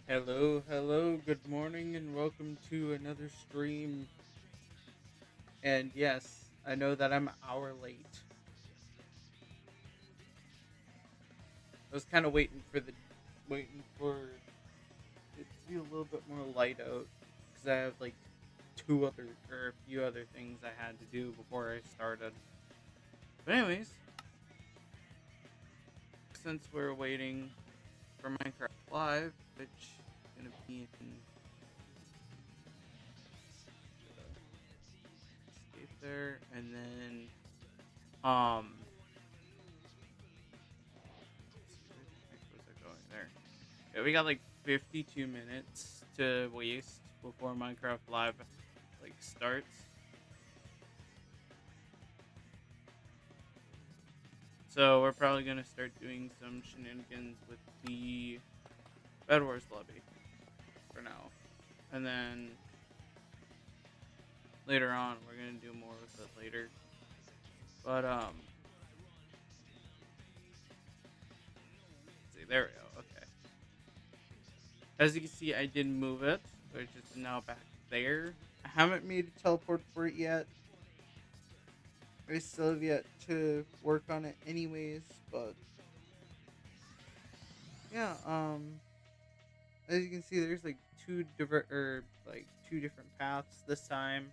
Hello, hello, good morning, and welcome to another stream. And yes, I know that I'm an hour late. I was kind of waiting for it to be a little bit more light out because I have like a few other things I had to do before I started. But anyways, since we're waiting for Minecraft Live, which is gonna be in escape there, and then um where the heck was I going there? Yeah, we got like 52 minutes to waste before Minecraft Live like starts. So we're probably gonna start doing some shenanigans with the Bed Wars lobby for now, and then later on we're gonna do more with it later. But let's see, there we go. Okay, as you can see, I did move it, which is now back there. I haven't made a teleport for it yet. I still have yet to work on it, anyways. But yeah, as you can see, there's like two different paths this time.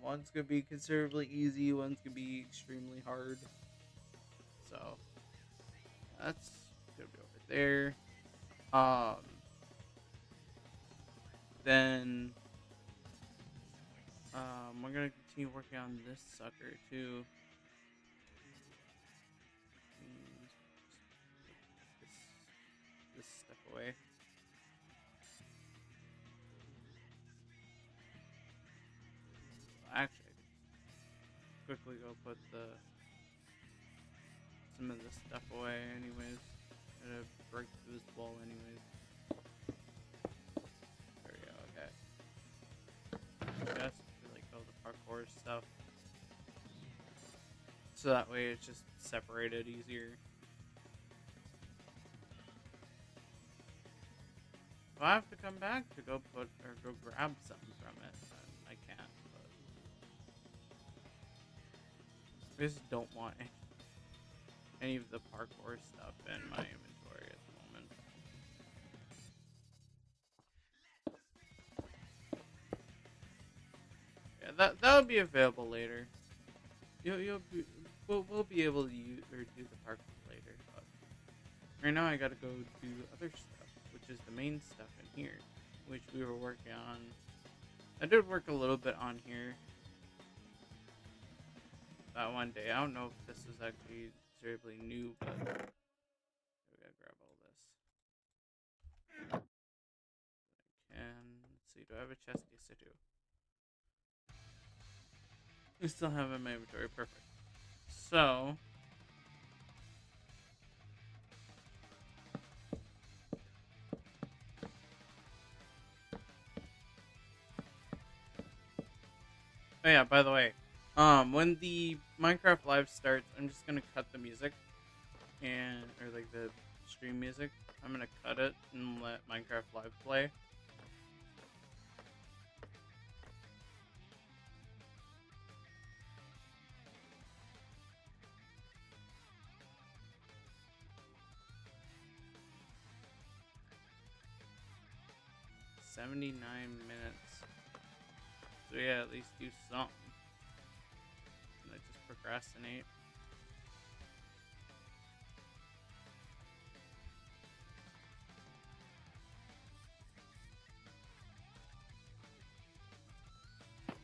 One's gonna be considerably easy, one's gonna be extremely hard. So that's gonna be over there. Um, then we're gonna continue working on this sucker too. This this step away. Actually, I could quickly go put the some of this stuff away. Anyways, gonna break through this wall. Anyways, there we go. Okay, just for like all the parkour stuff, so that way it's just separated easier. If I have to come back to go grab something from it, then I can't. But I just don't want any of the parkour stuff in my inventory at the moment. Yeah, that will be available later. You'll be, we'll be able to use or do the parkour later. But right now I gotta go do other stuff, which is the main stuff in here, which we were working on. I did work a little bit on here that one day. I don't know if this is actually terribly new, but we gotta grab all this. And let's see, do I have a chest? Yes, I do. I still have it in my inventory. Perfect. So oh yeah, by the way, when the Minecraft Live starts, I'm just gonna cut the music or like the stream music. I'm gonna cut it and let Minecraft Live play. $79 minutes. So yeah, at least do something. And I just procrastinate.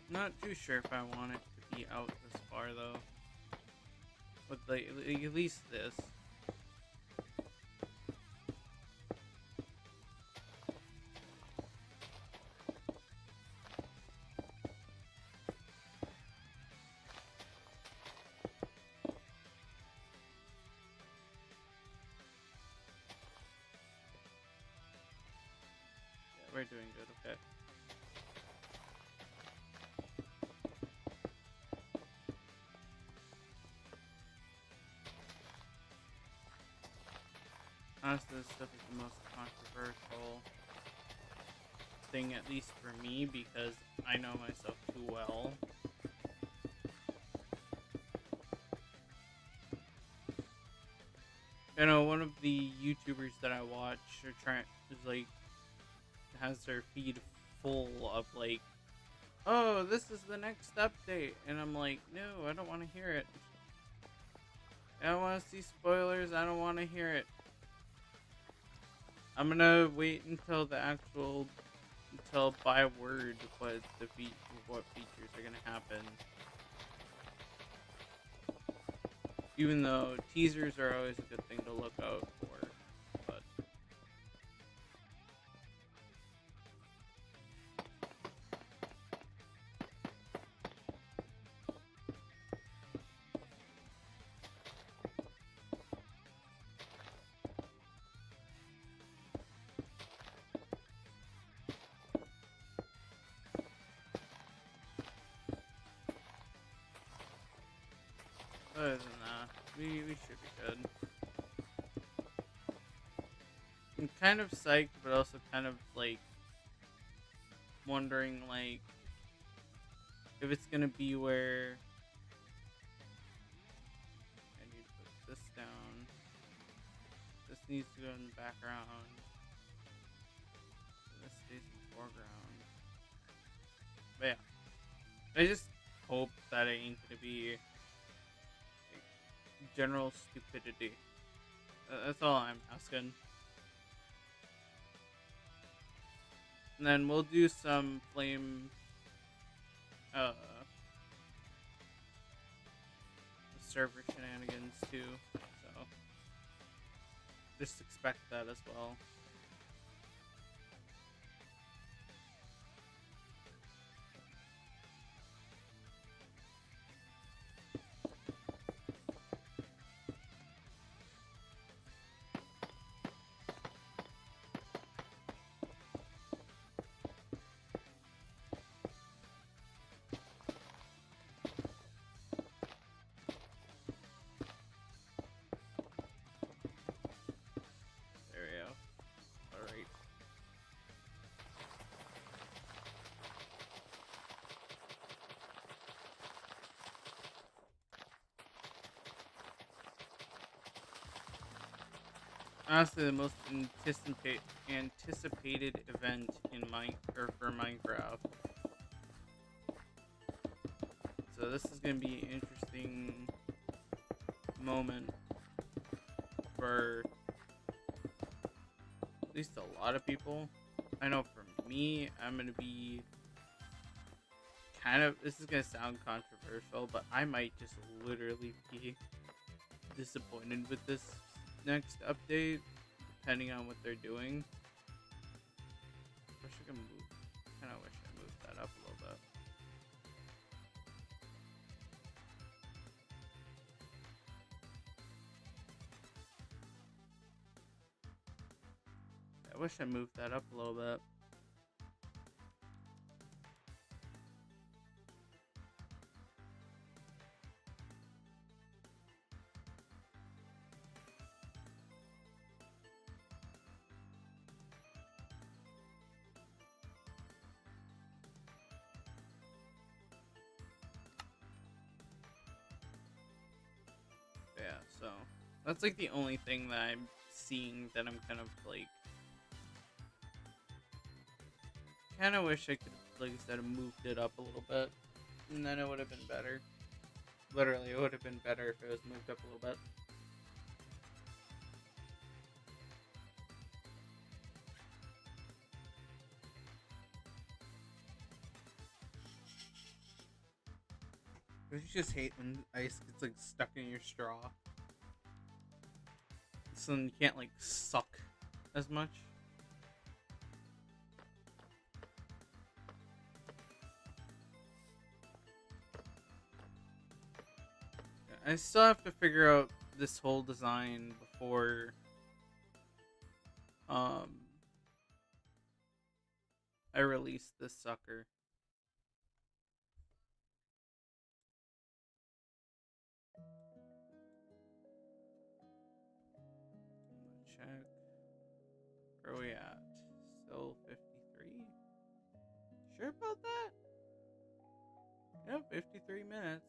Not too sure if I want it to be out this far though. With like at least this. Yeah, we're doing good. Okay. Honestly, this stuff is the most controversial thing, at least for me, because I know myself too well. You know, one of the YouTubers that I watch are trying is like has their feed full of like, oh, this is the next update, and I'm like, no, I don't want to hear it. I don't want to see spoilers. I don't want to hear it. I'm gonna wait until the actual, until by word what features are gonna happen. Even though teasers are always a good thing to look out for, but other than that, we should be good. I'm kind of psyched, but also kind of like wondering like if it's gonna be where I need to put this down. This needs to go in the background. This stays in the foreground. But yeah, I just hope that it ain't gonna be like, general stupidity. That's all I'm asking. And then we'll do some flame server shenanigans too. So just expect that as well. There we go. Alright. Honestly, the most anticipated event in for Minecraft. So this is gonna be an interesting moment for at least a lot of people. I know for me, I'm gonna be kind of. This is gonna sound controversial, but I might just literally be disappointed with this next update, depending on what they're doing. Wish I could move. Kind of wish I moved that up a little bit. I wish I moved that up a little bit. Yeah, so that's like the only thing that I'm seeing that I'm kind of like kind of wish I could, like I said, have moved it up a little bit, and then it would have been better. Literally, it would have been better if it was moved up a little bit. Don't you just hate when ice gets like stuck in your straw? So then you can't like suck as much. I still have to figure out this whole design before I release this sucker. Check. Where are we at? Still 53? 53 minutes.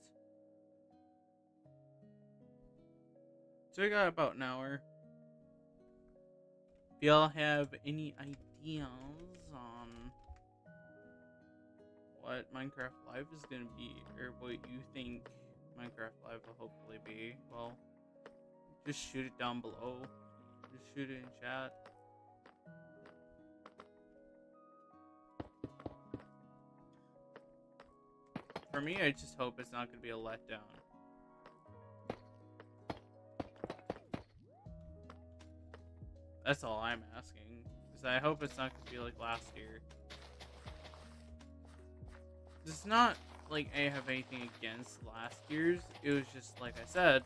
So we got about an hour. If y'all have any ideas on what Minecraft Live is going to be, or what you think Minecraft Live will hopefully be, well, just shoot it down below. Just shoot it in chat. For me, I just hope it's not going to be a letdown. That's all I'm asking. Because I hope it's not going to be like last year. It's not like I have anything against last year's. It was just, like I said,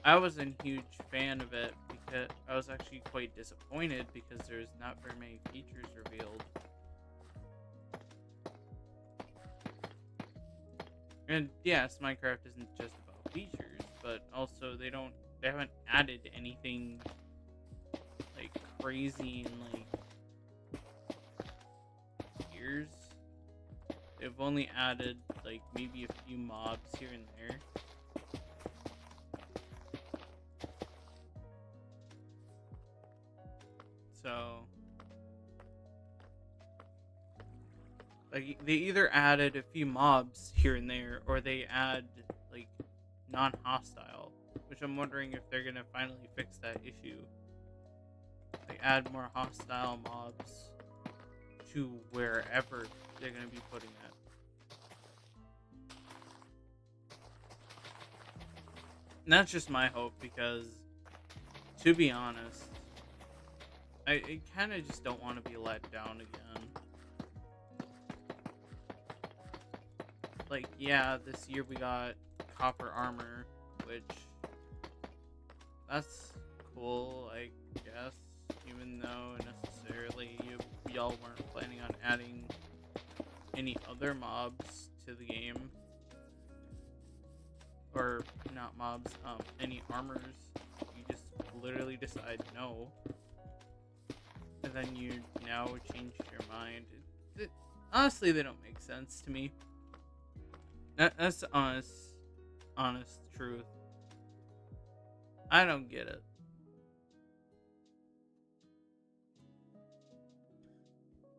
I wasn't a huge fan of it because I was actually quite disappointed because there's not very many features revealed. And yes, Minecraft isn't just about features, but also they haven't added anything like crazy in like years. They've only added like maybe a few mobs here and there. So like they either added a few mobs here and there, or they add like non-hostile, which I'm wondering if they're gonna finally fix that issue. Like add more hostile mobs to wherever they're gonna be putting it. And that's just my hope because, to be honest, I kind of just don't want to be let down again. Like, yeah, this year we got copper armor, which, that's cool, I guess, even though necessarily y'all weren't planning on adding any other mobs to the game. Or, not mobs, any armors. You just literally decide no. And then you now changed your mind. Honestly, they don't make sense to me. That's the honest truth. I don't get it.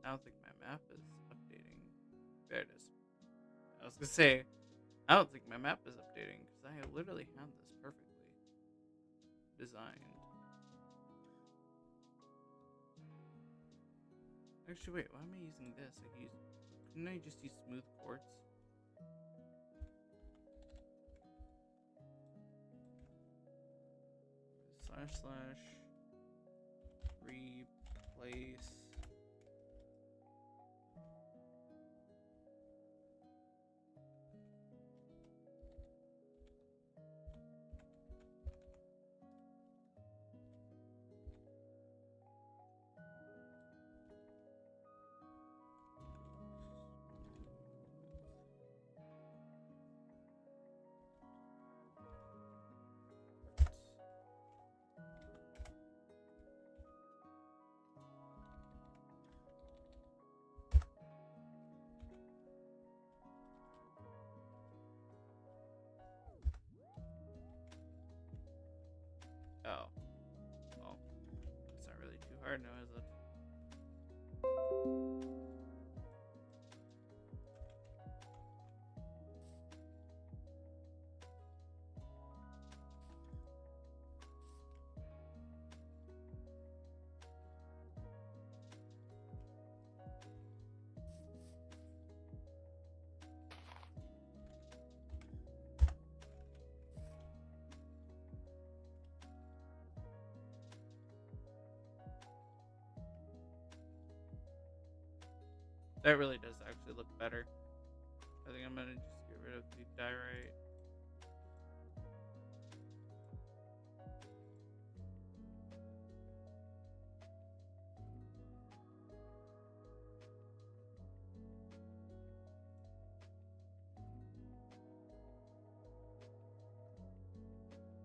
I don't think my map is updating. There it is. I was gonna say, I don't think my map is updating because I literally have this perfectly designed. Actually, wait, why am I using this? Couldn't I just use smooth quartz? / replace. Oh. Well, it's not really too hard now, is it? That really does actually look better. I think I'm gonna just get rid of the diorite.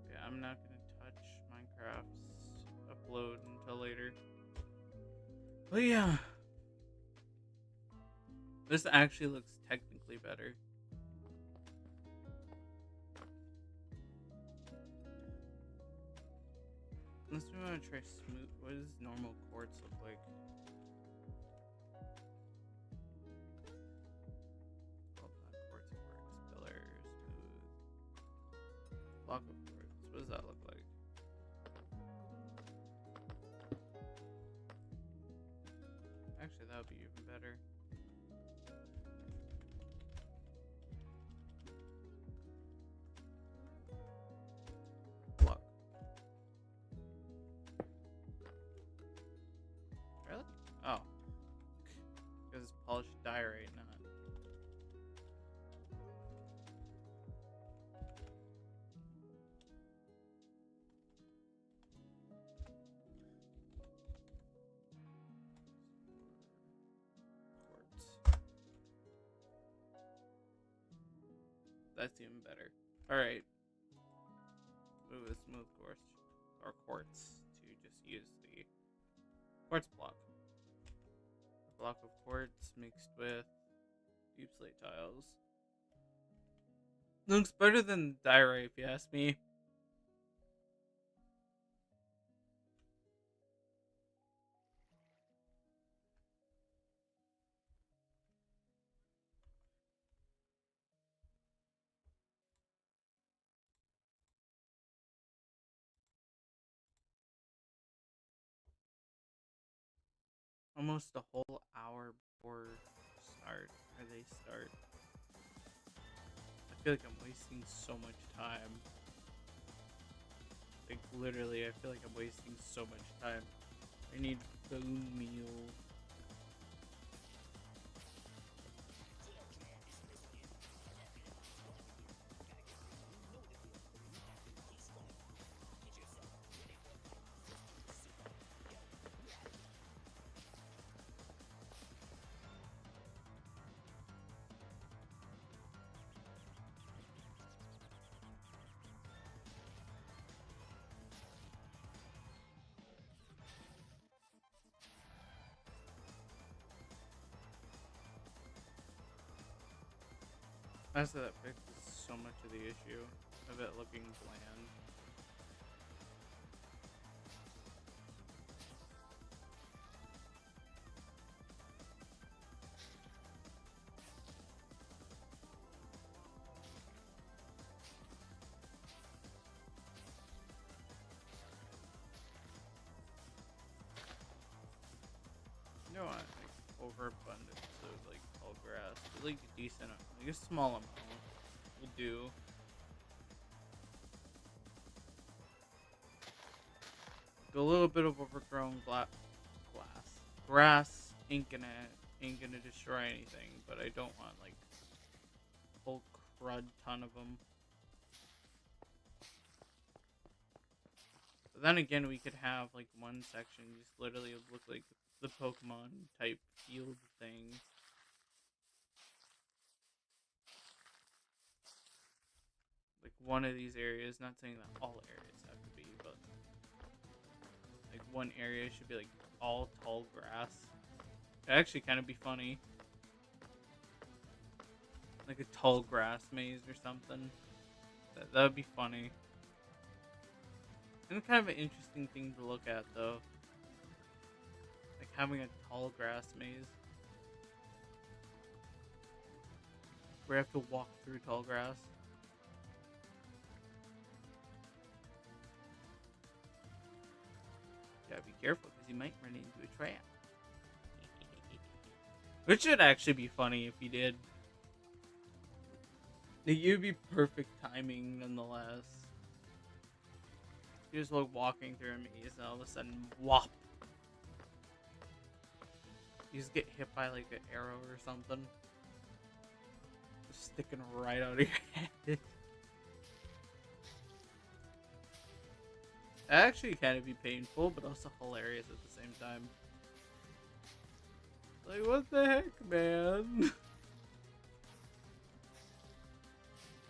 Yeah, I'm not gonna touch Minecraft's upload until later. But yeah. This actually looks technically better. Unless we want to try smooth. What does normal quartz look like? Oh, not quartz, pillar, smooth. Block of quartz. What does that look like? Actually, that would be even better. Block. Really? Oh. Because it's polished diorite, not. Quartz. That's even better. Alright. Ooh, a smooth quartz. Or quartz. To just use the quartz block. A block of quartz mixed with deep slate tiles. Looks better than diorite if you ask me. Almost a whole hour before start, or they start. I feel like I'm wasting so much time. Like, literally, I feel like I'm wasting so much time. I need bone meal. Honestly, that fixes so much of the issue of it looking bland. You know what? Like, overabundance of like tall grass. But, like a decent, like a small amount will do. A little bit of overgrown grass ain't gonna destroy anything. But I don't want like a whole crud ton of them. But then again, we could have like one section just literally look like the Pokemon type field thing. Like one of these areas, not saying that all areas have to be, but like one area should be like all tall grass. It'd actually kind of be funny. Like a tall grass maze or something. That would be funny. And kind of an interesting thing to look at though. Like having a tall grass maze. Where you have to walk through tall grass. Gotta be careful because you might run into a trap. Which would actually be funny if you did. Like, it would be perfect timing nonetheless. You just look walking through a maze and all of a sudden, whop. You just get hit by like an arrow or something. Just sticking right out of your head. That actually kind of be painful, but also hilarious at the same time. Like, what the heck, man?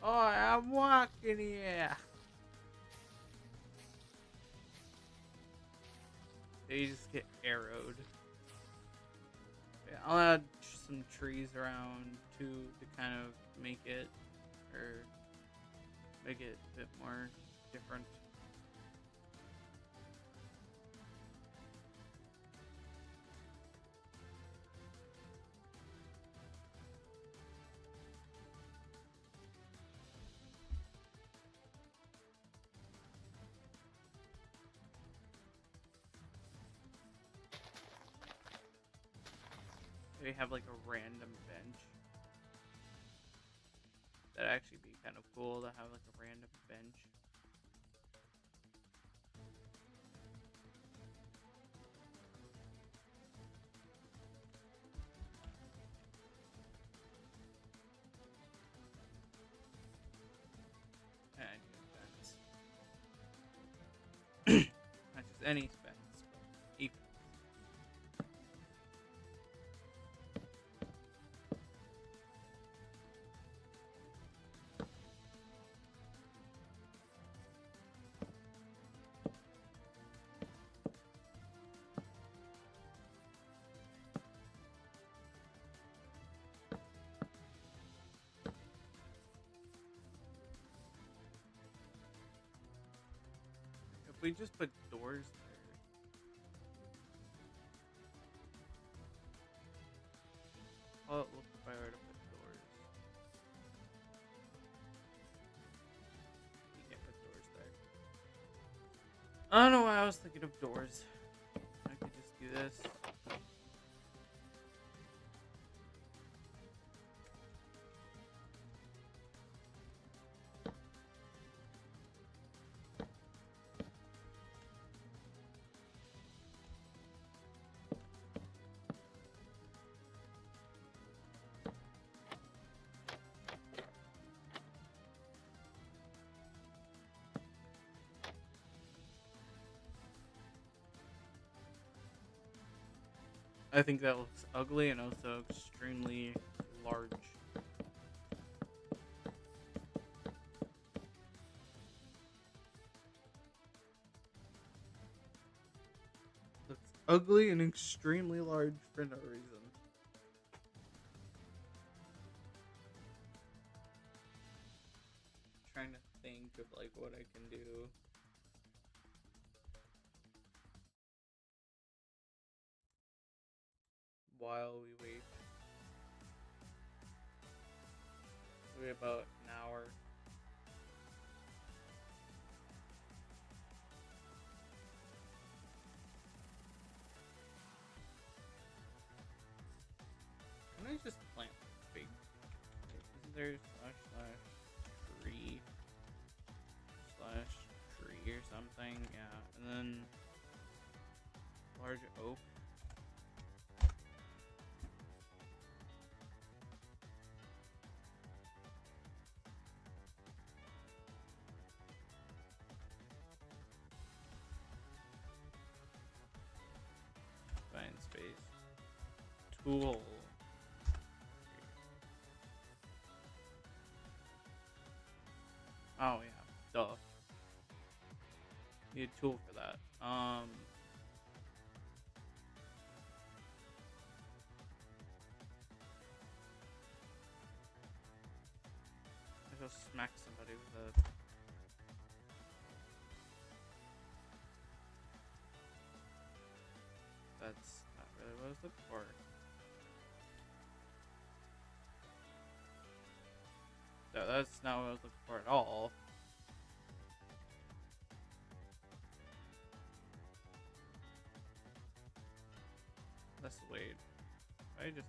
Oh, I'm walking here. They just get arrowed. Yeah, I'll add some trees around too to kind of make it, or make it a bit more different. They have like a random bench. That'd actually be kind of cool to have like a random bench. And I need a fence. Not just any fence, but a fence. If we just put doors there, how it look if I were to put doors? You can't put doors there. I don't know why I was thinking of doors. I could just do this. I think that looks ugly and also extremely large. Looks ugly and extremely large for no reason. Trying to think of like what I can do. While we wait. Wait about an hour. Can I just plant big? Isn't there / tree / tree or something? Yeah, and then large oak. Find space. Tool. Oh yeah, duh. Need a tool for that. I just smack somebody with a. That's not really what I was looking for. No, that's not what I was looking for at all. Let's wait. I just.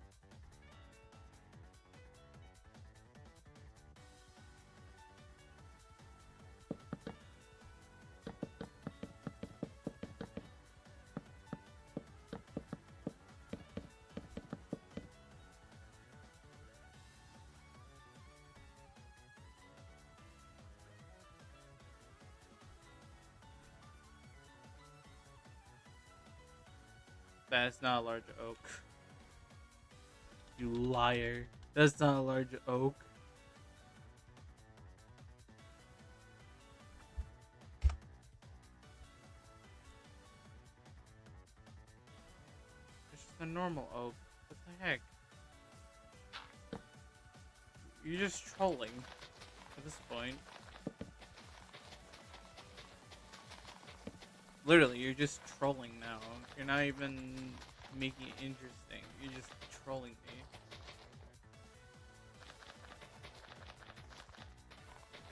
That's not a large oak. You liar. That's not a large oak. It's just a normal oak. What the heck? You're just trolling at this point. Literally, you're just trolling now. You're not even making it interesting. You're just trolling me.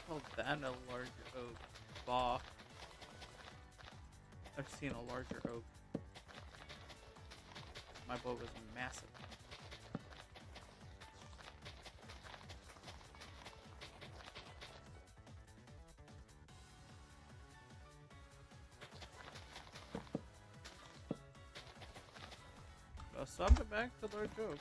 Call that a larger oak. Bah. I've seen a larger oak. My boat was massive. I'll swap it back to Lord Joke.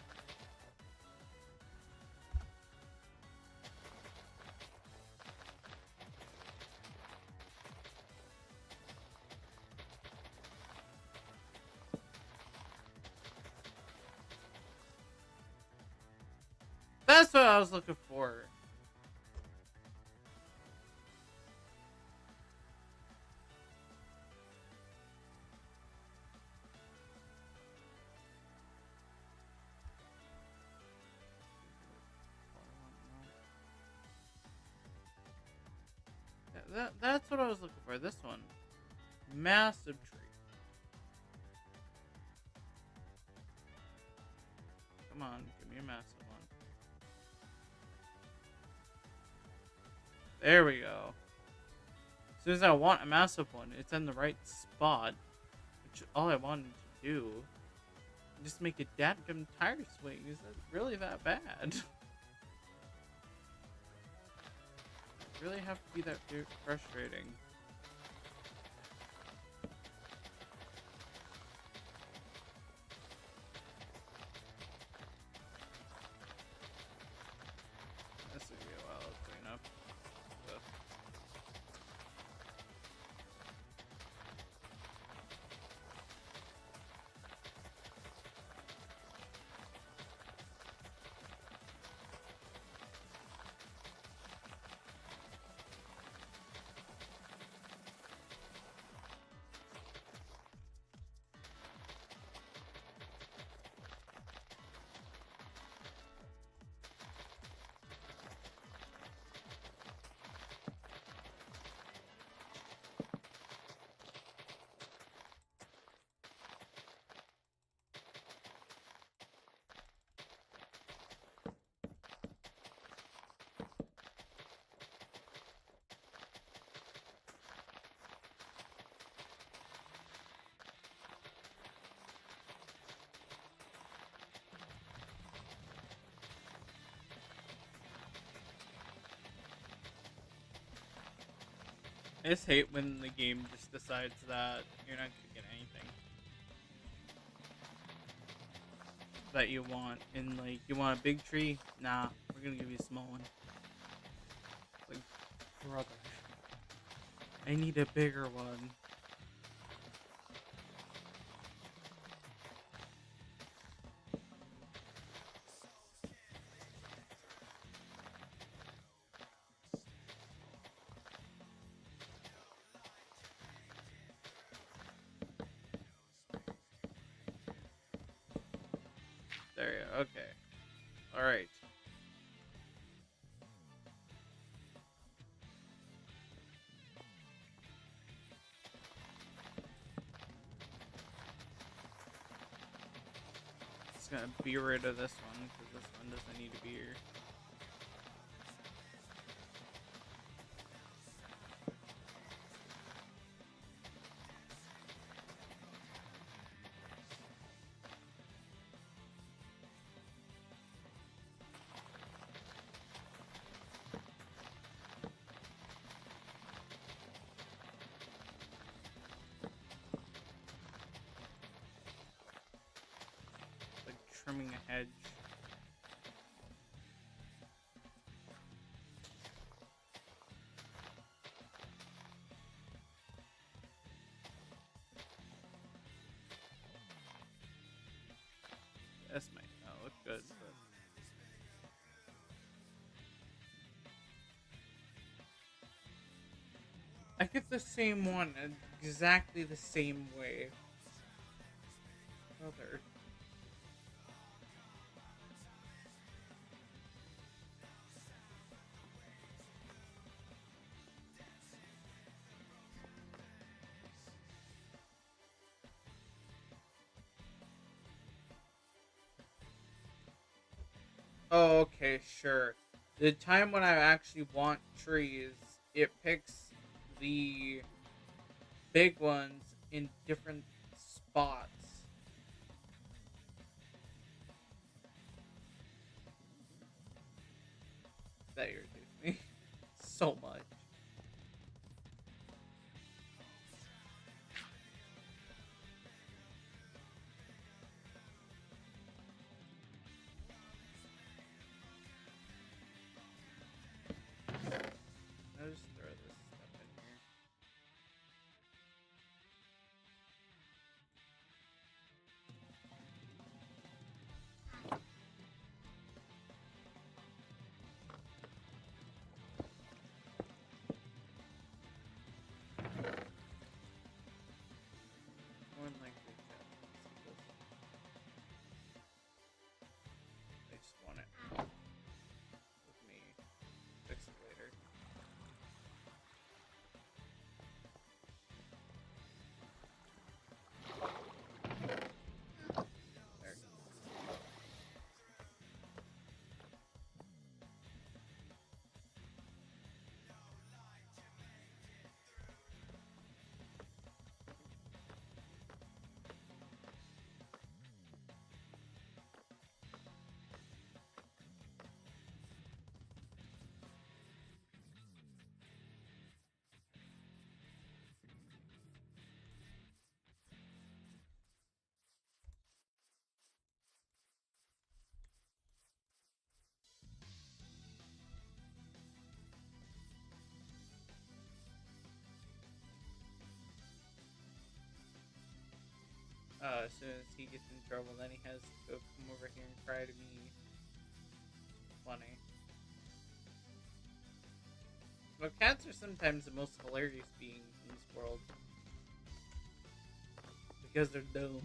That's what I was looking for. That's what I was looking for. This one. Massive tree. Come on, give me a massive one. There we go. As soon as I want a massive one, it's in the right spot. Which is all I wanted to do. Just make a dadgum tire swing. Is that really that bad? Really have to be that frustrating. This would be a while to clean up. Ugh. I just hate when the game just decides that you're not gonna get anything that you want. And like, you want a big tree? Nah, we're gonna give you a small one. Like, brother, I need a bigger one. There you go. Okay. Alright. Just gonna be rid of this one, because this one doesn't need to be here. Like trimming a hedge. This might not look good, but I get the same one exactly the same way. Brother. Oh, okay, sure. The time when I actually want trees, it picks the big ones in different spots. That irritates me so much. As soon as he gets in trouble, then he has to go come over here and cry to me. Funny. But cats are sometimes the most hilarious beings in this world because they're dumb.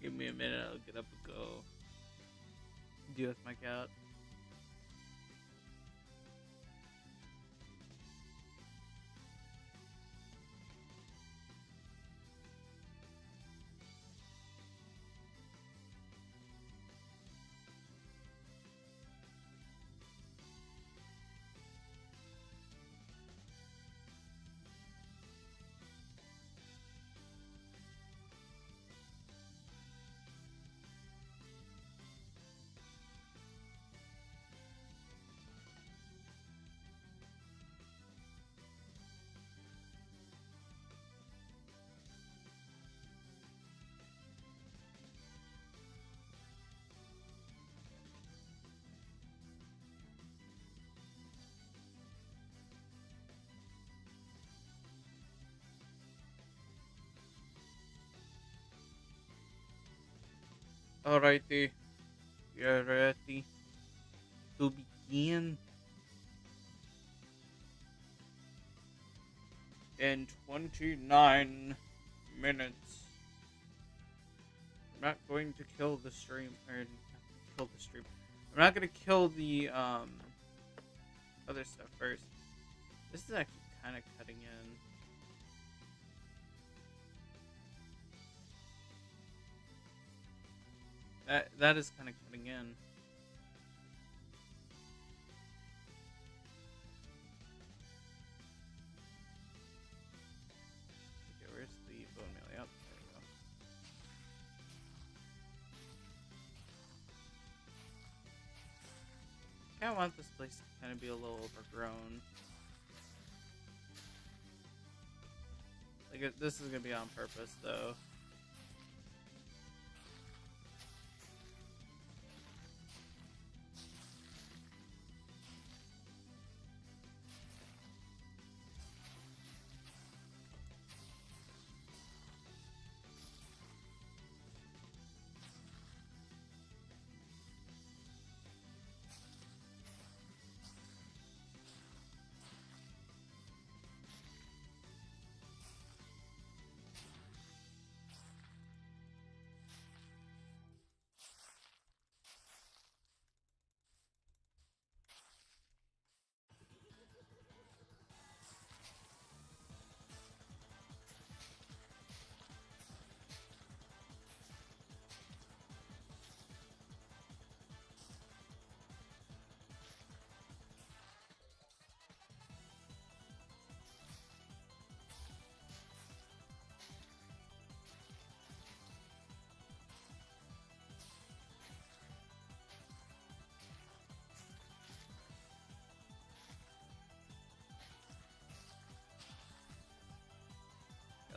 Give me a minute, I'll get up and go deal with my cat. Alrighty, you're ready to begin in 29 minutes. I'm not going to kill the stream, or not kill the stream. I'm not going to kill the other stuff first. This is actually kind of cutting in. That is kind of cutting in. Okay, where's the bone meal? Yep, there we go. I kind of want this place to kind of be a little overgrown. Like, this is going to be on purpose, though.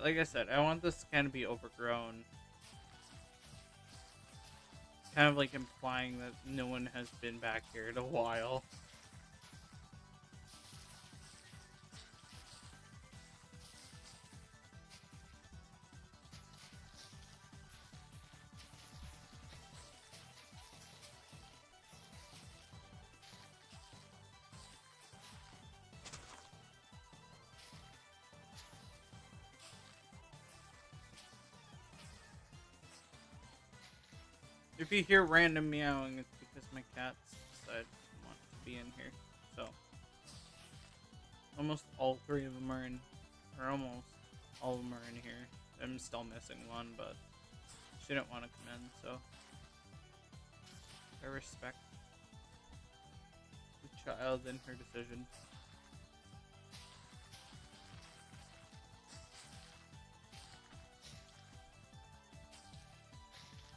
Like I said, I want this to kind of be overgrown. Kind of like implying that no one has been back here in a while. If you hear random meowing, it's because my cats decided to want to be in here. So, almost all three of them are in, or almost all of them are in here. I'm still missing one, but she didn't want to come in, so I respect the child and her decision.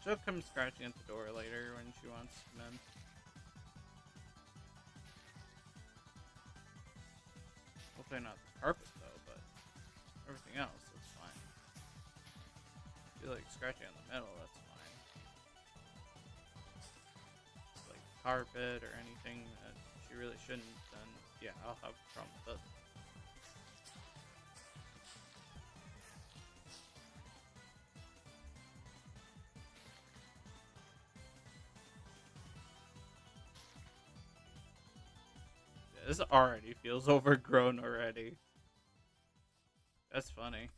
She'll come scratching at the door later when she wants to come in. Hopefully not the carpet though, but everything else, that's fine. If you like scratching in the middle, that's fine. Like carpet or anything that she really shouldn't, then yeah, I'll have a problem with it. this already feels overgrown already. That's funny.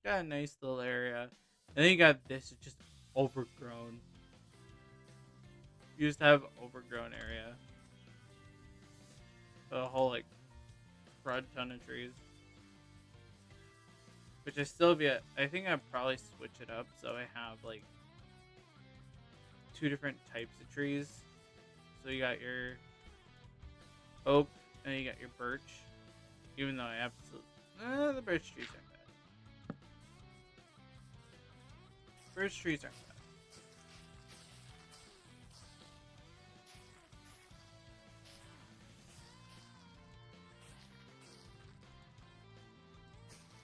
Got a nice little area. And then you got this, it's just overgrown. You just have overgrown area. A whole like crud ton of trees. Which I still be at, I think I'd probably switch it up so I have like two different types of trees. So you got your oak and you got your birch. Even though I absolutely the birch trees aren't bad. Birch trees aren't bad.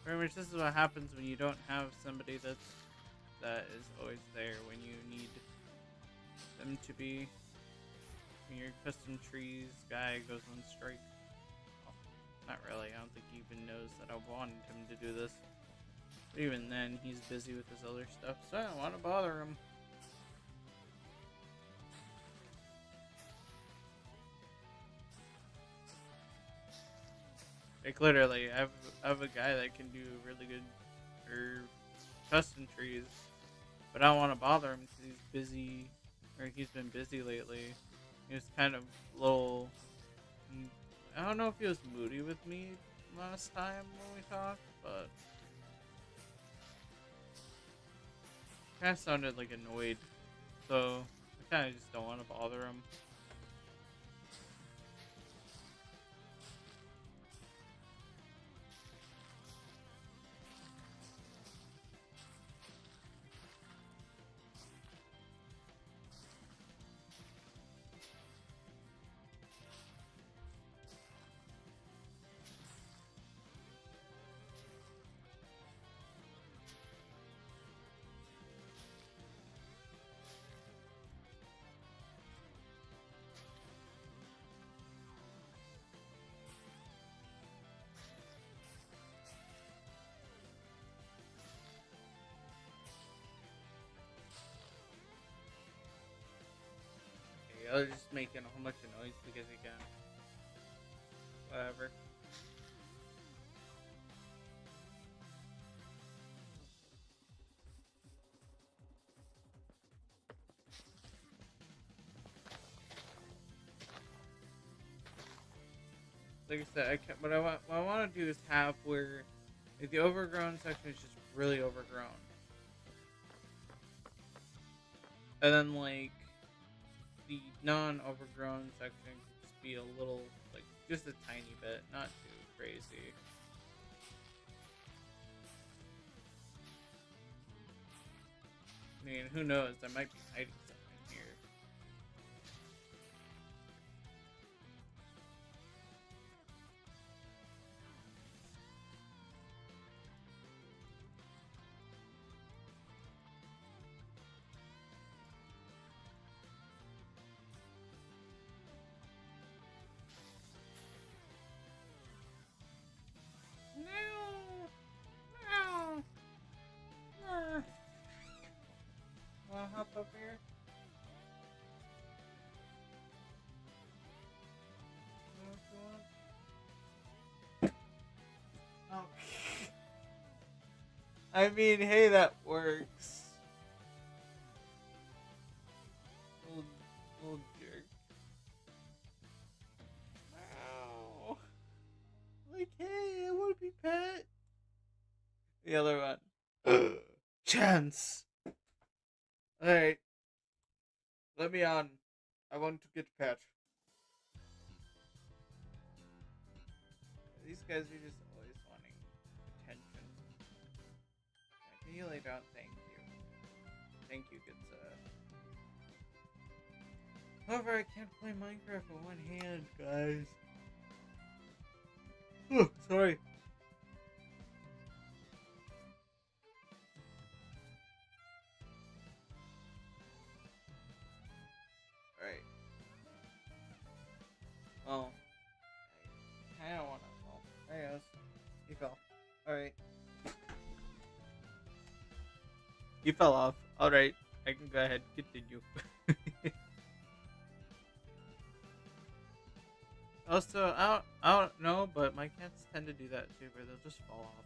Pretty much this is what happens when you don't have somebody that is always there when you need them to be. When your custom trees guy goes on strike. Well, not really, I don't think he even knows that I wanted him to do this. But even then, he's busy with his other stuff, so I don't want to bother him. Like literally, I have a guy that can do really good custom trees, but I don't want to bother him because he's busy, or he's been busy lately. He was kind of a little, I don't know if he was moody with me last time when we talked, but kind of sounded like annoyed, so I kind of just don't want to bother him. I was just making a whole bunch of noise because he can. Whatever. Like I said, what I want to do is have where like, the overgrown section is just really overgrown, and then like the non-overgrown section could just be a little, like, just a tiny bit, not too crazy. I mean, who knows? I might be hiding something here. No! No! No! Wanna hop up here? What you want? Oh. I mean, hey, that works. Little jerk. Wow. Like, hey, I want to be pet. The other one. Chance. Alright. Let me on. I want to get pet. These guys are just always wanting attention. Yeah, can you lay down? Thank you. Thank you, good sir. However, I can't play Minecraft with one hand, guys. Oh, sorry. Alright. Well, I don't want to. Well, there he goes. He fell. Alright. He fell off. Alright. I can go ahead and continue. Also, I don't know, but my cats tend to do that too, where they'll just fall off.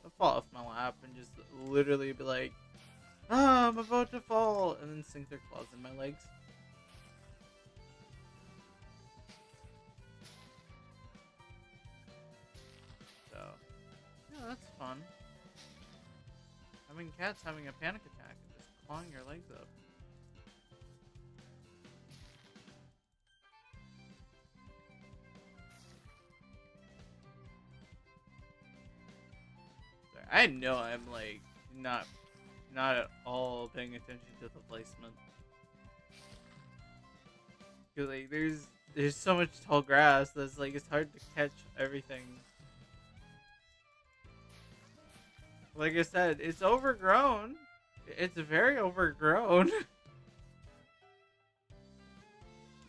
They'll fall off my lap and just literally be like, "Ah, I'm about to fall," and then sink their claws in my legs. So, yeah, that's fun. Having cats having a panic attack and just clawing your legs up. Sorry, I know I'm like not at all paying attention to the placement. Cause like there's so much tall grass that's like it's hard to catch everything. Like I said, it's overgrown. It's very overgrown.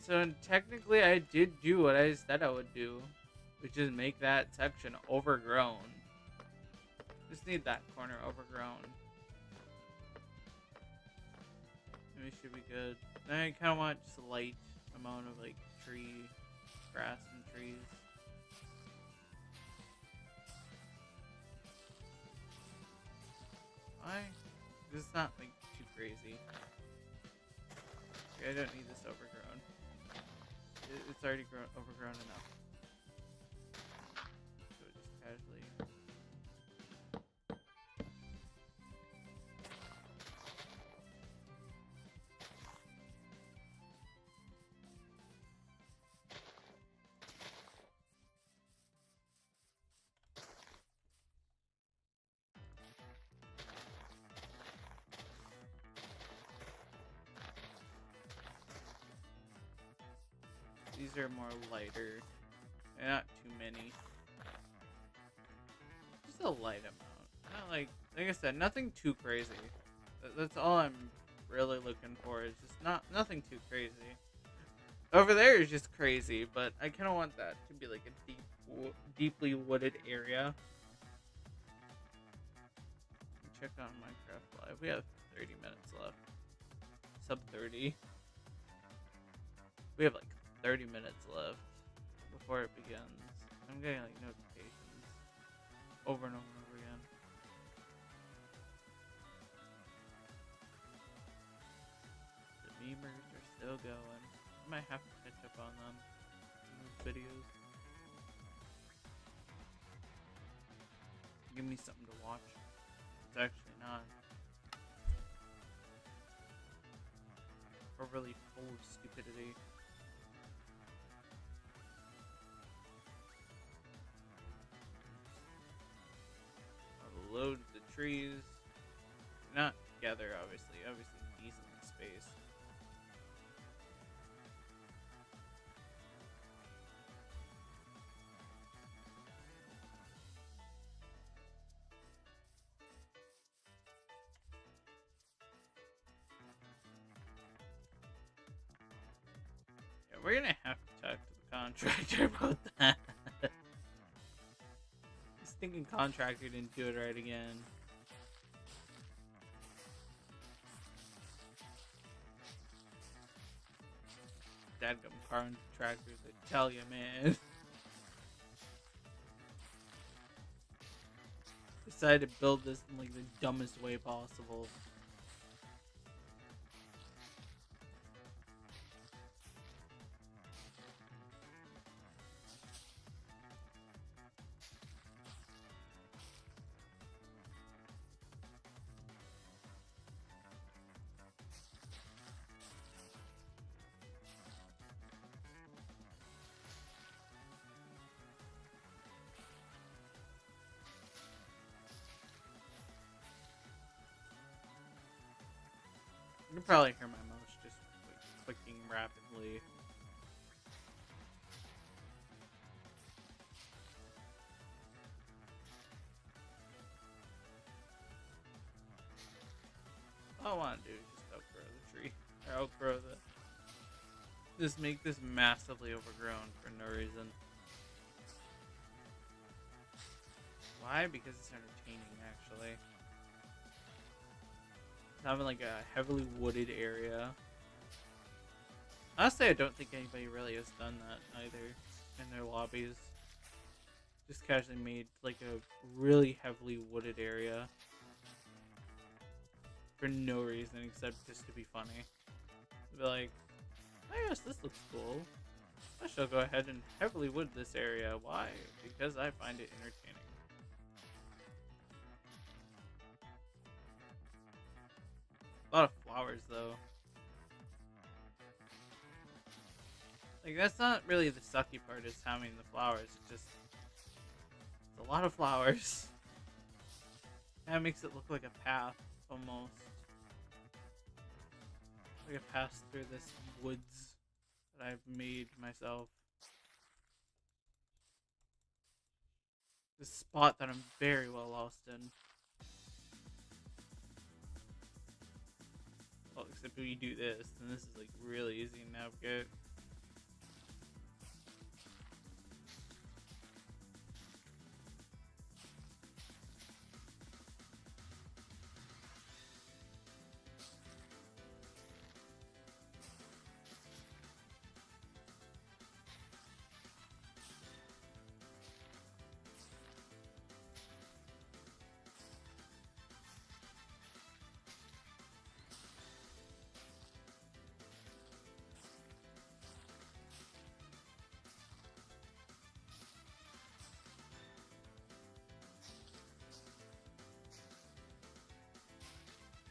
So technically, I did do what I said I would do, which is make that section overgrown. Just need that corner overgrown. We should be good. I kind of want just a light amount of like grass and trees. Why? This is not like too crazy. Okay, I don't need this overgrown. It's already overgrown enough. So just casually. These are more lighter. And not too many. Just a light amount. Not like I said, nothing too crazy. That's all I'm really looking for. Is just nothing too crazy. Over there is just crazy, but I kind of want that to be like a deeply wooded area. Check on Minecraft Live. We have 30 minutes left. Sub 30. We have like 30 minutes left before it begins. I'm getting like notifications over and over and over again. The memers are still going. I might have to catch up on them in those videos. Give me something to watch. It's actually not. Or really full of stupidity. Load the trees. Not together, obviously decently spaced. Yeah, we're gonna have to talk to the contractor about that. Thinking contractor didn't do it right again. Dadgum contractors, I tell you, man. Decided to build this in like the dumbest way possible. You can probably hear my mouse just like, clicking rapidly. All I want to do is just outgrow the tree. Or outgrow the... Just make this massively overgrown for no reason. Why? Because it's entertaining, actually. Having like a heavily wooded area. Honestly, I don't think anybody really has done that either. in their lobbies. Just casually made like a really heavily wooded area for no reason except just to be funny. Be like, oh yes, this looks cool. I shall go ahead and heavily wood this area. Why? Because I find it entertaining. A lot of flowers though. Like that's not really the sucky part, is having the flowers. It's just it's a lot of flowers. That makes it look like a path almost. Like a path through this woods that I've made myself. This spot that I'm very well lost in. Well, except when you do this, then this is like really easy to navigate.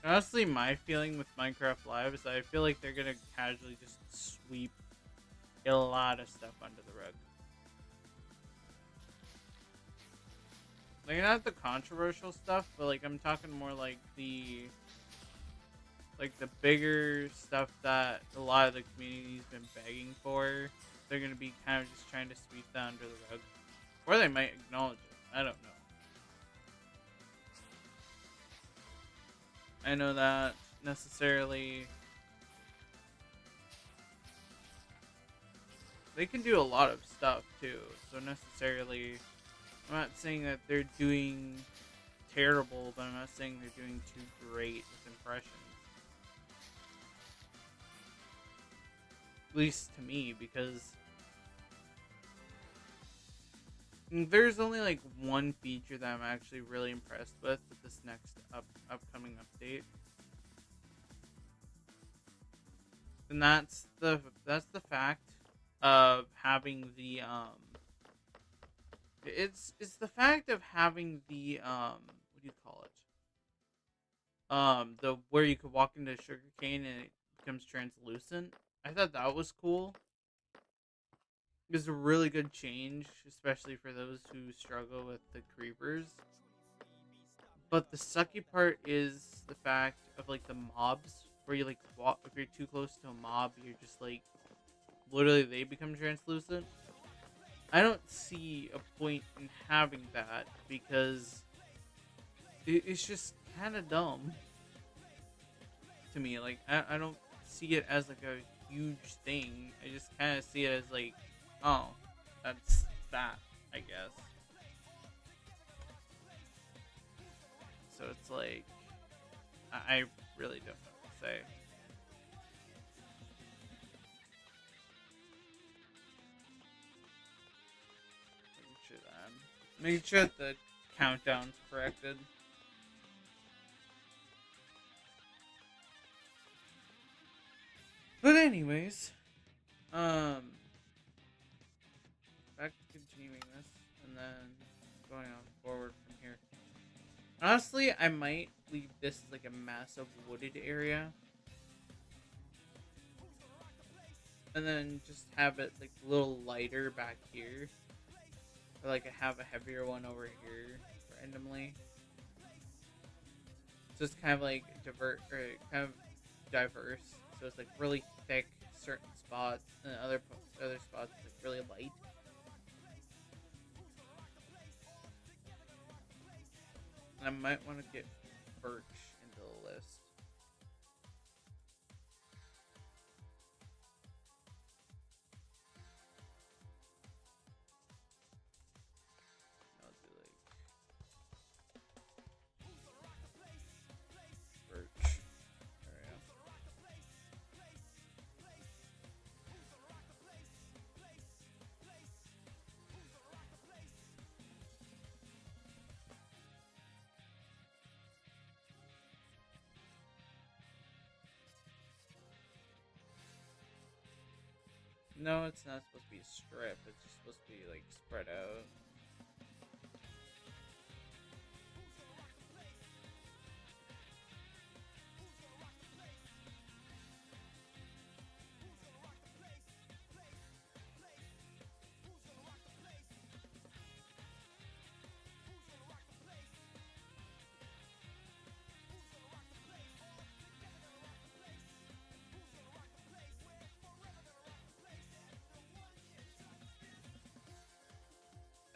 Honestly, my feeling with Minecraft Live is that I feel like they're gonna casually just sweep a lot of stuff under the rug. Like, not the controversial stuff, but like I'm talking more like the bigger stuff that a lot of the community's been begging for. They're gonna be kind of just trying to sweep that under the rug, or they might acknowledge it. I don't know. I know that necessarily they can do a lot of stuff too, so necessarily I'm not saying that they're doing terrible, but I'm not saying they're doing too great with impressions. At least to me, because there's only like one feature that I'm actually really impressed with this next upcoming update. And that's the fact of having the it's the fact of having the what do you call it? The where you could walk into sugarcane and it becomes translucent. I thought that was cool. It's a really good change, especially for those who struggle with the creepers. But the sucky part is the fact of like the mobs, where you like walk, if you're too close to a mob, you're just like literally they become translucent. I don't see a point in having that because it's just kind of dumb to me. Like I don't see it as like a huge thing. I just kind of see it as like, oh, that's that, I guess. So it's like, I really don't know what to say. Making sure that the countdown's corrected. But anyways, back to continuing this, and then going on forward from here. Honestly, I might leave this as like a massive wooded area, and then just have it like a little lighter back here, or like I have a heavier one over here randomly. So it's kind of like kind of diverse. So it's like really thick certain spots, and other spots like really light. And I might want to get birch into the list. I'll do like birch. There we go. No, it's not supposed to be a strip. It's just supposed to be like spread out.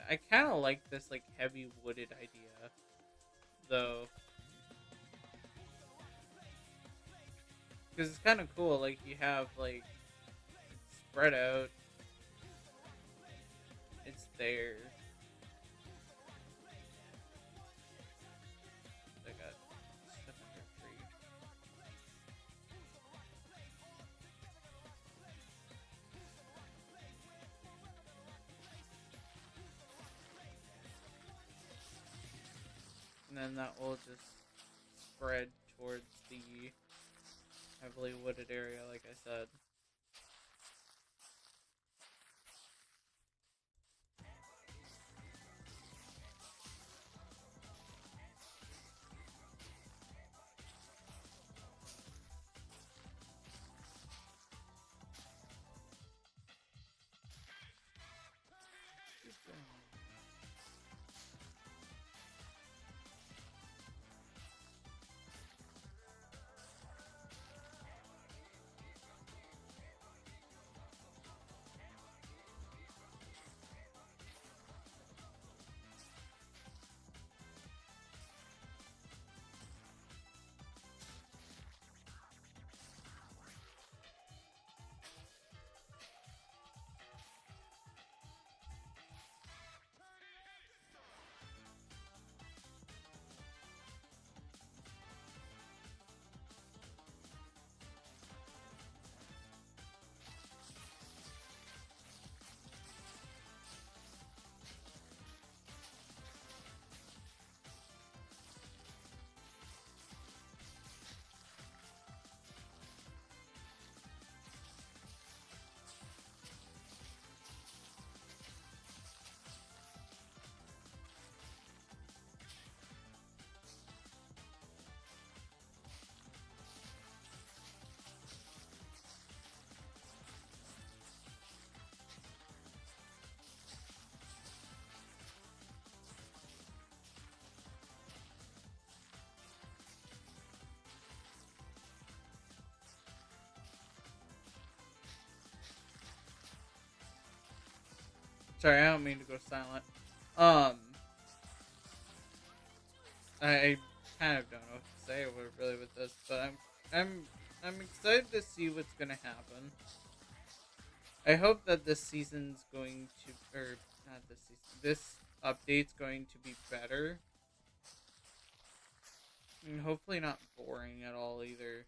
I kind of like this like heavy wooded idea, though, because it's kind of cool. Like you have like spread out. It's there. I got stuff under a tree. And then that will just spread towards the heavily wooded area, like I said. Sorry, I don't mean to go silent. Um, I kind of don't know what to say really with this, but I'm I'm excited to see what's gonna happen. I hope that this season's going to, or not this season, this update's going to be better, and hopefully not boring at all either.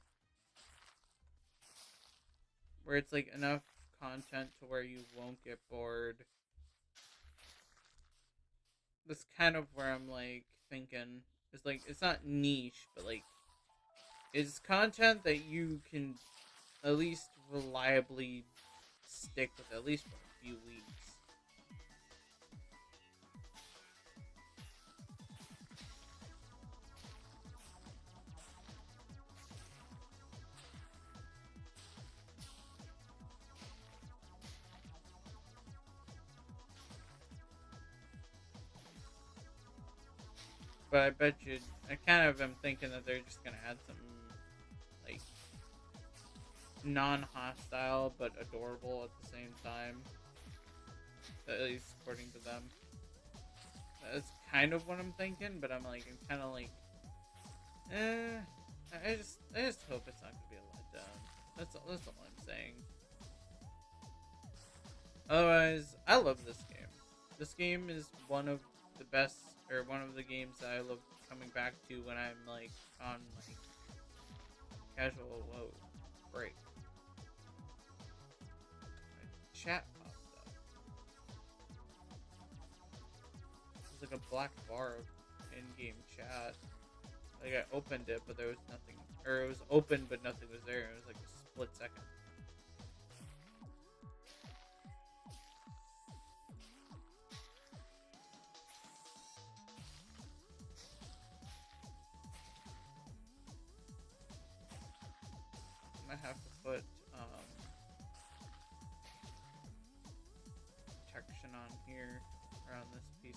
Where it's like enough content to where you won't get bored. That's kind of where I'm like thinking. It's like it's not niche, but like it's content that you can at least reliably stick with at least for a few weeks. But I bet you, I kind of am thinking that they're just gonna add some like non-hostile but adorable at the same time. At least according to them. That's kind of what I'm thinking, but I'm kind of like, I just hope it's not gonna be a letdown. That's all I'm saying. Otherwise, I love this game. This game is one of the best, or one of the games that I love coming back to when I'm like on like casual break. My chat popped up. There's like a black bar of in-game chat. Like I opened it, but there was nothing, or it was open but nothing was there. It was like a split second.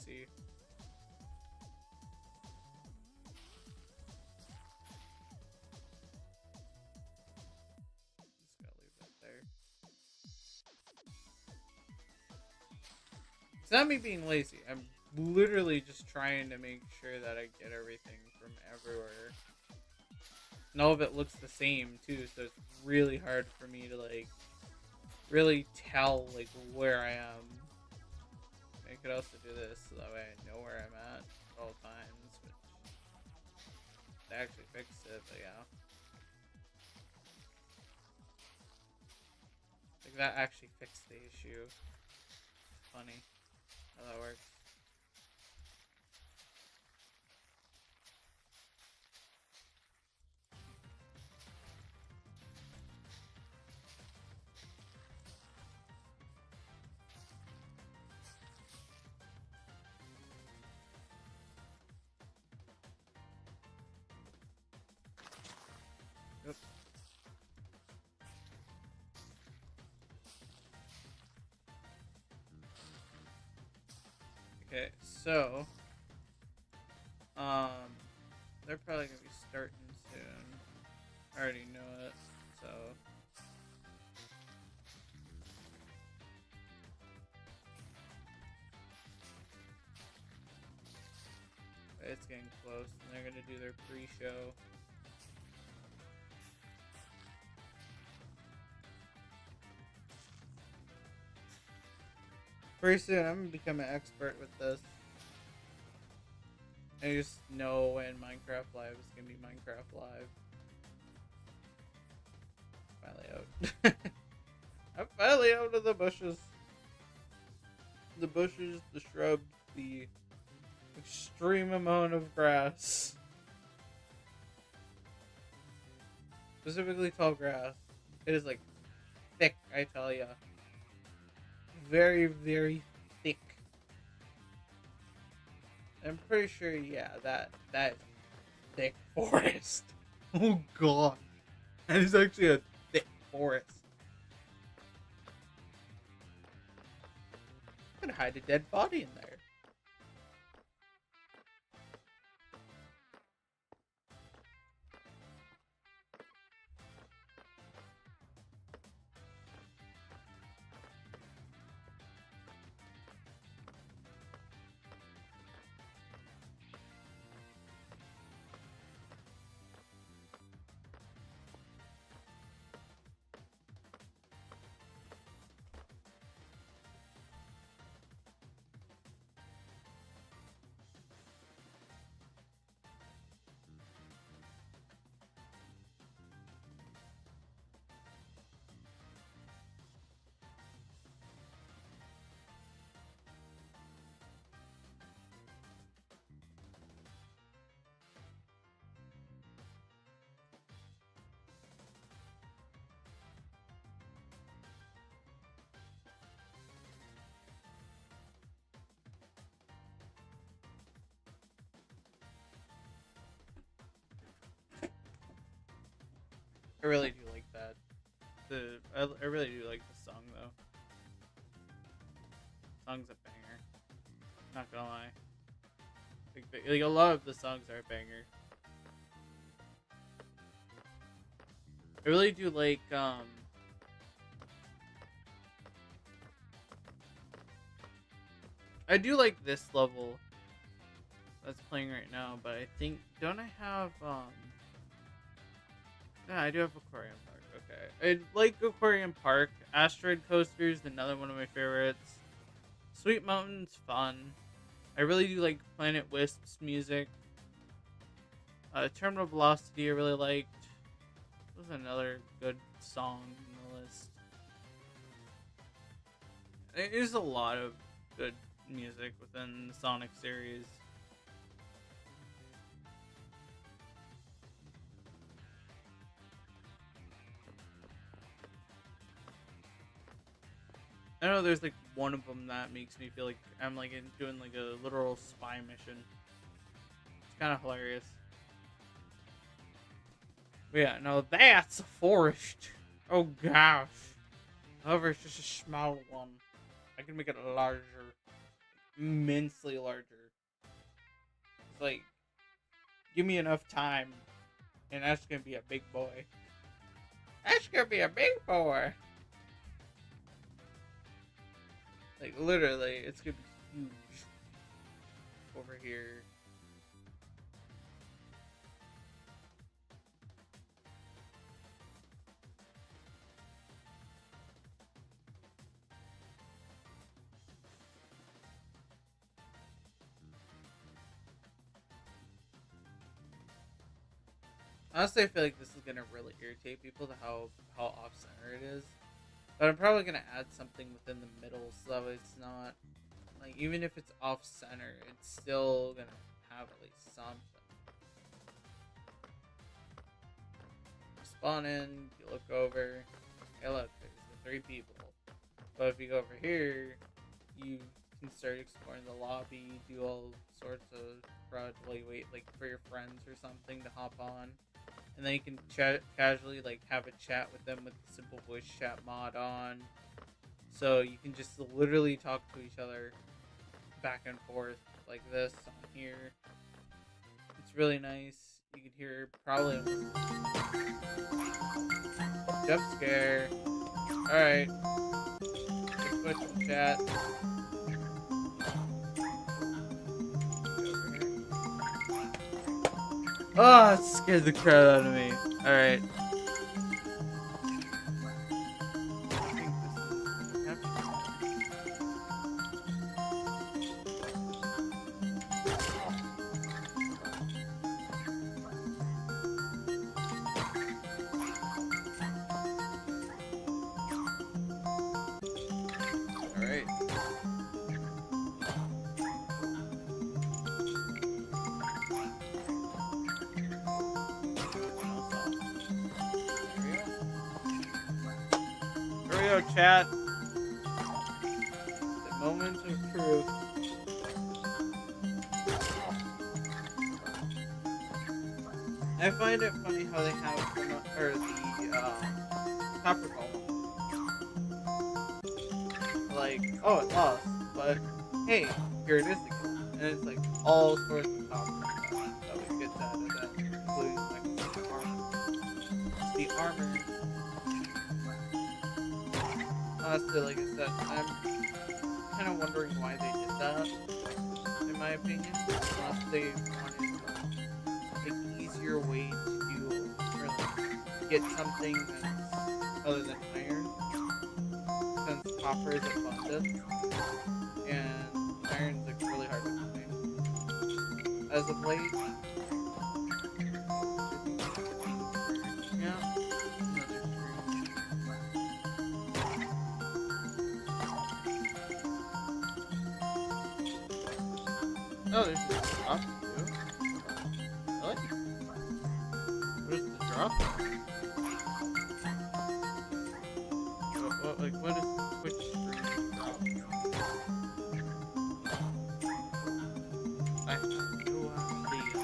lazy. Just gotta leave that there. It's not me being lazy. I'm literally just trying to make sure that I get everything from everywhere. And all of it looks the same too, so it's really hard for me to like really tell like where I am. I could also do this so that way I know where I'm at all times, which they actually fixed it, but yeah. Like that actually fixed the issue. Funny how that works. Yep. Okay, so they're probably gonna be starting soon. I already know it, so it's getting close, and they're gonna do their pre-show. Pretty soon, I'm gonna become an expert with this. I just know when Minecraft Live is gonna be Minecraft Live. Finally out. I'm finally out of the bushes. The bushes, the shrubs, the extreme amount of grass. Specifically tall grass. It is like thick, I tell ya. Very, very thick. I'm pretty sure, yeah, that thick forest. Oh god. That is actually a thick forest. I could hide a dead body in there. I really do like that. I really do like the song though. Song's a banger. Not gonna lie. Like a lot of the songs are a banger. I really do like I do like this level that's playing right now, but I think don't I have yeah, I do have Aquarium Park. Okay. I like Aquarium Park. Asteroid Coaster is another one of my favorites. Sweet Mountain's fun. I really do like Planet Wisp's music. Terminal Velocity I really liked. This was another good song in the list. There's a lot of good music within the Sonic series. I know there's like one of them that makes me feel like I'm like doing like a literal spy mission. It's kind of hilarious. But yeah, no, that's a forest. Oh gosh. However, it's just a small one. I can make it larger. immensely larger. It's like, give me enough time, and that's gonna be a big boy. That's gonna be a big boy. Like, literally, it's gonna be huge over here. Honestly, I feel like this is gonna really irritate people to how off center it is. But I'm probably gonna add something within the middle so that it's not like, even if it's off center, it's still gonna have at least something. You spawn in, you look over. Hey, look, there's the 3 people. But if you go over here, you can start exploring the lobby, do all sorts of crud while you wait, like for your friends or something to hop on. And then you can chat casually, like have a chat with them with the simple voice chat mod on. So you can just literally talk to each other back and forth like this on here. It's really nice. You can hear probably jump scare. Alright. Let's switch some chat. Oh, it scared the crap out of me. Alright. Alright. Here we go, chat. The moment of truth. I find it funny how they have the copper column. Like, oh, it lost, but hey, here it is again. And it's like all sorts of copper stuff that we get out of that, including like the armor. The armor. Honestly, like I said, I'm kind of wondering why they did that, in my opinion. Unless they wanted an easier way to do, or like, get something that's other than iron, since copper is abundant, and iron's like really hard to find. As of late, yeah. Oh, there's a drop too. Really? What is the drop? What is the Twitch stream drop? I have no idea.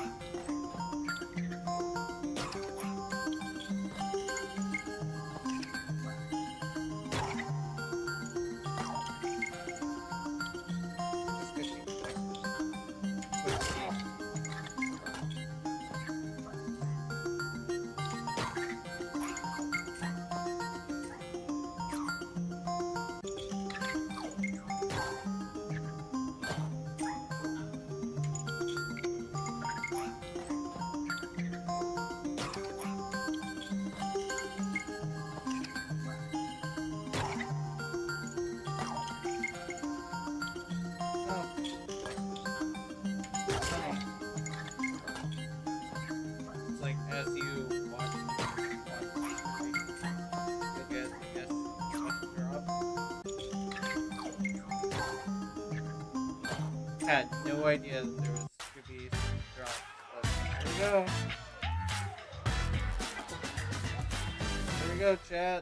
As you watch the stream, you'll get, I guess, a drop. Had no idea that there was going to be some drops, but there we go. There we go, chat.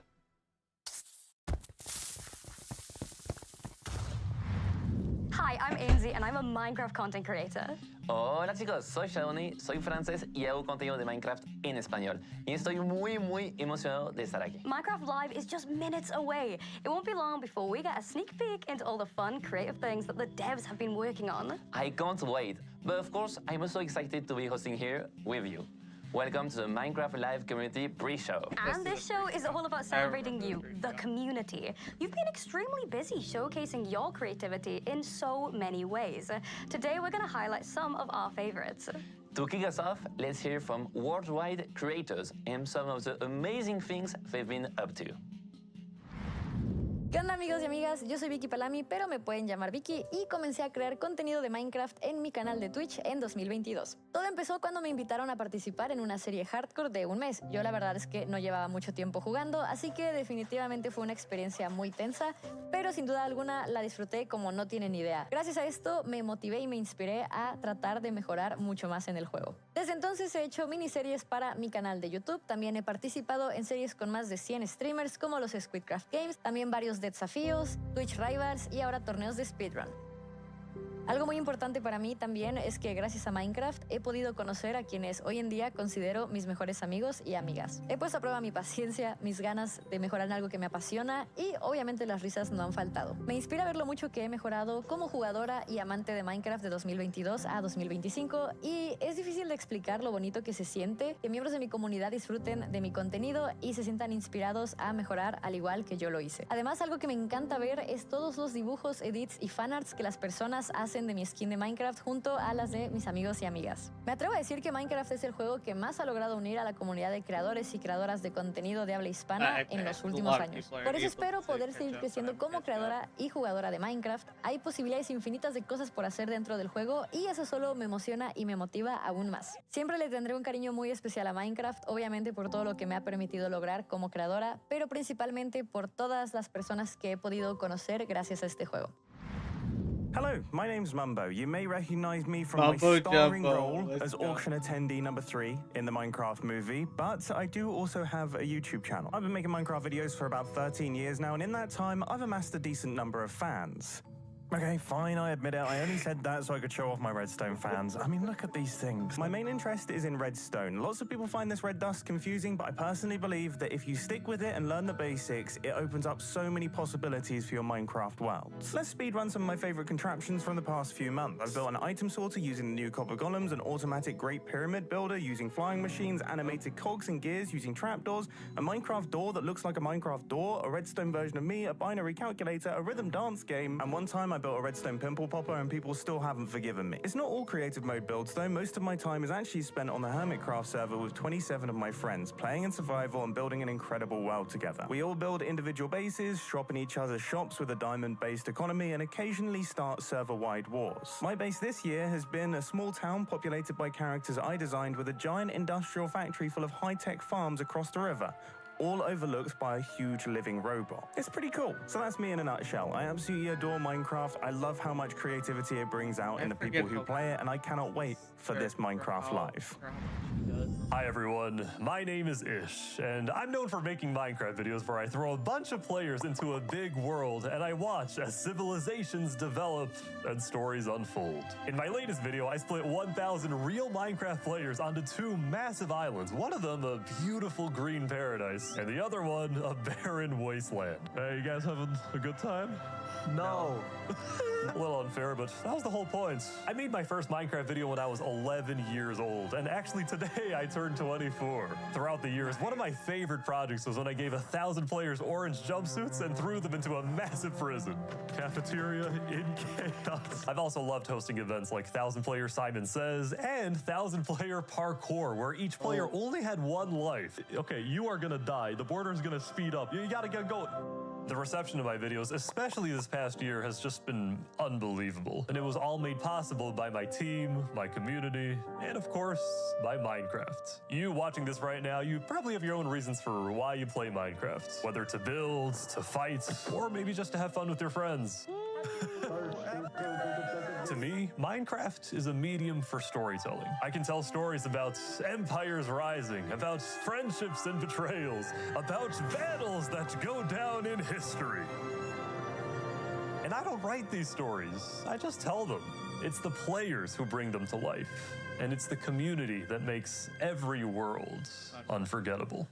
Hi, I'm Anzy, and I'm a Minecraft content creator. Hola chicos, soy Shawnee, soy francés y hago contenido de Minecraft en español. Y estoy muy emocionado de estar aquí. Minecraft Live is just minutes away. It won't be long before we get a sneak peek into all the fun, creative things that the devs have been working on. I can't wait. But of course, I'm also excited to be hosting here with you. Welcome to the Minecraft Live Community Pre-Show. And this show is all about celebrating you, the community. You've been extremely busy showcasing your creativity in so many ways. Today, we're going to highlight some of our favorites. To kick us off, let's hear from worldwide creators and some of the amazing things they've been up to. ¿Qué onda amigos y amigas? Yo soy Vicky Palami, pero me pueden llamar Vicky y comencé a crear contenido de Minecraft en mi canal de Twitch en 2022. Todo empezó cuando me invitaron a participar en una serie hardcore de un mes. Yo la verdad es que no llevaba mucho tiempo jugando, así que definitivamente fue una experiencia muy tensa, pero sin duda alguna la disfruté como no tienen idea. Gracias a esto me motivé y me inspiré a tratar de mejorar mucho más en el juego. Desde entonces he hecho miniseries para mi canal de YouTube, también he participado en series con más de 100 streamers como los Squidcraft Games, también varios de desafíos, Twitch Rivals y ahora torneos de speedrun. Algo muy importante para mí también es que gracias a Minecraft he podido conocer a quienes hoy en día considero mis mejores amigos y amigas. He puesto a prueba mi paciencia, mis ganas de mejorar en algo que me apasiona y obviamente las risas no han faltado. Me inspira ver lo mucho que he mejorado como jugadora y amante de Minecraft de 2022 a 2025 y es difícil de explicar lo bonito que se siente que miembros de mi comunidad disfruten de mi contenido y se sientan inspirados a mejorar al igual que yo lo hice. Además, algo que me encanta ver es todos los dibujos, edits y fanarts que las personas hacen de mi skin de Minecraft junto a las de mis amigos y amigas. Me atrevo a decir que Minecraft es el juego que más ha logrado unir a la comunidad de creadores y creadoras de contenido de habla hispana en los últimos años. Por eso espero poder seguir creciendo como creadora y jugadora de Minecraft. Hay posibilidades infinitas de cosas por hacer dentro del juego y eso solo me emociona y me motiva aún más. Siempre le tendré un cariño muy especial a Minecraft, obviamente por todo lo que me ha permitido lograr como creadora, pero principalmente por todas las personas que he podido conocer gracias a este juego. Hello, my name's Mumbo. You may recognize me from Mumbo my starring Jumbo. role Let's as go. auction attendee number 3 in the Minecraft movie, but I do also have a YouTube channel. I've been making Minecraft videos for about 13 years now, and in that time, I've amassed a decent number of fans. Okay, fine, I admit it. I only said that so I could show off my redstone fans. I mean, look at these things. My main interest is in redstone. Lots of people find this red dust confusing, but I personally believe that if you stick with it and learn the basics, it opens up so many possibilities for your Minecraft worlds. Let's speedrun some of my favorite contraptions from the past few months. I've built an item sorter using the new copper golems, an automatic Great Pyramid builder using flying machines, animated cogs and gears using trapdoors, a Minecraft door that looks like a Minecraft door, a redstone version of me, a binary calculator, a rhythm dance game, and one time I built a redstone pimple popper and people still haven't forgiven me. It's not all creative mode builds though. Most of my time is actually spent on the Hermitcraft server with 27 of my friends, playing in survival and building an incredible world together. We all build individual bases, shop in each other's shops with a diamond-based economy, and occasionally start server-wide wars. My base this year has been a small town populated by characters I designed with a giant industrial factory full of high-tech farms across the river, all overlooked by a huge living robot. It's pretty cool. So that's me in a nutshell. I absolutely adore Minecraft. I love how much creativity it brings out in the people who play it, and I cannot wait for this Minecraft Live. Hi everyone, my name is Ish, and I'm known for making Minecraft videos where I throw a bunch of players into a big world and I watch as civilizations develop and stories unfold. In my latest video, I split 1,000 real Minecraft players onto 2 massive islands, one of them a beautiful green paradise, and the other one a barren wasteland. Hey, you guys having a good time? No. A little unfair, but that was the whole point. I made my first Minecraft video when I was 11 years old, and actually today I turned 24. Throughout the years, one of my favorite projects was when I gave 1,000 players orange jumpsuits and threw them into a massive prison. Cafeteria in chaos. I've also loved hosting events like 1,000-player Simon Says and 1,000-player parkour, where each player only had 1 life. Okay, you are gonna die. The border's gonna speed up. You gotta get going. The reception of my videos, especially this past year, has just been unbelievable. And it was all made possible by my team, my community, and of course, by Minecraft. You watching this right now, you probably have your own reasons for why you play Minecraft. Whether to build, to fight, or maybe just to have fun with your friends. To me, Minecraft is a medium for storytelling. I can tell stories about empires rising, about friendships and betrayals, about battles that go down in history. And I don't write these stories, I just tell them. It's the players who bring them to life. And it's the community that makes every world unforgettable.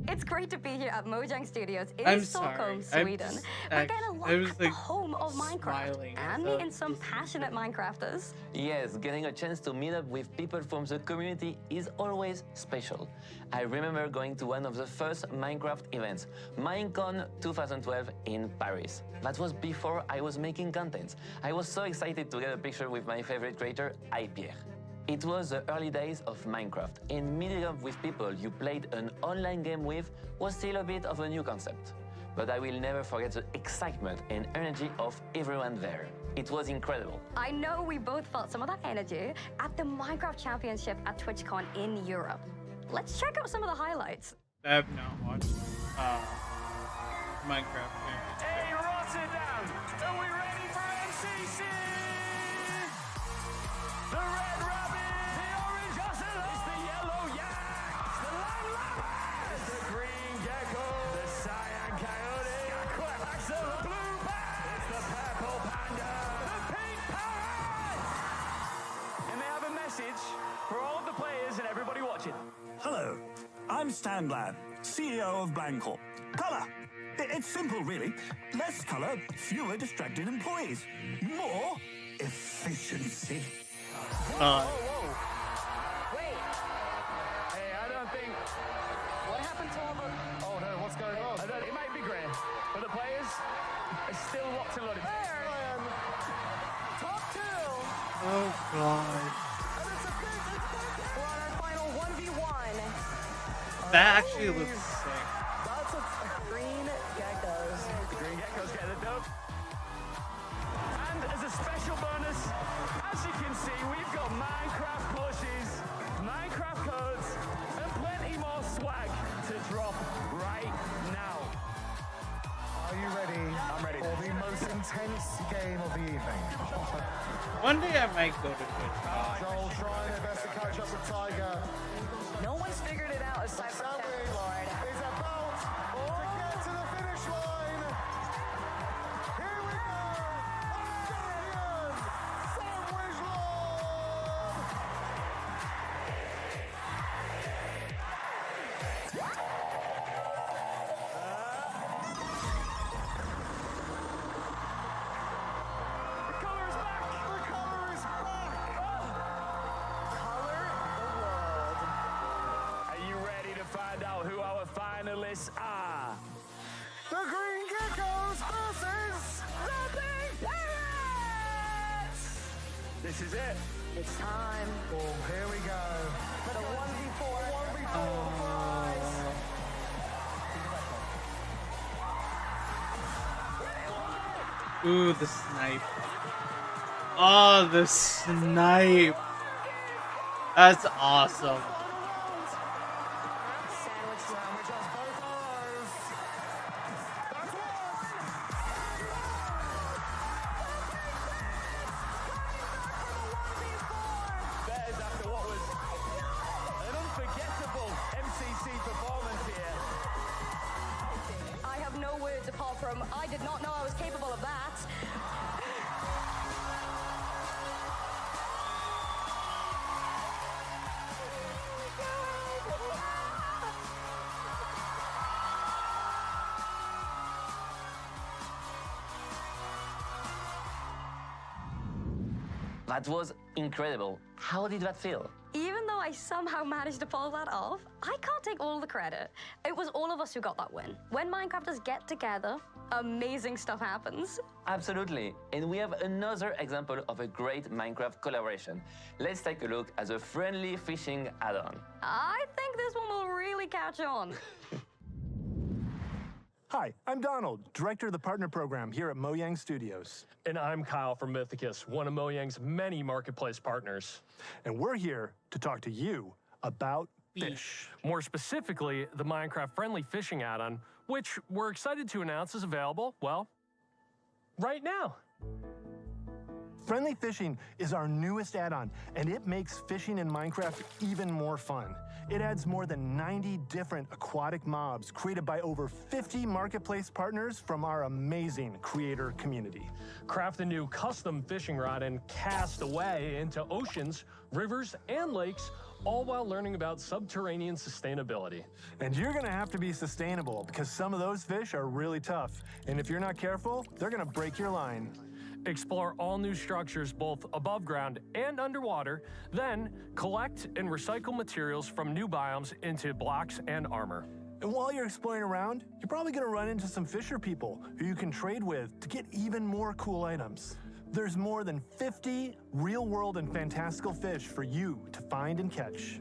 It's great to be here at Mojang Studios in Stockholm, Sweden. We're getting a look at the home of Minecraft and meeting some passionate Minecrafters. Yes, getting a chance to meet up with people from the community is always special. I remember going to one of the first Minecraft events, Minecon 2012 in Paris. That was before I was making content. I was so excited to get a picture with my favorite creator, Pierre. It was the early days of Minecraft, and meeting up with people you played an online game with was still a bit of a new concept. But I will never forget the excitement and energy of everyone there. It was incredible. I know we both felt some of that energy at the Minecraft Championship at TwitchCon in Europe. Let's check out some of the highlights. I have not watched Minecraft. Hey, Rotterdam! Are we ready for MCC? The red rabbit! The orange ocelot! It's the yellow yak! It's the lime llama! It's the green gecko! The cyan coyote! It's the blue bat! It's the purple panda! The pink parrot! And they have a message for all of the players and everybody watching. Hello, I'm Stan Blair, CEO of Blankcorp. Colour. It's simple, really. Less colour, fewer distracted employees. More efficiency. Whoa. Wait. Hey, I don't think... What happened to all the... Oh, no, what's going on? It might be great, but the players are still locked and loaded. There, Ryan. Top two. Oh, God. We're on our final 1v1. That actually looks sick. That's a green geckos. The green geckos get the dope. And as a special bonus, as you can see, we've got Minecraft plushies, Minecraft codes, and plenty more swag to drop right now. Are you ready? I'm ready. For the most intense game of the evening. One day I might go to Twitch. Joel trying their best to catch up with Tiger. No one's figured it out aside from Sandwich is about to get to the finish line. Here we go. Champion Sandwich Lord. The color is back. The color is back. Color the world. Are you ready to find out who our finalists are? The Green Geckos versus The Big Pirates! This is it. It's time Oh, here we go. for the 1v4. 1v4 prize. Ooh, the snipe. Oh, the snipe. That's awesome. Sandwich Sandwich has both arrows. That's one. Bears after what was an unforgettable MCC performance here. I have no words apart from I did not know I was capable of that. That was incredible. How did that feel? Even though I somehow managed to pull that off, I can't take all the credit. It was all of us who got that win. When Minecrafters get together, amazing stuff happens. Absolutely. And we have another example of a great Minecraft collaboration. Let's take a look at the friendly fishing add-on. I think this one will really catch on. Hi, I'm Donald, Director of the Partner Program here at Mojang Studios. And I'm Kyle from Mythicus, one of Mojang's many marketplace partners. And we're here to talk to you about fish. More specifically, the Minecraft friendly fishing add-on, which we're excited to announce is available, well, right now. Friendly Fishing is our newest add-on, and it makes fishing in Minecraft even more fun. It adds more than 90 different aquatic mobs created by over 50 marketplace partners from our amazing creator community. Craft a new custom fishing rod and cast away into oceans, rivers, and lakes, all while learning about subterranean sustainability. And you're gonna have to be sustainable because some of those fish are really tough. And if you're not careful, they're gonna break your line. Explore all new structures both above ground and underwater, then collect and recycle materials from new biomes into blocks and armor. And while you're exploring around, you're probably gonna run into some fisher people who you can trade with to get even more cool items. There's more than 50 real-world and fantastical fish for you to find and catch.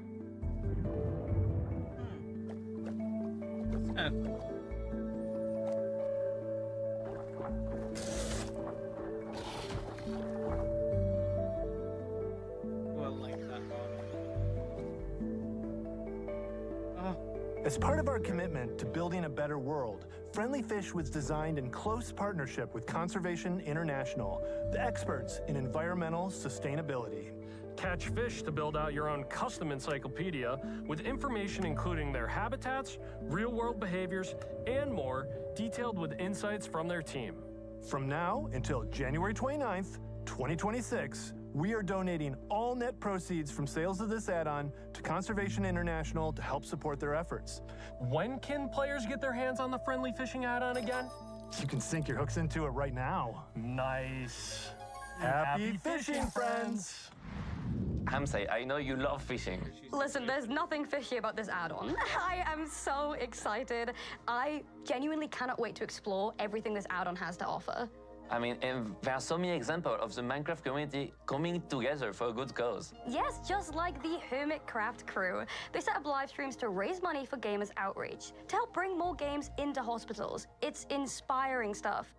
That's cool. As part of our commitment to building a better world, Friendly Fish was designed in close partnership with Conservation International, the experts in environmental sustainability. Catch fish to build out your own custom encyclopedia with information including their habitats, real-world behaviors, and more, detailed with insights from their team. From now until January 29th, 2026, we are donating all net proceeds from sales of this add-on to Conservation International to help support their efforts. When can players get their hands on the Friendly Fishing add-on again? You can sink your hooks into it right now. Nice. Happy fishing, friends! Hamsay, I know you love fishing. Listen, there's nothing fishy about this add-on. I am so excited. I genuinely cannot wait to explore everything this add-on has to offer. I mean, and there are so many examples of the Minecraft community coming together for a good cause. Yes, just like the Hermitcraft crew. They set up live streams to raise money for Gamers Outreach, to help bring more games into hospitals. It's inspiring stuff.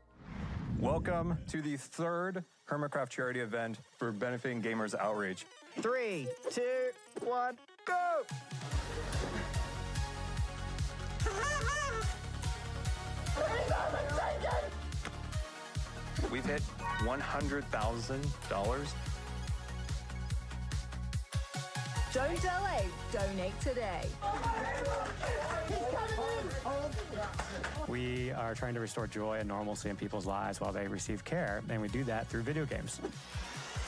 Welcome to the third Hermitcraft charity event for benefiting Gamers Outreach. 3, 2, 1, go! We've hit $100,000. Don't delay. Donate today. We are trying to restore joy and normalcy in people's lives while they receive care, and we do that through video games.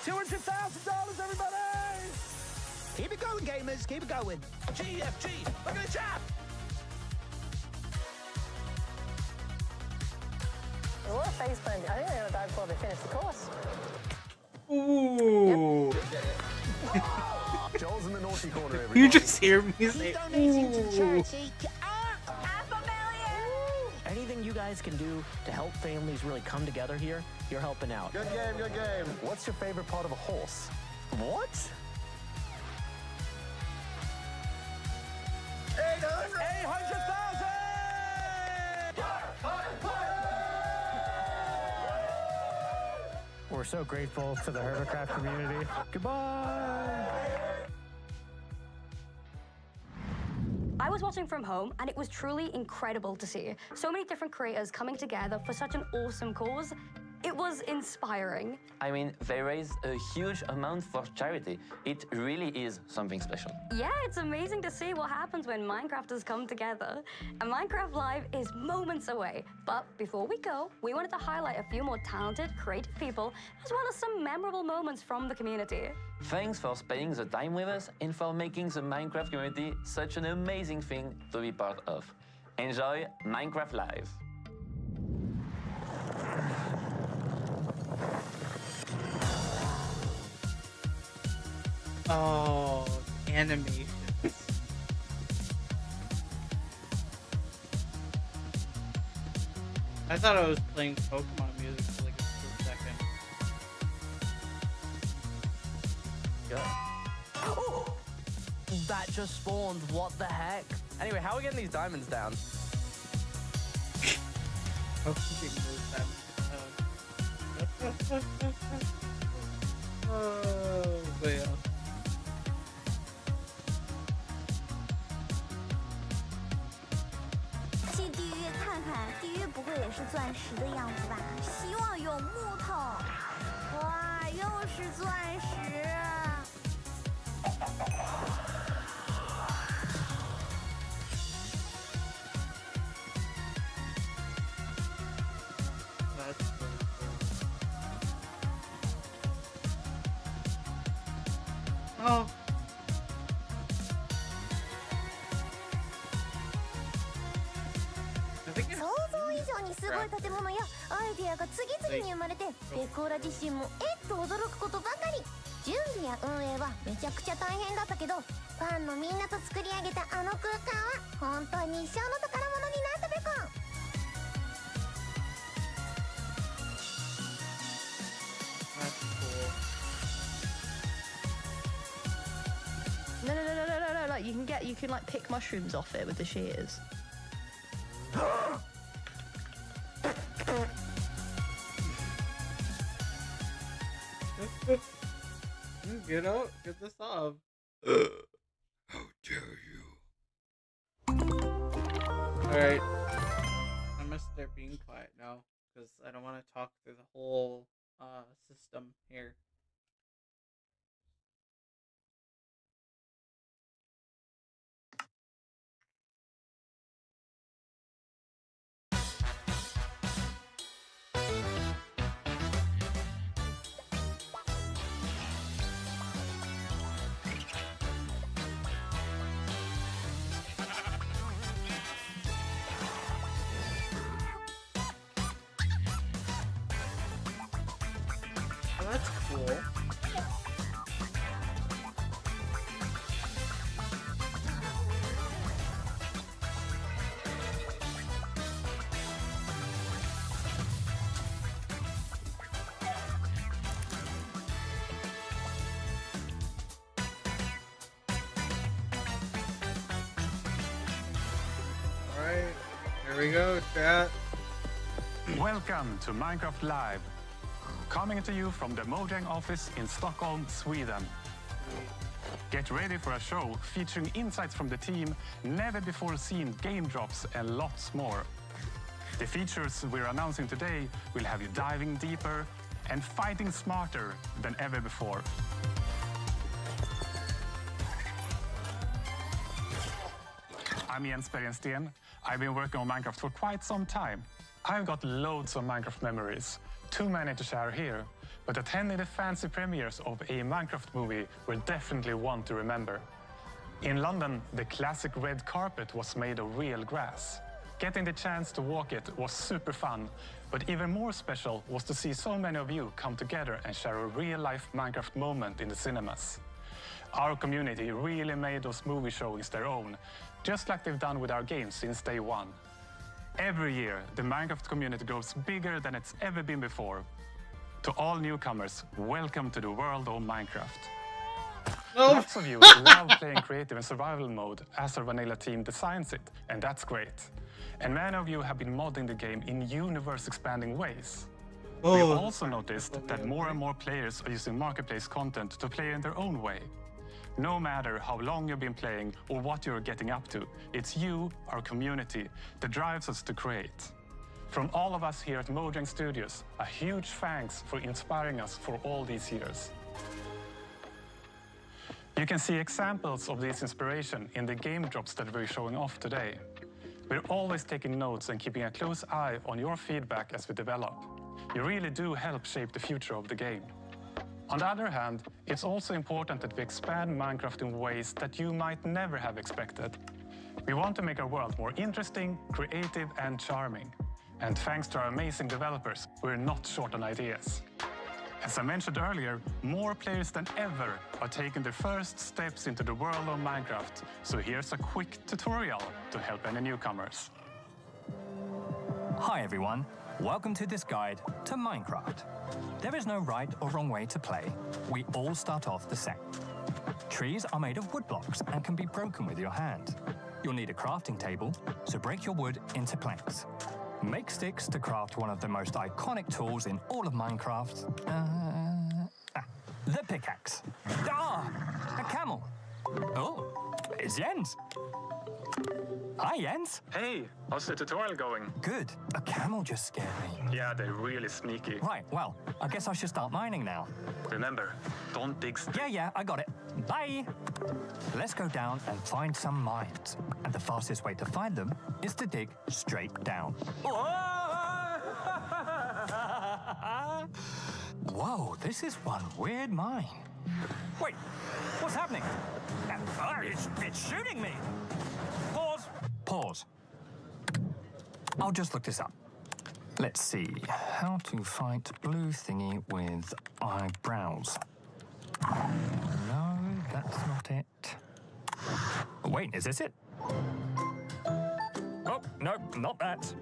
$200,000, everybody! Keep it going, gamers. Keep it going. GFG, look at the chat! A lot of face planting. I think they're gonna die before they finish the course. Ooh. Joel's in the naughty corner. You just hear me say, ooh. Anything you guys can do to help families really come together here, you're helping out. Good game, good game. What's your favorite part of a horse? What? 800,000! We're so grateful to the Hermitcraft community. Goodbye! I was watching from home, and it was truly incredible to see so many different creators coming together for such an awesome cause. It was inspiring. I mean, they raise a huge amount for charity. It really is something special. Yeah, it's amazing to see what happens when Minecrafters come together. And Minecraft Live is moments away. But before we go, we wanted to highlight a few more talented, creative people, as well as some memorable moments from the community. Thanks for spending the time with us and for making the Minecraft community such an amazing thing to be part of. Enjoy Minecraft Live. Oh, animations. I thought I was playing Pokemon music for like a split second. Oh! That just spawned. What the heck? Anyway, how are we getting these diamonds down? Oh, but yeah.进地狱看看，地狱不会也是钻石的样子吧？希望有木头。哇，又是钻石。That's so cool. Oh. I think 想像以上にすごい建物やアイデアが次々に生まれて、ペコーラ自身もと驚くことばかり。準備や運営はめちゃくちゃ大変だったけど、ファンのみんなと作り上げたあの空間は本当に一生の宝物になったべこ。No, no, no, no, no, no, no! Like you can like pick mushrooms off it with the shears. Get out, get this off. How dare you? Alright. I'm gonna start being quiet now, because I don't want to talk through the whole system here. Oh, that's cool. Alright, here we go, chat. Welcome to Minecraft Live. Coming to you from the Mojang office in Stockholm, Sweden. Get ready for a show featuring insights from the team, never before seen game drops, and lots more. The features we're announcing today will have you diving deeper and fighting smarter than ever before. I'm Jens Bergensten. I've been working on Minecraft for quite some time. I've got loads of Minecraft memories, too many to share here, but attending the fancy premieres of a Minecraft movie were definitely one to remember. In London, the classic red carpet was made of real grass. Getting the chance to walk it was super fun, but even more special was to see so many of you come together and share a real-life Minecraft moment in the cinemas. Our community really made those movie showings their own, just like they've done with our games since day one. Every year, the Minecraft community grows bigger than it's ever been before. To all newcomers, welcome to the world of Minecraft. Lots of you love playing creative and survival mode as our vanilla team designs it, and that's great. And many of you have been modding the game in universe-expanding ways. We've also noticed that more and more players are using marketplace content to play in their own way. No matter how long you've been playing or what you're getting up to, it's you, our community, that drives us to create. From all of us here at Mojang Studios, a huge thanks for inspiring us for all these years. You can see examples of this inspiration in the game drops that we're showing off today. We're always taking notes and keeping a close eye on your feedback as we develop. You really do help shape the future of the game. On the other hand, it's also important that we expand Minecraft in ways that you might never have expected. We want to make our world more interesting, creative, and charming. And thanks to our amazing developers, we're not short on ideas. As I mentioned earlier, more players than ever are taking their first steps into the world of Minecraft. So here's a quick tutorial to help any newcomers. Hi everyone, welcome to this guide to Minecraft. There is no right or wrong way to play. We all start off the same. Trees are made of wood blocks and can be broken with your hand. You'll need a crafting table, so break your wood into planks. Make sticks to craft one of the most iconic tools in all of Minecraft. The pickaxe. Ah, a camel. Oh, it's Jens. Hi, Jens. Hey, how's the tutorial going? Good. A camel just scared me. Yeah, they're really sneaky. Right, well, I guess I should start mining now. Remember, don't dig... Yeah, I got it. Bye. Let's go down and find some mines. And the fastest way to find them is to dig straight down. Whoa, this is one weird mine. Wait, what's happening? It's shooting me. Pause. I'll just look this up. Let's see. How to fight blue thingy with eyebrows. No, that's not it. Wait, is this it? Oh, no, not that.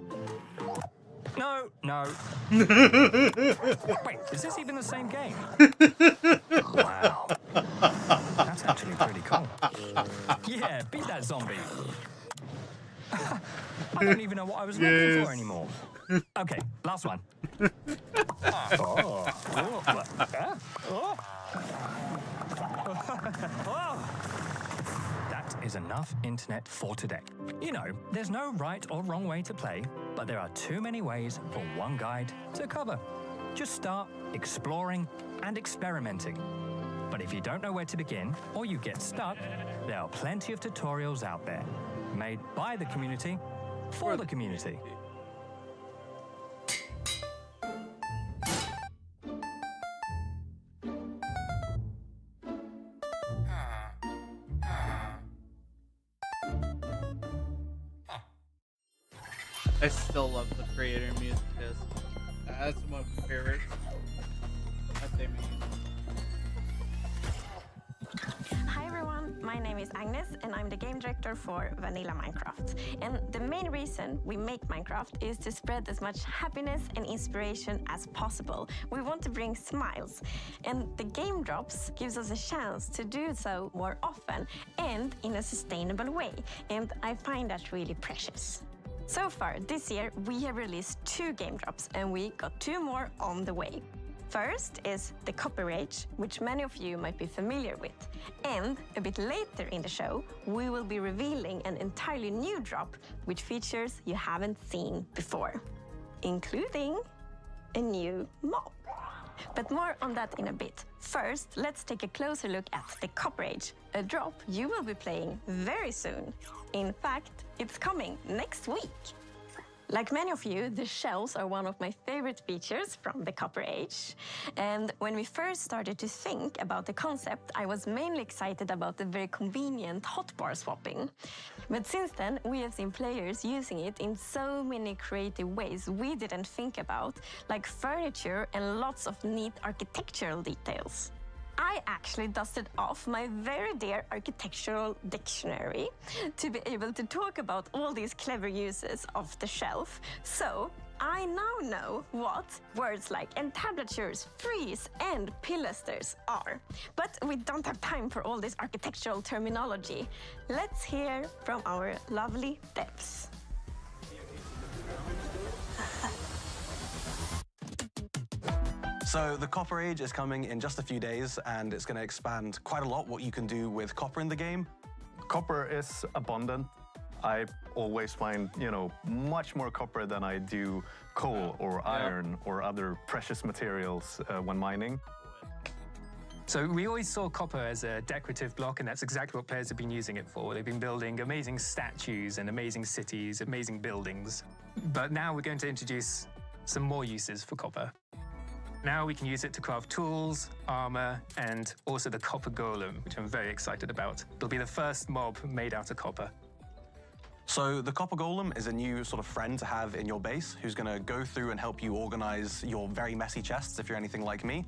No. Wait, is this even the same game? Wow. That's actually pretty cool. Yeah, beat that zombie. I don't even know what I was looking for anymore. Okay, last one. That is enough internet for today. You know, there's no right or wrong way to play, but there are too many ways for one guide to cover. Just start exploring and experimenting. But if you don't know where to begin or you get stuck, there are plenty of tutorials out there, made by the community for the community. I still love the creator music disc. That's one of my favorites that they made. Hi everyone, my name is Agnes and I'm the game director for Vanilla Minecraft. And the main reason we make Minecraft is to spread as much happiness and inspiration as possible. We want to bring smiles, and the game drops gives us a chance to do so more often and in a sustainable way. And I find that really precious. So far this year we have released 2 game drops and we got 2 more on the way. First is the Copper Age, which many of you might be familiar with. And a bit later in the show, we will be revealing an entirely new drop with features you haven't seen before, including a new mob. But more on that in a bit. First, let's take a closer look at the Copper Age, a drop you will be playing very soon. In fact, it's coming next week. Like many of you, the shells are one of my favorite features from the Copper Age. And when we first started to think about the concept, I was mainly excited about the very convenient hotbar swapping. But since then, we have seen players using it in so many creative ways we didn't think about, like furniture and lots of neat architectural details. I actually dusted off my very dear architectural dictionary to be able to talk about all these clever uses of the shelf. So I now know what words like entablatures, frieze, and pilasters are. But we don't have time for all this architectural terminology. Let's hear from our lovely devs. So the Copper Age is coming in just a few days, and it's going to expand quite a lot what you can do with copper in the game. Copper is abundant. I always find, much more copper than I do coal or iron or other precious materials when mining. So we always saw copper as a decorative block, and that's exactly what players have been using it for. They've been building amazing statues and amazing cities, amazing buildings. But now we're going to introduce some more uses for copper. Now we can use it to craft tools, armor, and also the copper golem, which I'm very excited about. It'll be the first mob made out of copper. So the Copper Golem is a new sort of friend to have in your base who's going to go through and help you organize your very messy chests, if you're anything like me.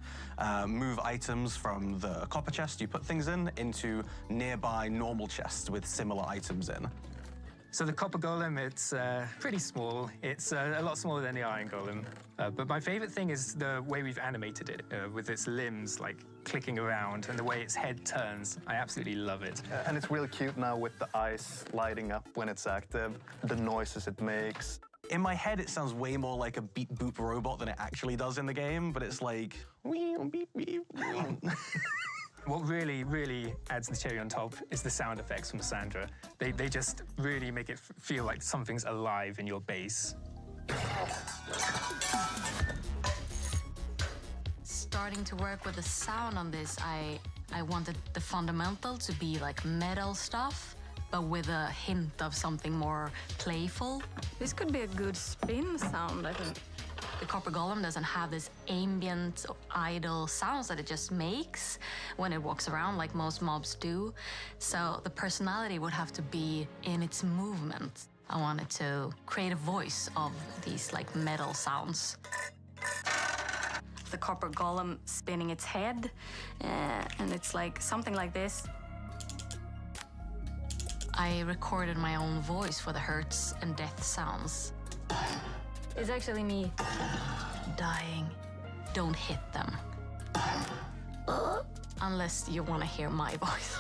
Move items from the copper chest you put things in into nearby normal chests with similar items in. So the copper golem, it's pretty small. It's a lot smaller than the iron golem. But my favorite thing is the way we've animated it, with its limbs like clicking around and the way its head turns. I absolutely love it. And it's really cute now with the eyes lighting up when it's active, the noises it makes. In my head, it sounds way more like a beep boop robot than it actually does in the game, but it's like, wee, beep, beep, wee. What really, really adds the cherry on top is the sound effects from Sandra. They just really make it feel like something's alive in your base. Starting to work with the sound on this, I wanted the fundamental to be like metal stuff, but with a hint of something more playful. This could be a good spin sound, I think. The Copper Golem doesn't have this ambient, idle sounds that it just makes when it walks around like most mobs do. So the personality would have to be in its movement. I wanted to create a voice of these like metal sounds. The Copper Golem spinning its head, and it's like something like this. I recorded my own voice for the hurts and death sounds. It's actually me dying. Don't hit them. Unless you want to hear my voice.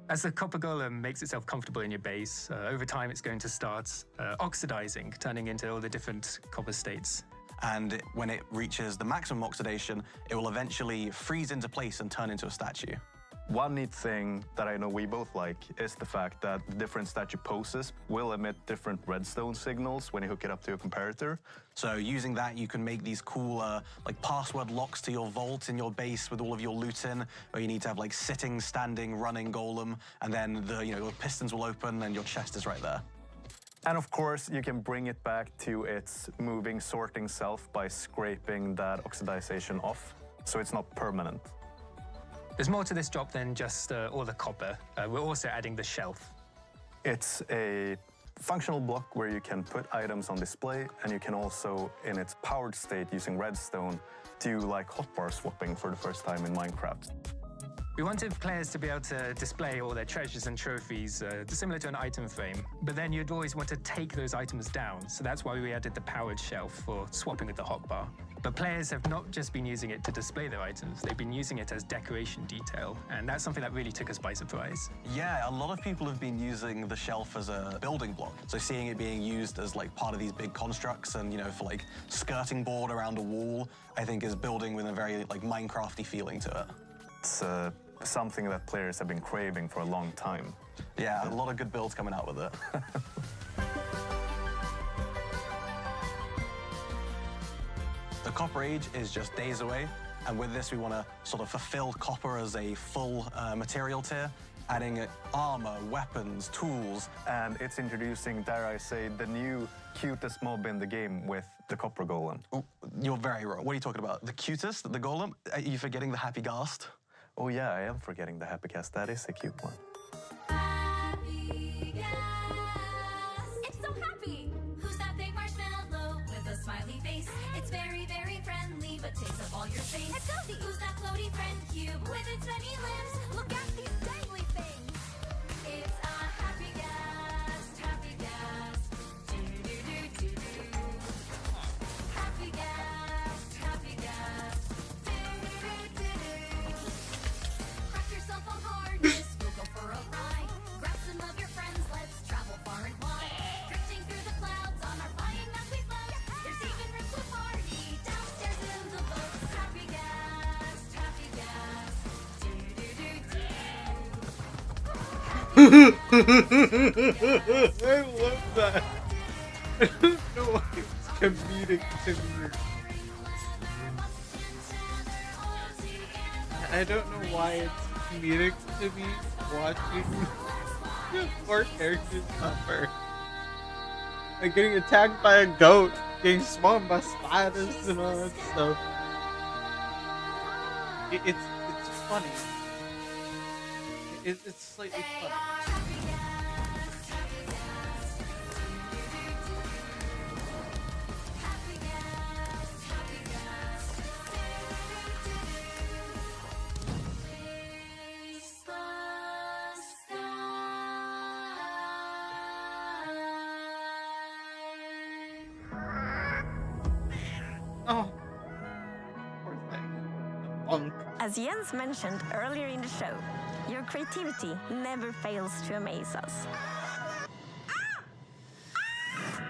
As the Copper Golem makes itself comfortable in your base, over time it's going to start oxidizing, turning into all the different copper states. And when it reaches the maximum oxidation, it will eventually freeze into place and turn into a statue. One neat thing that I know we both like is the fact that the different statue poses will emit different redstone signals when you hook it up to a comparator. So using that, you can make these cool like password locks to your vault in your base with all of your loot in, where you need to have like sitting, standing, running golem, and then the pistons will open and your chest is right there. And of course, you can bring it back to its moving, sorting self by scraping that oxidization off, so it's not permanent. There's more to this drop than just all the copper. We're also adding the shelf. It's a functional block where you can put items on display, and you can also, in its powered state using redstone, do like hotbar swapping for the first time in Minecraft. We wanted players to be able to display all their treasures and trophies, similar to an item frame, but then you'd always want to take those items down, so that's why we added the powered shelf for swapping with the hotbar. But players have not just been using it to display their items, they've been using it as decoration detail, and that's something that really took us by surprise. Yeah, a lot of people have been using the shelf as a building block. So seeing it being used as like part of these big constructs and, for like skirting board around a wall, I think is building with a very like Minecrafty feeling to it. It's something that players have been craving for a long time. Yeah, a lot of good builds coming out with it. The Copper Age is just days away, and with this we want to sort of fulfill copper as a full material tier, adding armor, weapons, tools. And it's introducing, dare I say, the new cutest mob in the game with the Copper Golem. Ooh, you're very wrong. What are you talking about? The cutest? The golem? Are you forgetting the Happy Ghast? Oh yeah, I am forgetting the Happy Ghast. That is a cute one. Happy Ghast. It's so happy. Who's that big marshmallow with a smiley face? It's very, very friendly, but takes up all your space. It's healthy. Who's that floaty friend cube with its many limbs? Look at these dangly things. It's a Happy Ghast, Happy Ghast. Do-do-do-do-do. Happy Ghast, Happy Ghast. Do-do-do-do-do. Crack yourself a harness, we'll go for a ride. Grab some of your friends, let's travel far and wide. Drifting through the clouds on our flying mount we float. There's even room to party downstairs in the boats. Happy Ghast, Happy Ghast. Do-do-do-do. I love that. I don't know why it's comedic to me. I don't know why it's comedic to me watching four characters suffer. Like getting attacked by a goat, getting spawned by spiders and all that stuff. It's funny. It's slightly funny. Oh, poor thing. As Jens mentioned earlier in the show, your creativity never fails to amaze us.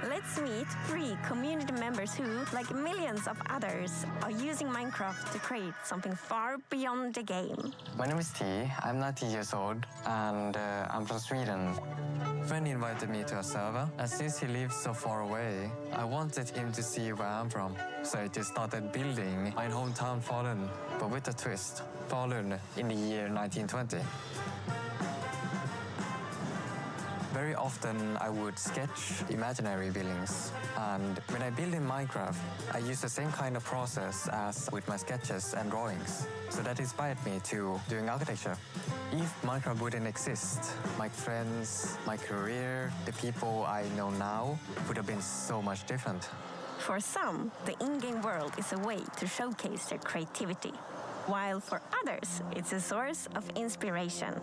let's meet 3 community members who, like millions of others, are using Minecraft to create something far beyond the game. My name is T. I'm 19 years old, and I'm from Sweden. A friend invited me to a server, and since he lives so far away, I wanted him to see where I'm from. So I just started building my hometown Falun, but with a twist. Falun in the year 1920. Very often I would sketch imaginary buildings, and when I build in Minecraft, I use the same kind of process as with my sketches and drawings. So that inspired me to doing architecture. If Minecraft wouldn't exist, my friends, my career, the people I know now would have been so much different. For some, the in-game world is a way to showcase their creativity, while for others, it's a source of inspiration.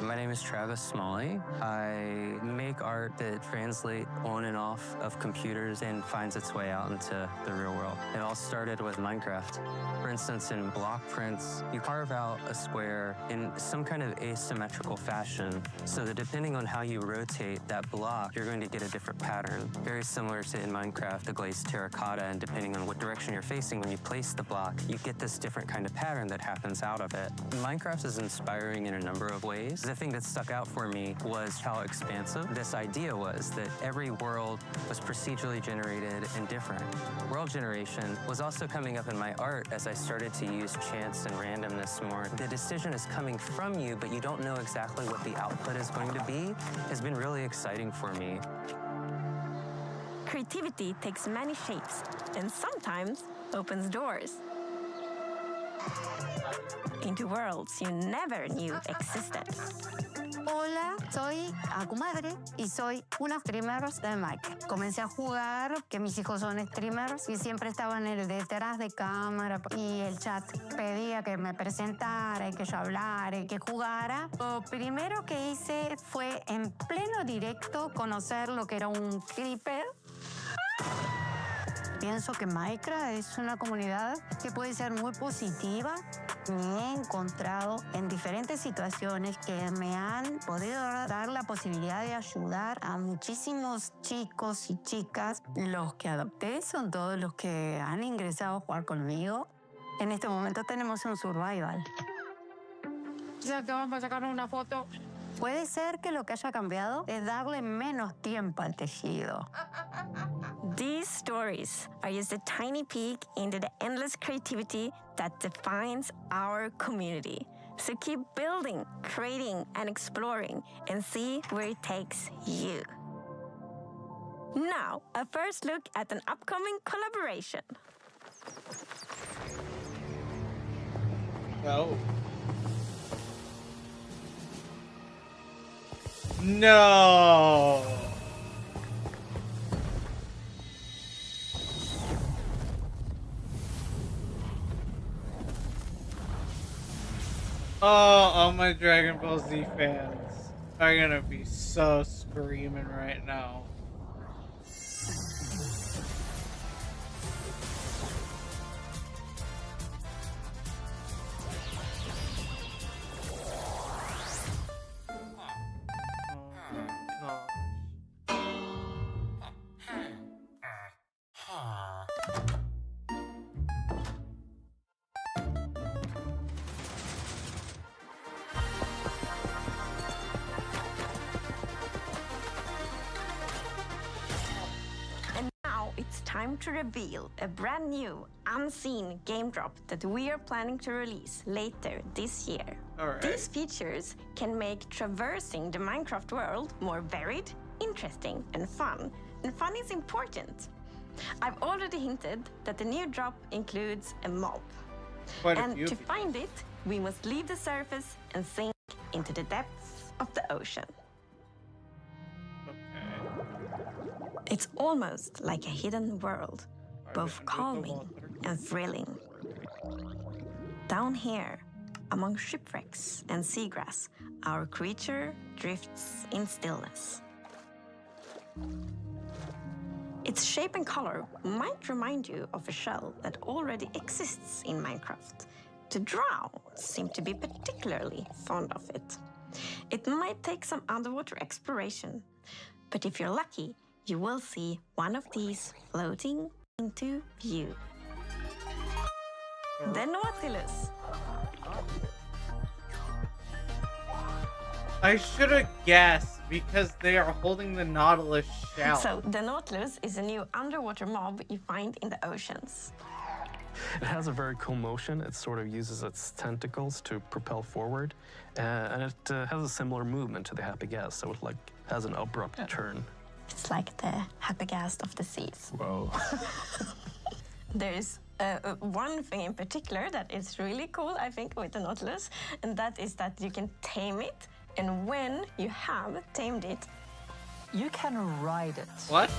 My name is Travis Smalley. I make art that translates on and off of computers and finds its way out into the real world. It all started with Minecraft. For instance, in block prints, you carve out a square in some kind of asymmetrical fashion so that depending on how you rotate that block, you're going to get a different pattern. Very similar to in Minecraft, the glazed terracotta, and depending on what direction you're facing when you place the block, you get this different kind of pattern that happens out of it. Minecraft is inspiring in a number of ways. The thing that stuck out for me was how expansive this idea was, that every world was procedurally generated and different. World generation was also coming up in my art as I started to use chance and randomness more. The decision is coming from you, but you don't know exactly what the output is going to be, has been really exciting for me. Creativity takes many shapes and sometimes opens doors into worlds you never knew existed. Hola, soy Akumadre y soy una streamer de Minecraft. Comencé a jugar, que mis hijos son streamers y siempre estaba en el detrás de cámara y el chat pedía que me presentara y que yo hablara y que jugara. Lo primero que hice fue en pleno directo conocer lo que era un creeper. Pienso que Minecraft es una comunidad que puede ser muy positiva. Me he encontrado en diferentes situaciones que me han podido dar la posibilidad de ayudar a muchísimos chicos y chicas. Los que adopté son todos los que han ingresado a jugar conmigo. En este momento tenemos un survival. Ya que vamos a sacar una foto. Puede ser que lo que haya cambiado es darle menos tiempo al tejido. These stories are just a tiny peek into the endless creativity that defines our community. So keep building, creating, and exploring and see where it takes you. Now, a first look at an upcoming collaboration. Oh. No. Oh, all my Dragon Ball Z fans are gonna be so screaming right now. Time to reveal a brand new, unseen game drop that we are planning to release later this year. Alright. These features can make traversing the Minecraft world more varied, interesting, and fun. And fun is important. I've already hinted that the new drop includes a mob. And to find it, we must leave the surface and sink into the depths of the ocean. It's almost like a hidden world, both calming and thrilling. Down here, among shipwrecks and seagrass, our creature drifts in stillness. Its shape and color might remind you of a shell that already exists in Minecraft. The drow seem to be particularly fond of it. It might take some underwater exploration, but if you're lucky, you will see one of these floating into view. The Nautilus. I should have guessed because they are holding the Nautilus shell. So the Nautilus is a new underwater mob you find in the oceans. It has a very cool motion. It sort of uses its tentacles to propel forward, and it has a similar movement to the Happy Gas, so it has an abrupt turn. It's like the Happy Gas of the seas. Whoa. There's one thing in particular that is really cool, I think, with the Nautilus, and that is that you can tame it, and when you have tamed it, you can ride it. What?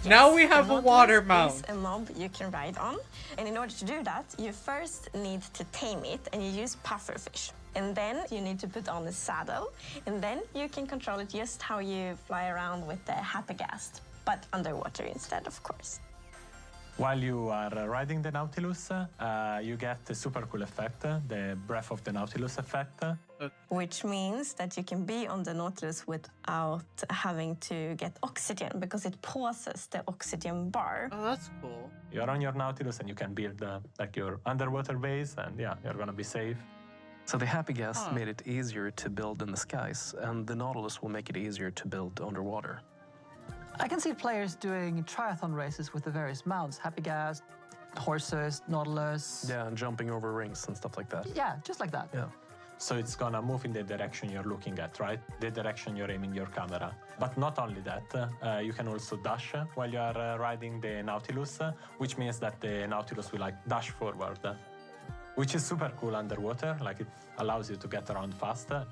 Yes, Now we have the a water Nautilus mount. is a mob you can ride on, and in order to do that, you first need to tame it, and you use pufferfish. And then you need to put on a saddle, and then you can control it just how you fly around with the Happy Gas, but underwater instead, of course. While you are riding the Nautilus, you get the super cool effect, the Breath of the Nautilus effect. Which means that you can be on the Nautilus without having to get oxygen, because it pauses the oxygen bar. Oh, that's cool. You're on your Nautilus and you can build like your underwater base, and yeah, you're gonna be safe. So the Happy Gas made it easier to build in the skies, and the Nautilus will make it easier to build underwater. I can see players doing triathlon races with the various mounts, Happy Gas, horses, Nautilus. Yeah, and jumping over rings and stuff like that. Yeah, just like that. Yeah. So it's gonna move in the direction you're looking at, right? The direction you're aiming your camera. But not only that, you can also dash while you are riding the Nautilus, which means that the Nautilus will dash forward, which is super cool underwater. Like it allows you to get around faster.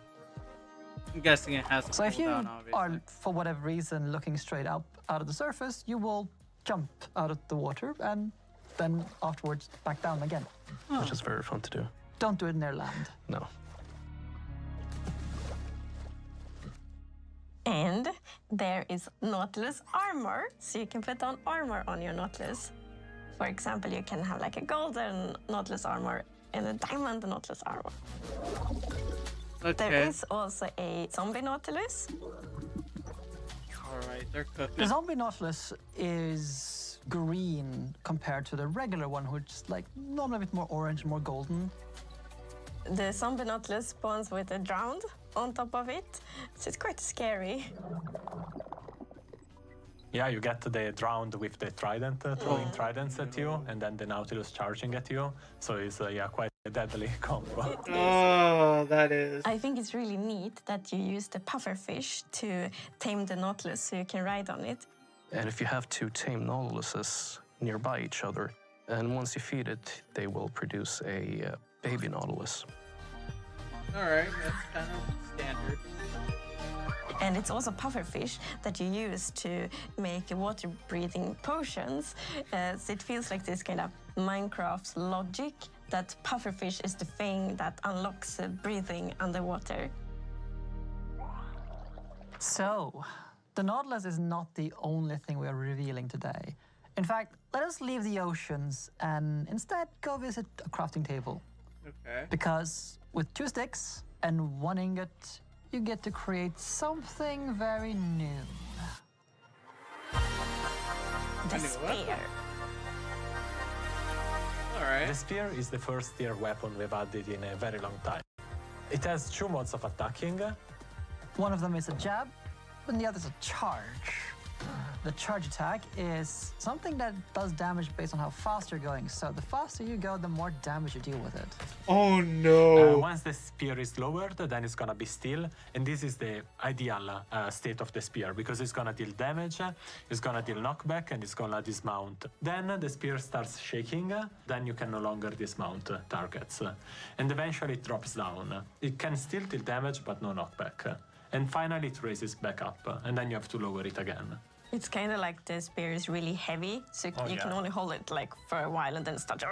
I'm guessing it has to So if you cool down, obviously. are, for whatever reason, looking straight up out of the surface, you will jump out of the water and then afterwards back down again. Which is very fun to do. Don't do it near land. No. And there is Nautilus armor, so you can put on armor on your Nautilus. For example, you can have like a golden Nautilus armor and a diamond Nautilus armor. Okay. There is also a zombie Nautilus. All right, they're cooking. The zombie Nautilus is green compared to the regular one, which is like normally a bit more orange, more golden. The zombie Nautilus spawns with a drowned on top of it, so it's quite scary. Yeah, you get the drowned with the trident, throwing tridents at you, and then the Nautilus charging at you. So it's quite a deadly combo. Oh, that is. I think it's really neat that you use the pufferfish to tame the Nautilus so you can ride on it. And if you have two tame Nautiluses nearby each other, and once you feed it, they will produce a baby Nautilus. All right, that's kind of standard. And it's also pufferfish that you use to make water-breathing potions. So it feels like this kind of Minecraft logic that pufferfish is the thing that unlocks breathing underwater. So, the Nautilus is not the only thing we are revealing today. In fact, let us leave the oceans and instead go visit a crafting table. Okay. Because with 2 sticks and 1 ingot, you get to create something very new. The spear. All right. The spear is the first tier weapon we've added in a very long time. It has 2 modes of attacking. One of them is a jab, and the other is a charge. The charge attack is something that does damage based on how fast you're going. So the faster you go, the more damage you deal with it. Oh no! Once the spear is lowered, then it's gonna be still, and this is the ideal state of the spear because it's gonna deal damage, it's gonna deal knockback, and it's gonna dismount. Then the spear starts shaking, then you can no longer dismount targets, and eventually it drops down. It can still deal damage, but no knockback. And finally it raises back up, and then you have to lower it again. It's kind of like the spear is really heavy, so you can only hold it like for a while and then start.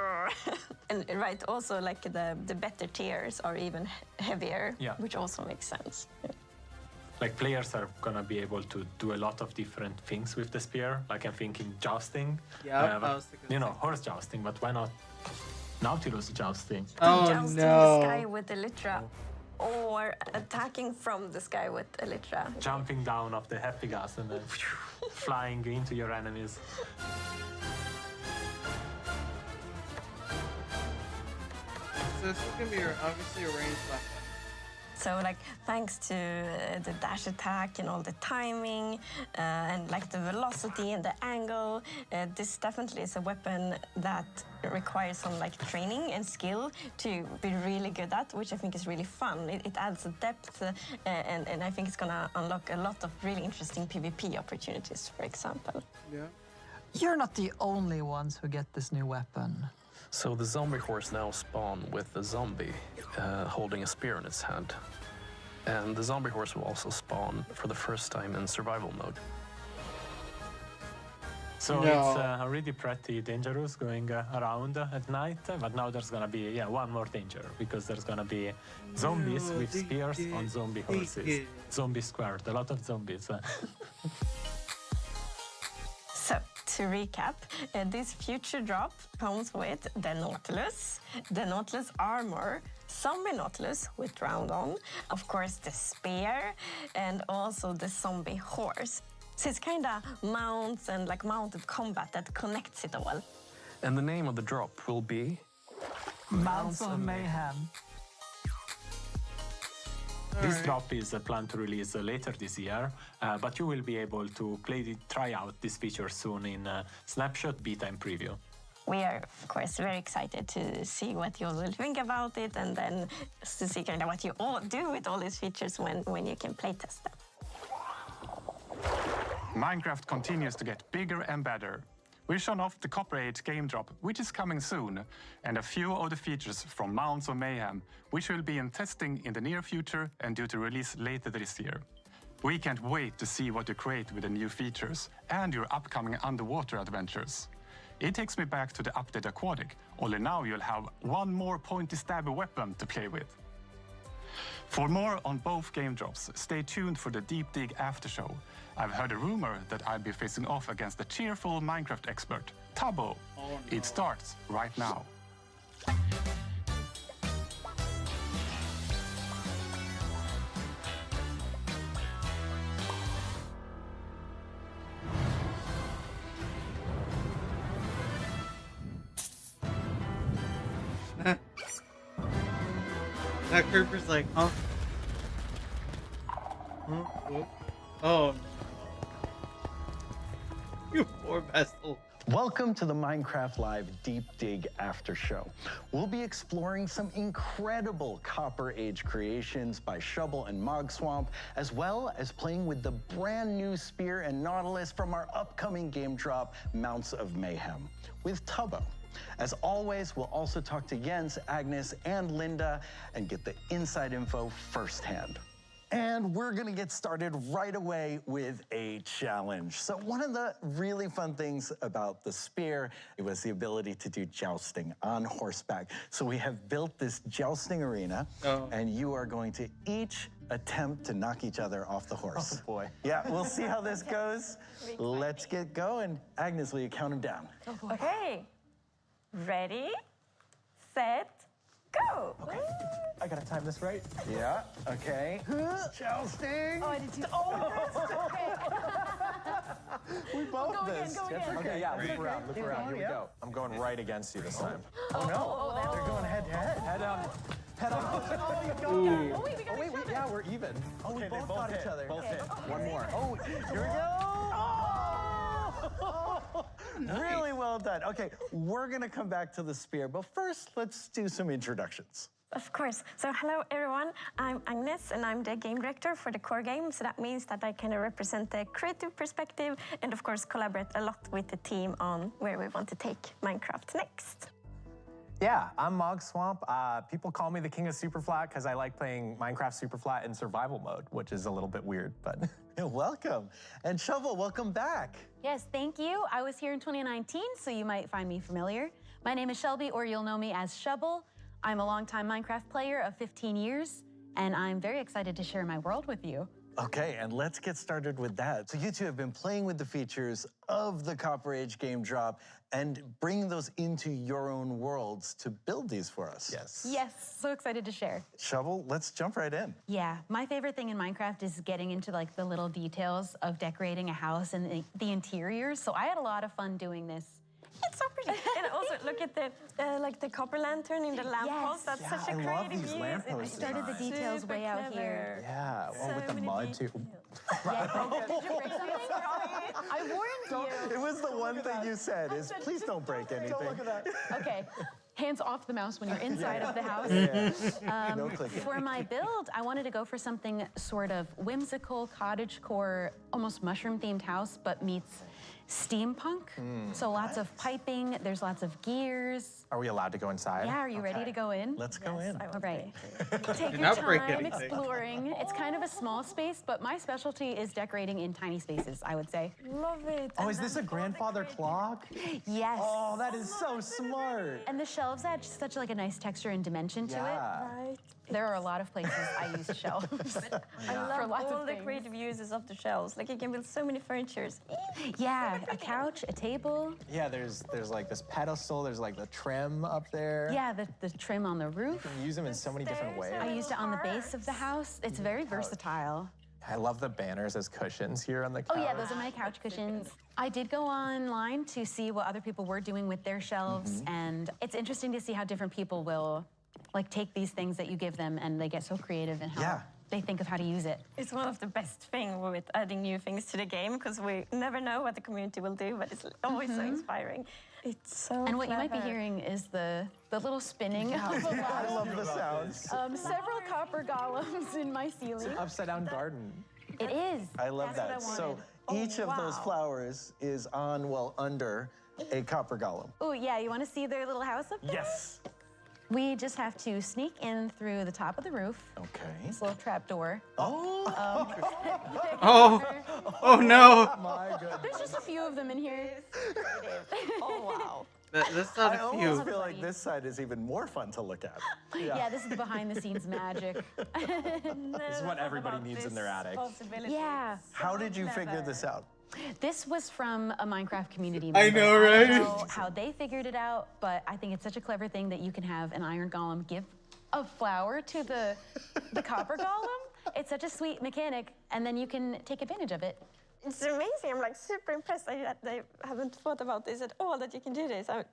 And right, also like the better tiers are even heavier, which also makes sense. Yeah. Like players are gonna be able to do a lot of different things with the spear. Like I'm thinking jousting. Yeah, I was thinking horse jousting, but why not Nautilus jousting? Oh Joust in no! the sky with the Elytra. Or attacking from the sky with Elytra. Jumping down off the happy gas and then flying into your enemies. So this is gonna be obviously a ranged weapon. So like thanks to the dash attack and all the timing and like the velocity and the angle, this definitely is a weapon that requires some like training and skill to be really good at, which I think is really fun. It adds a depth and I think it's gonna unlock a lot of really interesting PvP opportunities, for example. Yeah. You're not the only ones who get this new weapon. So the zombie horse now spawn with the zombie holding a spear in its hand. And the zombie horse will also spawn for the first time in survival mode. So it's already pretty dangerous going around at night, but now there's gonna be one more danger because there's gonna be zombies with spears on zombie horses. Zombie squared, a lot of zombies. So, to recap, this future drop comes with the Nautilus armor, zombie Nautilus with round on, of course the spear, and also the zombie horse. So it's kind of mounts and like mounted combat that connects it all. And the name of the drop will be Mounts of Mayhem. This drop is planned to release later this year, but you will be able to try out this feature soon in Snapshot Beta and Preview. We are, of course, very excited to see what you will think about it and then to see kind of what you all do with all these features when you can playtest them. Minecraft continues to get bigger and better. We've shown off the Copper Age game drop, which is coming soon, and a few of the features from Mounts of Mayhem, which will be in testing in the near future and due to release later this year. We can't wait to see what you create with the new features and your upcoming underwater adventures. It takes me back to the update Aquatic, only now you'll have one more pointy stabby weapon to play with. For more on both game drops, stay tuned for the Deep Dig after show. I've heard a rumor that I'll be facing off against the cheerful Minecraft expert, Tubbo. Oh, no. It starts right now. That creeper's like, huh? Huh? What? Oh, you poor vessel. Welcome to the Minecraft Live Deep Dig After Show. We'll be exploring some incredible Copper Age creations by Shovel and Mogswamp, as well as playing with the brand new Spear and Nautilus from our upcoming game drop, Mounts of Mayhem, with Tubbo. As always, we'll also talk to Jens, Agnes, and Linda and get the inside info firsthand. And we're gonna get started right away with a challenge. So one of the really fun things about the spear, it was the ability to do jousting on horseback. So we have built this jousting arena, and you are going to each attempt to knock each other off the horse. Oh boy. Yeah, we'll see how this goes. Let's get going. Agnes, will you count them down? Okay. Ready, set, go. Okay. I gotta time this right. Yeah, okay. Jousting. Oh, I did too. Oh, We both Go missed. again. Okay, yeah, look around, look around. Here we go. I'm going right against you this time. Oh no, They're going head to head. head on. Head on. Oh, you got Ooh. it. Oh, wait, we got Oh, wait, yeah, we're even. Oh, we both got each other. Both hit. One more. Oh, here we go. Really well done. Okay, we're gonna come back to the spear, but first, let's do some introductions. Of course. So hello everyone, I'm Agnes and I'm the game director for the core game. So that means that I kind of represent the creative perspective and of course collaborate a lot with the team on where we want to take Minecraft next. Yeah, I'm Mogswamp. People call me the king of Superflat because I like playing Minecraft Superflat in survival mode, which is a little bit weird, but... Welcome. And Shovel, welcome back. Yes, thank you. I was here in 2019, so you might find me familiar. My name is Shelby, or you'll know me as Shovel. I'm a longtime Minecraft player of 15 years, and I'm very excited to share my world with you. Okay, and let's get started with that. So you two have been playing with the features of the Copper Age game drop and bringing those into your own worlds to build these for us. Yes. Yes, so excited to share. Shovel, let's jump right in. Yeah, my favorite thing in Minecraft is getting into like the little details of decorating a house and the interiors. So I had a lot of fun doing this. It's so pretty. And also look at the like the copper lantern in the lamppost. That's such a creative use. lamppost Started the details way out here. Yeah, well, So with the many mud too. Did you break something? I warned you. It was the one thing you said is, please don't break anything. Don't look at that. Okay, hands off the mouse when you're inside of the house. No clicking. For my build, I wanted to go for something sort of whimsical, cottagecore, almost mushroom-themed house, but meets steampunk. So lots of piping, there's lots of gears. Are we allowed to go inside? Yeah, are you ready to go in? Let's go in. All right. Take your not break time anything. exploring. It's kind of a small space, but my specialty is decorating in tiny spaces, I would say. Love it. Oh, is this a grandfather clock? Yes. Oh, that is so smart. And the shelves add such like a nice texture and dimension to Yeah. Right. it. There are a lot of places I use shelves. I love For lots all of the things. creative uses of the shelves. Like you can build so many furnitures. Yeah, a couch, a table. Yeah, there's like this pedestal, there's like the trim up there. Yeah, the trim on the roof. You can use them in so many different ways. I used it on the base of the house. It's very versatile. I love the banners as cushions here on the couch. Oh yeah, those are my couch cushions. I did go online to see what other people were doing with their shelves, and it's interesting to see how different people will like take these things that you give them and they get so creative in how they think of how to use it. It's one of the best things with adding new things to the game because we never know what the community will do, but it's always so inspiring. It's so And what you might be clever. hearing is the little spinning of a I lot love the sounds. several copper golems in my ceiling. Upside down garden. It is. I love That's that. what I So wanted. each of those flowers is on, well, under a copper golem. Oh yeah, you want to see their little house up there? Yes. We just have to sneak in through the top of the roof. Okay. This little trap door. Oh. Oh no. My goodness. There's just a few of them in here. Oh wow. That's not I a almost few. feel like this side is even more fun to look at. Yeah, this is the behind-the-scenes magic. This is what everybody needs in their attic. Yeah. How did you figure this out? This was from a Minecraft community I member. know, I right? don't know how they figured it out, but I think it's such a clever thing that you can have an iron golem give a flower to the copper golem. It's such a sweet mechanic, and then you can take advantage of it. It's amazing. I'm like super impressed that they haven't thought about this at all, that you can do this. Yeah,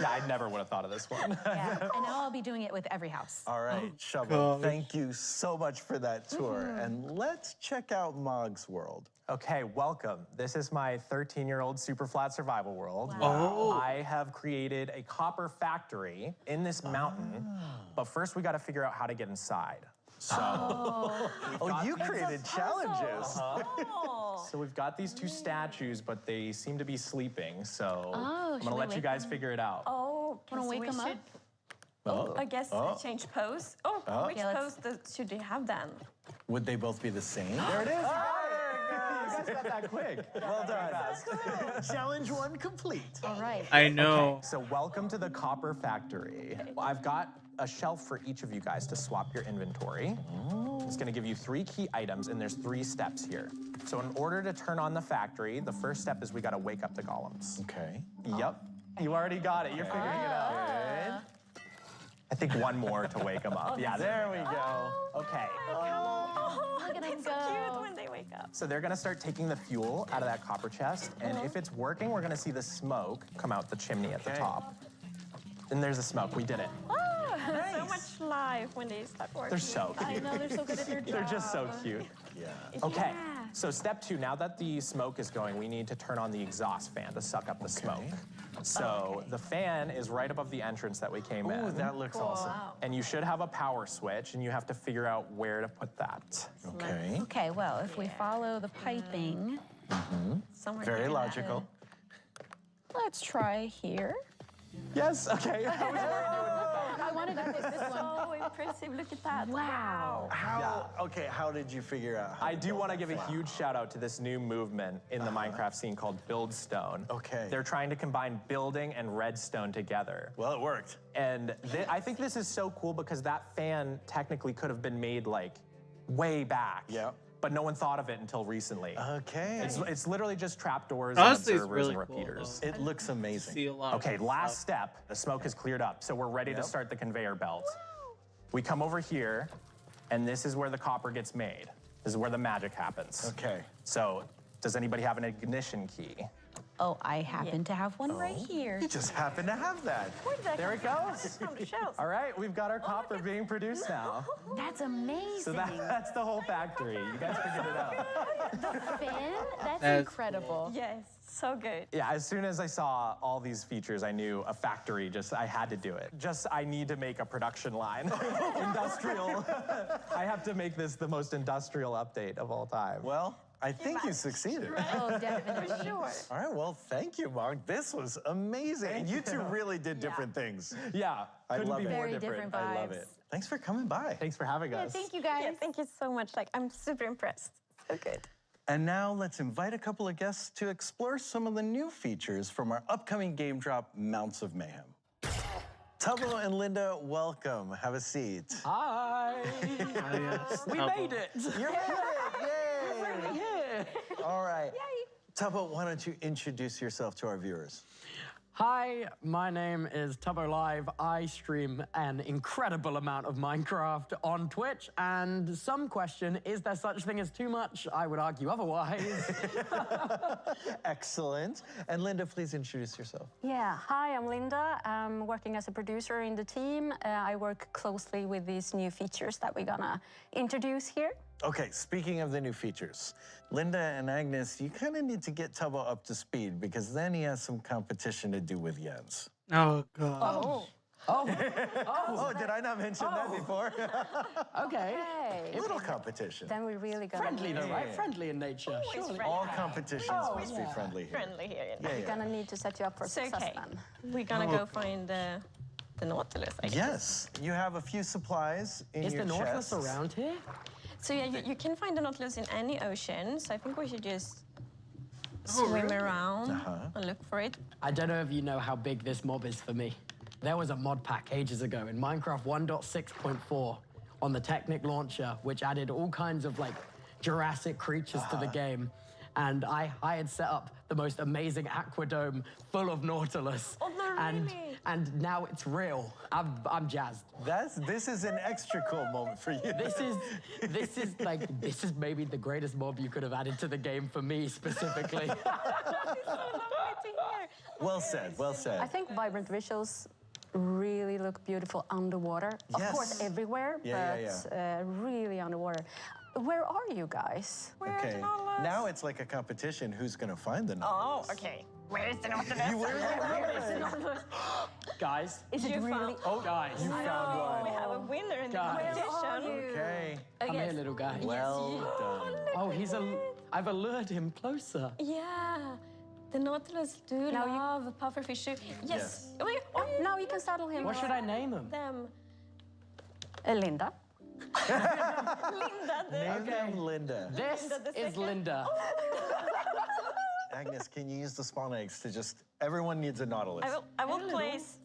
I never would have thought of this one. Yeah. And now I'll be doing it with every house. All right, Shovel, thank you so much for that tour. And let's check out Mog's world. Okay, welcome. This is my 13-year-old super flat survival world. Wow. I have created a copper factory in this mountain, but first we got to figure out how to get inside. So, Oh, you created challenges. so we've got these two statues, but they seem to be sleeping. So Oh, I'm should gonna we let you wake guys them? figure it out. Oh, Wanna wake them up? Oh. I guess change pose. Oh, which Yeah, pose should they have then? Would they both be the same? There it is. You guys got that quick. Well done. Challenge one complete. All right. I know. Okay, so welcome to the copper factory. I've got a shelf for each of you guys to swap your inventory. It's gonna give you 3 key items, and there's 3 steps here. So in order to turn on the factory, the first step is we gotta wake up the golems. Okay. Yep, you already got it, you're figuring it out. Good. I think one more to wake them up. Yeah, there we go. Okay, Look at them It's so cute go. when they wake up. so they're gonna start taking the fuel out of that copper chest, and if it's working, we're gonna see the smoke come out the chimney at the top. And there's the smoke, we did it. So much life when they start working. They're so I cute. know, they're so good at their job. They're just so cute. Yeah. Okay, so step 2, now that the smoke is going, we need to turn on the exhaust fan to suck up the smoke. So the fan is right above the entrance that we came Ooh, in. that looks awesome. And you should have a power switch, and you have to figure out where to put that. Okay. Okay, well, if we follow the piping, Somewhere Very near logical. let's try here. Yes, okay. How was Mary doing with that? I wanted to pick this one. So impressive. Look at that. Wow. How did you figure out how I to do build want to that give a thing? huge shout out to this new movement in the Minecraft scene called Buildstone. Okay. They're trying to combine building and redstone together. Well, it worked. And I think this is so cool because that fan technically could have been made like way back. Yeah. But no one thought of it until recently. Okay. It's literally just trapdoors Honestly, and it's observers really and cool, repeaters. though. It looks amazing. See a lot of Okay, that last stuff. step. The smoke has cleared up, so we're ready to Yep. start the conveyor belt. We come over here, and this is where the copper gets made. This is where the magic happens. Okay. So, does anybody have an ignition key? Oh, I happen to have one right here. You just happen to have that. There it goes. All right, we've got our copper being produced now. That's amazing. So that's the whole factory. You guys figured it out. The fin? That's That's incredible. Yes, so good. Yeah, as soon as I saw all these features, I knew a factory, I had to do it. I need to make a production line. Industrial. I have to make this the most industrial update of all time. Well, I think you succeeded. Oh, definitely. For sure. All right, well, thank you, Mark. This was amazing. And you two really did different things. Yeah, I couldn't love be it. more Very different. different I love vibes. it. Thanks for coming by. Thanks for having us. Thank you guys. Yeah, thank you so much. Like, I'm super impressed. So good. And now let's invite a couple of guests to explore some of the new features from our upcoming game drop, Mounts of Mayhem. Tubbo and Linda, welcome. Have a seat. Hi. We Tubbo. made it. You made it! Yay! All right. Tubbo, why don't you introduce yourself to our viewers? Hi, my name is Tubbo Live. I stream an incredible amount of Minecraft on Twitch, and some question, is there such thing as too much? I would argue otherwise. Excellent. And Linda, please introduce yourself. Yeah, hi, I'm Linda. I'm working as a producer in the team. I work closely with these new features that we're gonna introduce here. Okay, speaking of the new features, Linda and Agnes, you kind of need to get Tubbo up to speed because then he has some competition to do with Jens. Oh, God. Oh, did I not mention that before? Okay. Hey. Little competition. Then we really gonna Friendly though, right? Yeah. Friendly in nature. Surely. All competitions must be friendly here. Friendly here. Yeah, We're yeah. gonna need to set you up for So, success okay. then. We're gonna go find the Nautilus, I guess. Yes, you have a few supplies in Is your the Nautilus chests. around here? So yeah, you can find the Nautilus in any ocean. So I think we should just Oh, swim really? around Uh-huh. and look for it. I don't know if you know how big this mob is for me. There was a mod pack ages ago in Minecraft 1.6.4 on the Technic launcher, which added all kinds of like Jurassic creatures to the game. And I had set up the most amazing aquadome full of Nautilus. Oh, no, really? And now it's real. I'm jazzed. This is an extra cool moment for you. This is maybe the greatest mob you could have added to the game for me specifically. Well said, well said. I think vibrant visuals really look beautiful underwater. Of Yes. course, everywhere, Yeah, but really underwater. Where are you guys? Okay, now it's like a competition. Who's gonna find the Nautilus? Oh, okay. Where is the Nautilus? Where is the Nautilus? Guys, Is it really? oh guys, You found one. We have a winner in the Guys. competition. Okay, come here, little guy. well done. Oh, I've allured him closer. Yeah. The Nautilus do Now you- love pufferfish. Yes. Yes. Oh, Now you can saddle him. What should I name him? them. Linda. Linda. Name them Linda. This Linda the is second. Linda. Agnes, can you use the spawn eggs to just... Everyone needs a Nautilus. I will place,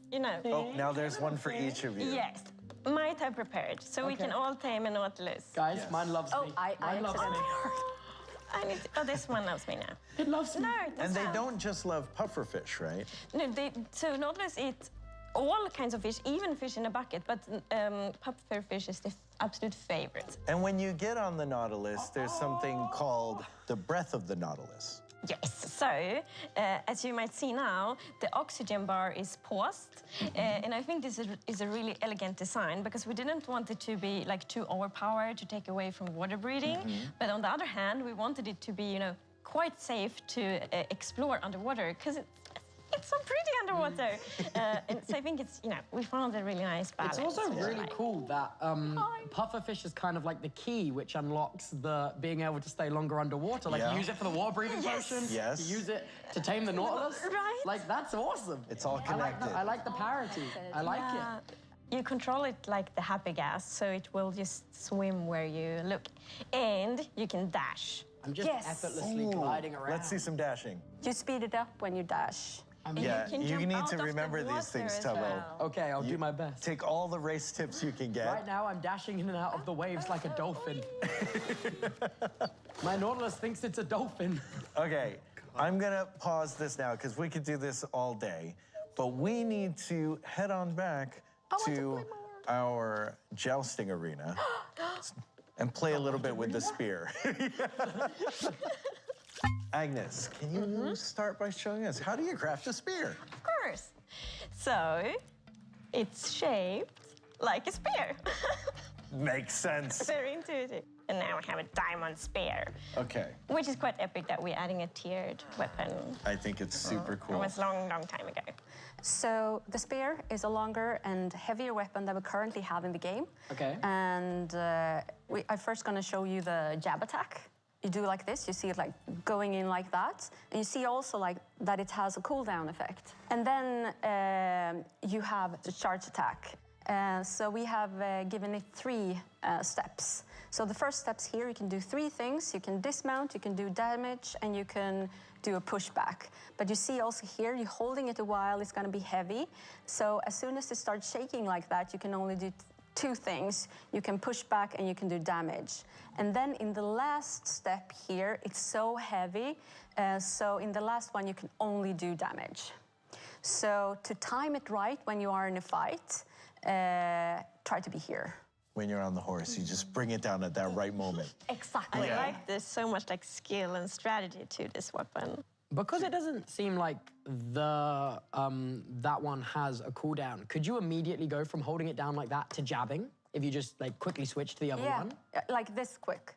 Oh, now there's one for each of you. Yes. Might have prepared, so we can all tame a Nautilus. Guys, Yes. mine loves me. I Mine loves me. I need. This one loves me now. It loves me. No, it And they doesn't. don't just love pufferfish, right? No, so Nautilus eat all kinds of fish, even fish in a bucket. But pufferfish is the absolute favorite. And when you get on the Nautilus, there's something called the breath of the Nautilus. Yes. So, as you might see now, the oxygen bar is paused, and I think this is a really elegant design because we didn't want it to be like too overpowered to take away from water breathing. But on the other hand, we wanted it to be, quite safe to explore underwater because it's so pretty underwater. And so I think it's, we found a really nice balance. It's also which I really like. cool that pufferfish is kind of like the key which unlocks the being able to stay longer underwater. Like Yeah. you use it for the water breathing potion. Yes. You use it to tame the Nautilus. Right. Like that's awesome. It's all I like connected. I like the parity. I like it. You control it like the happy gas, so it will just swim where you look. And you can dash. I'm just effortlessly gliding around. Let's see some dashing. You speed it up when you dash. Yeah, can you jump need out to of the remember these water things, as Tubbo. well. Okay, I'll do my best. Take all the race tips you can get. Right now, I'm dashing in and out of the waves like a dolphin. My Nautilus thinks it's a dolphin. Okay, I'm gonna pause this now because we could do this all day, but we need to head on back to our jousting arena and play a little bit with the spear. Agnes, can you start by showing us how do you craft a spear? Of course. So, it's shaped like a spear. Makes sense. Very intuitive. And now we have a diamond spear. Okay. Which is quite epic that we're adding a tiered weapon. I think it's super It cool. was a long, long time ago. So the spear is a longer and heavier weapon that we currently have in the game. Okay. And I'm first going to show you the jab attack. You do like this, you see it like going in like that. And you see also like that it has a cooldown effect. And then you have the charge attack. So we have given it 3 steps. So the first steps here, you can do 3 things. You can dismount, you can do damage, and you can do a pushback. But you see also here, you're holding it a while, it's gonna be heavy. So as soon as it starts shaking like that, you can only do 2 things. You can push back and you can do damage. And then in the last step here, it's so heavy. So in the last one, you can only do damage. So to time it right when you are in a fight, try to be here. When you're on the horse, you just bring it down at that right moment. Exactly. I like there's so much like skill and strategy to this weapon. Because it doesn't seem like the that one has a cooldown, could you immediately go from holding it down like that to jabbing if you just like quickly switch to the other one? Like this quick.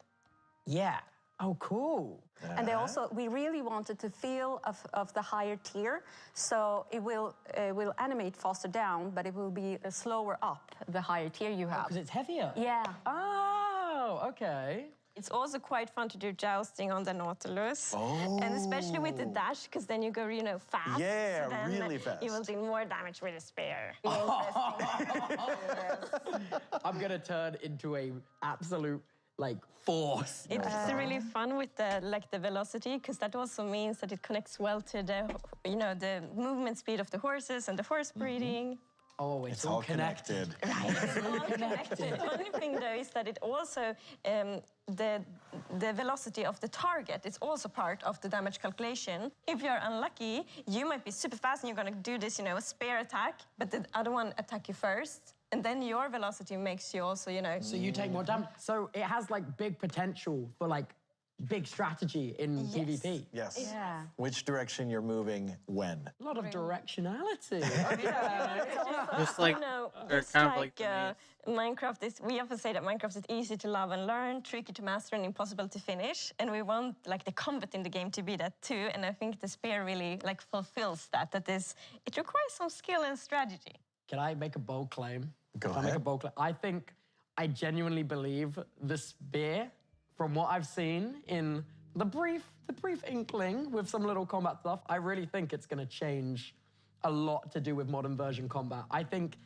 Yeah. Oh, cool. And they also, we really wanted to feel of the higher tier, so it will animate faster down, but it will be slower up the higher tier you have. Because it's heavier. Yeah. Oh, okay. It's also quite fun to do jousting on the Nautilus. Oh. And especially with the dash, because then you go, you know, fast. Yeah, so then really fast. You will do more damage with a spear. I'm gonna turn into a absolute like force. It's really fun with the velocity, because that also means that it connects well to the, you know, the movement speed of the horses and the horse breeding. Oh, it's all connected. Right, it's all connected. The funny thing, though, is that it also, the velocity of the target is also part of the damage calculation. If you're unlucky, you might be super fast and you're going to do this, you know, spear attack, but the other one attack you first. And then your velocity makes you also, you know... So you take more damage. So it has, like, big potential for, like, big strategy in PvP. Yes. Yeah. Which direction you're moving when? A lot of directionality. Just like, you know, or just kind of like the Minecraft is, we often say that Minecraft is easy to love and learn, tricky to master, and impossible to finish. And we want like the combat in the game to be that too. And I think the spear really like fulfills that. It requires some skill and strategy. Can I make a bold claim? Go Can I make a bold claim? I think, I genuinely believe the spear, from what I've seen in the brief inkling with some little combat stuff, I really think it's going to change a lot to do with modern version combat. I think,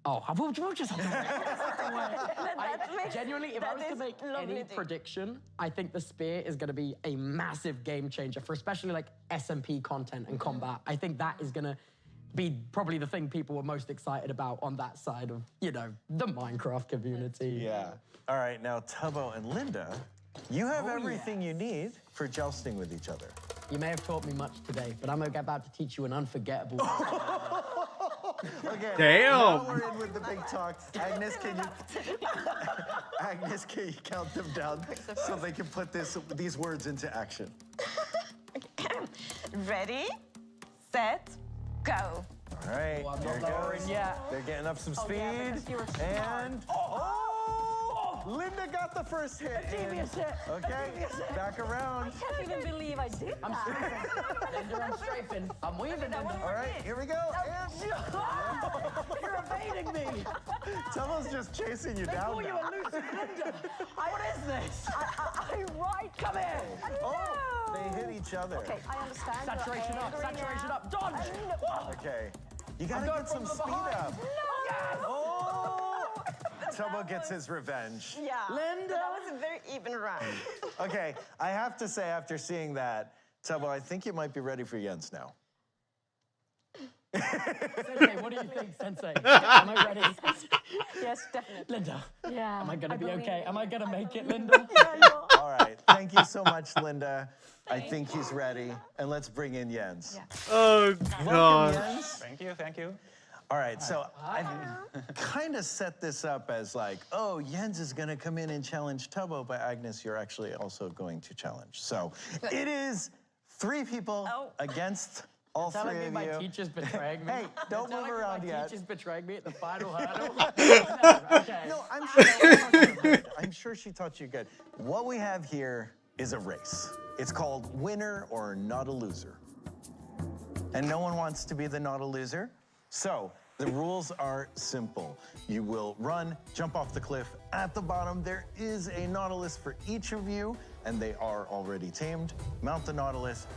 we'll just have to wait. Genuinely, if I was to make any prediction, I think the spear is going to be a massive game changer for especially like SMP content and combat. I think that is going to be probably the thing people were most excited about on that side of, you know, the Minecraft community. Yeah. All right, now Tubbo and Linda, you have everything you need for jousting with each other. You may have taught me much today, but I'm about to teach you an unforgettable. Okay. Damn. Now we're in with the big talk. Agnes, can you count them down so they can put these words into action? Ready, set, go. All right, I'm here not lowering goes. yet. They're getting up some speed. And Linda got the first hit. Devious hit. Okay, back around. I can't even believe I did I'm strafing. Linda, I'm strafing. I'm weaving, Linda. All right, here we go. You're evading me. Tubbo's just chasing you down Oh, you now. elusive Linda. What is this? Come here. Oh, they hit each other. Okay, I understand. Saturation up, dodge. Okay, you gotta I'm going get some from speed behind. up. Yes. Oh! Tubbo gets his revenge. Yeah. Linda! That was a very even round. Okay, I have to say, after seeing that, Tubbo, I think you might be ready for Jens now. Sensei, what do you think, Sensei? Am I ready? Yes, definitely. Linda, Yeah. am I going to be believe okay? you. Am I going to make it, Linda? All right, thank you so much, Linda. I think he's ready. And let's bring in Jens. Oh, Welcome, God. Jens. Thank you, thank you. All right, so I've kind of set this up as like, oh, Jens is going to come in and challenge Tubbo, but Agnes, you're actually also going to challenge. So it is 3 people against all 3 Telling of me you. my teacher's betraying me. Hey, don't move around my yet. teacher's betraying me at the final hurdle. No, okay. No, I'm sure she taught you good. I'm sure she taught you good. What we have here is a race. It's called Winner or Not a Loser. And no one wants to be the not a loser. So the rules are simple. You will run, jump off the cliff. At the bottom, there is a Nautilus for each of you, and they are already tamed. Mount the Nautilus,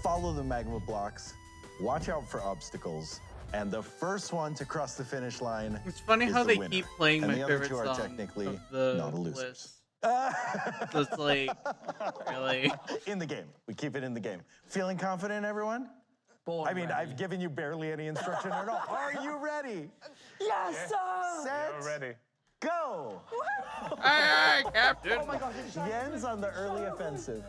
follow the magma blocks, watch out for obstacles, and the first one to cross the finish line. It's funny is how the they winner. keep playing And my the other favorite 2 are song technically of the not a losers. list. So it's like, really? In the game. We keep it in the game. Feeling confident, everyone? I mean, I've given you barely any instruction at all. Are you ready? Yes, sir. Set, You're ready. go! Aye, Captain. Oh my gosh, Jens on the early offensive.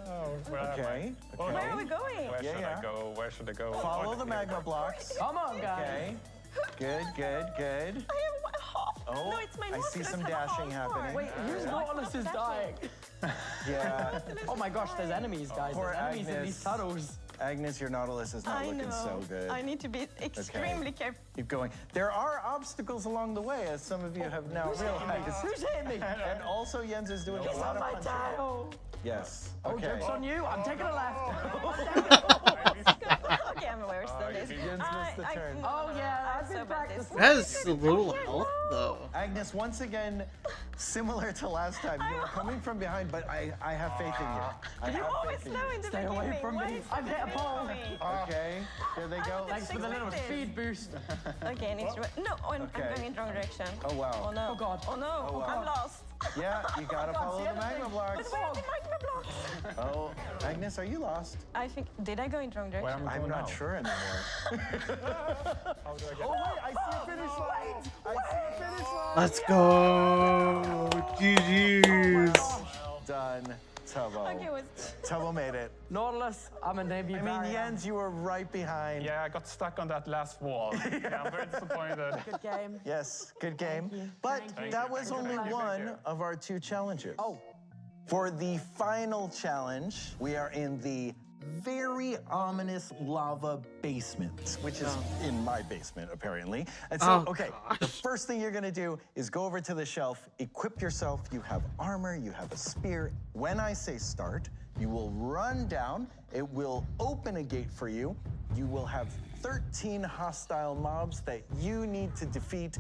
Where am I? Okay. Oh, Where are we going? Where should Yeah. I go? Where should I go? Follow Oh, the here. magma blocks. Come on, guys. Okay. Good, good, good. I have half. Oh, No, it's my I see Nautilus some have a dashing half happening. heart. Wait, whose Nautilus is dying? Yeah. Oh my gosh, there's enemies, guys. Poor There's enemies in Agnes. these tunnels. Agnes, your Nautilus is not I looking know. so good. I need to be extremely careful. Keep going. There are obstacles along the way, as some of you have now realized. Who's hitting me? And also, Jens is doing a He's lot on of my punching. tail. Yes. Oh, Okay. joke's on you. I'm taking a left. Okay, I'm worse than this. Jens missed the turn. Oh, yeah, I've so been bad this. practicing. That has a little health, though. Agnes, once again, similar to last time, you are coming from behind, but I have faith in you. I You have always faith in know you. in the Stay beginning. away from Why me. is I'm it hit a pole. me? Okay, here they go. Thanks for the little expected. speed boost. Okay, I need to. No, I'm Okay. going in the wrong direction. Oh, wow. Oh no. Oh, God. Oh no. Oh, wow. I'm lost. Yeah, you gotta follow the magma blocks. But where are the magma blocks? Oh, Agnes, are you lost? I think. Did I go in the wrong direction? Where am I I'm going not now? sure anymore. How do I get Oh, wait, I see a finish line. I see a finish line. Let's go. GG's. Done, Tubbo. Okay, was. Tubbo made it. Nautilus, I'm a Navy I mean, Jens, you were right behind. Yeah, I got stuck on that last wall. Yeah, I'm very disappointed. Good game. Yes, good game. But Thank that you, was thank you, only thank you, thank one you. of our 2 challenges. Oh. For the final challenge, we are in the very ominous lava basement, which is in my basement, apparently. And so, okay, the first thing you're gonna do is go over to the shelf, equip yourself. You have armor, you have a spear. When I say start, you will run down. It will open a gate for you. You will have 13 hostile mobs that you need to defeat.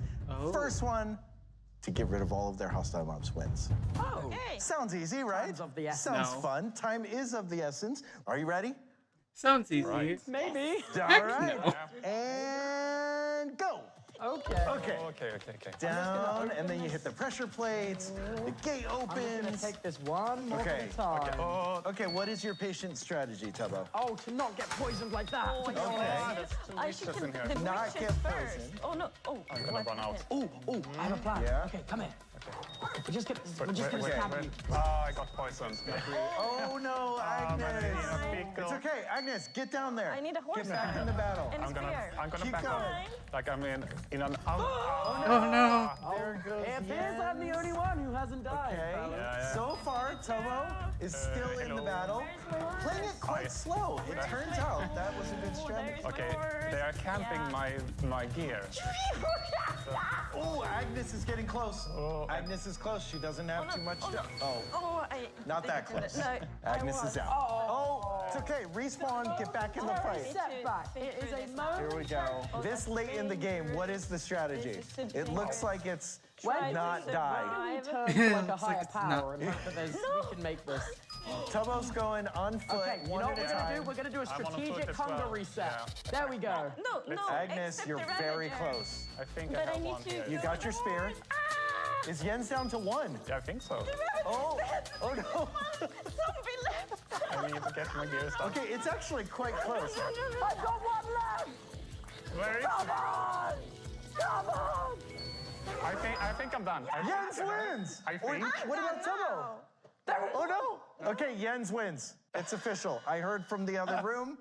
First one to get rid of all of their hostile mobs wins. Oh. Okay. Sounds easy, right? Time's of the essence. Sounds No. fun. Time is of the essence. Are you ready? Sounds easy. Right. Maybe. All right. And go. Okay. Okay. Okay. Down, and then you hit the pressure plates. The gate I'm just gonna opens. take this one more Okay. at a time. Oh, Okay, what is your patient strategy, Tubbo? Oh, to not get poisoned like that. Oh, Okay. there's 2 I witches should in here. the Not witches get first. poisoned. Oh no. Oh. I'm gonna what run out. happened? Oh, I have a plan. Yeah? Okay, come here. We're just gonna Wait. stab you. Oh, I got poisoned. Oh no, Agnes. It's okay, Agnes, get down there. I need a horse Get back now. in the battle. And a I'm gonna spear. back up. Like I'm in an. Oh, no. There goes It appears I'm the only one who hasn't died. Okay. Yeah. So far, Tubbo is still in the hello. battle. Playing it quite slow. It turns out that was a good strategy. Okay, they are camping my gear. Oh, Agnes is getting close. Agnes is close. She doesn't have too much to. Oh, Oh, I. not that close. No. Agnes is out. Oh, it's okay. Respawn. Get back in the fight. Setback. It is a moment. Here we go. This late in the game, what is the strategy? It looks like it's not die. Turn to like a It's like higher it's power not- and hope that we can make this. Tubbo's going on foot, Okay, you know one what at a we're gonna do? time. We're gonna do a I'm on foot strategic as hunger well. reset. There we go. No. Agnes, except you're the very Ravager. close. I think But I I have need one to here. You got your spear. Is Jens down to 1? Yeah, I think so. Oh no. I need to get my gears down. Okay, it's actually quite close. I've got one left. Where is Come on! Come on! I think I'm done. Jens wins! I think. What about Tomo? Oh no! Okay, Jens wins. It's official. I heard from the other room.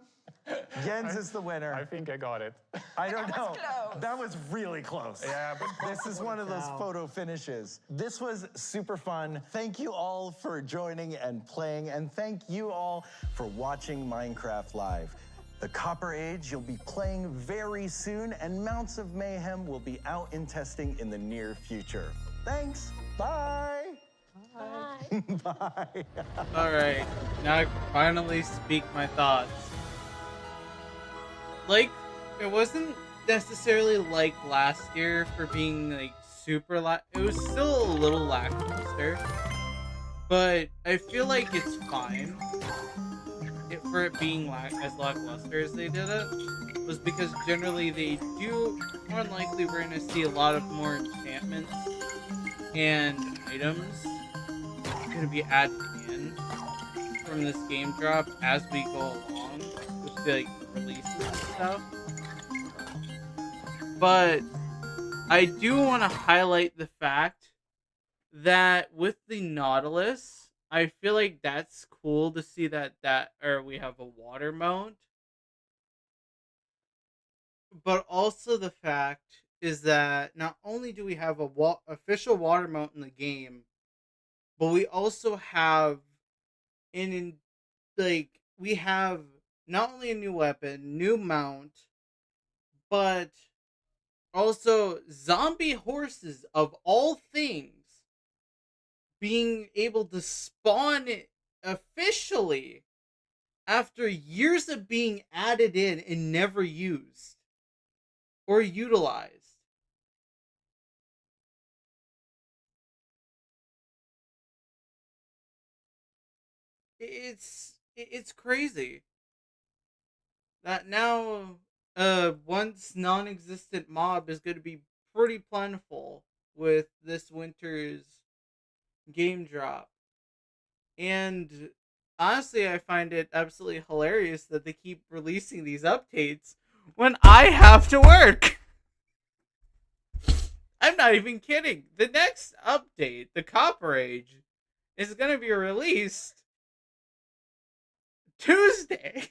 Jens is the winner. I think I got it. I don't know. That was really close. Yeah, but this is one of those photo finishes. This was super fun. Thank you all for joining and playing, and thank you all for watching Minecraft Live. The Copper Age you'll be playing very soon, and Mounts of Mayhem will be out in testing in the near future. Thanks. Bye. Bye. Bye. All right, now I can finally speak my thoughts. Like, it wasn't necessarily like last year for being like super it was still a little lackluster, but I feel like it's fine for it being as lackluster as they did it, was because generally they do, more than likely we're going to see a lot of more enchantments and items going to be added in from this game drop as we go along with the like, releases and stuff. But I do want to highlight the fact that with the Nautilus, I feel like that's cool to see that we have a water mount. But also the fact is that not only do we have a official water mount in the game, but we also have we have not only a new weapon, new mount, but also zombie horses of all things being able to spawn officially after years of being added in and never used or utilized. It's crazy that now once non-existent mob is going to be pretty plentiful with this winter's game drop. And honestly, I find it absolutely hilarious that they keep releasing these updates when I have to work. I'm not even kidding. The next update, the Copper Age, is going to be released Tuesday.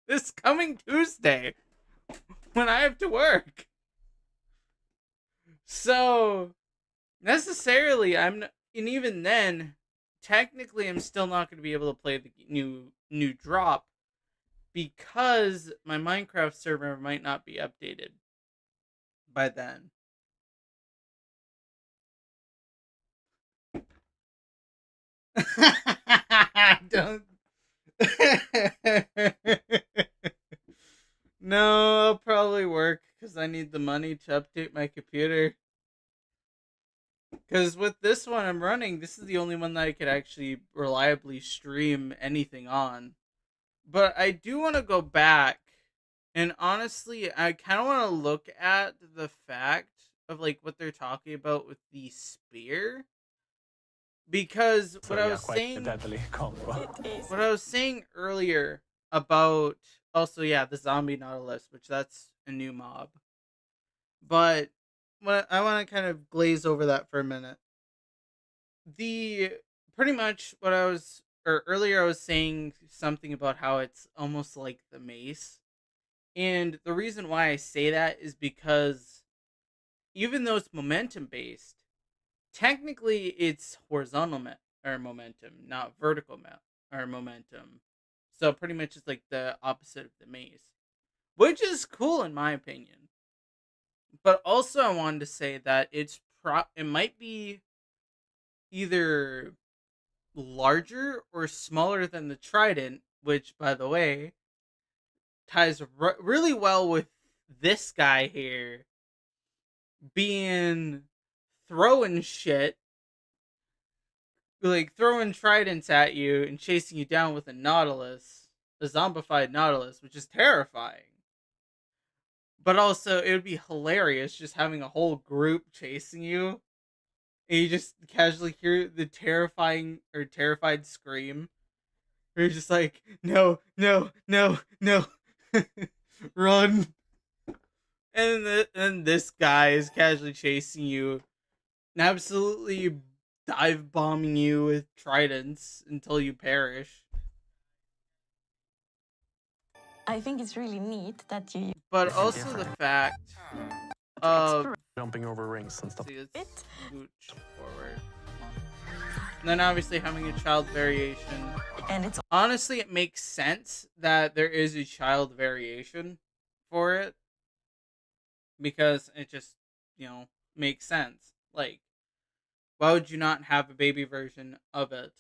This coming Tuesday when I have to work. So, necessarily, and even then, technically, I'm still not going to be able to play the new drop because my Minecraft server might not be updated by then. Don't. No, I'll probably work because I need the money to update my computer. Because with this one I'm running, this is the only one that I could actually reliably stream anything on. But I do want to go back, and honestly, I kind of want to look at the fact of like what they're talking about with the spear. Because what I was saying, what I was saying earlier about also the zombie Nautilus, which that's a new mob. But I want to kind of glaze over that for a minute. Pretty much what earlier I was saying something about how it's almost like the mace. And the reason why I say that is because even though it's momentum based, technically it's horizontal momentum, not vertical momentum. So pretty much it's like the opposite of the mace, which is cool in my opinion. But also I wanted to say that it might be either larger or smaller than the trident, which by the way ties really well with this guy here being throwing shit, like throwing tridents at you and chasing you down with a zombified Nautilus, which is terrifying. But also, it would be hilarious just having a whole group chasing you and you just casually hear the terrified scream. You're just like, no, no, no, no, run. And this guy is casually chasing you and absolutely dive bombing you with tridents until you perish. I think it's really neat that you. But also the fact of jumping over rings and stuff. See, let's scooch forward. And then obviously having a child variation. And it's honestly, it makes sense that there is a child variation for it. Because it just, makes sense. Like, why would you not have a baby version of it?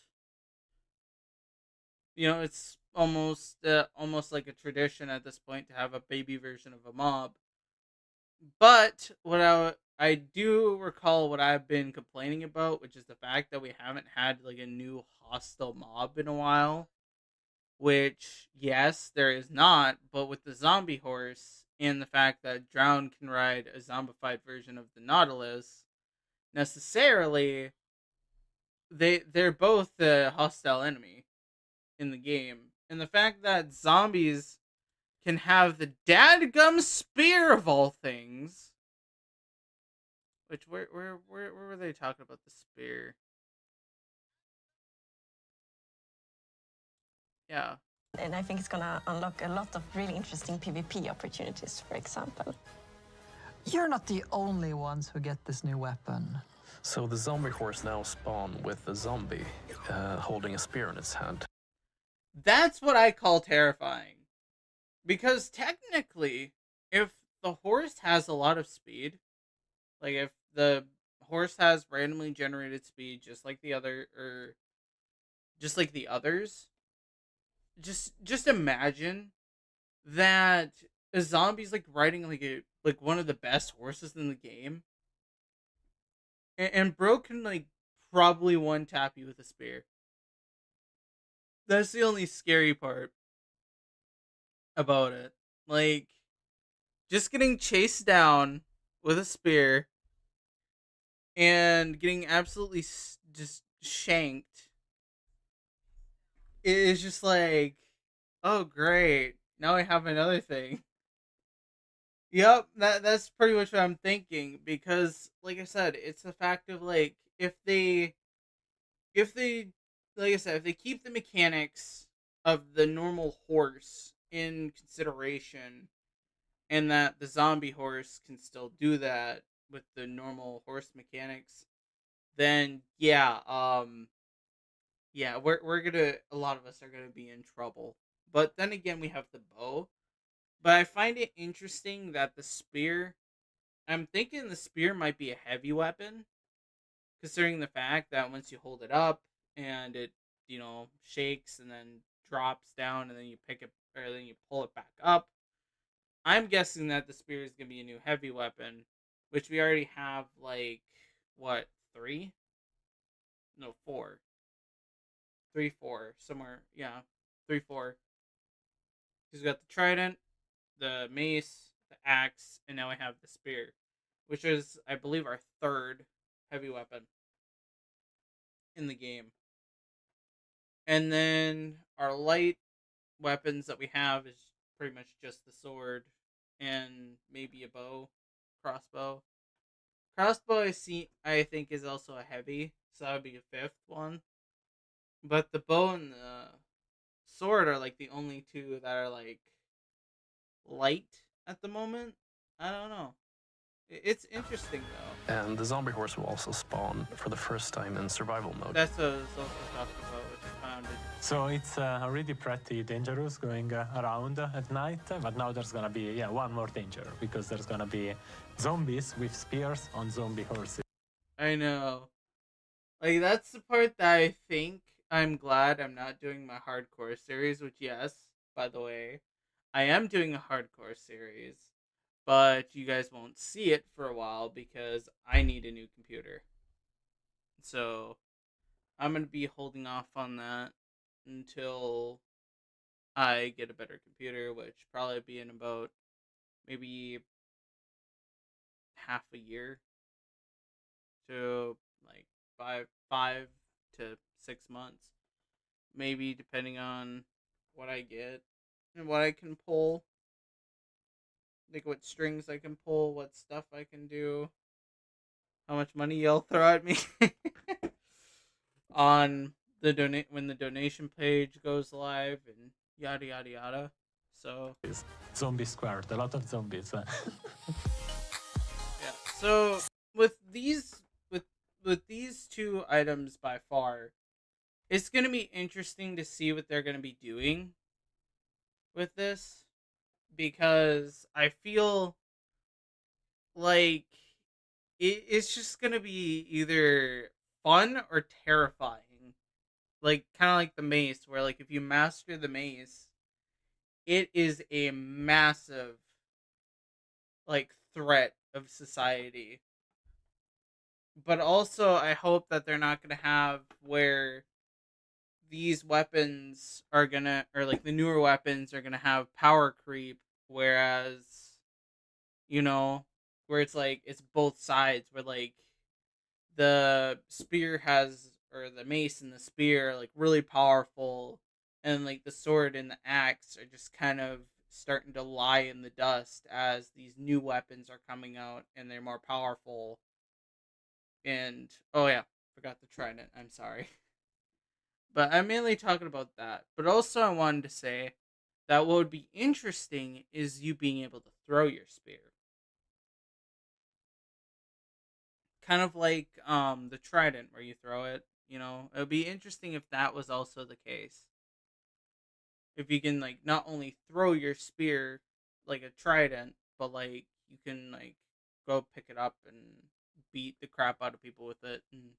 It's almost like a tradition at this point to have a baby version of a mob. But what I do recall what I've been complaining about, which is the fact that we haven't had like a new hostile mob in a while. Which, yes, there is not, but with the zombie horse and the fact that Drown can ride a zombified version of the Nautilus, necessarily they're both a hostile enemy in the game. And the fact that zombies can have the dadgum spear of all things. Which where were they talking about the spear? Yeah. And I think it's gonna unlock a lot of really interesting PvP opportunities, for example. You're not the only ones who get this new weapon. So the zombie horse now spawn with the zombie holding a spear in its hand. That's what I call terrifying. Because technically, if the horse has a lot of speed, like if the horse has randomly generated speed just like the others, just imagine that a zombie's like riding like one of the best horses in the game. And bro can like probably one tap you with a spear. That's the only scary part about it. Like, just getting chased down with a spear and getting absolutely just shanked is just like, oh great, now I have another thing. Yep, that's pretty much what I'm thinking, because like I said, it's the fact of like if they like I said, if they keep the mechanics of the normal horse in consideration, and that the zombie horse can still do that with the normal horse mechanics, then we're gonna, a lot of us are gonna be in trouble. But then again, we have the bow. But I find it interesting that the spear, I'm thinking the spear might be a heavy weapon, considering the fact that once you hold it up and it, shakes and then drops down and then you pick it, or then you pull it back up. I'm guessing that the spear is going to be a new heavy weapon, which we already have like, what, 3? No, 4. 3, 4, somewhere, yeah, 3, 4. He's got the trident, the mace, the axe, and now we have the spear, which is, I believe, our 3rd heavy weapon in the game. And then our light weapons that we have is pretty much just the sword and maybe a bow, crossbow. Crossbow I think is also a heavy, so that would be a 5th one. But the bow and the sword are like the only 2 that are like light at the moment. I don't know. It's interesting though. And the zombie horse will also spawn for the first time in survival mode. That's what I was also talking about, which I found it. So it's already pretty dangerous going around at night, but now there's gonna be one more danger, because there's gonna be zombies with spears on zombie horses. I know. Like, that's the part that I think I'm glad I'm not doing my hardcore series, which, yes, by the way, I am doing a hardcore series, but you guys won't see it for a while because I need a new computer. So I'm going to be holding off on that until I get a better computer, which probably be in about maybe half a year to like 5 to 6 months, maybe, depending on what I get and what I can pull, like what strings I can pull, what stuff I can do, how much money you'll throw at me on the when the donation page goes live and yada yada yada. So Zombie squared, a lot of zombies. yeah. So with these two items by far, it's gonna be interesting to see what they're gonna be doing with this, because I feel like it's just gonna be either fun or terrifying. Like kind of like the mace, where like if you master the mace, it is a massive like threat of society. But also I hope that they're not gonna have where these weapons are gonna, or like the newer weapons are gonna have power creep, whereas, you know, where it's like it's both sides, where like the spear has, or the mace and the spear are like really powerful, and like the sword and the axe are just kind of starting to lie in the dust as these new weapons are coming out and they're more powerful. And oh yeah, forgot the trident, I'm sorry. But I'm mainly talking about that. But also I wanted to say that what would be interesting is you being able to throw your spear. Kind of like the trident where you throw it, you know. It would be interesting if that was also the case. If you can like not only throw your spear like a trident, but like you can like go pick it up and beat the crap out of people with it, and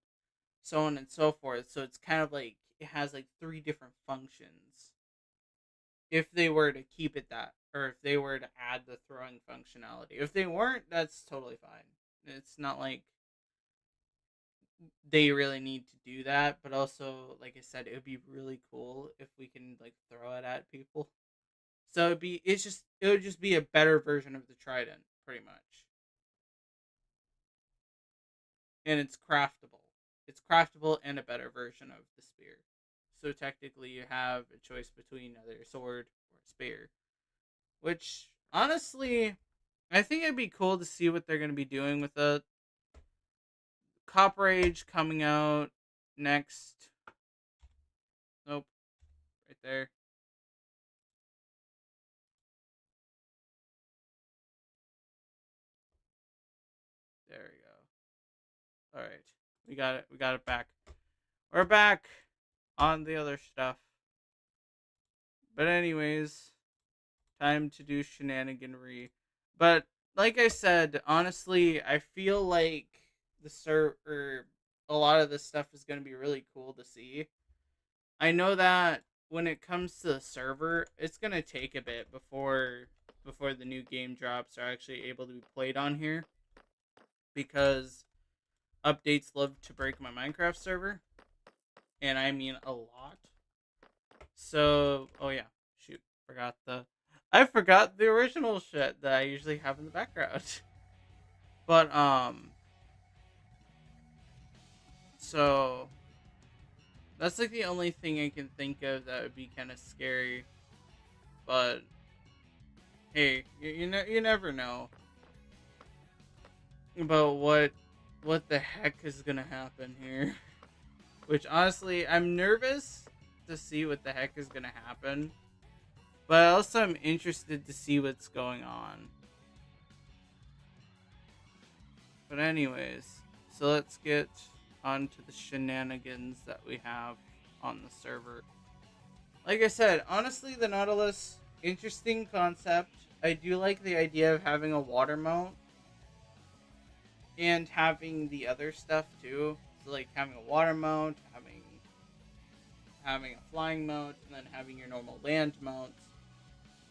so on and so forth. So it's kind of like it has like three different functions. If they were to keep it that, or if they were to add the throwing functionality. If they weren't, that's totally fine. It's not like they really need to do that, but also, like I said, it would be really cool if we can like throw it at people. So it would just be a better version of the trident, pretty much. And it's craftable. It's craftable and a better version of the spear. So technically you have a choice between either a sword or a spear. Which honestly, I think it'd be cool to see what they're gonna be doing with it. Copper Age coming out next. Nope. Right there. There we go. Alright. We got it. We got it back. We're back on the other stuff. But anyways, time to do shenaniganry. But like I said, honestly, I feel like the server, a lot of this stuff is going to be really cool to see. I know that when it comes to the server, it's going to take a bit before the new game drops are actually able to be played on here, because updates love to break my Minecraft server, and I mean a lot. So, oh yeah, shoot, I forgot the original shit that I usually have in the background. But so that's like the only thing I can think of that would be kind of scary. But hey, you never know about what the heck is gonna happen here. Which honestly, I'm nervous to see what the heck is gonna happen. But also I'm interested to see what's going on. But anyways, so let's get on to the shenanigans that we have on the server. Like I said, honestly, the Nautilus, interesting concept. I do like the idea of having a water mount and having the other stuff too. So like having a water mount, having a flying mount, and then having your normal land mount.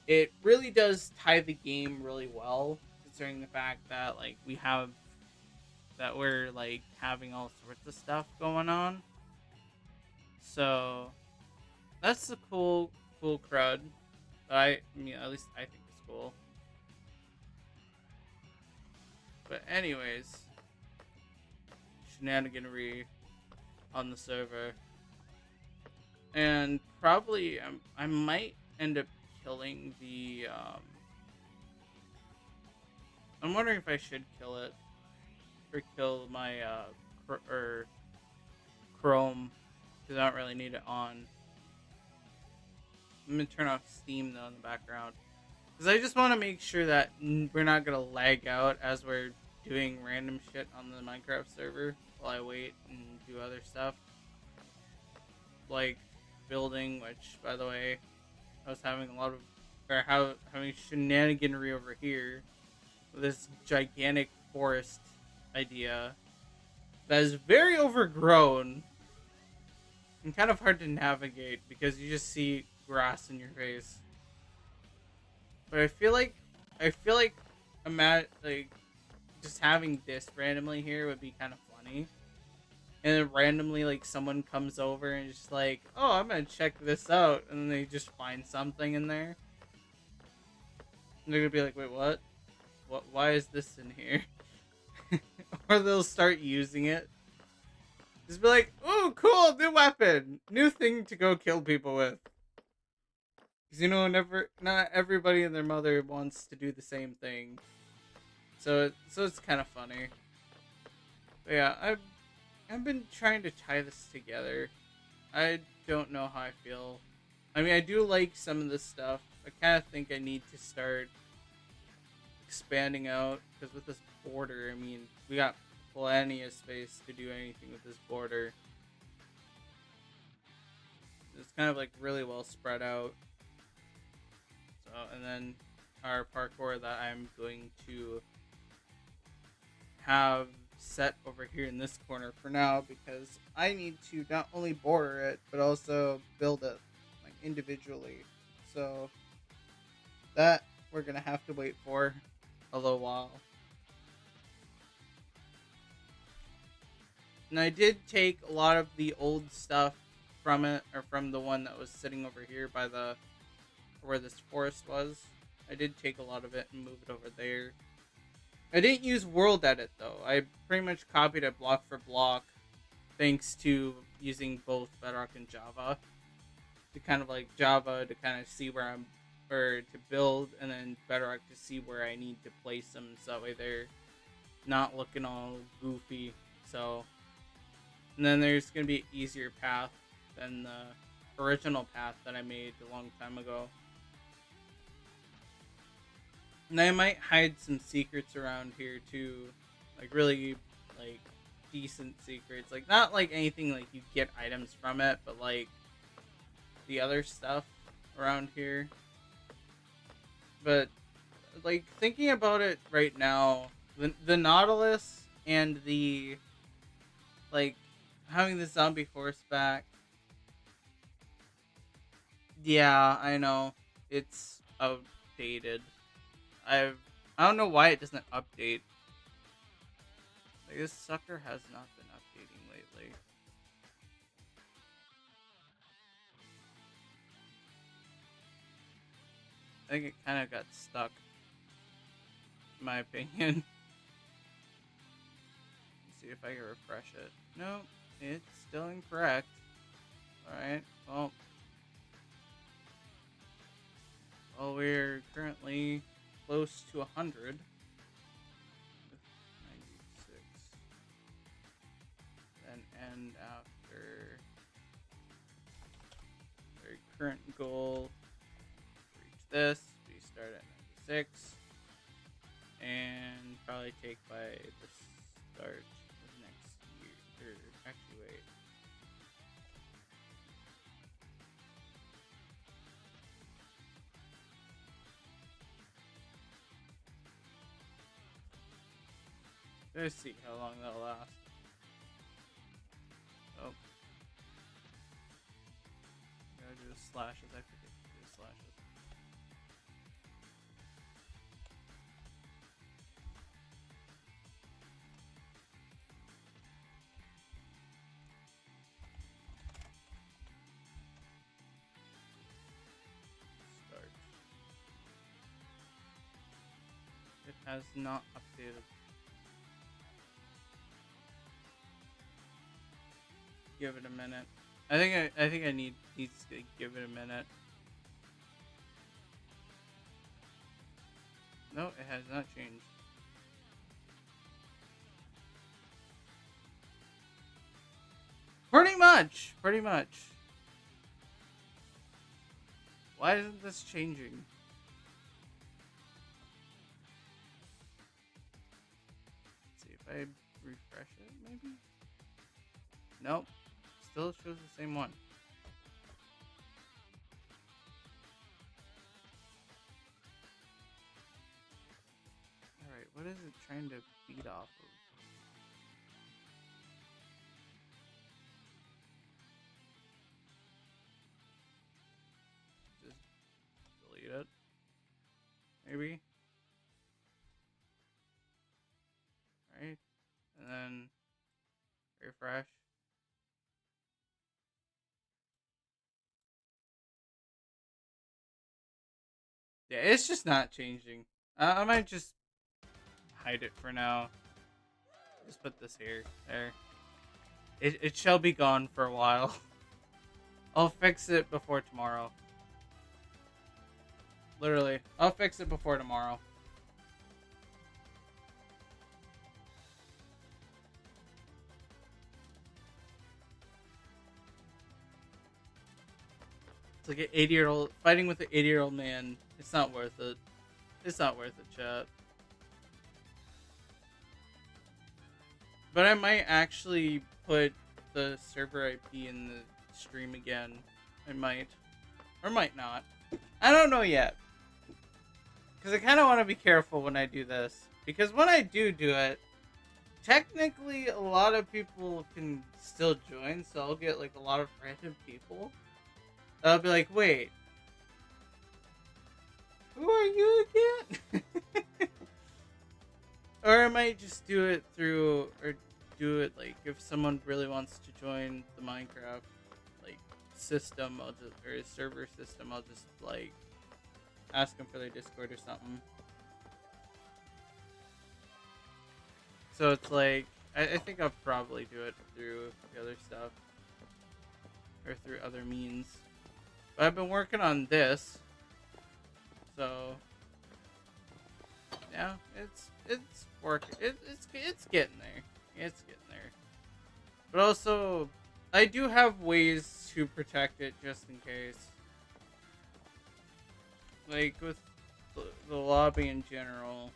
It really does tie the game really well, considering the fact that like we're like having all sorts of stuff going on. So that's the cool crud. I mean, at least I think it's cool. But anyways, shenaniganry. on the server. And probably I might end up killing the I'm wondering if I should kill it or kill my Chrome, because I don't really need it on. I'm gonna turn off Steam though in the background, because I just want to make sure that we're not gonna lag out as we're doing random shit on the Minecraft server while I wait and do other stuff like building, which, by the way, I was having a lot of, having shenaniganry over here with this gigantic forest idea that is very overgrown and kind of hard to navigate because you just see grass in your face. But I feel like just having this randomly here would be kind of funny. And then randomly, like, someone comes over and is just like, oh, I'm gonna check this out. And then they just find something in there. And they're gonna be like, wait, what? Why is this in here? Or they'll start using it. Just be like, oh, cool, new weapon. New thing to go kill people with. Because, you know, not everybody and their mother wants to do the same thing. So it's kind of funny. But yeah, I've been trying to tie this together. I don't know how I feel. I mean, I do like some of this stuff. I kind of think I need to start expanding out, because with this border, I mean, we got plenty of space to do anything with this border. It's kind of like really well spread out. So, and then our parkour that I'm going to have set over here in this corner for now, because I need to not only border it but also build it like individually. So that we're gonna have to wait for a little while. And I did take a lot of the old stuff from it, or from the one that was sitting over here by the where this forest was. I did take a lot of it and move it over there. I didn't use World Edit though. I pretty much copied it block for block, thanks to using both Bedrock and Java. To kind of like Java to kind of see where I'm, or to build, and then Bedrock to see where I need to place them, so that way they're not looking all goofy. So, and then there's gonna be an easier path than the original path that I made a long time ago. And I might hide some secrets around here too, like really like decent secrets, like not like anything like you get items from it, but like the other stuff around here. But like thinking about it right now, the Nautilus and the like having the zombie horseback, yeah, I know it's outdated. I don't know why it doesn't update. Like, this sucker has not been updating lately. I think it kind of got stuck, in my opinion. Let's see if I can refresh it. Nope, it's still incorrect. Alright, well, we're currently close to 100. 96. Then end after our current goal. Reach this. We start at 96. And probably take by the start of next year. Or actually, wait. Let's see how long that'll last. Oh. Gotta do the slashes. I forget to do the slashes. Start. It has not updated. give it a minute. I need to give it a minute. No, it has not changed. Pretty much. Why isn't this changing? Let's see if I refresh it, maybe? Nope. Still shows the same one. Alright, what is it trying to feed off of? Just delete it. Maybe? Right? And then refresh. Yeah, it's just not changing. I might just hide it for now. Just put this here. There. It shall be gone for a while. I'll fix it before tomorrow. Literally. I'll fix it before tomorrow. It's like an 80-year-old fighting with an 80-year-old man. It's not worth it. It's not worth it, chat. But I might actually put the server IP in the stream again. I might. Or might not. I don't know yet. Because I kind of want to be careful when I do this. Because when I do it, technically a lot of people can still join. So I'll get like a lot of random people. I'll be like, wait. Who are you again? Or I might just do it through, or do it like if someone really wants to join the Minecraft like system, I'll just, or server system, I'll just like ask them for their Discord or something. So it's like I think I'll probably do it through the other stuff or through other means. But I've been working on this, so yeah, it's working. It's getting there. It's getting there. But also, I do have ways to protect it just in case. Like with the lobby in general.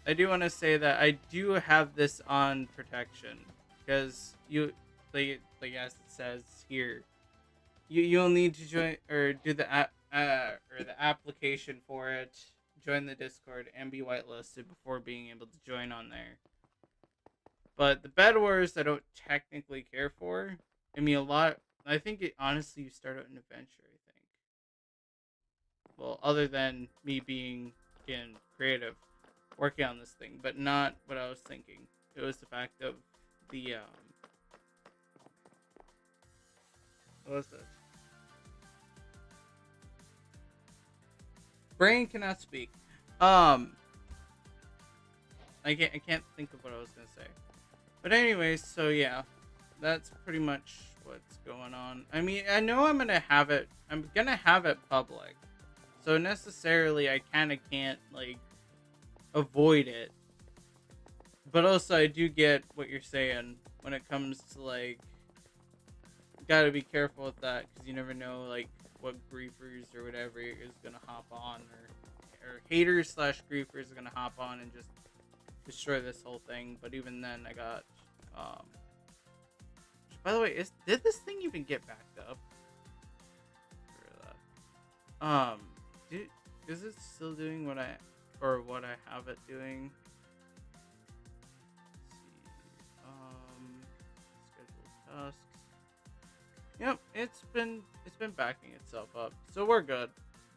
I do want to say that I do have this on protection because you, like as it says here, you'll need to join or do the app or the application for it, join the Discord, and be whitelisted before being able to join on there. But the Bed Wars I don't technically care for. I mean, I think honestly you start out an adventure, I think. Well, other than me being, again, creative, working on this thing, but not what I was thinking. It was the fact of the, what was this? Brain cannot speak. I can't think of what I was gonna say. But anyways, so yeah, that's pretty much what's going on. I mean, I know I'm gonna have it public. So necessarily I kinda can't like avoid it. But also I do get what you're saying when it comes to like gotta be careful with that because you never know like what griefers or whatever is gonna hop on or haters / griefers are gonna hop on and just destroy this whole thing. But even then I got by the way, did this thing even get backed up? Is it still doing what I have it doing? Let's see. Schedule tasks. Yep, it's been backing itself up. So we're good.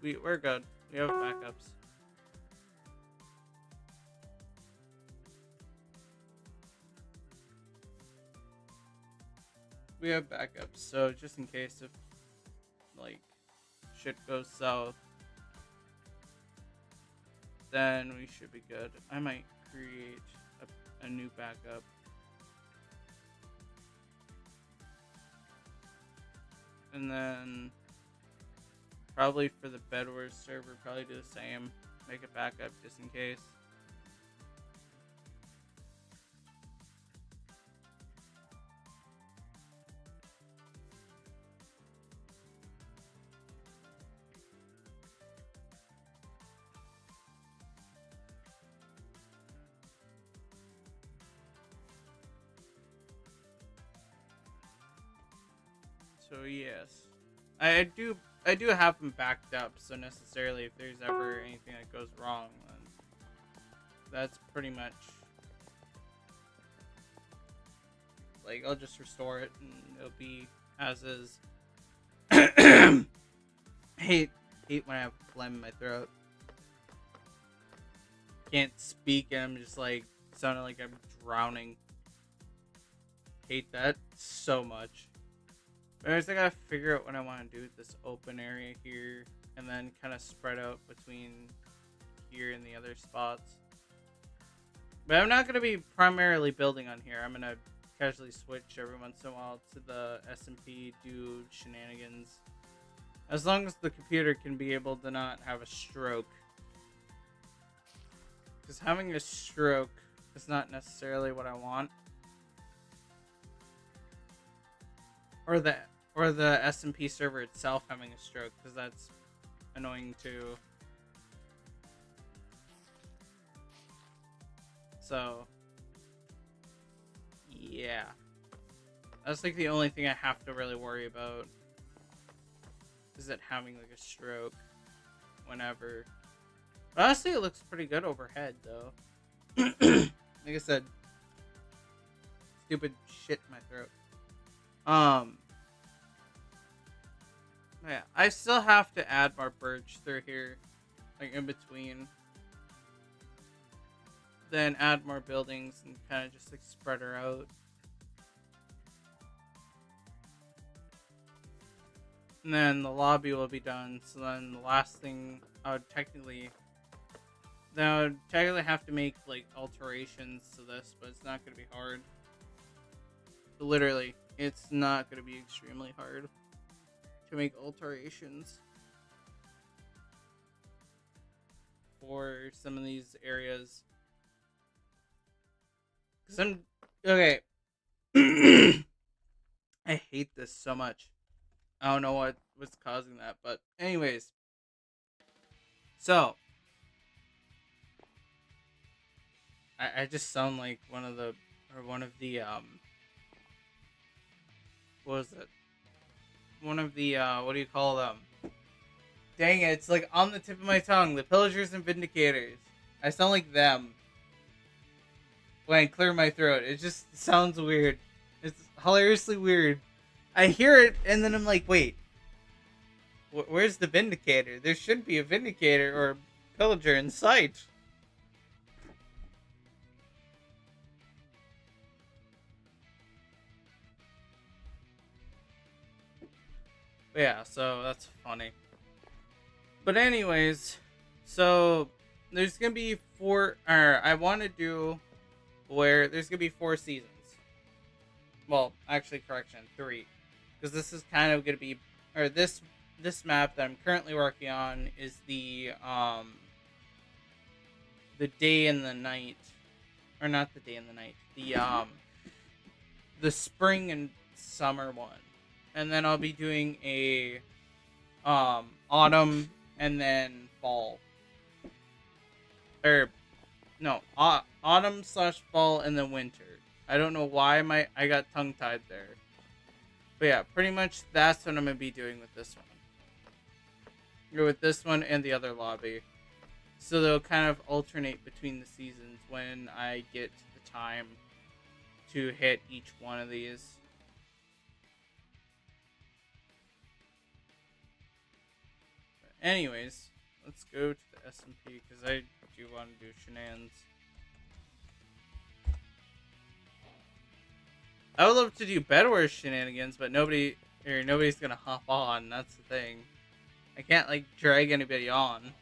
We're good. We have backups. We have backups, so just in case if like shit goes south, then we should be good. I might create a new backup. And then probably for the Bed Wars server, probably do the same. Make it backup just in case. So yes, I do have them backed up. So necessarily, if there's ever anything that goes wrong, then that's pretty much like I'll just restore it and it'll be as is. hate when I have phlegm in my throat. Can't speak and I'm just like sounding like I'm drowning. Hate that so much. Anyways, I gotta figure out what I want to do with this open area here, and then kind of spread out between here and the other spots. But I'm not gonna be primarily building on here. I'm gonna casually switch every once in a while to the SMP, do shenanigans, as long as the computer can be able to not have a stroke. Because having a stroke is not necessarily what I want. Or the SMP server itself having a stroke, because that's annoying too. So, yeah. That's like the only thing I have to really worry about. Is it having like a stroke whenever. But honestly, it looks pretty good overhead though. Like I said, stupid shit in my throat. Yeah, I still have to add more birch through here, like in between. Then add more buildings and kind of just like spread her out. And then the lobby will be done. So then the last thing I would technically have to make like alterations to this, but it's not going to be hard. Literally, it's not going to be extremely hard to make alterations for some of these areas. Cause okay. I hate this so much. I don't know what's causing that, but anyways. So I just sound like one of the what was it? One of the what do you call them? Dang it, it's like on the tip of my tongue. The Pillagers and Vindicators. I sound like them when I clear my throat. It just sounds weird. It's hilariously weird. I hear it and then I'm like, wait, where's the Vindicator? There should be a Vindicator or a Pillager in sight. But yeah, so that's funny. But anyways, so there's gonna be I want to do where there's gonna be 4 seasons. Well, actually, correction, 3, because this is kind of gonna be, or this map that I'm currently working on is the day and the night, or not the day and the night, the spring and summer one. And then I'll be doing a autumn and then fall. Or no, autumn/fall and then winter. I don't know why I got tongue tied there. But yeah, pretty much that's what I'm gonna be doing with this one. Or with this one and the other lobby. So they'll kind of alternate between the seasons when I get the time to hit each one of these. Anyways, let's go to the SMP because I do want to do shenanigans. I would love to do Bed Wars shenanigans, but nobody's gonna hop on. That's the thing. I can't like drag anybody on.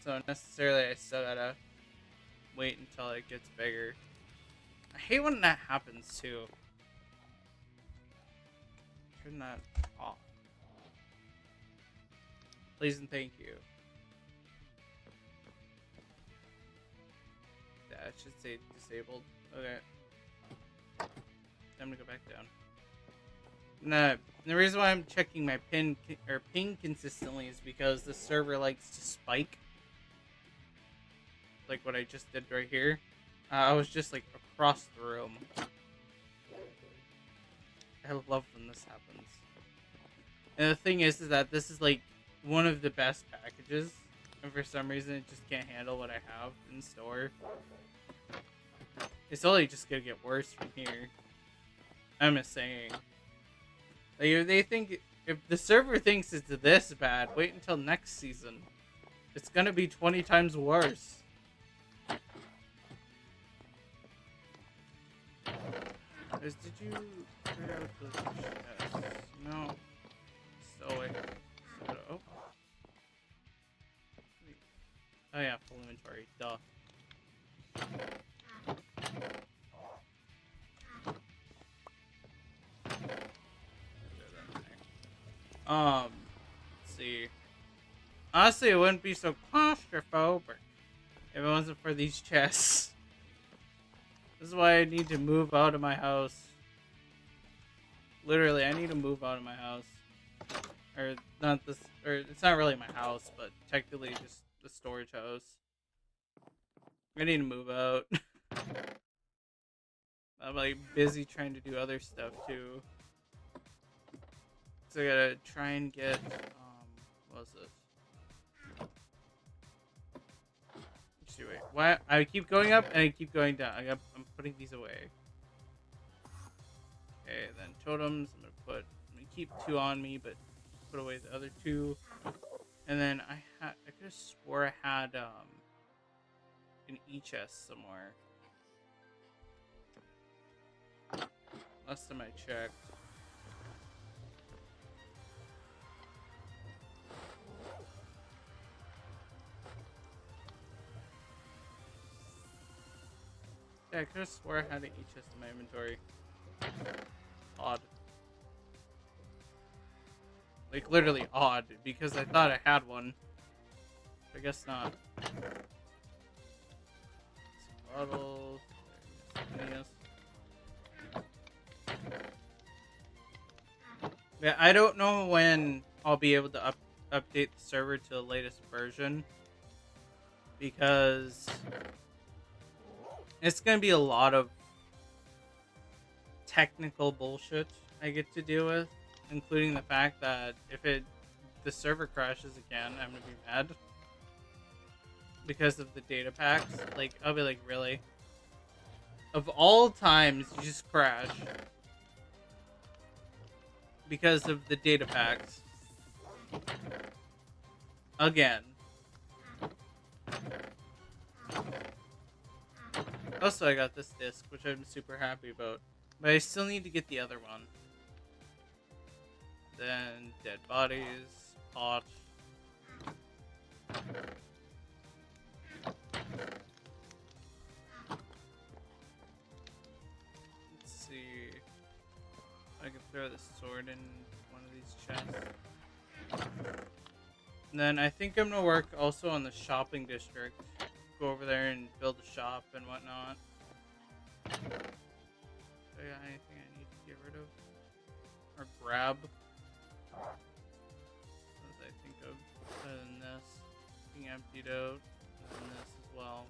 So necessarily, I still gotta wait until it gets bigger. I hate when that happens too. Turn that off. Please and thank you. Yeah, it should say disabled. Okay. Time to go back down. Nah, the reason why I'm checking my ping consistently is because the server likes to spike. Like what I just did right here. I was just like across the room. I love when this happens. And the thing is that this is like one of the best packages. And for some reason it just can't handle what I have in store. It's only just gonna get worse from here. I'm just saying. Like, if they think, if the server thinks it's this bad, wait until next season. It's gonna be 20 times worse. Did you figure out the chest? No. So wait. Oh. Oh yeah, full inventory. Duh. Let's see. Honestly, it wouldn't be so claustrophobic if it wasn't for these chests. This is why I need to move out of my house. Literally, I need to move out of my house. Or not this, or it's not really my house, but technically just the storage house. I need to move out. I'm like busy trying to do other stuff too. So I gotta try and get, what was it? Let's see, wait. Why? I keep going up and I keep going down. I'm putting these away. Okay, then totems. I'm gonna keep 2 on me, but put away the other 2. And then I could have swore I had an e-chest somewhere. Last time I checked. Yeah, I could have swore I had an e-chest in my inventory. Odd. Like, literally odd, because I thought I had one. I guess not. Some bottles. Miscellaneous. Yeah, I don't know when I'll be able to update the server to the latest version. Because it's going to be a lot of technical bullshit I get to deal with, including the fact that if the server crashes again, I'm going to be mad because of the data packs. Like, I'll be like, really? Of all times, you just crash because of the data packs. Again. Also, I got this disc, which I'm super happy about. But I still need to get the other one. Then, dead bodies, pot. Let's see. I can throw the sword in one of these chests. And then I think I'm gonna work also on the shopping district. Go over there and build a shop and whatnot. So yeah, anything I need to get rid of or grab. As I think of, other than this being emptied out, and then this as well.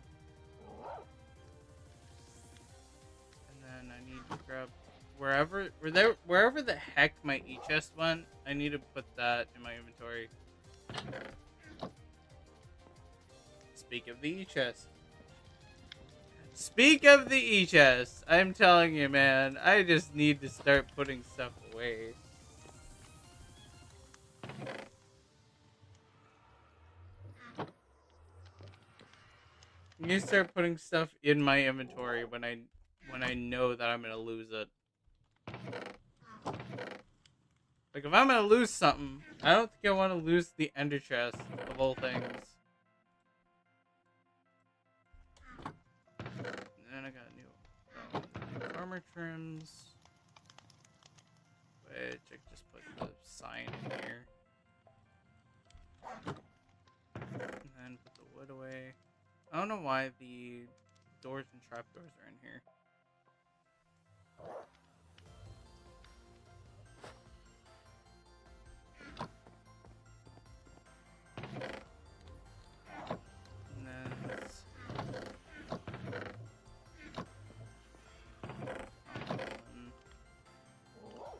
And then I need to grab wherever the heck my e-chest went. I need to put that in my inventory. Speak of the e-chest. Speak of the e-chest. I'm telling you, man. I just need to start putting stuff away. I need to start putting stuff in my inventory when I know that I'm gonna lose it. Like, if I'm gonna lose something, I don't think I want to lose the ender chest of all things. And then I got a new patrons. Which I just put the sign in here. And then put the wood away. I don't know why the doors and trapdoors are in here. And then let's see.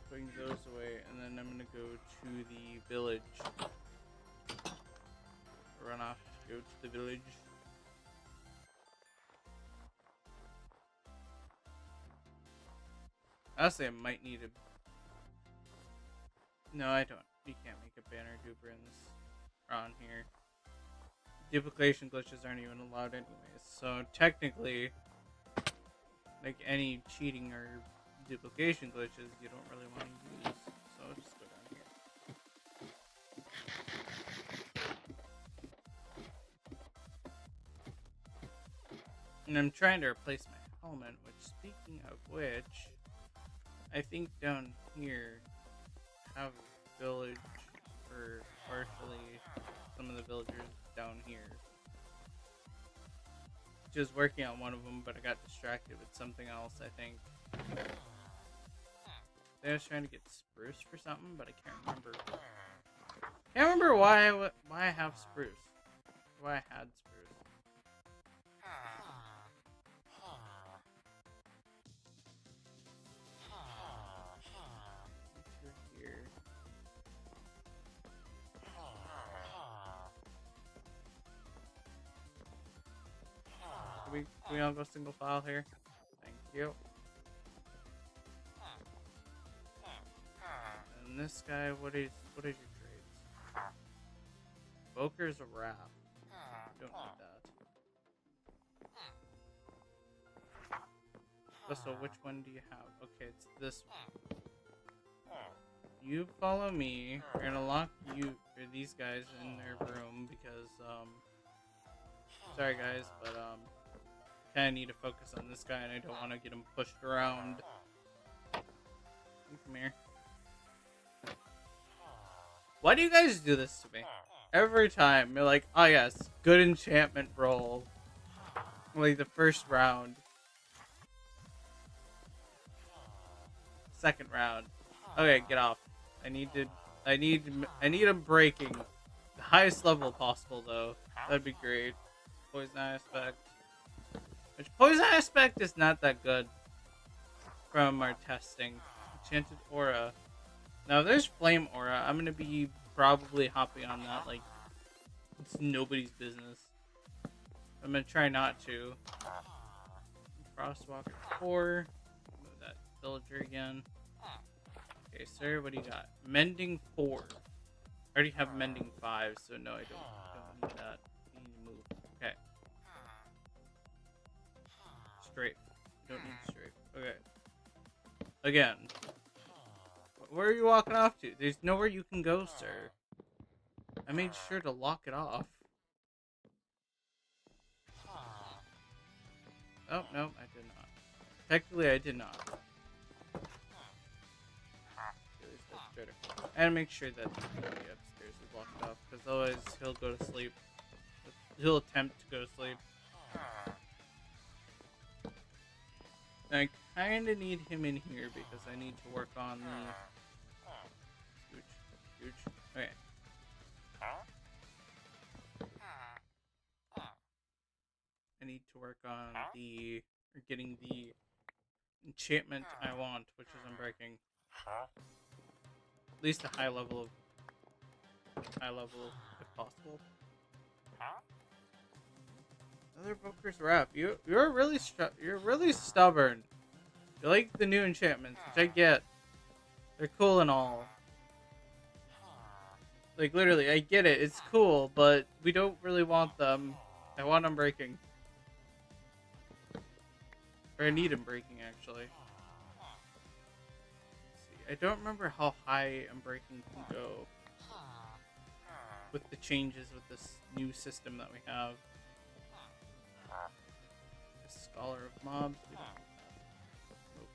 Putting those away, and then I'm gonna go to the village. Run off, go to the village. Honestly, I might need a... No, I don't. You can't make a banner duper in this on here. Duplication glitches aren't even allowed anyways. So technically, like any cheating or duplication glitches, you don't really want to use. So I'll just go down here. And I'm trying to replace my helmet, which, speaking of which, I think down here have a village, or partially some of the villagers down here. Just working on one of them, but I got distracted with something else, I think. I was trying to get spruce for something, but I can't remember. Can't remember why I have spruce. Why I had spruce. Here. Can we all go single file here? Thank you. And this guy, what is your trades? Boker's a wrap. Don't need that. So which one do you have? Okay, it's this one. You follow me. We're gonna lock you or these guys in their room because sorry guys, but kinda need to focus on this guy and I don't wanna get him pushed around. Come here. Why do you guys do this to me? Every time you're like, oh yes, good enchantment roll. Like the first round. Second round. Okay, get off. I need him breaking. The highest level possible though. That'd be great. Poison aspect. Which poison aspect is not that good from our testing. Enchanted aura. Now if there's flame aura, I'm gonna be probably hopping on that like it's nobody's business. I'm gonna try not to. Frostwalker 4. Move that villager again. Okay, sir, what do you got? Mending 4. I already have mending 5, so no, I don't need that. You need to move. Okay. Strafe. Don't need strafe. Okay. Again. Where are you walking off to? There's nowhere you can go, sir. I made sure to lock it off. Oh, no, I did not. Technically, I did not. And make sure that the upstairs is locked off, because otherwise he'll go to sleep. He'll attempt to go to sleep. And I kind of need him in here because I need to work on the... Scooch. Okay. I need to work on the... or getting the enchantment I want, which is unbreaking. At least a high level if possible. Another Boker's wrap. You're really stubborn. You like the new enchantments, which I get. They're cool and all. Like literally, I get it. It's cool, but we don't really want them. I want them breaking. Or I need them breaking actually. I don't remember how high Unbreaking can go with the changes with this new system that we have. A Scholar of Mobs. We don't need that. Nope.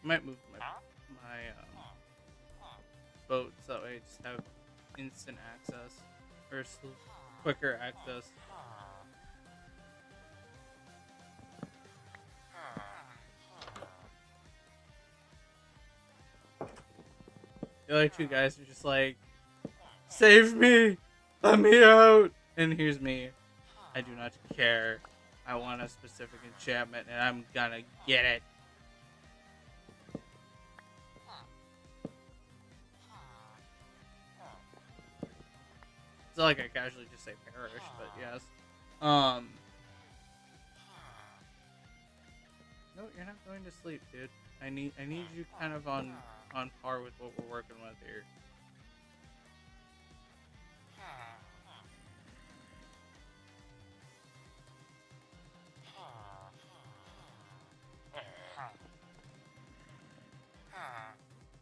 might move my boat so that way I just have instant access or quicker access. The other two guys are just like, save me! Let me out! And here's me. I do not care. I want a specific enchantment and I'm gonna get it. It's not like I casually just say perish, but yes. No, you're not going to sleep, dude. I need you kind of on par with what we're working with here.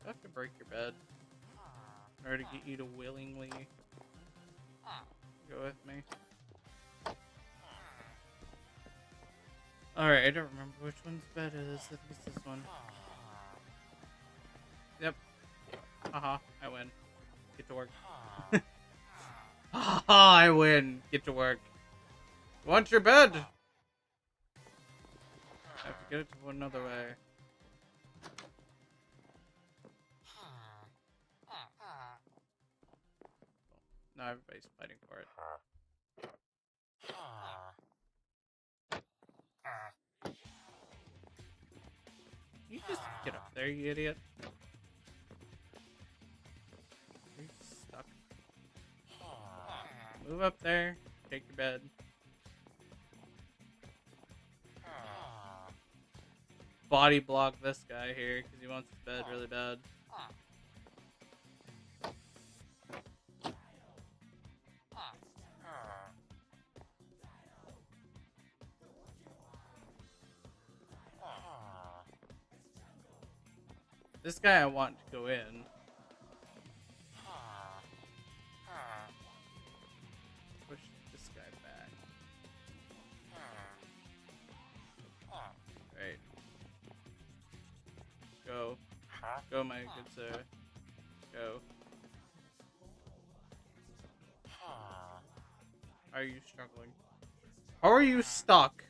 I have to break your bed in order to get you to willingly go with me. Alright, I don't remember which one's bed is. I think it's this one. Yep. Haha, I win. Get to work. Haha, I win. Get to work. You want your bed? I have to get it to another way. Now everybody's fighting for it. You just get up there, you idiot. You're stuck. Move up there. Take your bed. Body block this guy here because he wants his bed really bad. This guy I want to go in. Push this guy back. Right. Go. Go, my good sir. Go. Are you struggling? How are you stuck?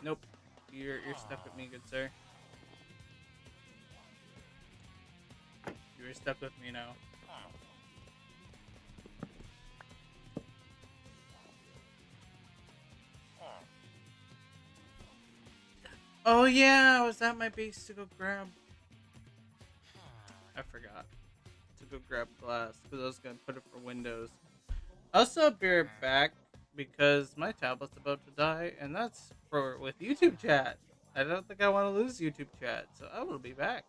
Nope. You're stuck with me, good sir. You're stuck with me now. Oh yeah, I was at my base to go grab. I forgot to go grab glass because I was gonna put it for windows. I'll still be right back because my tablet's about to die, and that's for with YouTube chat. I don't think I want to lose YouTube chat, so I will be back.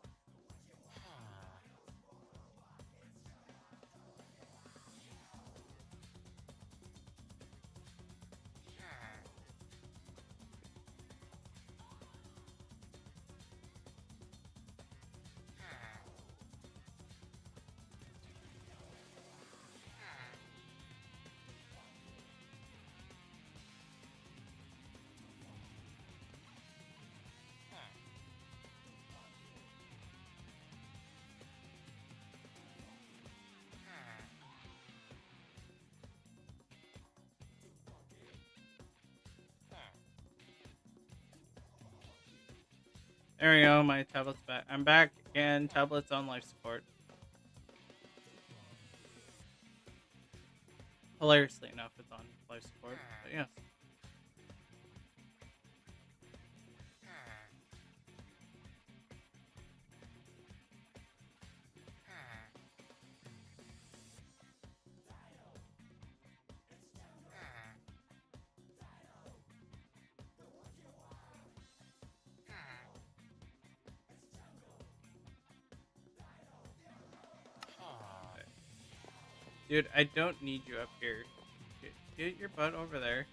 There we go, my tablet's back. I'm back, and tablet's on life support. Hilariously enough, it's on life support, but yes. Dude, I don't need you up here. Get your butt over there.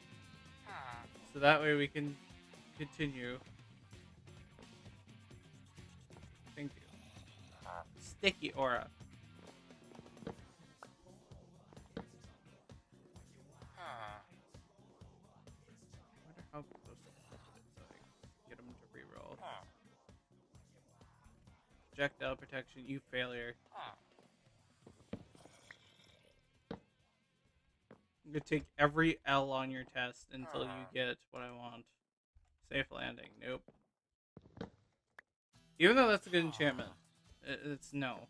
So that way we can continue. Thank you. Sticky aura. What How close to it so I can get him to reroll. Projectile protection, you failure. I'm gonna take every L on your test until you get what I want. Safe landing. Nope. Even though that's a good enchantment, it's no.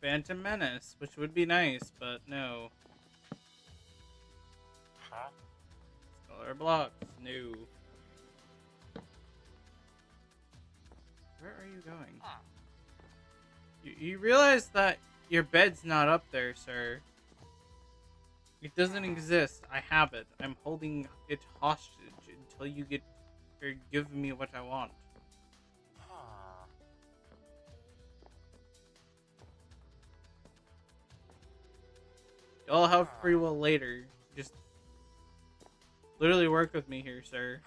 Phantom Menace, which would be nice, but no. Color blocks, no. Where are you going? You realize that your bed's not up there, sir. It doesn't exist. I have it. I'm holding it hostage until you get or give me what I want. You'll have free will later. Just literally work with me here, sir.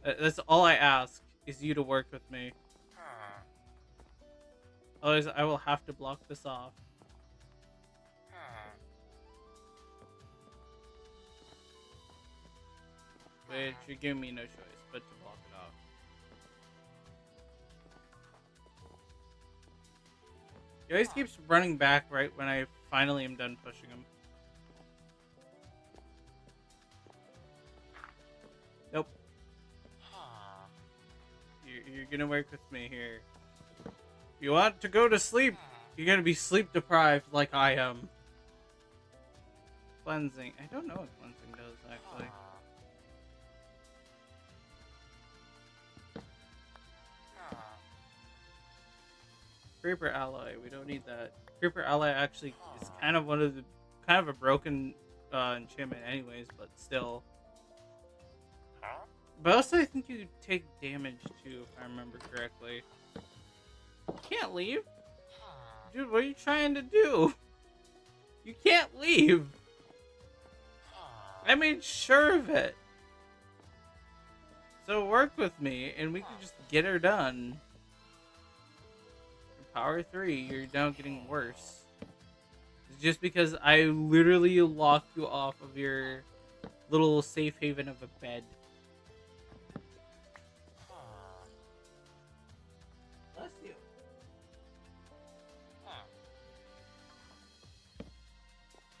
That's all I ask, is you to work with me. Otherwise, I will have to block this off. Which you're giving me no choice but to block it off. He always keeps running back right when I finally am done pushing him. Nope. You're gonna work with me here. If you want to go to sleep, you're gonna be sleep deprived like I am. Cleansing. I don't know what cleansing does, actually. Creeper Ally. We don't need that. Creeper Ally actually is kind of a broken enchantment anyways, but still. But also I think you take damage too, if I remember correctly. You can't leave? Dude, what are you trying to do? You can't leave! I made sure of it! So work with me, and we can just get her done. Power 3, you're now getting worse. It's just because I literally locked you off of your little safe haven of a bed. Bless you.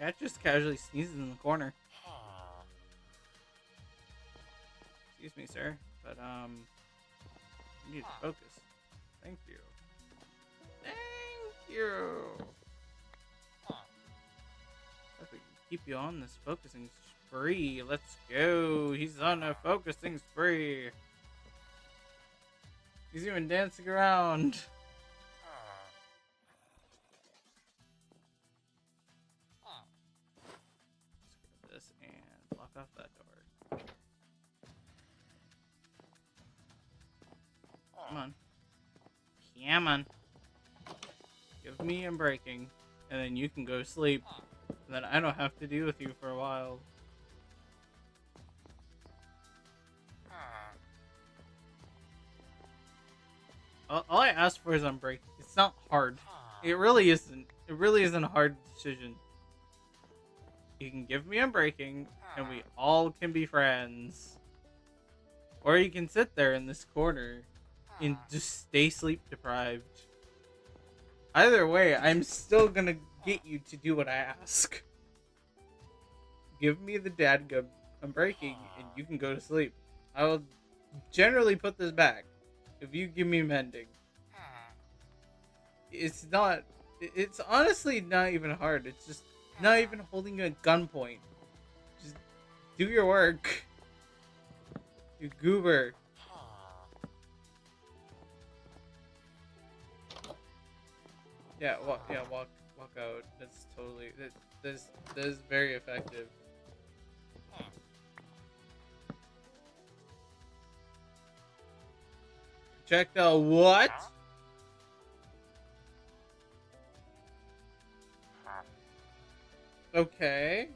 Cat just casually sneezes in the corner. Excuse me, sir, but you need to focus. Thank you. Thank you. If we can keep you on this focusing spree, let's go. He's on a focusing spree. He's even dancing around. Let's grab this and block off that door. Come on. Come on. Give me Unbreaking, and then you can go sleep. And then I don't have to deal with you for a while. All I ask for is Unbreaking. It's not hard. It really isn't. It really isn't a hard decision. You can give me Unbreaking, and we all can be friends. Or you can sit there in this corner and just stay sleep deprived. Either way, I'm still gonna get you to do what I ask. Give me the dadgum Unbreaking, and you can go to sleep. I will generally put this back if you give me Mending. It's honestly not even hard. It's just not even holding you at gunpoint. Just do your work. You goober. Yeah, walk out. That's totally that is very effective. Projectile what? Okay.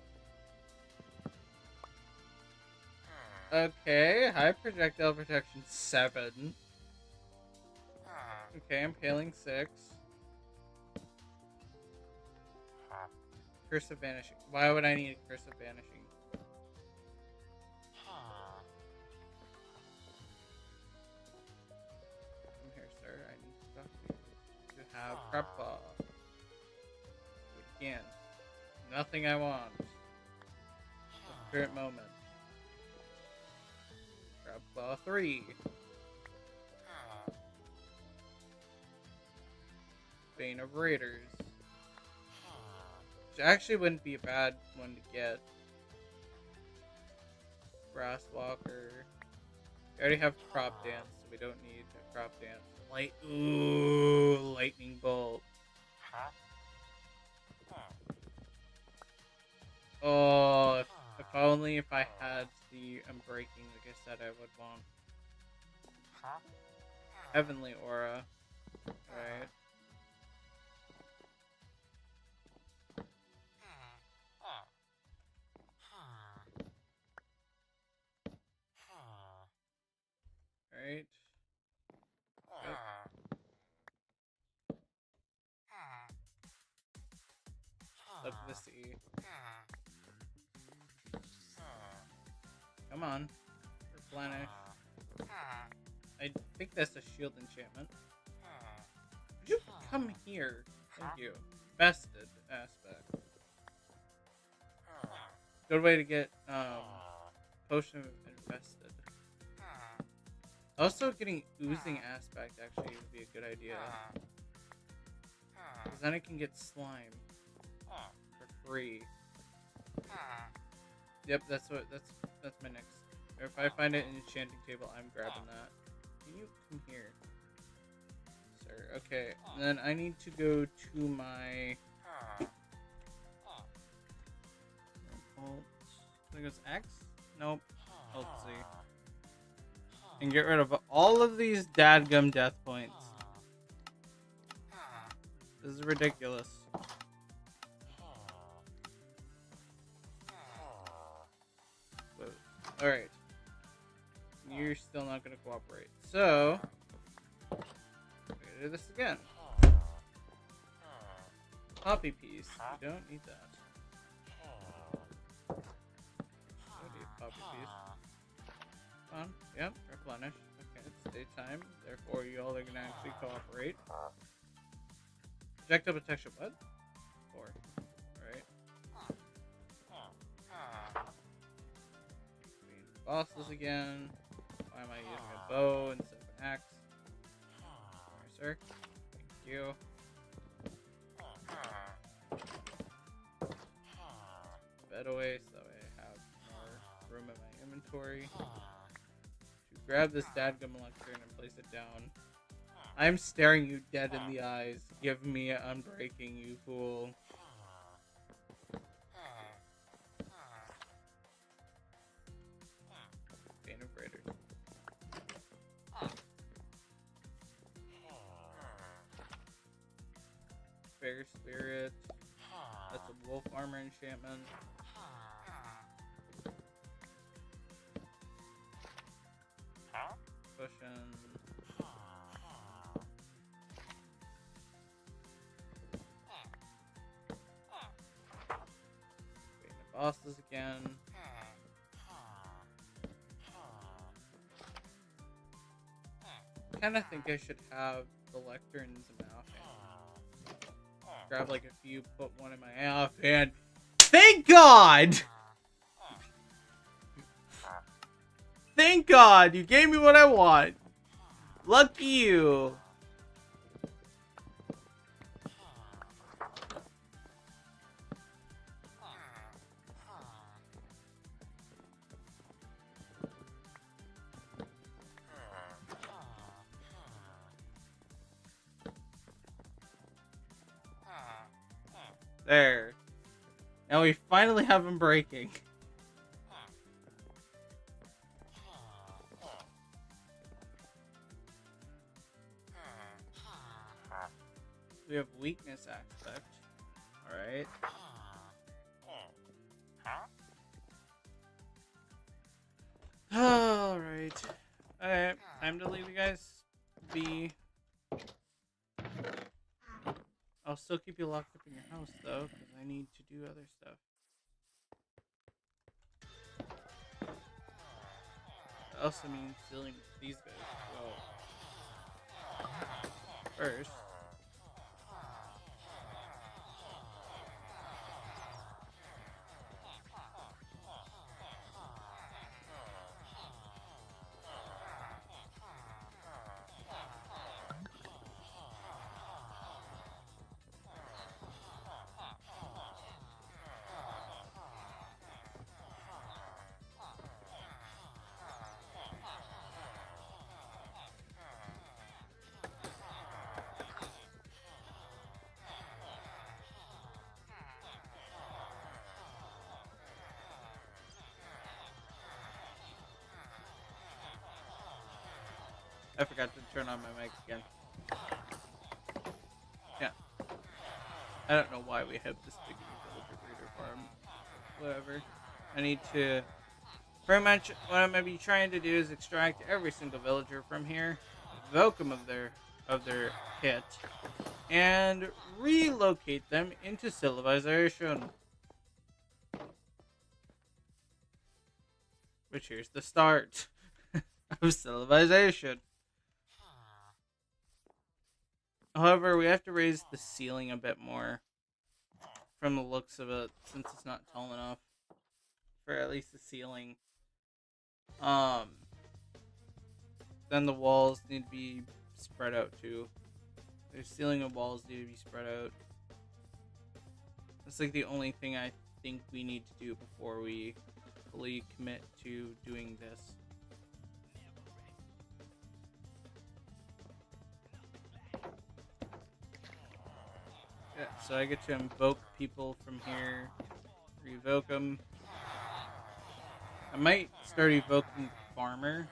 Okay, high projectile protection 7. Okay, impaling 6. Curse of Vanishing. Why would I need a Curse of Vanishing? Come here, sir. I need to talk to you. To have crop ball. Again. Nothing I want. At the current moment. Crop ball 3. Bane of Raiders. Which actually wouldn't be a bad one to get. Brass Walker. We already have Crop Dance, so we don't need a Crop Dance. Lightning Bolt. Oh, if only if I had the Unbreaking, like I said I would want. Heavenly Aura. Right. Right. Look at the sea. Come on. Replenish. I think that's a shield enchantment. Would you come here? Thank you. Vested aspect. Good way to get Potion of Invested. Also, getting Oozing Aspect actually would be a good idea. Because then I can get Slime for free. Yep, that's my next. If I find it in an enchanting table, I'm grabbing that. Can you come here, sir? Okay, and then I need to go to my. I think it's X. Nope. Let's see. And get rid of all of these dadgum death points. This is ridiculous. Alright. You're still not going to cooperate. So, we're going to do this again. Poppy piece. We don't need that. Don't need poppy piece. Come on. Yep, replenish. Okay, it's daytime. Therefore, you all are going to actually cooperate. Projectile protection. What? 4. Alright. Bosses again. Why am I using a bow instead of an axe? Sorry, sir. Thank you. Bed away so that way I have more room in my inventory. To grab this dadgum lectern and place it down. I'm staring you dead in the eyes. Give me an Unbreaking, you fool. Bane of Raiders. Bear Spirit. That's a wolf armor enchantment. Cushion. Waiting the bosses again. I kind of think I should have the lecterns in my offhand. Grab like a few, put one in my offhand. Thank God! Thank God! You gave me what I want. Lucky you. There. Now we finally have him breaking. We have weakness aspect. Alright. Alright. Alright. Time to leave you guys be. I'll still keep you locked up in your house though, because I need to do other stuff. That also means dealing with these guys as well. First. I forgot to turn on my mic again. Yeah. I don't know why we have this big villager breeder farm. Whatever. I need to... Pretty much what I'm going to be trying to do is extract every single villager from here, evoke them of their kit, and relocate them into civilization. Which here's the start of civilization. However, we have to raise the ceiling a bit more from the looks of it, since it's not tall enough for at least the ceiling. Then the walls need to be spread out too. The ceiling and walls need to be spread out. That's like the only thing I think we need to do before we fully commit to doing this. Yeah, so I get to invoke people from here, revoke them. I might start evoking the farmer,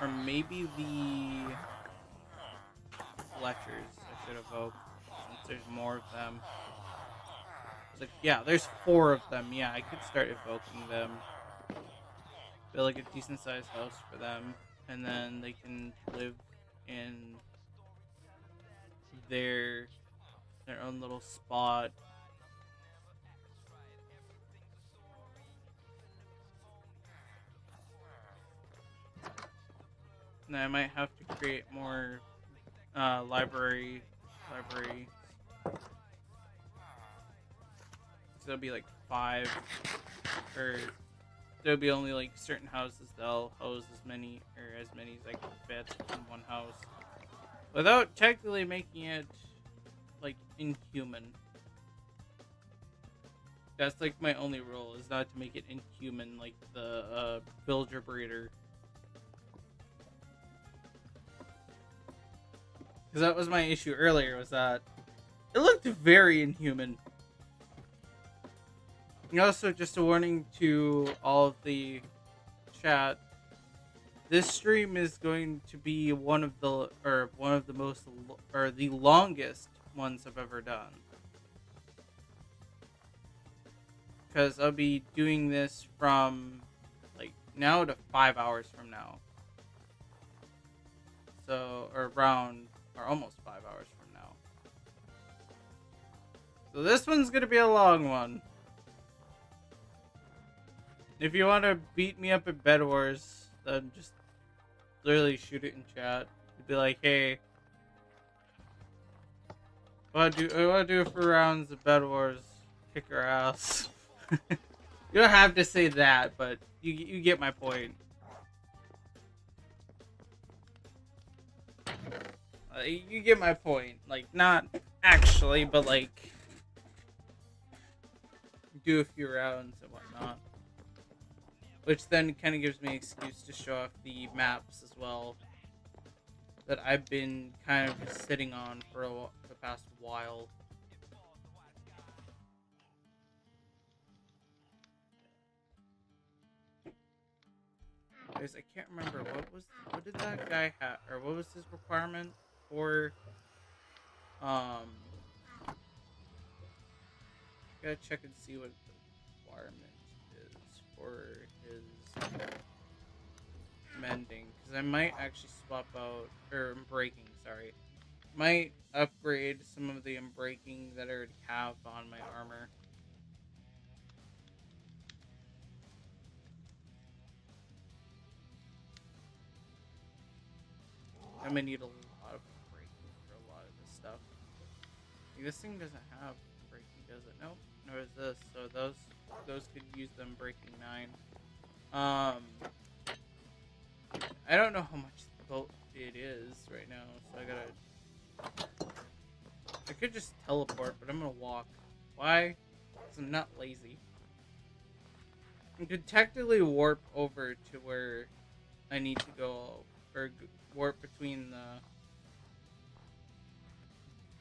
or maybe the Fletchers I should evoke, since there's more of them. It's like, yeah, there's 4 of them. Yeah, I could start evoking them. Build like a decent sized house for them, and then they can live in their own little spot. And I might have to create more libraries. So there'll be like 5, or there'll be only like certain houses that'll house as many as I can fit in one house, without technically making it like inhuman. That's like my only rule, is not to make it inhuman like the villager breeder. Because that was my issue earlier, was that it looked very inhuman. And also, just a warning to all of the chat, this stream is going to be one of the longest ones I've ever done. Because I'll be doing this from like now to 5 hours from now. So, or almost 5 hours from now. So this one's gonna be a long one. If you want to beat me up at Bed Wars, then just literally shoot it in chat. You'd be like, hey, I want to do it for rounds of Bed Wars. Kick her ass. You don't have to say that, but you get my point. You get my point. Like, not actually, but like, do a few rounds and whatnot. Which then kind of gives me an excuse to show off the maps as well, that I've been kind of sitting on for the past while. Guys, I can't remember what did that guy have, or what was his requirement for gotta check and see what the requirement is for his mending, because I might actually swap out, or breaking, sorry. Might upgrade some of the unbreaking that I already have on my armor. I'm gonna need a lot of breaking for a lot of this stuff. Like, this thing doesn't have breaking, does it? Nope. Nor is this. So those could use them breaking 9. I don't know how much boat it is right now, so I could just teleport, but I'm gonna walk. Why? Because I'm not lazy. I could technically warp over to where I need to go, or warp between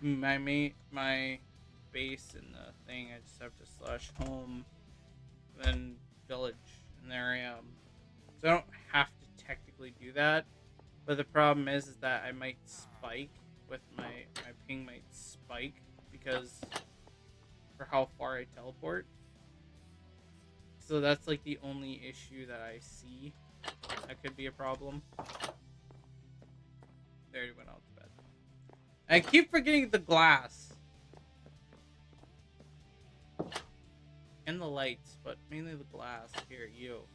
my base and the thing. I just have to slash home, then village, and there I am. So I don't have to technically do that, but the problem is that I might spike with my ping might spike because for how far I teleport. So that's like the only issue that I see that could be a problem. There he went out to bed. I keep forgetting the glass and the lights, but mainly the glass. Here, you.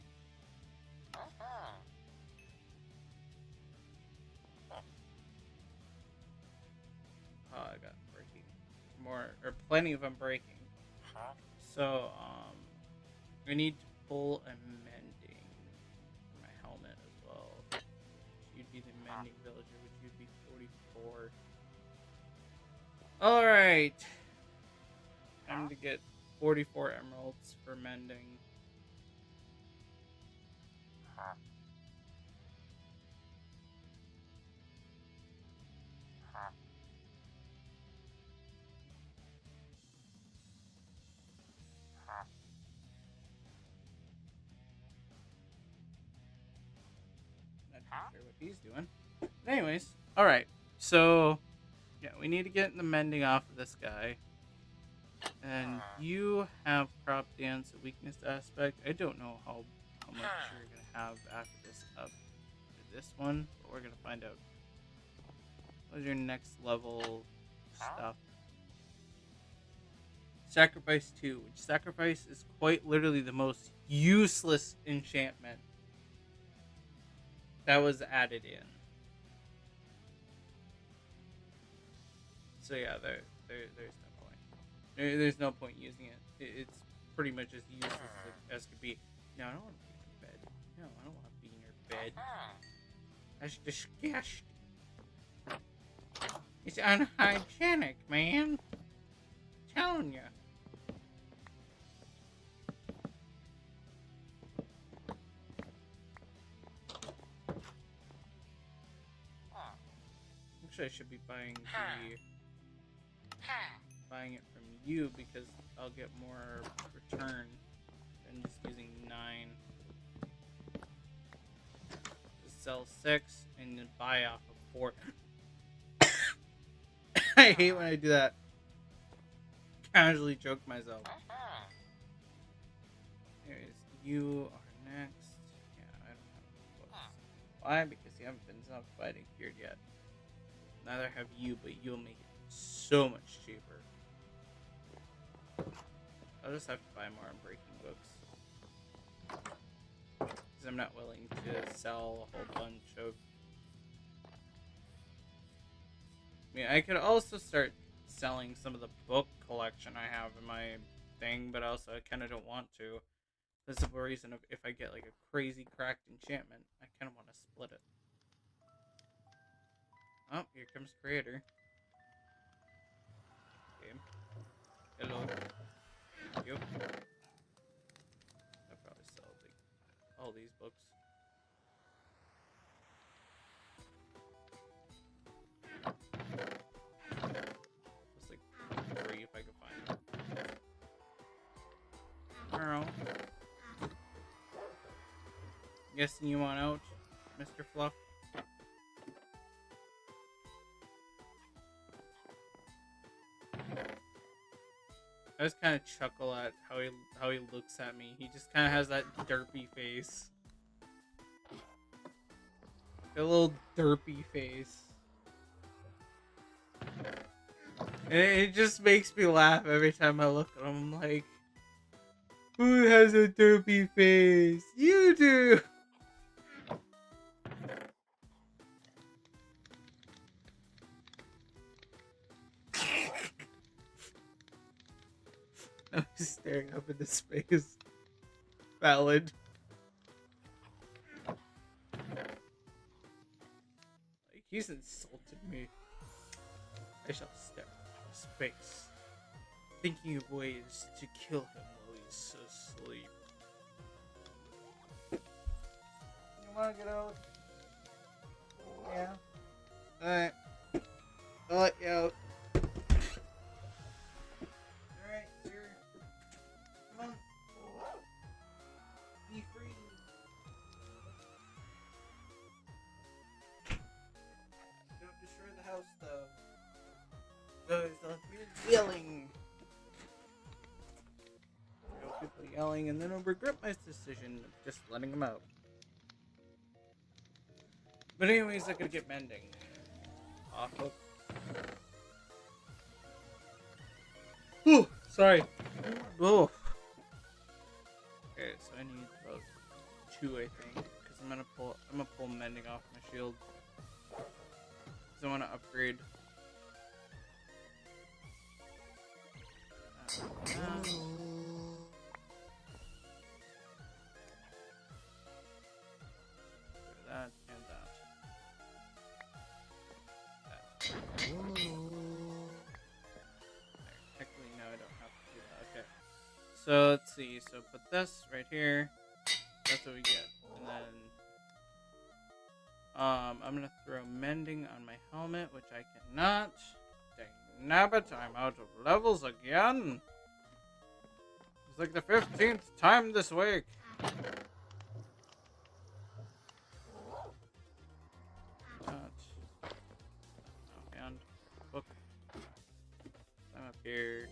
Oh, I got breaking more, or plenty of them breaking. So, we need to pull a mending for my helmet as well. You'd be the mending villager, which you'd be 44. Alright. Time to get 44 emeralds for mending. Not too sure what he's doing. But anyways, alright. So, yeah, we need to get the mending off of this guy. And you have crop dance, a weakness aspect. I don't know how much you're going to have after this up to this one, but we're going to find out. What is your next level stuff? Sacrifice 2, which sacrifice is quite literally the most useless enchantment that was added in. So yeah, there's no point. There's no point using it. It's pretty much as useless as could be. No, I don't want to be in your bed. No, I don't want to be in your bed. That's disgusting. It's unhygienic, man. I'm telling you. Actually, I should be buying it from you because I'll get more return than just using 9. Just sell 6 and then buy off of 4. I hate when I do that. Casually choke myself. Anyways, you are next. Yeah, I don't have books. Why? Because you haven't been fighting cured yet. Neither have you, but you'll make it so much cheaper. I'll just have to buy more unbreaking books. Because I'm not willing to sell a whole bunch of... I mean, I could also start selling some of the book collection I have in my thing, but also I kind of don't want to. For the simple reason of if I get like a crazy cracked enchantment, I kind of want to split it. Oh, here comes Creator. Okay. Hello. Thank you. I'll probably sell like all these books. Just like 3 if I could find them. Alright. Guessing you want out, Mr. Fluff? I just kind of chuckle at how he looks at me. He just kind of has that derpy face. A little derpy face. And it just makes me laugh every time I look at him. I'm like, who has a derpy face? You do! I'm just staring up into space. Valid. Like, he's insulted me. I shall stare into space, thinking of ways to kill him while he's asleep. You wanna get out? Yeah. Alright. I'll let you out. Alright, sir. Come on. Be free. Don't destroy the house, though. There's a weird yelling. People yelling, and then I'll regret my decision of just letting them out. But anyways, I gotta get mending. Off of. Whew, sorry. Oh. Okay, so I need about 2, I think, because I'm gonna pull mending off my shield. Because I want to upgrade. That and that. Technically, no, I don't have to do that. Okay. So let's see. So put this right here. That's what we get. And then I'm gonna throw mending on my helmet, which I cannot. Dang nabbit, I'm out of levels again. It's like the 15th time this week. And book. I'm up here.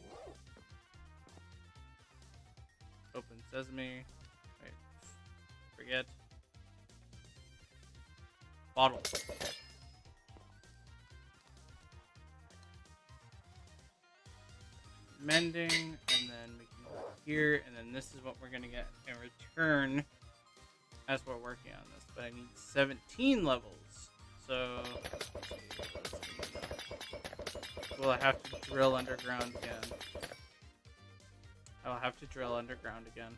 Open sesame. Wait. Forget. Bottle. Mending, and then we can go here, and then this is what we're gonna get in return as we're working on this. But I need 17 levels. So, will I have to drill underground again? I'll have to drill underground again.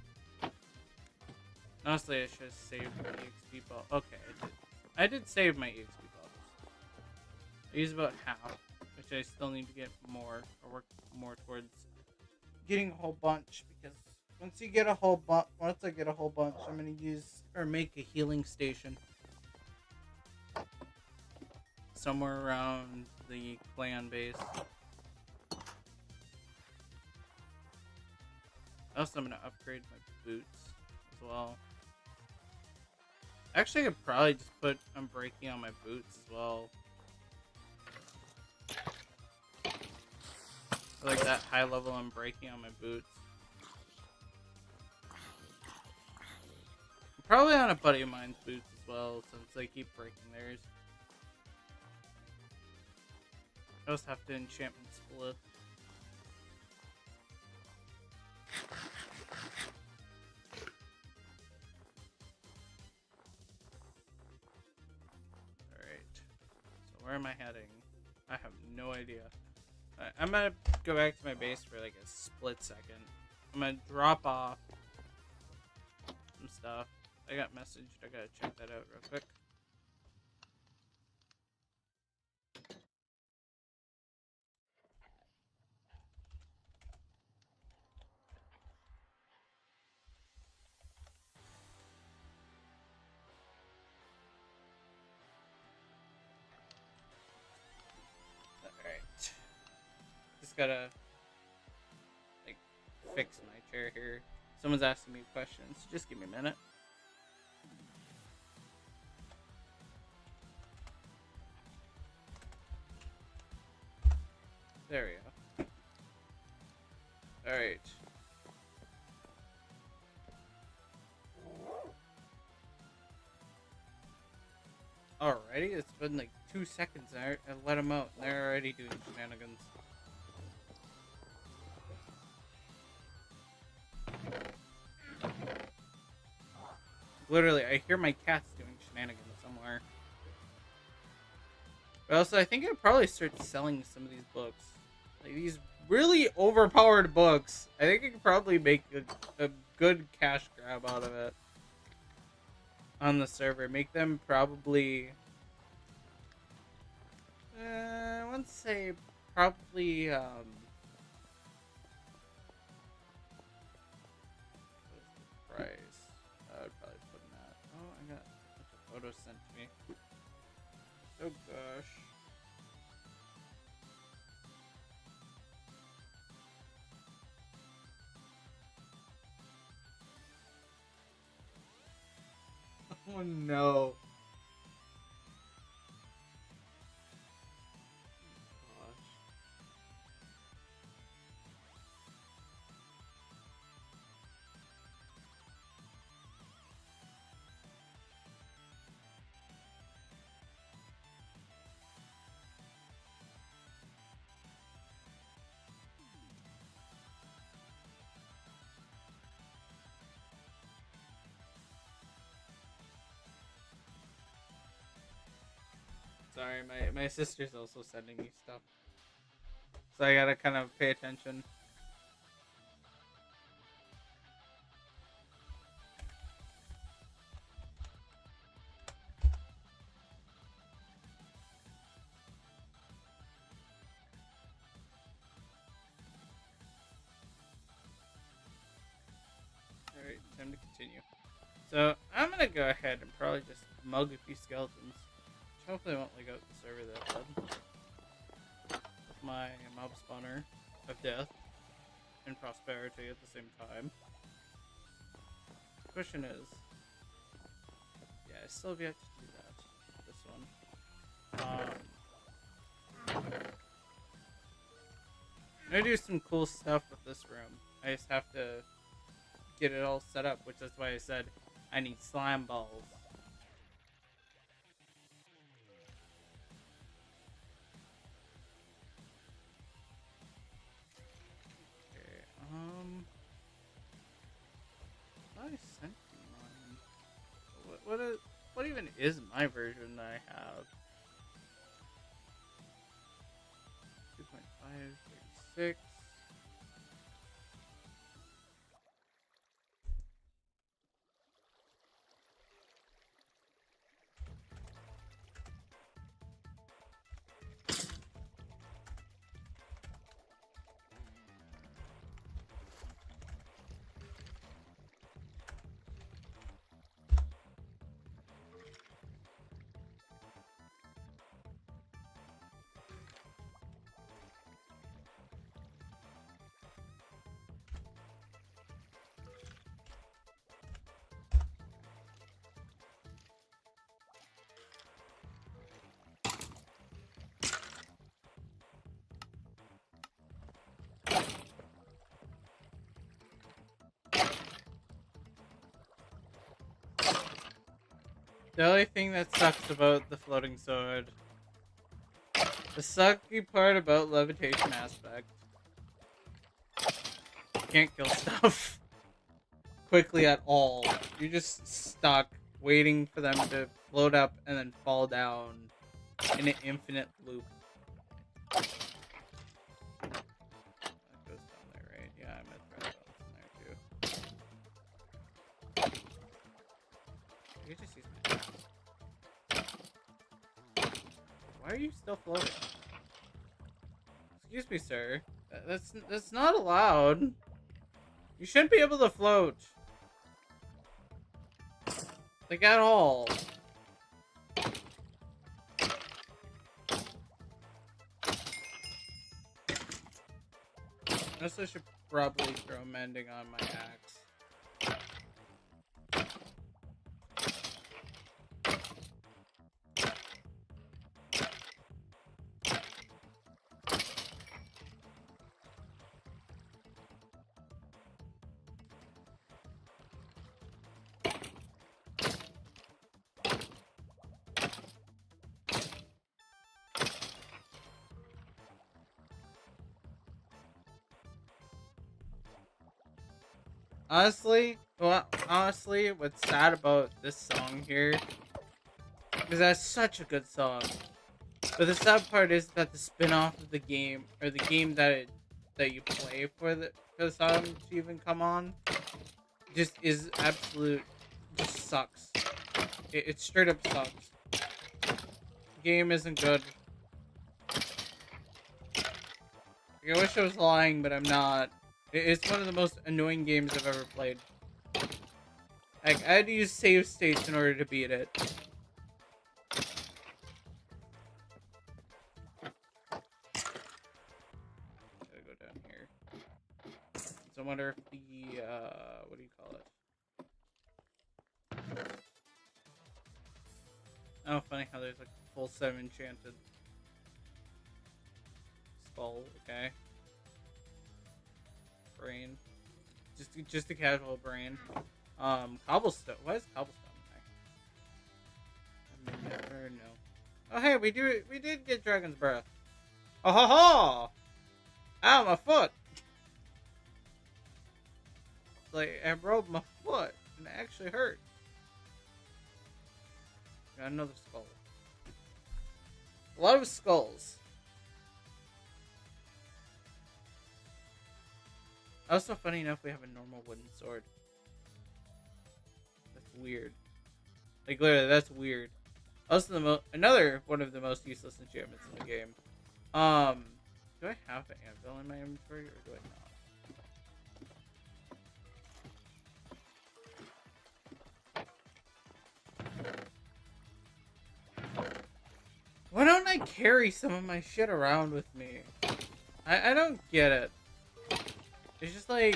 Honestly, I should have saved my EXP ball. Okay, I did save my EXP bubbles. I used about half, which I still need to get more, or work more towards getting a whole bunch, because once I get a whole bunch, I'm gonna use or make a healing station somewhere around the clan base. Also, I'm gonna upgrade my boots as well. Actually, I could probably just put unbreaking on my boots as well. I like that high level unbreaking on my boots. I'm probably on a buddy of mine's boots as well, since they keep breaking theirs. I also have to enchantment split. Alright. So where am I heading? I have no idea. I'm gonna go back to my base for like a split second. I'm gonna drop off some stuff. I got messaged. I gotta check that out real quick. Alright. Just gotta like fix my chair here. Someone's asking me questions. Just give me a minute. There we go. Alright. Alrighty, it's been like 2 seconds. I let them out, and they're already doing shenanigans. literally, I hear my cats doing shenanigans somewhere. But also, I think I'd probably start selling some of these books. Like, these really overpowered books. I think I could probably make a good cash grab out of it. On the server. Make them probably... I want to say probably, what was the price? I would probably put in that. Oh, I got a bunch of photos sent to me. Oh gosh. Oh no. Sorry, my sister's also sending me stuff. So I gotta kind of pay attention. Alright, time to continue. So I'm gonna go ahead and probably just mug a few skeletons. Which hopefully won't leak out the server that bad. With my mob spawner of death and prosperity at the same time. The question is, yeah, I still have yet to do that. This one. I'm gonna do some cool stuff with this room. I just have to get it all set up, which is why I said I need slime balls. Okay, I sent you mine. What even is my version that I have? 2.536. The only thing that sucks about the floating sword, the sucky part about levitation aspect, you can't kill stuff quickly at all. You're just stuck waiting for them to float up and then fall down in an infinite loop. That goes down there, right? Yeah, I meant red bones in there too. You can just use my... Why are you still floating? Excuse me, sir. That's not allowed. You shouldn't be able to float. Like, at all. I also should probably throw mending on my axe. Honestly, Well, honestly, what's sad about this song here is that's such a good song. But the sad part is that the spin-off of the game, or the game that you play for the song to even come on, just is absolute, just sucks. It straight up sucks. The game isn't good. I wish I was lying, but I'm not. It's one of the most annoying games I've ever played. Like, I had to use save states in order to beat it. Gotta go down here. So I wonder if the, what do you call it? Oh, funny how there's like a full 7 enchanted skull, okay. Brain. Just a casual brain. Cobblestone. Why is cobblestone there? I never know. Oh hey, we did get Dragon's Breath. Oh ho ho! Ow, my foot! Like, I broke my foot, and it actually hurt. Got another skull. A lot of skulls. Also, funny enough, we have a normal wooden sword. That's weird. Like, literally, that's weird. Also, another one of the most useless enchantments in the game. Do I have an anvil in my inventory, or do I not? Why don't I carry some of my shit around with me? I don't get it. It's just like,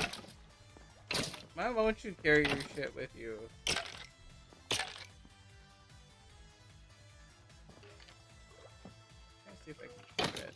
why won't you carry your shit with you? Let's see if I can keep it.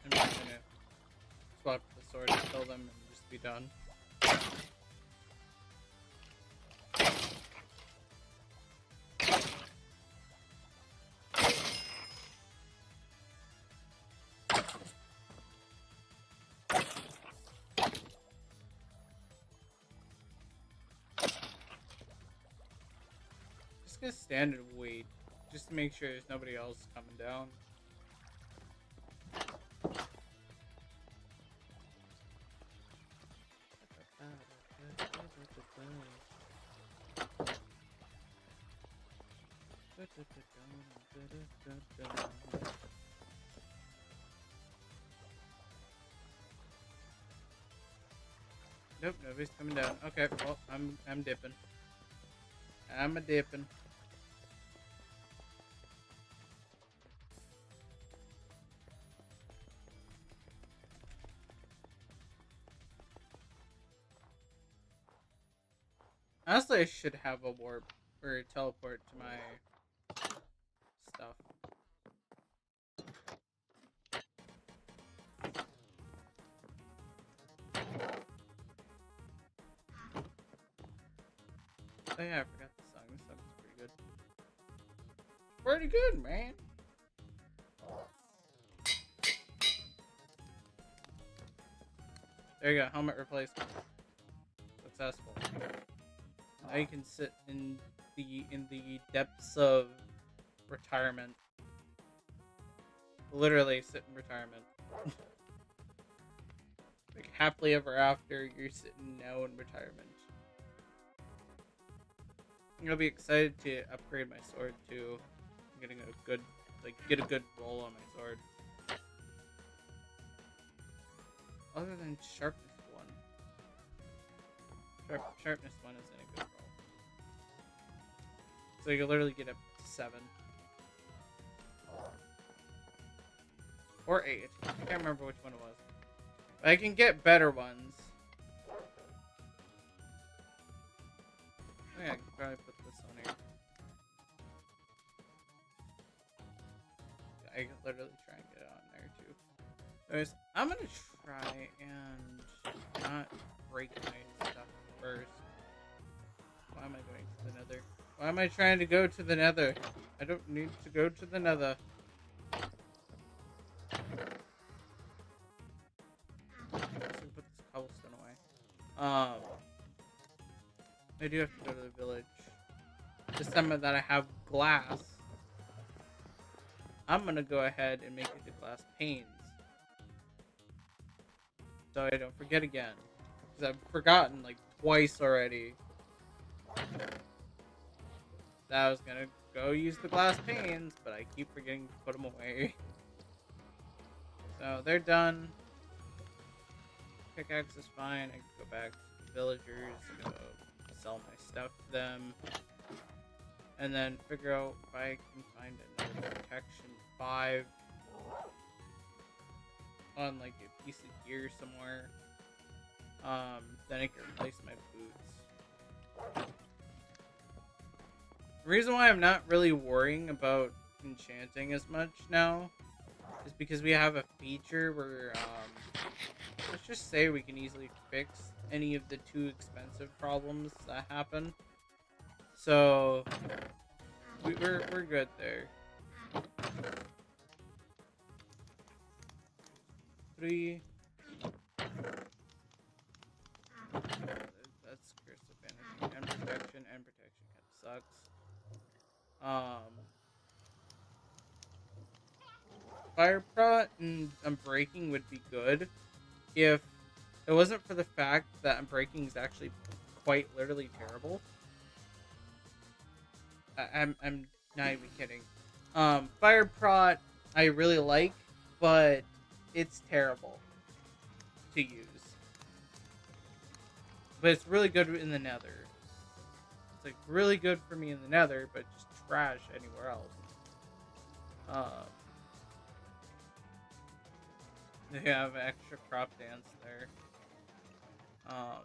I'm just gonna swap the sword and kill them and just be done. Just gonna stand and wait, just to make sure there's nobody else coming down. Nope, nobody's coming down. Okay, well, I'm dipping. I'm a dipping. Honestly, I should have a warp or a teleport to my stuff. Oh yeah, I forgot the song. This song is pretty good. Pretty good, man. There you go, helmet replacement. Successful. Now you can sit in the depths of retirement. Literally sit in retirement. Like happily ever after, you're sitting now in retirement. I'll be excited to upgrade my sword too. I'm getting a good, get a good roll on my sword. Other than sharpness 1. Sharpness 1 isn't a good roll. So you can literally get up to 7. Or 8. I can't remember which one it was. But I can get better ones. Oh yeah, I can probably put this on here. I can literally try and get Anyways, I'm gonna try and not break my stuff first. Why am I going to the nether? Why am I trying to go to the nether? I don't need to go to the nether. Let's put this cobblestone away. I do have to go to the village. This time that I have glass, I'm gonna go ahead and make it to glass panes. So I don't forget again. Because I've forgotten like twice already. That I was gonna go use the glass panes, but I keep forgetting to put them away. So they're done. Pickaxe is fine. I can go back to the villagers, go sell my stuff to them, and then figure out if I can find another protection 5 on like a piece of gear somewhere. Then I can replace my boots. The reason why I'm not really worrying about enchanting as much now is because we have a feature where, let's just say we can easily fix any of the too expensive problems that happen. So, we're good there. 3. That's Curse of Vanity and protection kind of sucks. Fire prot and unbreaking would be good if it wasn't for the fact that unbreaking is actually quite literally terrible. I'm not even kidding. Fire prot I really like, but it's terrible to use. But it's really good in the nether. It's like really good for me in the nether, but just trash anywhere else. They have extra crop dance there. I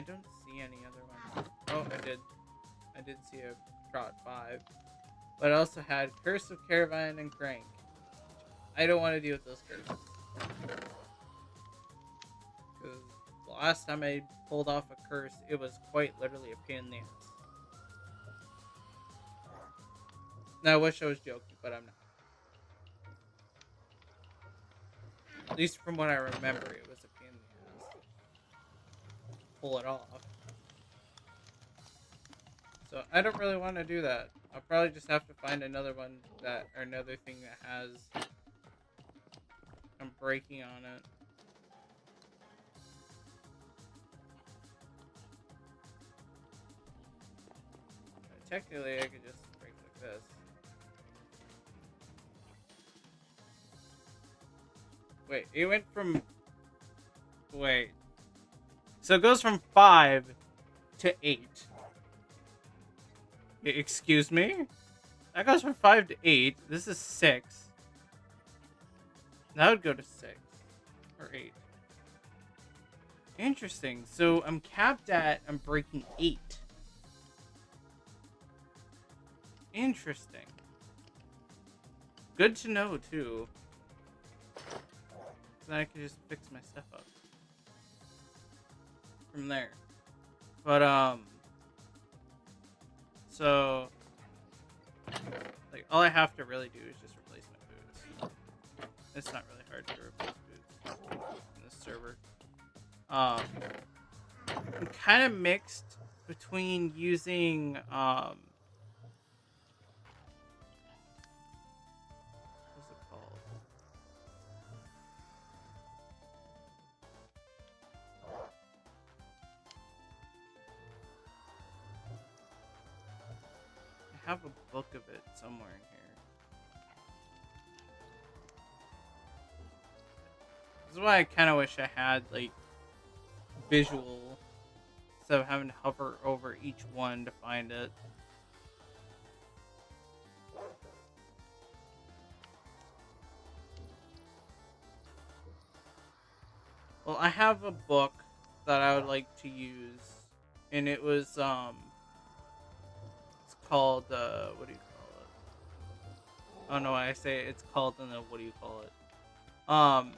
don't see any other ones. Oh, I did see a trot 5. But I also had Curse of Caravan and Crank. I don't want to deal with those curses. Because the last time I pulled off a curse, it was quite literally a pain in the ass. Now, I wish I was joking, but I'm not. At least from what I remember, it was a pain in the ass. Pull it off. So I don't really want to do that. I'll probably just have to find another one that, or another thing that has breaking on it. Technically, I could just break like this. Wait, it went from... Wait. So it goes from 5 to 8. Excuse me? That goes from 5 to 8. This is 6. That would go to 6. Or 8. Interesting. So I'm capped at... I'm breaking 8. Interesting. Good to know, too. So then I can just fix my stuff up from there. But, so, like, all I have to really do is just replace my boots. It's not really hard to replace boots in this server. I'm kind of mixed between using, I have a book of it somewhere in here. This is why I kind of wish I had, like, visual, instead of having to hover over each one to find it. Well, I have a book that I would like to use, and it was, it's called, what do you call it? Oh no, I say it's called, and then what do you call it? Um,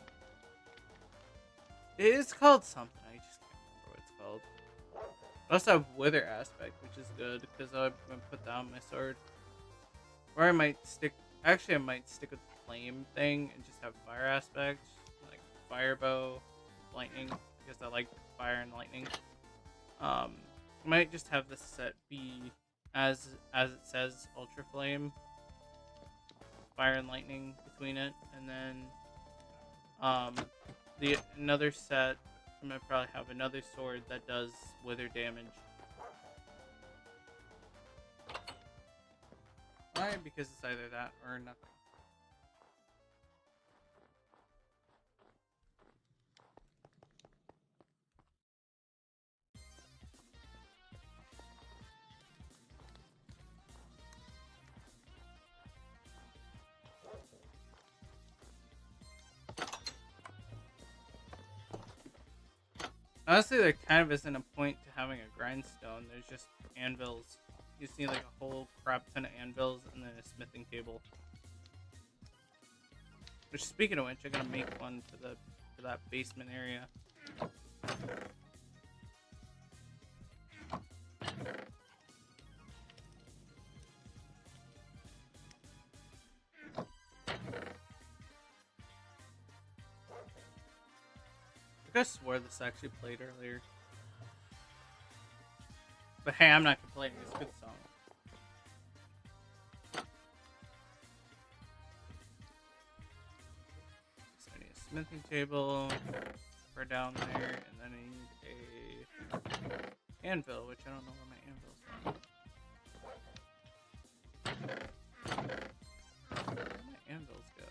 it is called something. I just can't remember what it's called. I also have wither aspect, which is good because I'm gonna put that on my sword. Or I might stick. Actually, I might stick with the flame thing and just have fire aspect, like fire bow, lightning, because I like fire and lightning. I might just have this set be as it says, ultra flame, fire and lightning between it, and then the another set. I'm gonna probably have another sword that does wither damage. Why? Because it's either that or nothing. Honestly, there kind of isn't a point to having a grindstone. There's just anvils. You see like a whole crap ton of anvils and then a smithing table. Which, speaking of which, I'm gonna make one for that basement area. I could have swore this actually played earlier. But hey, I'm not complaining. It's a good song. So I need a smithing table for down there, and then I need a anvil, which I don't know where my anvil's at. Where'd my anvils go?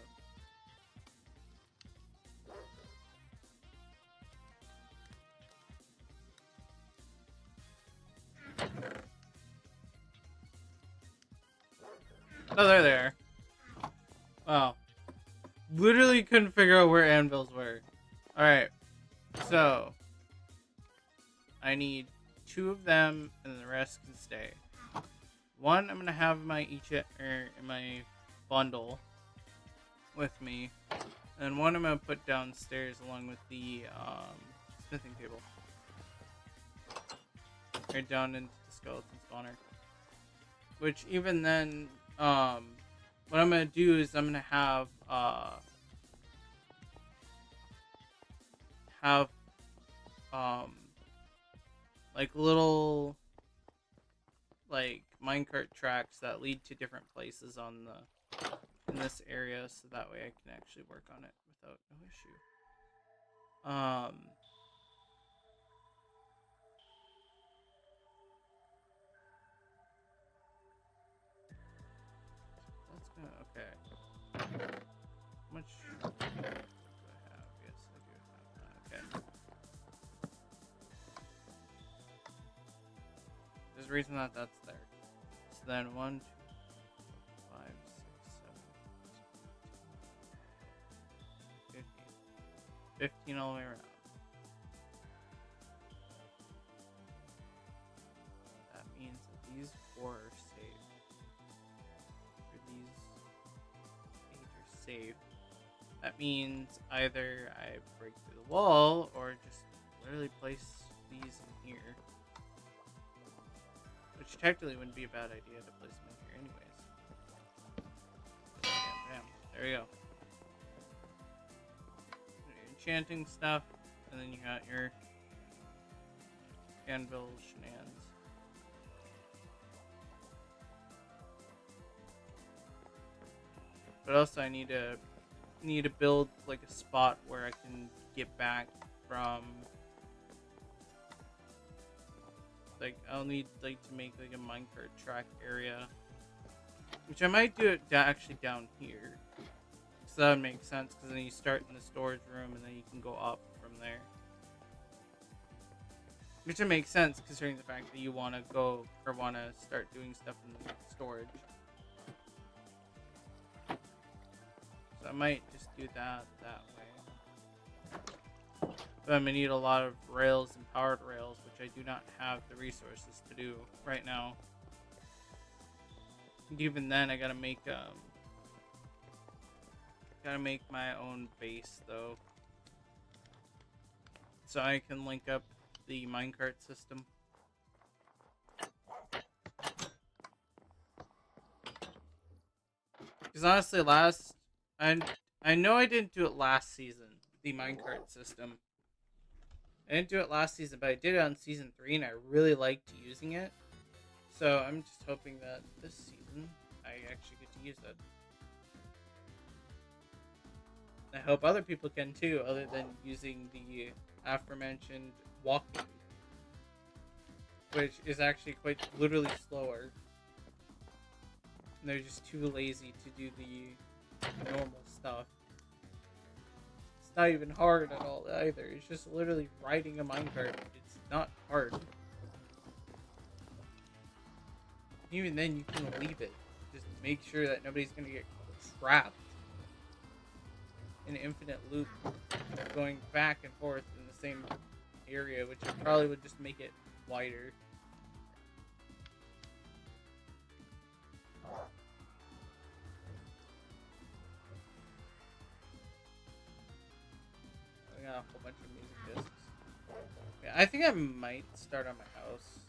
Oh, there they are. Wow. Literally couldn't figure out where anvils were. Alright. So. I need 2 of them, and the rest can stay. One, I'm going to have in my my bundle with me. And one I'm going to put downstairs along with the smithing table. Right down into the skeleton spawner. Which even then, what I'm going to do is I'm going to have like little like minecart tracks that lead to different places in this area, so that way I can actually work on it without no issue. That's gonna okay. How much do I have? Yes, I do have that. Okay. There's a reason that that's there. So then 1, 2, 5, 6, 7, 8, 15 all the way around. That means that these 4 are safe. Or these 8 are safe. That means either I break through the wall or just literally place these in here. Which technically wouldn't be a bad idea to place them in here anyways. Bam, bam. There we go. Enchanting stuff, and then you got your anvil shenanigans. But also I need to build like a spot where I can get back from. Like I'll need like to make like a minecart track area, which I might do it actually down here. So that would make sense because then you start in the storage room and then you can go up from there. Which would make sense considering the fact that you want to go or want to start doing stuff in the storage. So I might just do that way. But I'm going to need a lot of rails and powered rails, which I do not have the resources to do right now. And even then, I gotta make Gotta make my own base though, so I can link up the minecart system. Because honestly, I know I didn't do it last season, the minecart system. I didn't do it last season, but I did it on season 3, and I really liked using it. So I'm just hoping that this season I actually get to use it. I hope other people can too, other than using the aforementioned walking, which is actually quite literally slower. And they're just too lazy to do the normal stuff. It's not even hard at all either. It's just literally riding a minecart. It's not hard. Even then, you can leave it. Just make sure that nobody's gonna get trapped in an infinite loop going back and forth in the same area, which probably would just make it wider. I got a whole bunch of music discs. Yeah, I think I might start on my house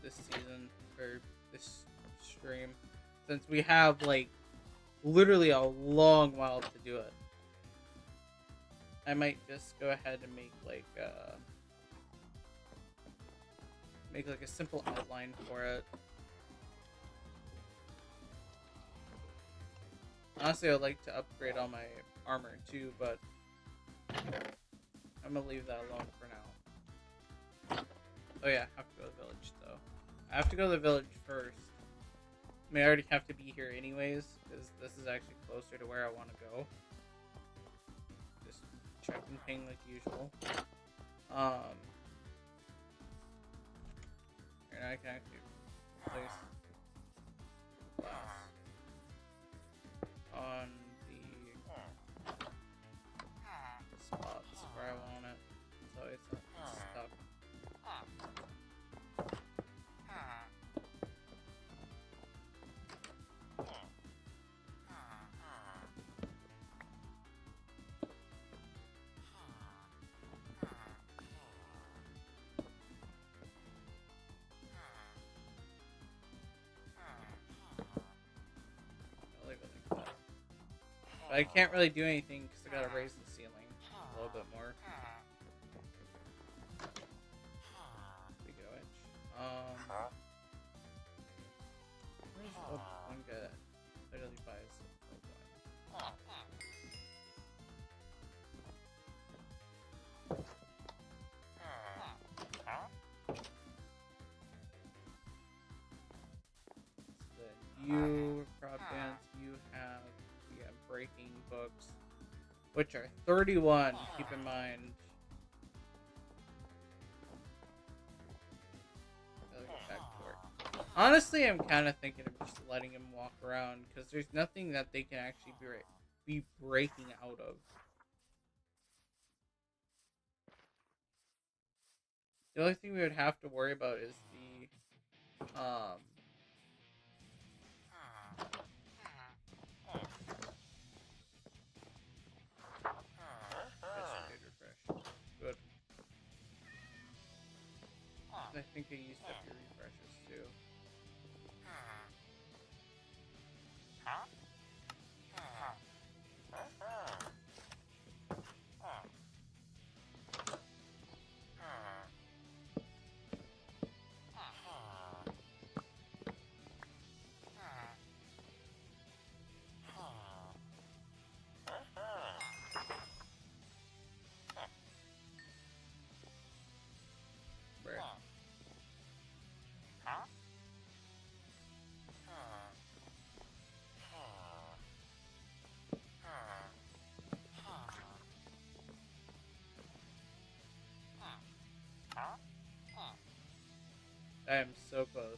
this season, or this stream, since we have like literally a long while to do it. I might just go ahead and make like a simple outline for it. Honestly, I'd like to upgrade all my armor too, but I'm gonna leave that alone for now. Oh yeah, I have to go to the village though. I have to go to the village first. I mean, I already have to be here anyways, because this is actually closer to where I want to go. Just checking ping like usual. And I can actually place glass on the spots where I want it, so it's not stuck. But I can't really do anything because I gotta raise the ceiling a little bit more. Speaking of which, where's one guy that literally buys one? You prop dance, you have breaking books, which are 31, keep in mind. I'll get back to work. Honestly, I'm kind of thinking of just letting him walk around, because there's nothing that they can actually be breaking out of. The only thing we would have to worry about is the good. I think they used up your refreshes too. I am so close.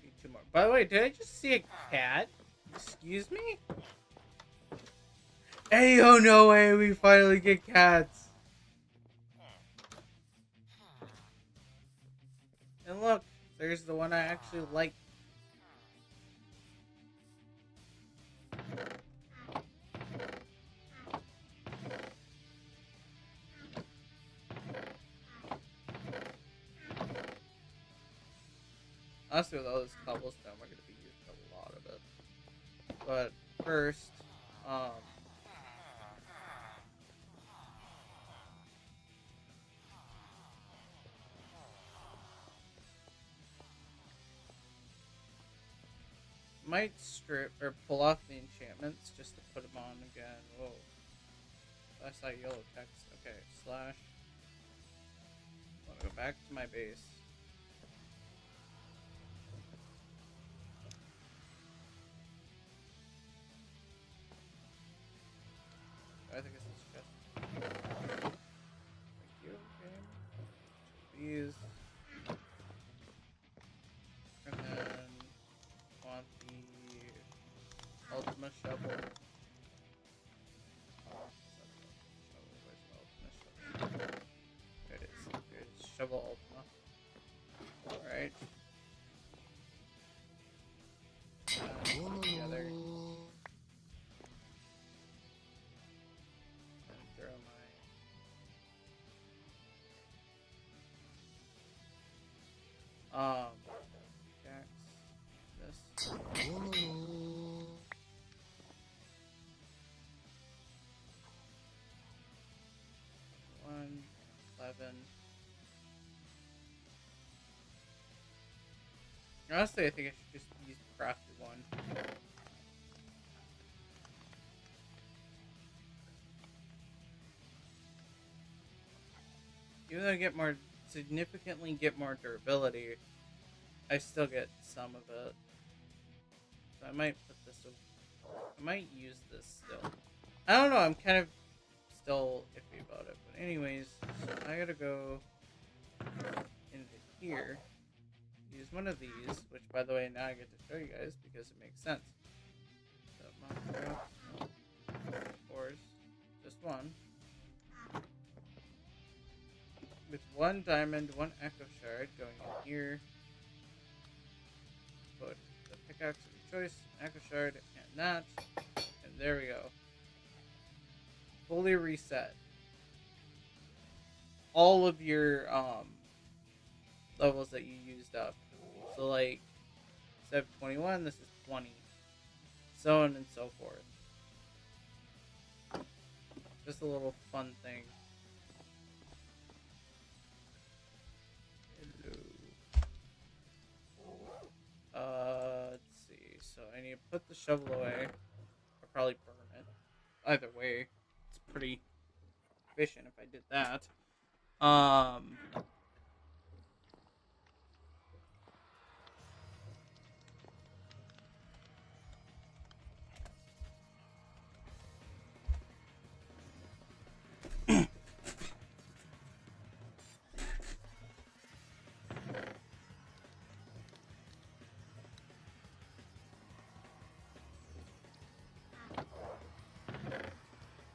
Need 2 more. By the way, did I just see a cat? Excuse me? Hey, oh no way, we finally get cats. There's the one I actually like. Honestly, with all this cobblestone, we're going to be using a lot of it. But first, might strip or pull off the enchantments just to put them on again. Whoa. I saw yellow text. Okay, slash. I want to go back to my base. I think this is just. Thank you, game. These. And then want the Ultima Shovel. There it is. There's Shovel Ultima. Alright. Together. Throw my this. 11. Honestly, I think I should just use the crafted one. Even though I get more, significantly get more durability, I still get some of it. So I might put this, I might use this still. I don't know, I'm kind of still iffy about it. But anyways, so I gotta go into here, use one of these, which by the way, now I get to show you guys because it makes sense. So Minecraft, of course, just one. With one diamond, one echo shard going in here. Put the pickaxe of your choice, echo shard, and that. And there we go. Fully reset all of your levels that you used up. So like instead of 21, this is 20. So on and so forth. Just a little fun thing. Let's see. So I need to put the shovel away. Or probably burn it. Either way, it's pretty efficient if I did that.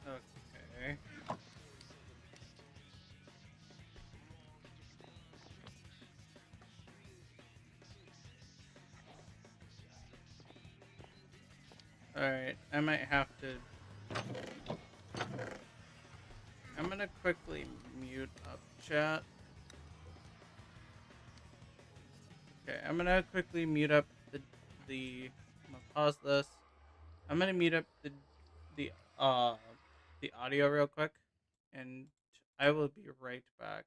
Okay. Alright, I might have to... I'm gonna quickly mute up chat. Okay, I'm gonna quickly mute up the I'm gonna pause this. I'm gonna mute up the audio real quick, and I will be right back.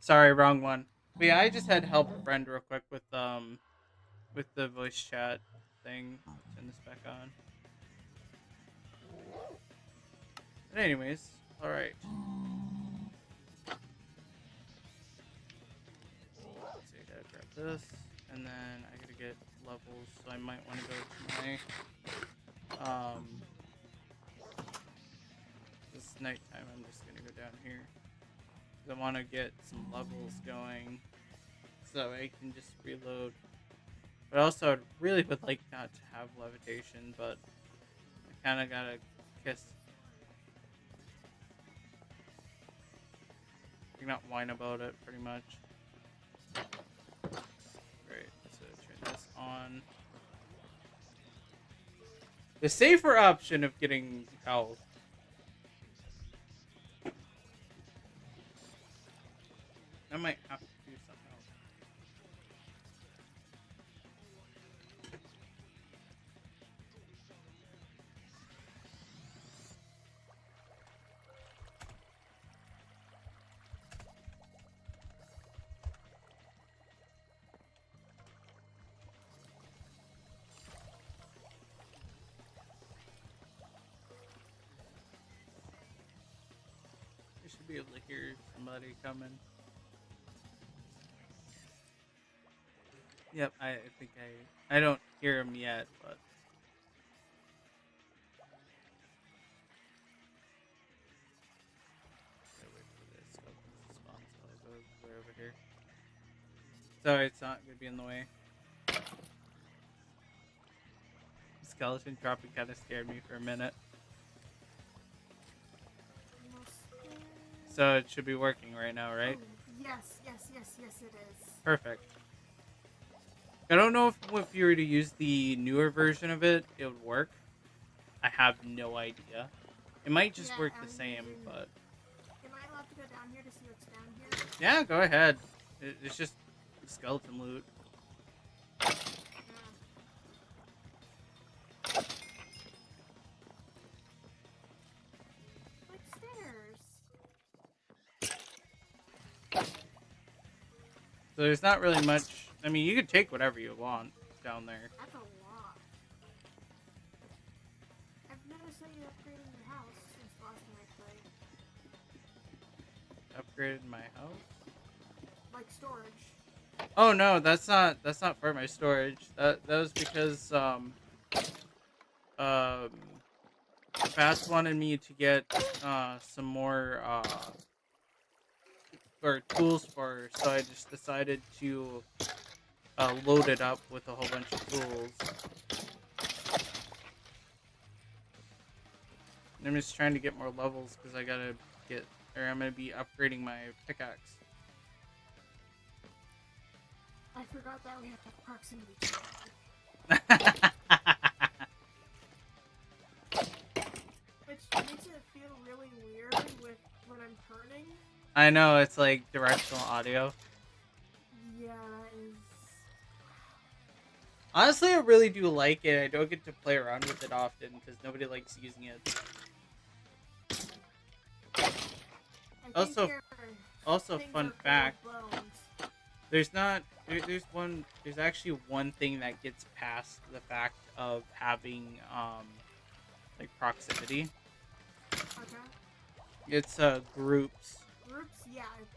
Sorry, wrong one. But yeah, I just had to help a friend real quick with the voice chat thing. Turn this back on. But anyways, all right. Let's see, I gotta grab this, and then I gotta get levels, so I might want to go to my this nighttime. I'm just gonna go down here. I want to get some levels going, so I can just reload. But also, I really would like not to have levitation, but I kind of gotta kiss. You're not whine about it, pretty much. Great, so turn this on. The safer option of getting health. I might have to do something else. You should be able to hear somebody coming. Yep, I think I don't hear him yet, but gotta wait for this skeleton to spawn, so I go way over here. So it's not gonna be in the way. The skeleton dropping kind of scared me for a minute. So it should be working right now, right? Yes, it is. Perfect. I don't know if you were to use the newer version of it, it would work. I have no idea. It might just work the same, but... Am I allowed to go down here to see what's down here? Yeah, go ahead. It's just skeleton loot. Like stairs. So there's not really much... I mean, you could take whatever you want down there. That's a lot. I've noticed that you upgraded your house since the last time I played. Upgraded my house? Like storage. Oh no, that's not for my storage. That was because Fast wanted me to get some more or tools for her, so I just decided to load it up with a whole bunch of tools. And I'm just trying to get more levels because I gotta get, or I'm gonna be upgrading my pickaxe. I forgot that we have proximity check. Which makes it feel really weird with when I'm turning. I know, it's like directional audio. Yeah, that is... Honestly, I really do like it. I don't get to play around with it often because nobody likes using it. Also, fun fact. There's actually one thing that gets past the fact of having like proximity. Okay. It's groups. Groups, yeah, I've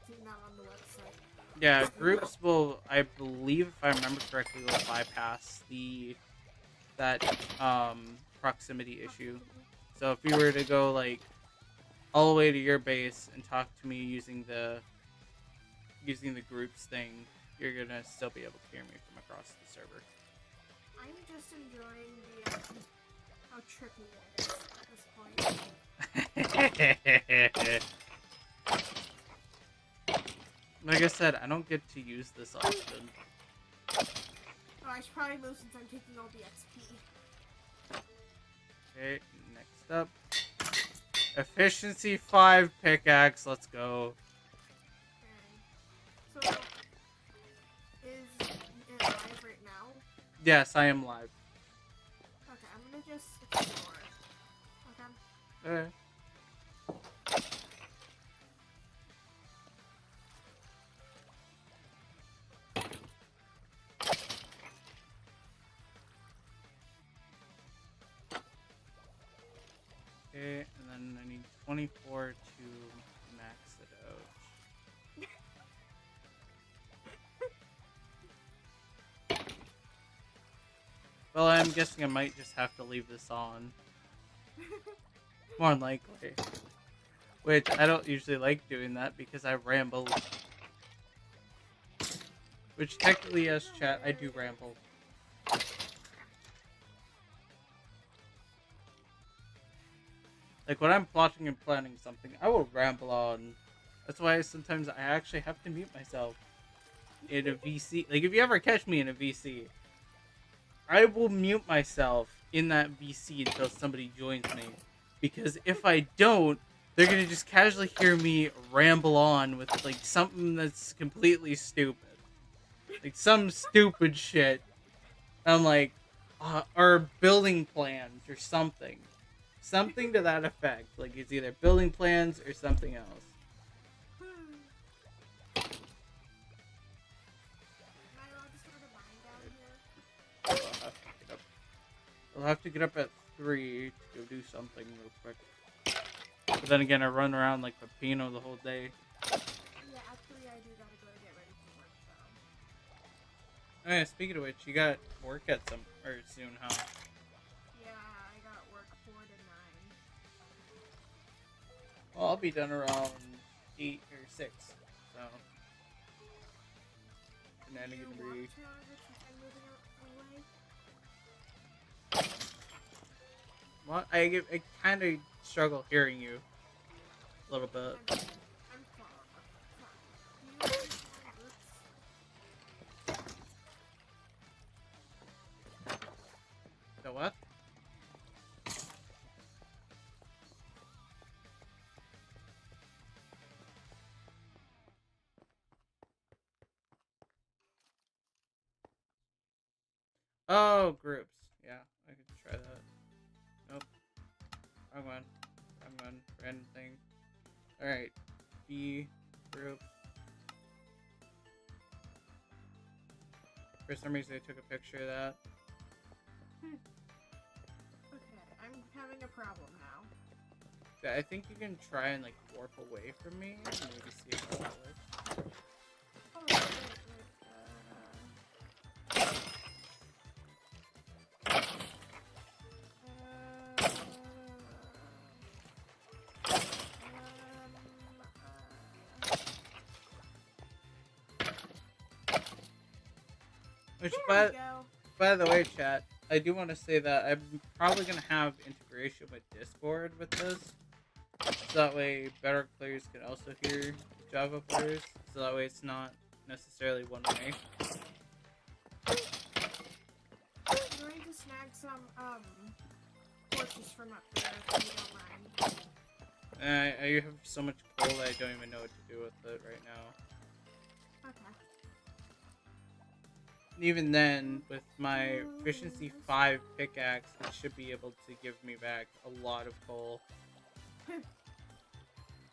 seen that on the website. Yeah, groups will, I believe, if I remember correctly, will bypass that proximity issue. So if you were to go like all the way to your base and talk to me using the groups thing, you're gonna still be able to hear me from across the server. I'm just enjoying the how trippy it is at this point. Like I said, I don't get to use this often. Oh, I should probably move since I'm taking all the XP. Okay, next up. Efficiency 5 pickaxe, let's go. Okay. So, is it live right now? Yes, I am live. Okay, I'm gonna just explore. Okay. Okay. Okay, and then I need 24 to max it out. Well, I'm guessing I might just have to leave this on. More than likely. Which, I don't usually like doing that because I ramble. Which, technically, yes, chat, I do ramble. Like, when I'm plotting and planning something, I will ramble on. That's why sometimes I actually have to mute myself in a VC. Like, if you ever catch me in a VC, I will mute myself in that VC until somebody joins me. Because if I don't, they're gonna just casually hear me ramble on with, like, something that's completely stupid. Like, some stupid shit. I'm like, or building plans or something. Something to that effect. Like, it's either building plans or something else. I'll have to get up at 3 to go do something real quick. But then again, I run around like Pepino the whole day. Yeah, at 3 I do gotta go to get ready for work, so. Oh yeah, speaking of which, you got work at some or soon, huh? Yeah, I got work 4 to 9. Well, I'll be done around 8 or 6, so. And then I'm gonna be. Well, I kind of struggle hearing you a little bit. The what? Oh, groups. Yeah, I could try that. Nope. Wrong one. Wrong one. Random thing. Alright. B group. For some reason I took a picture of that. Okay, I'm having a problem now. Yeah, I think you can try and like warp away from me and maybe see if that works. Which, by the way, chat, I do want to say that I'm probably going to have integration with Discord with this. So that way better players can also hear Java players. So that way it's not necessarily one way. I'm going to snag some, horses from up there if you don't mind. I have so much coal that I don't even know what to do with it right now. Okay. Even then, with my efficiency 5 pickaxe, it should be able to give me back a lot of coal.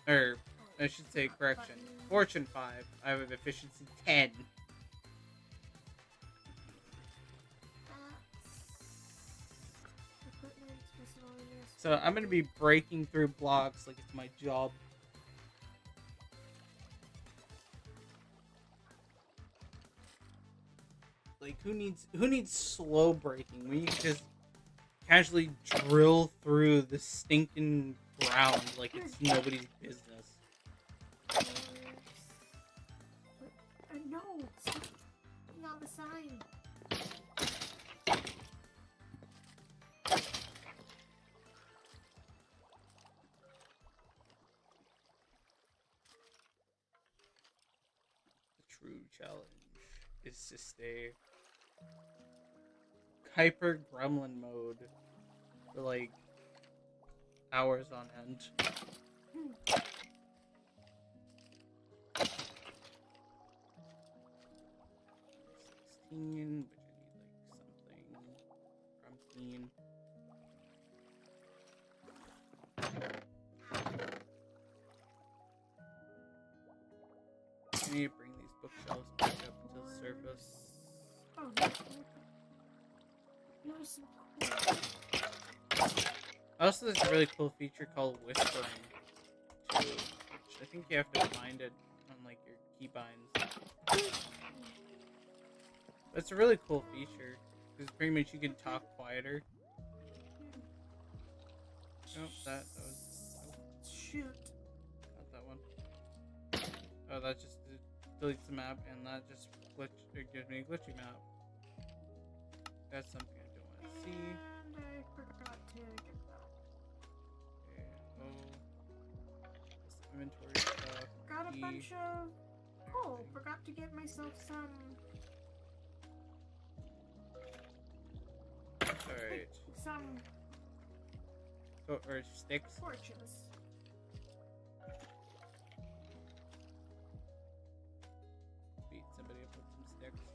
Or, I should say, correction. Fortune 5. I have efficiency 10. So I'm gonna be breaking through blocks like it's my job. Like, who needs slow breaking when you can just casually drill through the stinking ground like it's nobody's business? No, stop putting on the sign. The true challenge is to stay hyper gremlin mode for like hours on end. 16, but you need like something. I need to bring these bookshelves back up to the surface. Oh, no. Notice some cool. Also, there's a really cool feature called whispering, too, which I think you have to find it on like your keybinds. But it's a really cool feature because pretty much you can talk quieter. Nope, that was shoot. Not that one. Oh, that just deletes the map, and that just gives me a glitchy map. That's something I don't want to see. And I forgot to get that. Okay, this inventory stuff. Got a bunch of. Oh, forgot to get myself some. Alright. Some. Oh, or sticks. Torches. Beat somebody up with some sticks.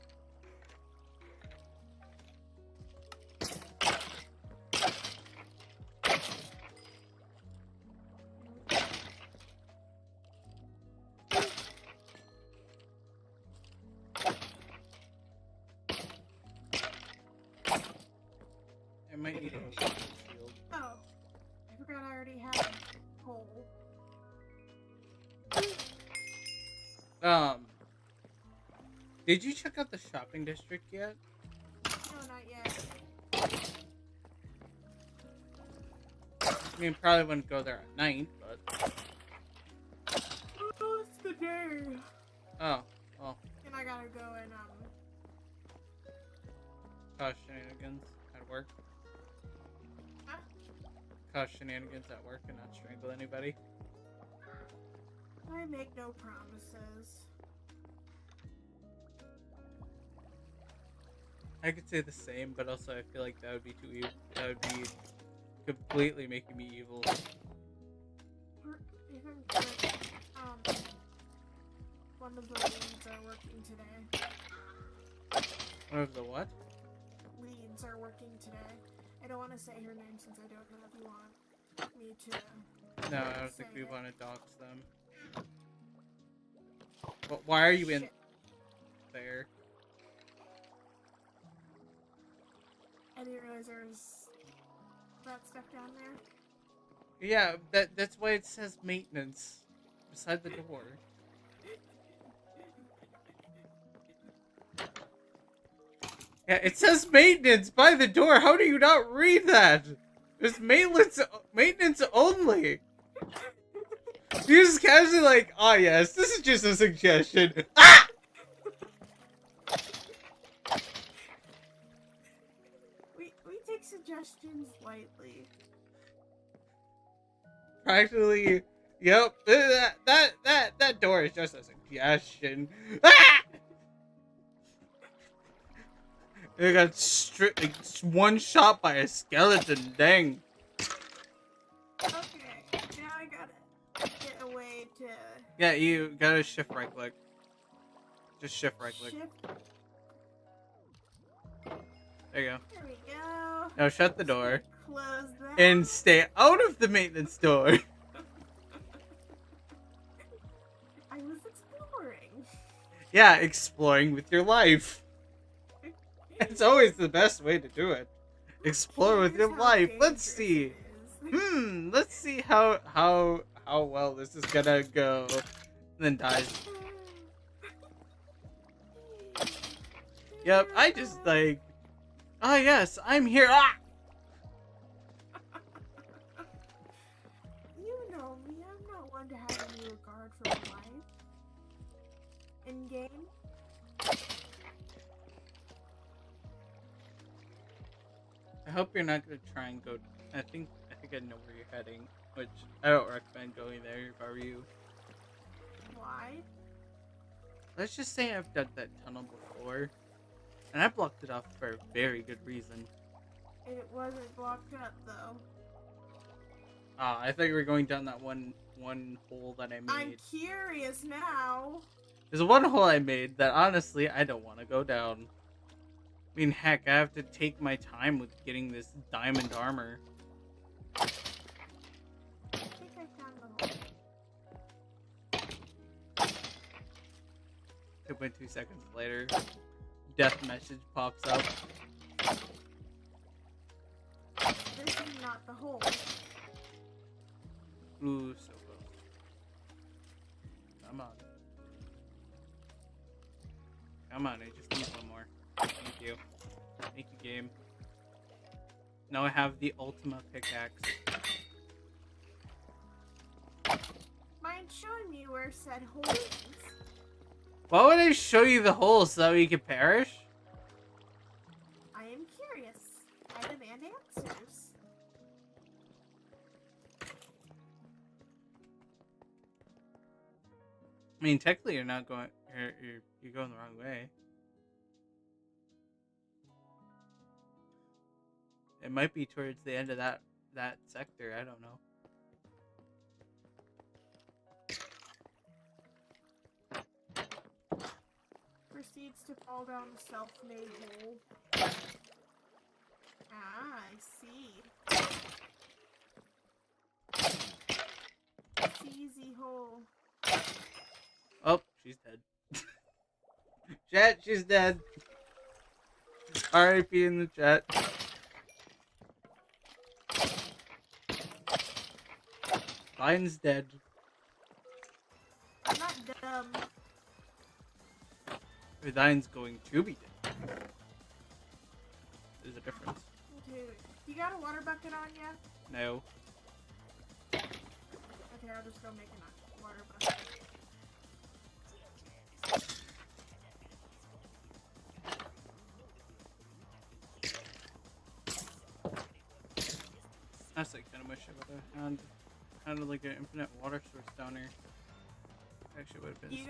I might need a shield. Oh, I forgot I already had coal. Did you check out the shopping district yet? No, not yet. I mean, probably wouldn't go there at night, but. Oh, it's the day. Oh, well. And I gotta go and Cause shenanigans at work. Huh? Cause shenanigans at work and not strangle anybody. I make no promises. I could say the same, but also I feel like that would be too evil. That would be completely making me evil. Even one of the leads are working today. One of the what? Leads are working today. I don't want to say her name since I don't know if you want me to. No, I don't think we want to dox them. But why are you in there? I didn't realize there was that stuff down there. Yeah, that's why it says maintenance beside the door. Yeah, it says maintenance by the door. How do you not read that? There's maintenance only. You're just casually like, oh yes, this is just a suggestion. Ah! We take suggestions lightly. Practically, yep. That door is just a suggestion. Ah! They got like, one shot by a skeleton. Dang. Okay, now I gotta get a way to. Yeah, you gotta shift right click. Just shift right click. There you go. There we go. Now shut the door. Close that. And stay out of the maintenance door. I was exploring. Yeah, exploring with your life. It's always the best way to do it. Explore with your life. Let's see. Let's see how well this is gonna go. And then dies. Yep, I just like. Oh yes, I'm here. Ah! You know me, I'm not one to have any regard for my life. In game. I hope you're not gonna try and go. I think I know where you're heading, which I don't recommend going there if I were you. Why? Let's just say I've done that tunnel before, and I blocked it off for a very good reason. It wasn't blocked up though. I thought you were going down that one hole that I made. I'm curious now. There's one hole I made that honestly I don't want to go down. I mean, heck, I have to take my time with getting this diamond armor. I think I found the hole. 2.2 seconds later, death message pops up. There's not the hole. Ooh, so close. Come on. Come on, I just need one more. Thank you. Thank you, game. Now I have the Ultima pickaxe. Mind showing me where said hole is? Why would I show you the hole so that you could perish? I am curious. I demand answers. I mean, technically, you're not going. You're going the wrong way. It might be towards the end of that sector. I don't know. Proceeds to fall down the self-made hole. Ah, I see. It's easy hole. Oh, she's dead. Chat, she's dead. R.I.P. in the chat. Line's dead. I'm not dumb. Dine's going to be dead. There's a difference. Okay, you got a water bucket on ya? No. Okay, I'll just go make a water bucket. That's like kind of wish I would have had like an infinite water source down here. Actually, would have been. Do you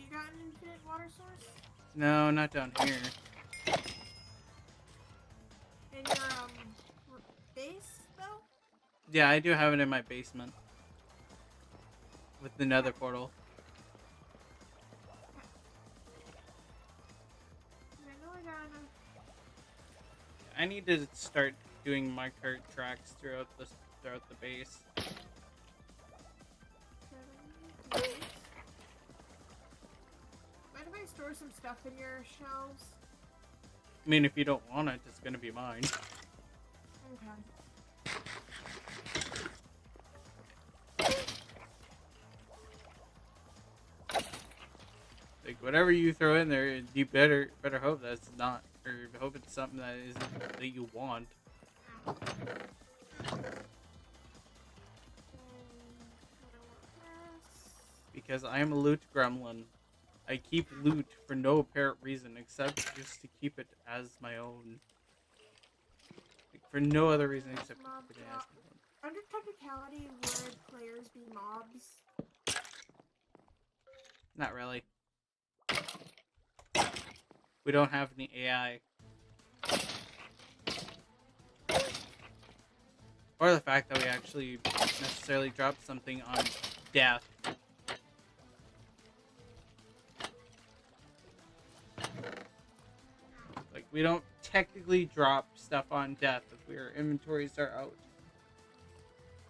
got an infinite water source? No, not down here. In your base though? Yeah, I do have it in my basement with the Nether portal. I need to start doing my cart tracks throughout the base. Mind if I store some stuff in your shelves? I mean, if you don't want it, it's gonna be mine. Okay. Like whatever you throw in there, you better hope that's not, or hope it's something that isn't that you want. Because I am a loot gremlin. I keep loot for no apparent reason except just to keep it as my own. Like, for no other reason except to keep it as my own. Under technicality, would players be mobs? Not really. We don't have any AI. Or the fact that we actually necessarily dropped something on death. Like, we don't technically drop stuff on death if our inventories are out.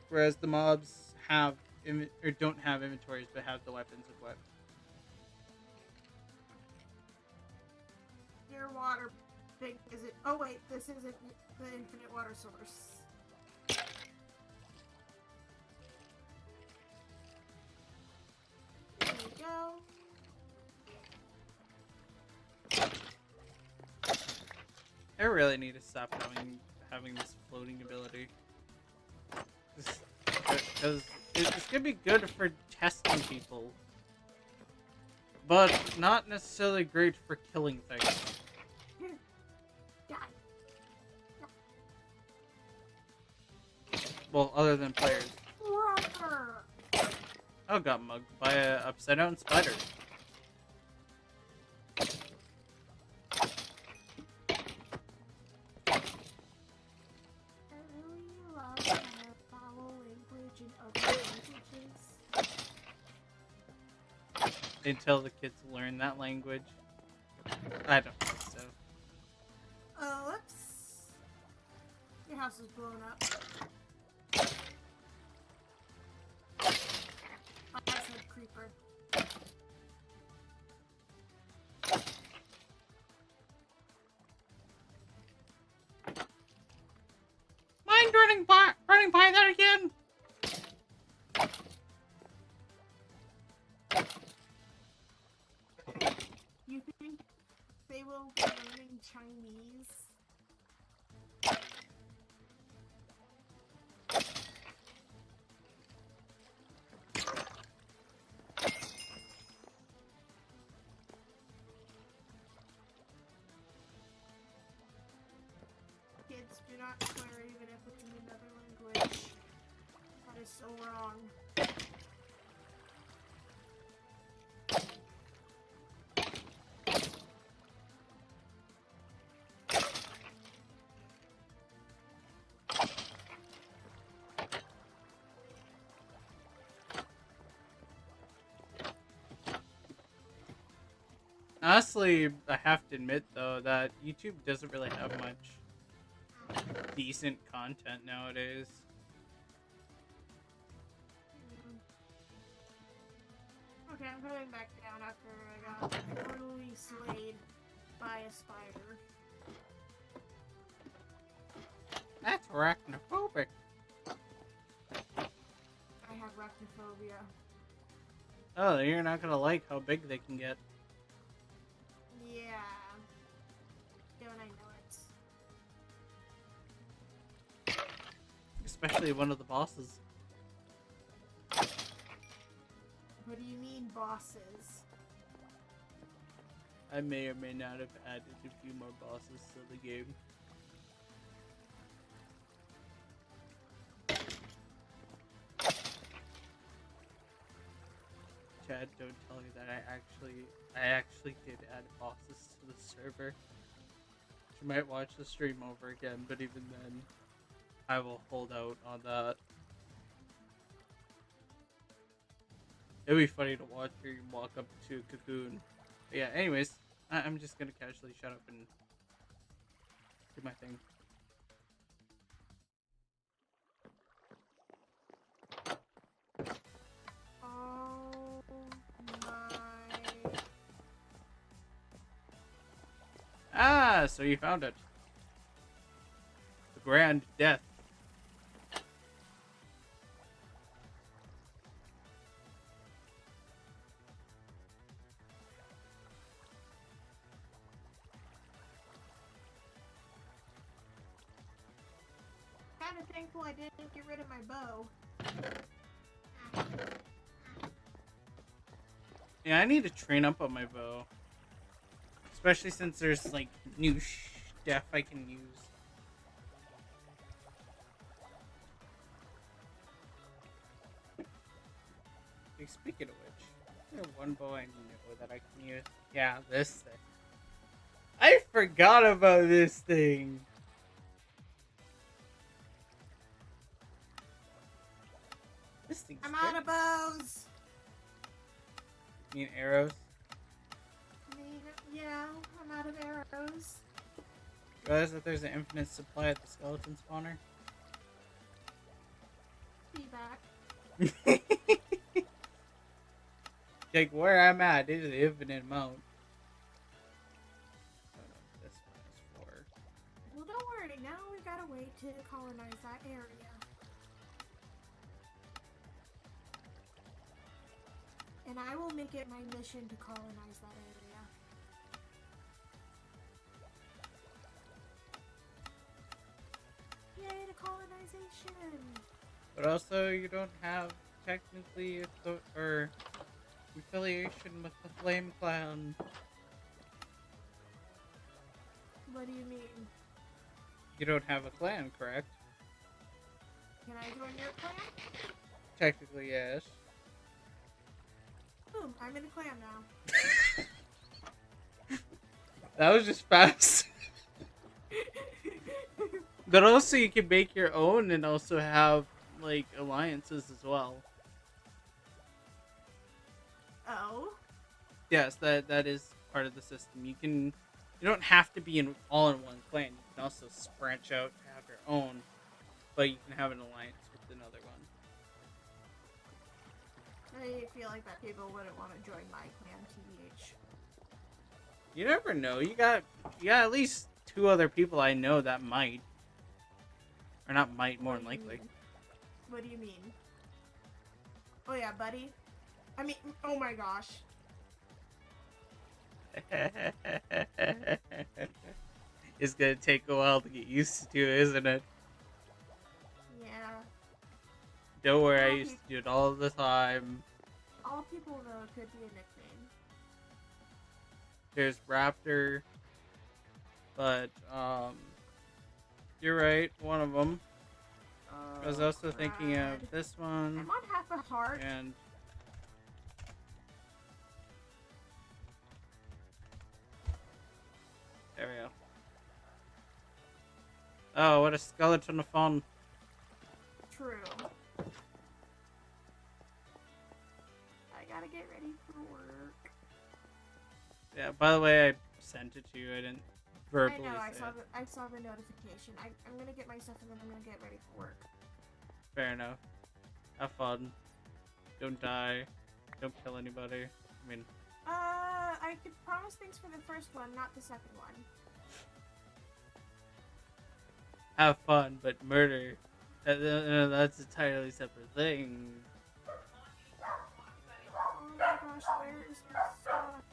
Whereas the mobs have, or don't have inventories, but have the weapons equipped. Your water thing, is it? Oh wait, this isn't the infinite water source. There we go. I really need to stop having this floating ability. Because it's gonna be good for testing people, but not necessarily great for killing things. Well, other than players. I got mugged by an upside down spider. Until the kids learn that language. I don't think so. Oh, whoops. Your house is blown up. Oh, I said creeper. try that again? You think they will be learning Chinese? Kids, do not swear even if it's in another language. That is so wrong. Honestly, I have to admit though that YouTube doesn't really have much decent content nowadays. Okay, I'm coming back down after I got brutally slayed by a spider. That's arachnophobic. I have arachnophobia. Oh, you're not gonna like how big they can get. Yeah. Don't I know it? Especially one of the bosses. What do you mean, bosses? I may or may not have added a few more bosses to the game. Chad, don't tell me that I actually did add bosses to the server. You might watch the stream over again, but even then, I will hold out on that. It'd be funny to watch you walk up to a cocoon. But yeah, anyways, I'm just gonna casually shut up and do my thing. Oh my... Ah, so you found it. The Grand Death. Kinda thankful I didn't get rid of my bow. Yeah, I need to train up on my bow. Especially since there's, like, new stuff I can use. Hey, speaking of which, there's one bow I know that I can use. Yeah, this thing. I forgot about this thing. This thing's I'm out of bows! You mean arrows? Yeah, I'm out of arrows. Realize that there's an infinite supply at the skeleton spawner? Be back. Like, where I'm at is an infinite amount. This one is for... Well, don't worry. Now we got a way to colonize that area. And I will make it my mission to colonize that area. Yay to colonization! But also, you don't have technically or affiliation with the Flame Clan. What do you mean? You don't have a clan, correct? Can I join your clan? Technically, yes. Boom, I'm in a clan now. That was just fast. But also, you can make your own and also have, like, alliances as well. Oh? Yes, that is part of the system. You don't have to be all in one clan. You can also branch out to have your own, but you can have an alliance with another one. I feel like that people wouldn't want to join my clan, TBH. You never know. You got at least 2 other people I know that might. Or not might, more than likely. What do you mean? Oh yeah, buddy. I mean, oh my gosh. It's gonna take a while to get used to, isn't it? Yeah. Don't worry, I used to do it all the time. All people know it could be a nickname. There's Raptor, but you're right, one of them. I was also thinking of this one. I'm on half a heart. And there we go. Oh, what a skeleton of fun. True. I gotta get ready for work. Yeah, by the way, I sent it to you. I didn't verbally I know, say it. I saw the notification. I'm gonna get my stuff and then I'm gonna get ready for work. Fair enough. Have fun. Don't die. Don't kill anybody. I mean, I could promise things for the first one, not the second one. have fun, but murder, that's a entirely separate thing. Oh my gosh, where is this stuff?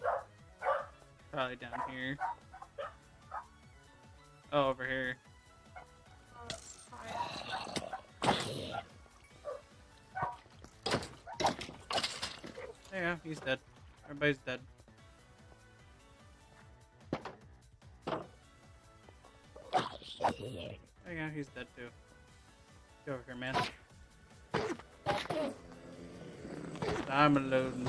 Probably down here. Oh, over here. Yeah, he's dead. Everybody's dead. There you go, he's dead too. Get over here, man. I'm loading.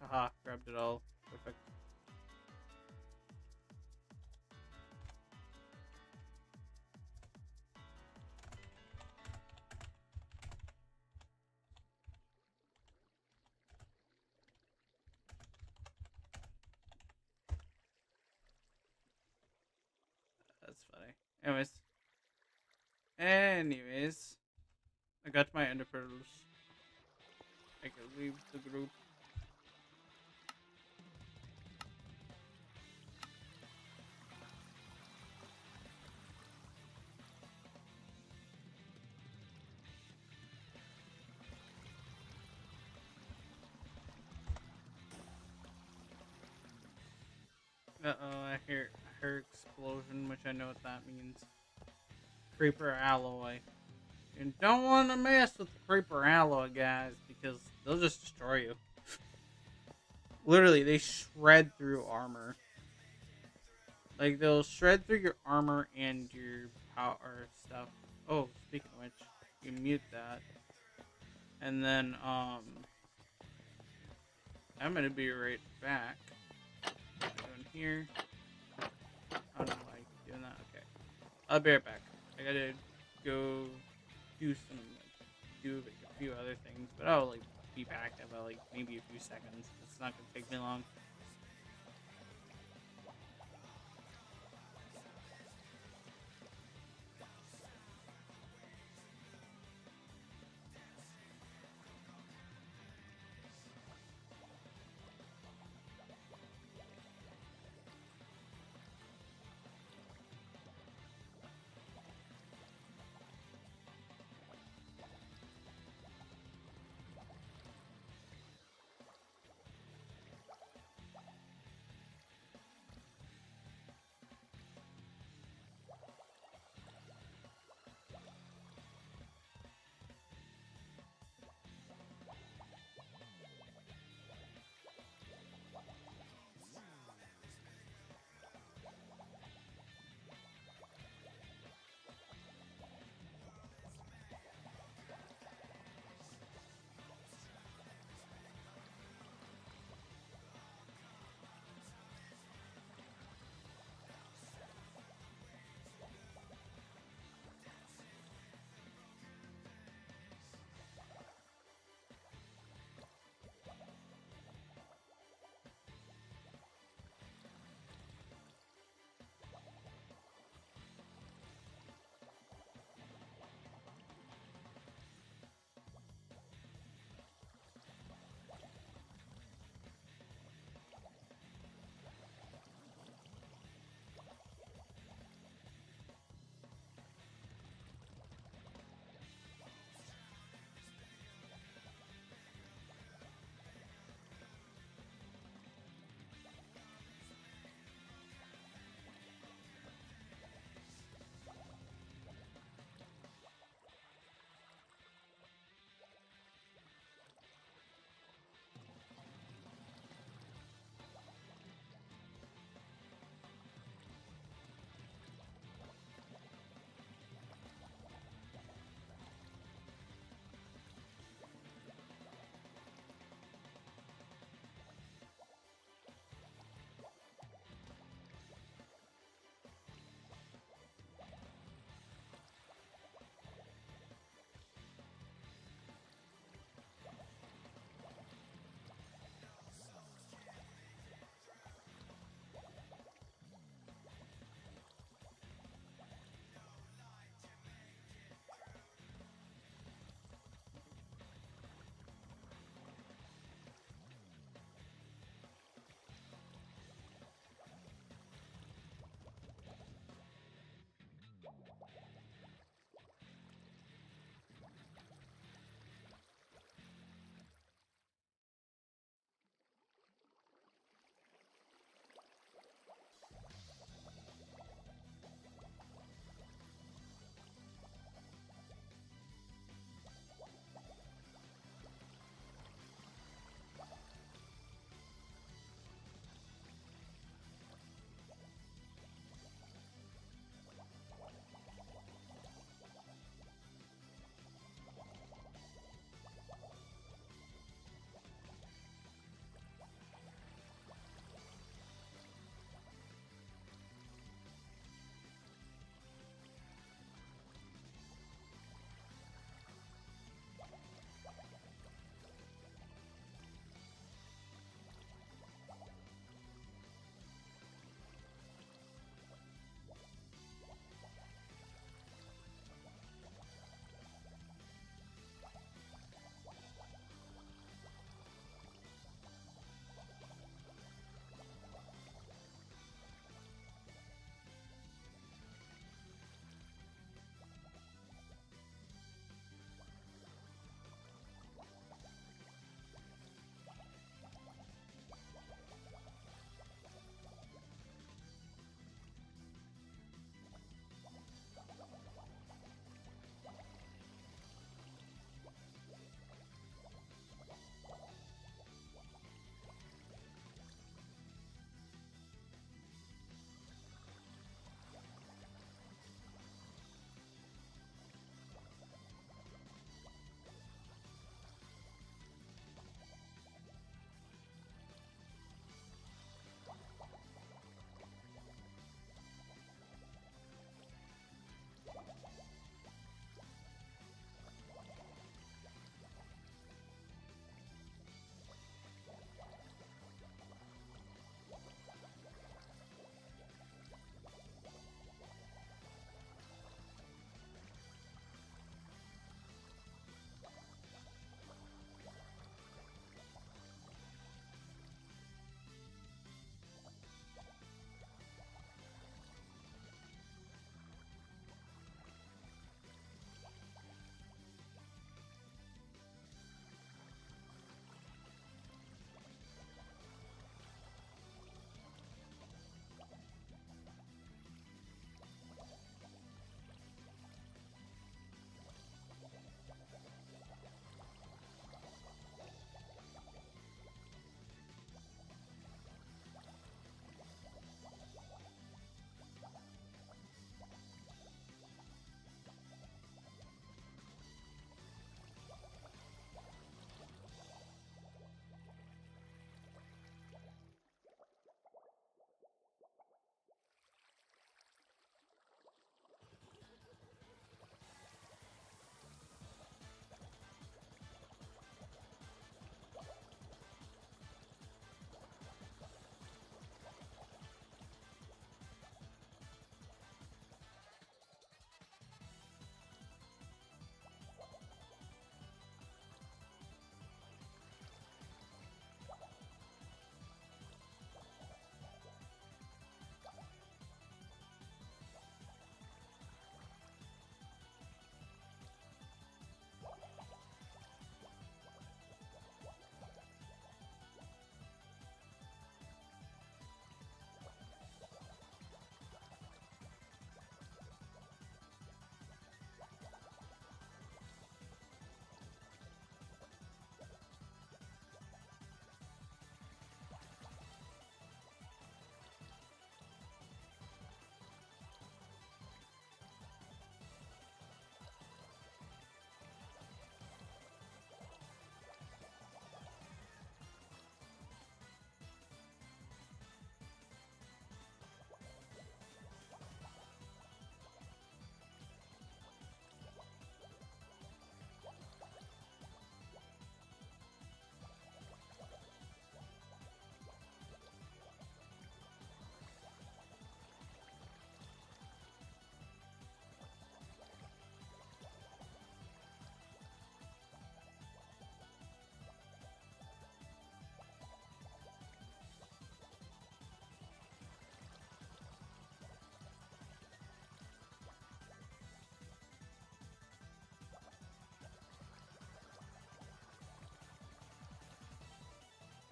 Haha, grabbed it all. Perfect. That's funny. Anyways, I got my ender pearls. I can leave the group. Uh-oh, I hear explosion, which I know what that means. Creeper alloy. You don't want to mess with the creeper alloy, guys, because they'll just destroy you. Literally, they shred through armor. Like, they'll shred through your armor and your power stuff. Oh, speaking of which, you mute that. And then, I'm gonna be right back. Doing here. I don't know why I keep doing that. Okay. I'll be right back. I gotta go do some, do a few other things, but I'll, be back in about, maybe a few seconds. It's not gonna take me long.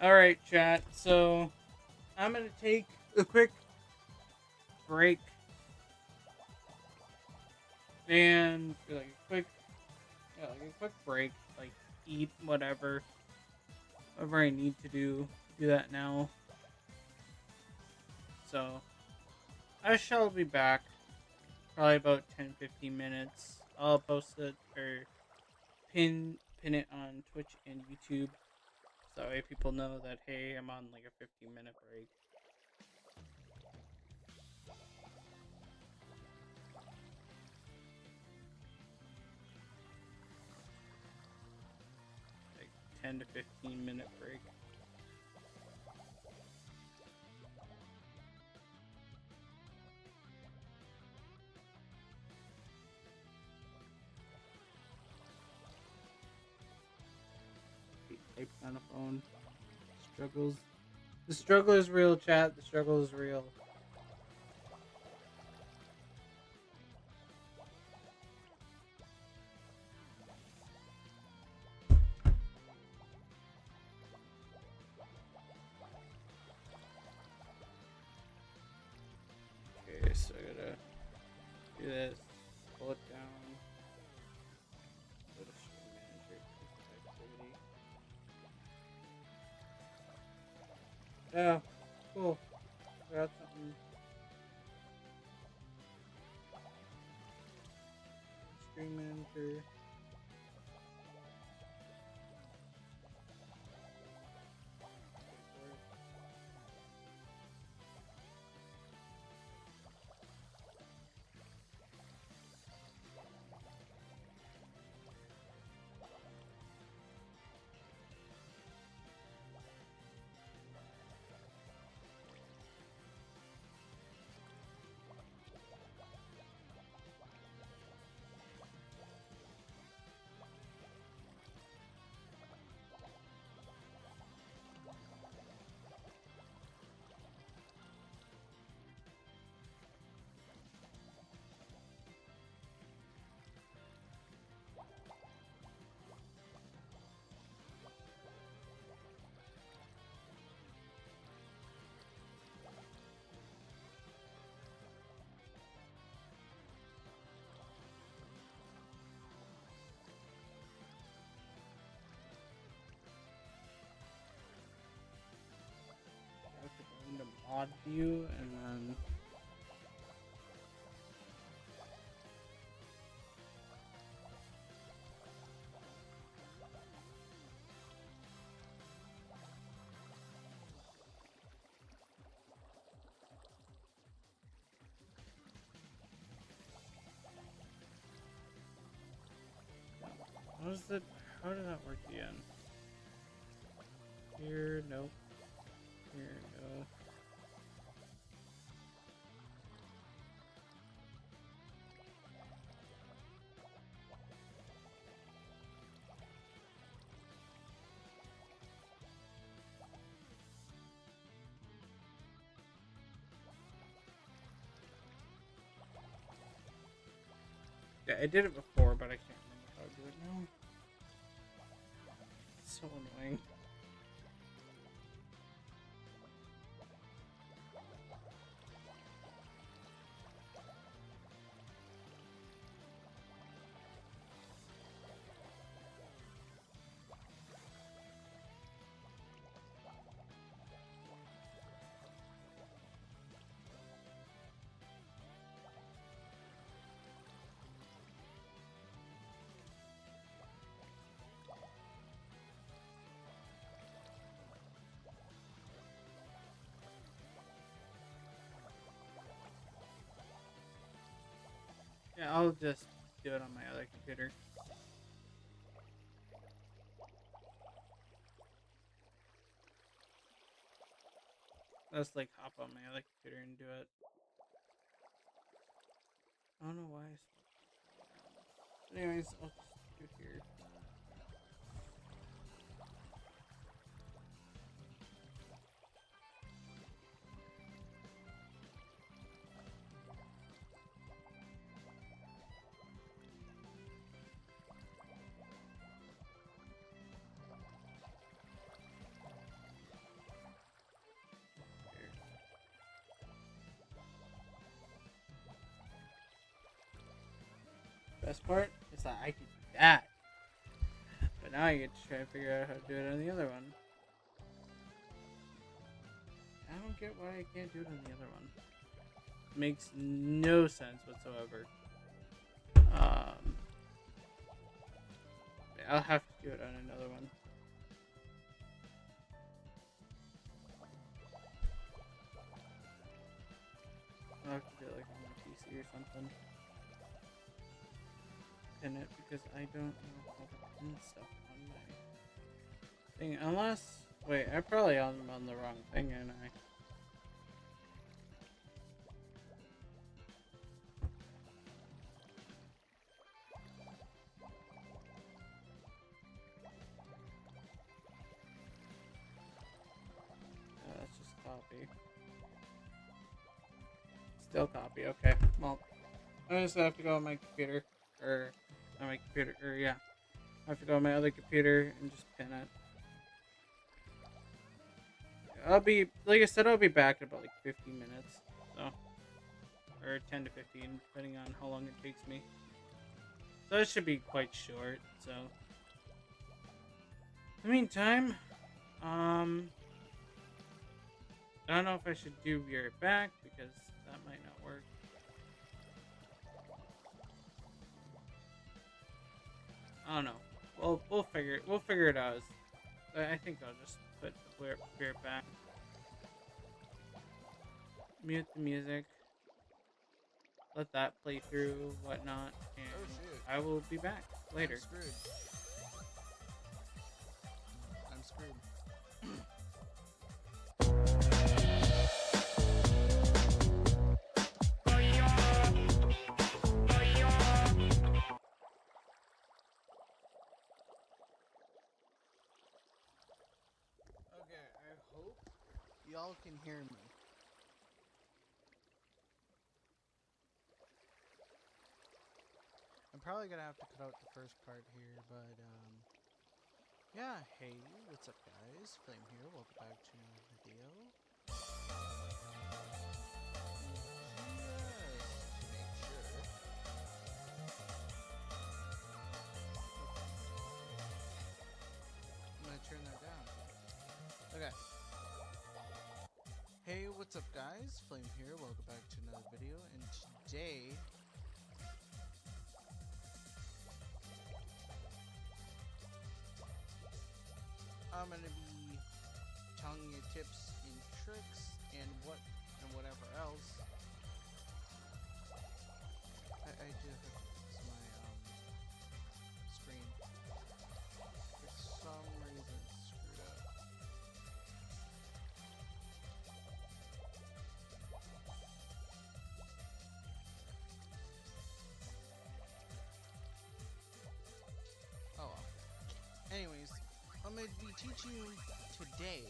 Alright, chat. So, I'm gonna take a quick break. And, like, a quick break. Like, eat whatever. Whatever I need to do. Do that now. So, I shall be back. Probably about 10-15 minutes. I'll post it, or pin it on Twitch and YouTube. So that way people know that, hey, I'm on like a 15-minute break. Like 10 to 15-minute break. Type on a phone. Struggles. The struggle is real, chat. The struggle is real. Okay, so I gotta do this. Pull it down. Go to stream manager. Activity. Oh, cool. Got something. Stream manager. Into mod view and then what is it? How did that work again? Here, nope. Here, no. Yeah, I did it before, but I can't remember how to do it now. It's so annoying. Yeah, I'll just do it on my other computer. Let's like hop on my other computer and do it. I don't know why I stopped. But anyways, I'll just do it here. best part is that I could do that. But now I get to try to figure out how to do it on the other one. I don't get why I can't do it on the other one. Makes no sense whatsoever. I'll have to do it on another one. I'll have to do it like on my PC or something. Pin it because I don't know how to pin stuff on my thing. Unless, wait, I probably am on the wrong thing, and I. Let's just copy. Still copy. Okay. Well, I just have to go on my computer, or on my computer, or yeah, I have to go on my other computer and just pin it. I'll be, like I said, I'll be back in about like 15 minutes, so, or 10 to 15, depending on how long it takes me. So it should be quite short. So, in the meantime, I don't know if I should do Be Right Back because that might not work. I don't know. We'll figure it out. I think I'll just put Be Right Back. Mute the music. Let that play through, whatnot, and I will be back later. I'm screwed. Okay, I hope y'all can hear me. I'm probably gonna have to cut out the first part here, but yeah, hey, what's up guys? Flame here, welcome back to another video. Just to make sure. I'm gonna turn that down. Okay. Hey, what's up guys? Flame here, welcome back to another video, and today I'm gonna be telling you tips and tricks and whatever else. I do have to fix my screen. For some reason it's screwed up. Oh well. Anyways, I'm going to be teaching you today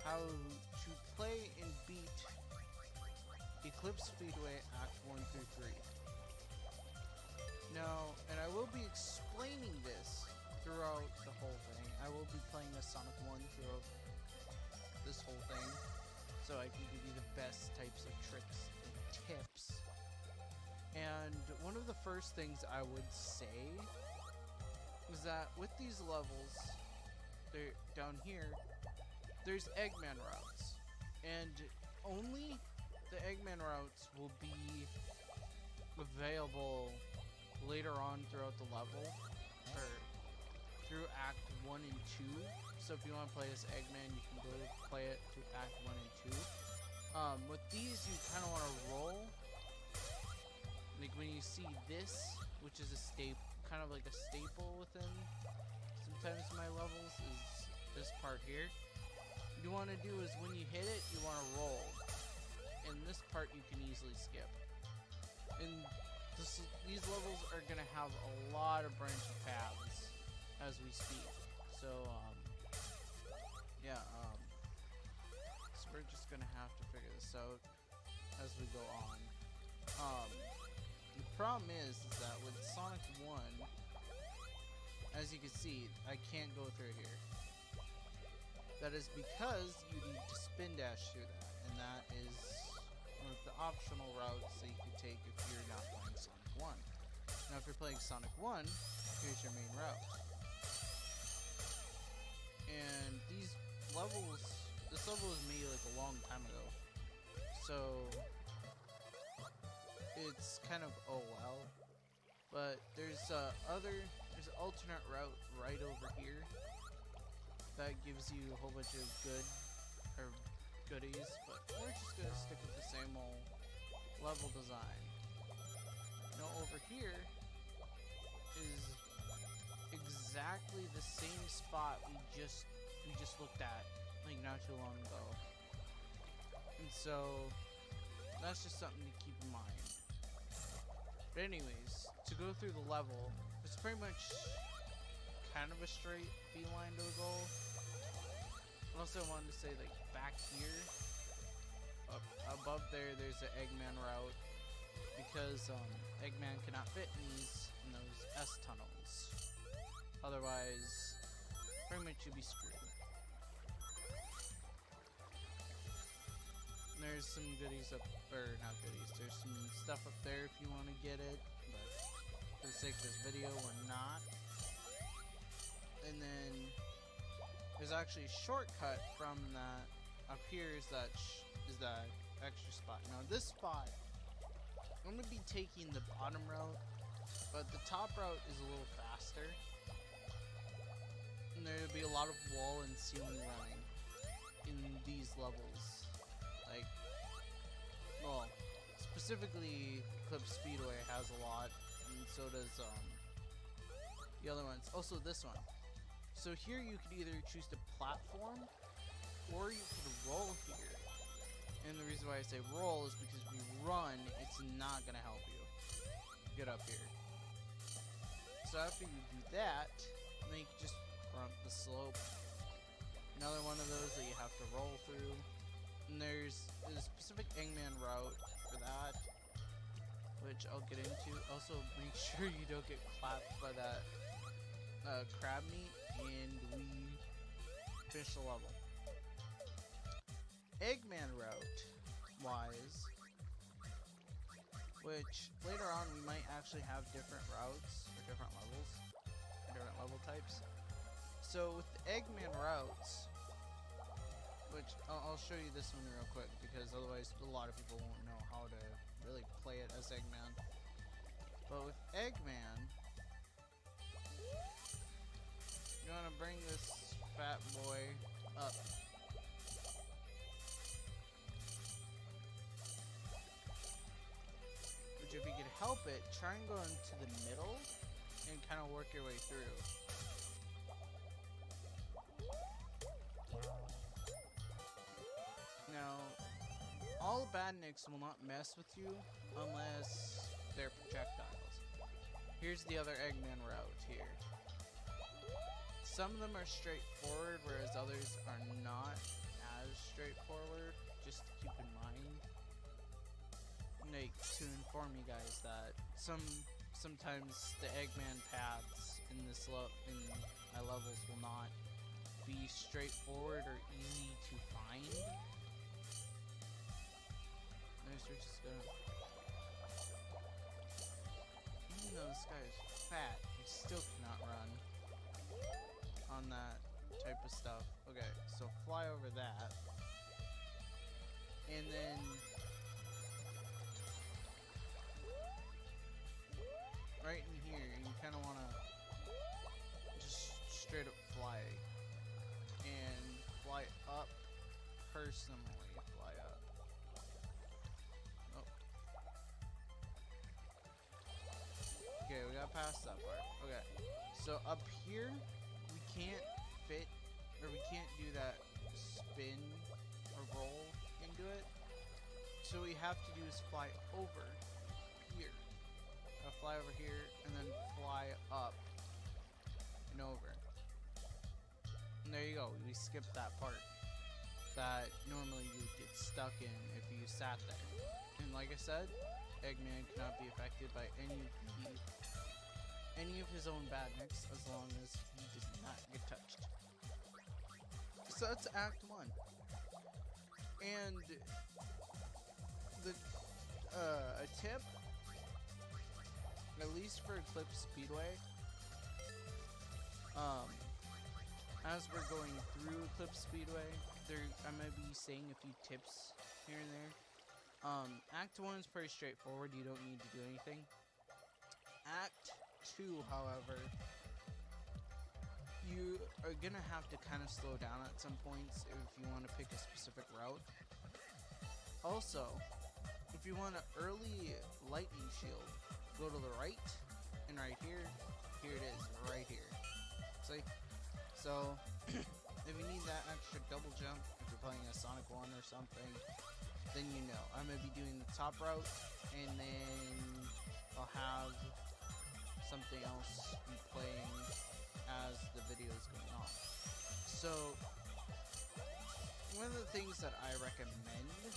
how to play and beat Eclipse Speedway Act 1 through 3. Now, and I will be explaining this throughout the whole thing. I will be playing as Sonic 1 throughout this whole thing, so I can give you the best types of tricks and tips. And one of the first things I would say is that with these levels, they're down here, there's Eggman routes, and only the Eggman routes will be available later on throughout the level, or through Act 1 and 2. So if you want to play as Eggman, you can go play it through Act 1 and 2. With these, you kind of want to roll. Like when you see this, which is a staple, kind of like a staple within sometimes my levels, is this part here. What you want to do is when you hit it, you want to roll. And this part you can easily skip. And these levels are going to have a lot of branching paths as we speak. So, yeah, so we're just going to have to figure this out as we go on. The problem is that with Sonic 1, as you can see, I can't go through here. That is because you need to spin dash through that, and that is one of the optional routes that you can take if you're not playing Sonic 1. Now, if you're playing Sonic 1, here's your main route. And these levels, this level was made like a long time ago. So, it's kind of, oh wow. But there's an alternate route right over here that gives you a whole bunch of goodies, but we're just gonna stick with the same old level design. Now over here is exactly the same spot we just looked at like not too long ago, and so that's just something to keep in mind. But anyways, to go through the level, it's pretty much kind of a straight beeline to a goal. Also, I wanted to say, like, back here, up above there's an Eggman route, because Eggman cannot fit in those S tunnels. Otherwise, pretty much you'd be screwed. And there's some goodies up, or not goodies, there's some stuff up there if you want to get it, but for the sake of this video, we're not. And then there's actually a shortcut from that. Up here is that extra spot. Now this spot, I'm gonna be taking the bottom route, but the top route is a little faster. And there'll be a lot of wall and ceiling running in these levels. Like, well, specifically Eclipse Speedway has a lot, and so does the other ones. Also this one. So here you could either choose to platform, or you could roll here. And the reason why I say roll is because if you run, it's not gonna help you get up here. So after you do that, then you can just run up the slope. Another one of those that you have to roll through. And there's a specific Eggman route for that, which I'll get into. Also, make sure you don't get clapped by that crab meat, and we finish the level. Eggman route wise, which later on we might actually have different routes for different levels, different level types. So with the Eggman routes, which I'll show you this one real quick, because otherwise a lot of people won't know how to really play it as Eggman. But with Eggman, you want to bring this fat boy up. Which, if you can help it, try and go into the middle and kind of work your way through. Now, all badniks will not mess with you unless they're projectiles. Here's the other Eggman route here. Some of them are straightforward, whereas others are not as straightforward, just to keep in mind. Like, to inform you guys that sometimes the Eggman paths in my levels will not be straightforward or easy to find. Notice we're just gonna... Even though this guy is fat, he still cannot run on that type of stuff. Okay, so fly over that. And then right in here, you kind of want to just straight up fly. And fly up, personally fly up. Oh. Okay, we got past that part. Okay, so up here, we can't fit, or we can't do that spin or roll into it. So what we have to do is fly over here. Fly over here and then fly up and over. And there you go, we skipped that part that normally you would get stuck in if you sat there. And like I said, Eggman cannot be affected by any of his own badniks as long as he does not get touched. So that's Act 1. And a tip at least for Eclipse Speedway, as we're going through Eclipse Speedway, I might be saying a few tips here and there. Act 1 is pretty straightforward, you don't need to do anything. Act 2, however, you are gonna have to kind of slow down at some points if you want to pick a specific route. Also, if you want an early lightning shield, go to the right, and right here it is, right here. See? So, if you need that extra double jump, if you're playing a Sonic 1 or something, then you know. I'm going to be doing the top route, and then I'll have something else be playing as the video is going on. So, one of the things that I recommend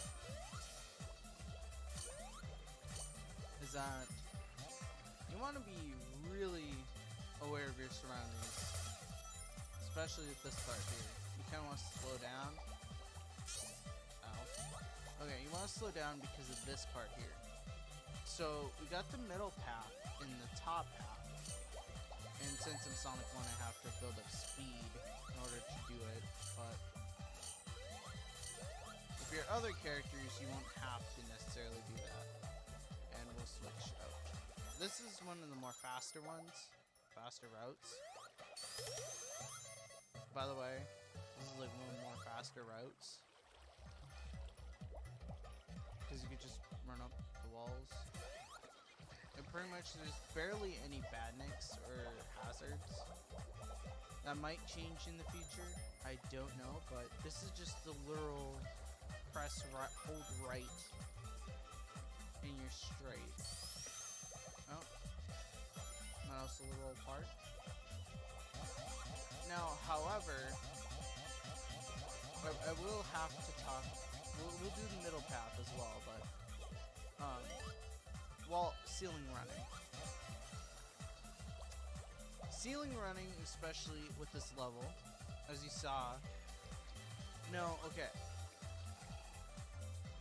is that you want to be really aware of your surroundings, especially at this part here. You kind of want to slow down. Ow. Okay, you want to slow down because of this part here. So we got the middle path and the top path, and since I'm Sonic 1, I have to build up speed in order to do it, but if you're other characters, you won't have to necessarily do that. And we'll switch out. This is one of the more faster routes. By the way, this is like one of the more faster routes. Because you could just run up the walls. And pretty much there's barely any badniks or hazards. That might change in the future, I don't know, but this is just the literal press right, hold right, and you're straight. Oh, mouse a little apart. Now, however, I will have to talk. We'll do the middle path as well, but while ceiling running. Ceiling running, especially with this level, as you saw. No, okay.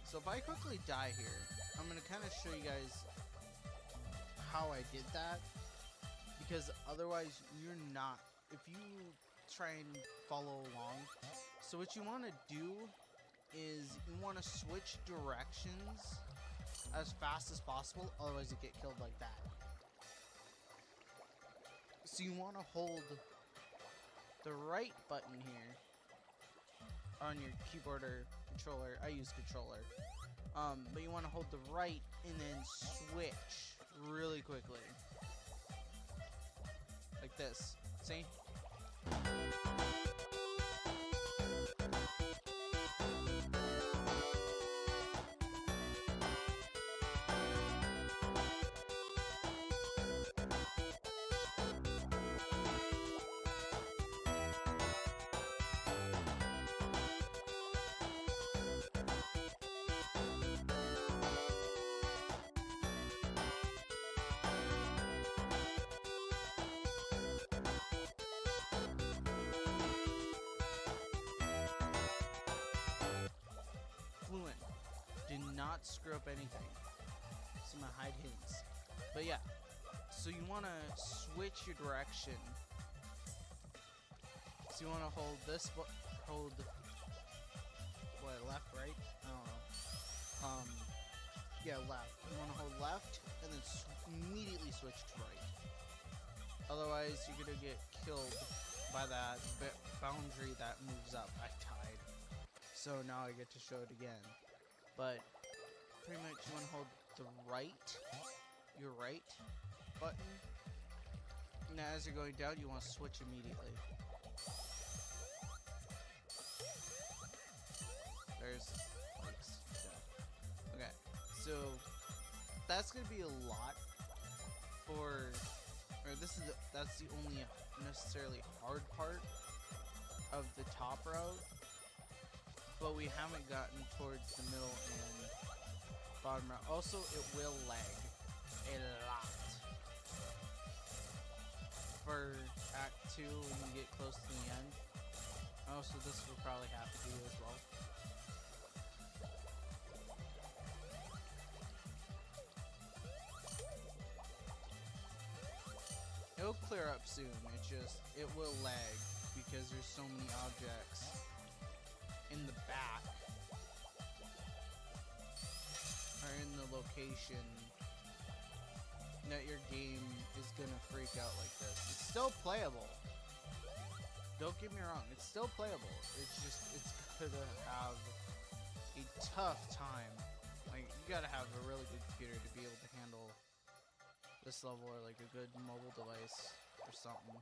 So if I quickly die here, I'm gonna kind of show you guys how I did that, because otherwise you're not, if you try and follow along, so what you want to do is you want to switch directions as fast as possible, otherwise you get killed like that. So you want to hold the right button here on your keyboard or controller. I use controller. But you want to hold the right and then switch really quickly. Like this. See? Fluent. Do not screw up anything. Some of my hide hints. But yeah, so you want to switch your direction. So you want to hold this, hold, what, left, right? I don't know. Yeah, left. You want to hold left and then immediately switch to right. Otherwise, you're going to get killed by that boundary that moves up. I died. So now I get to show it again. But pretty much you want to hold the right, your right button. Now as you're going down, you want to switch immediately. There's likes. Yeah. Okay, so that's gonna be a lot for, or that's the only necessarily hard part of the top route. But we haven't gotten towards the middle and bottom route. Also, it will lag a lot. For Act 2, when you get close to the end. Also, this will probably have to do as well. it'll clear up soon. It's just, it will lag because there's so many objects in the back or in the location that your game is gonna freak out like this. It's still playable. Don't get me wrong, it's still playable. It's just, it's gonna have a tough time. Like, you gotta have a really good computer to be able to handle this level, or like a good mobile device or something.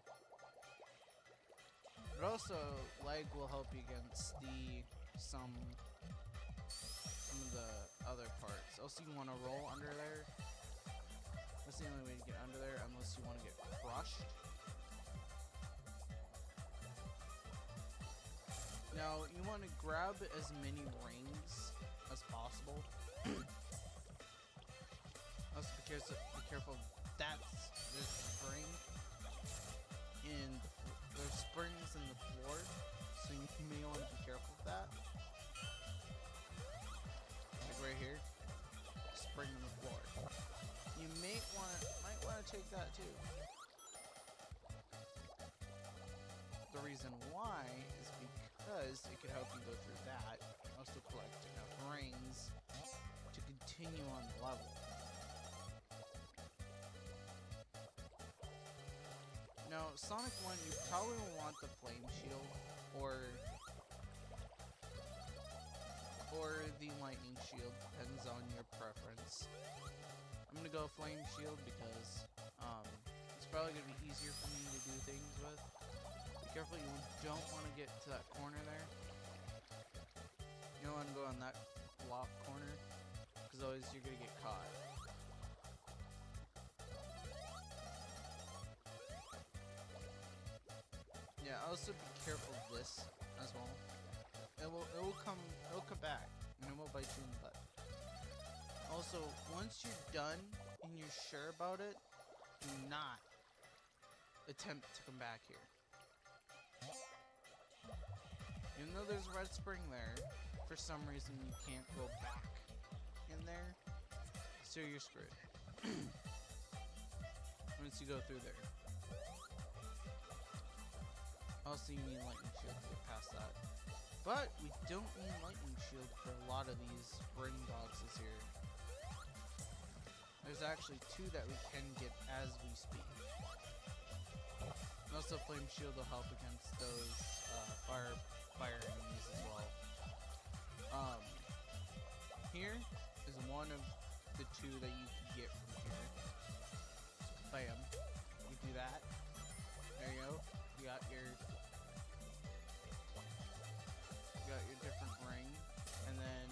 But also, lag will help you against some of the other parts. Also, you want to roll under there. That's the only way to get under there, unless you want to get crushed. Now, you want to grab as many rings as possible. Also, be careful. There's a spring there's springs in the floor, so you may want to be careful of that. Like right here, spring in the floor. You might want to take that too. The reason why is because it could help you go through that. Also collect enough rings to continue on the level. Now, Sonic 1, you probably want the Flame Shield or the Lightning Shield, depends on your preference. I'm gonna go Flame Shield because it's probably gonna be easier for me to do things with. Be careful, you don't want to get to that corner there. You don't want to go on that block corner, because otherwise you're gonna get caught. Yeah, also be careful of this as well. It will come back and it will bite you in the butt. Also, once you're done and you're sure about it, do not attempt to come back here. Even though there's a red spring there, for some reason you can't go back in there, so you're screwed. Once you go through there. Also, you need Lightning Shield to get past that. But we don't need Lightning Shield for a lot of these ring boxes here. There's actually 2 that we can get as we speak. And also, Flame Shield will help against those fire enemies as well. Here is one of the 2 that you can get from here. So, bam. You do that. There you go. You got your different ring, and then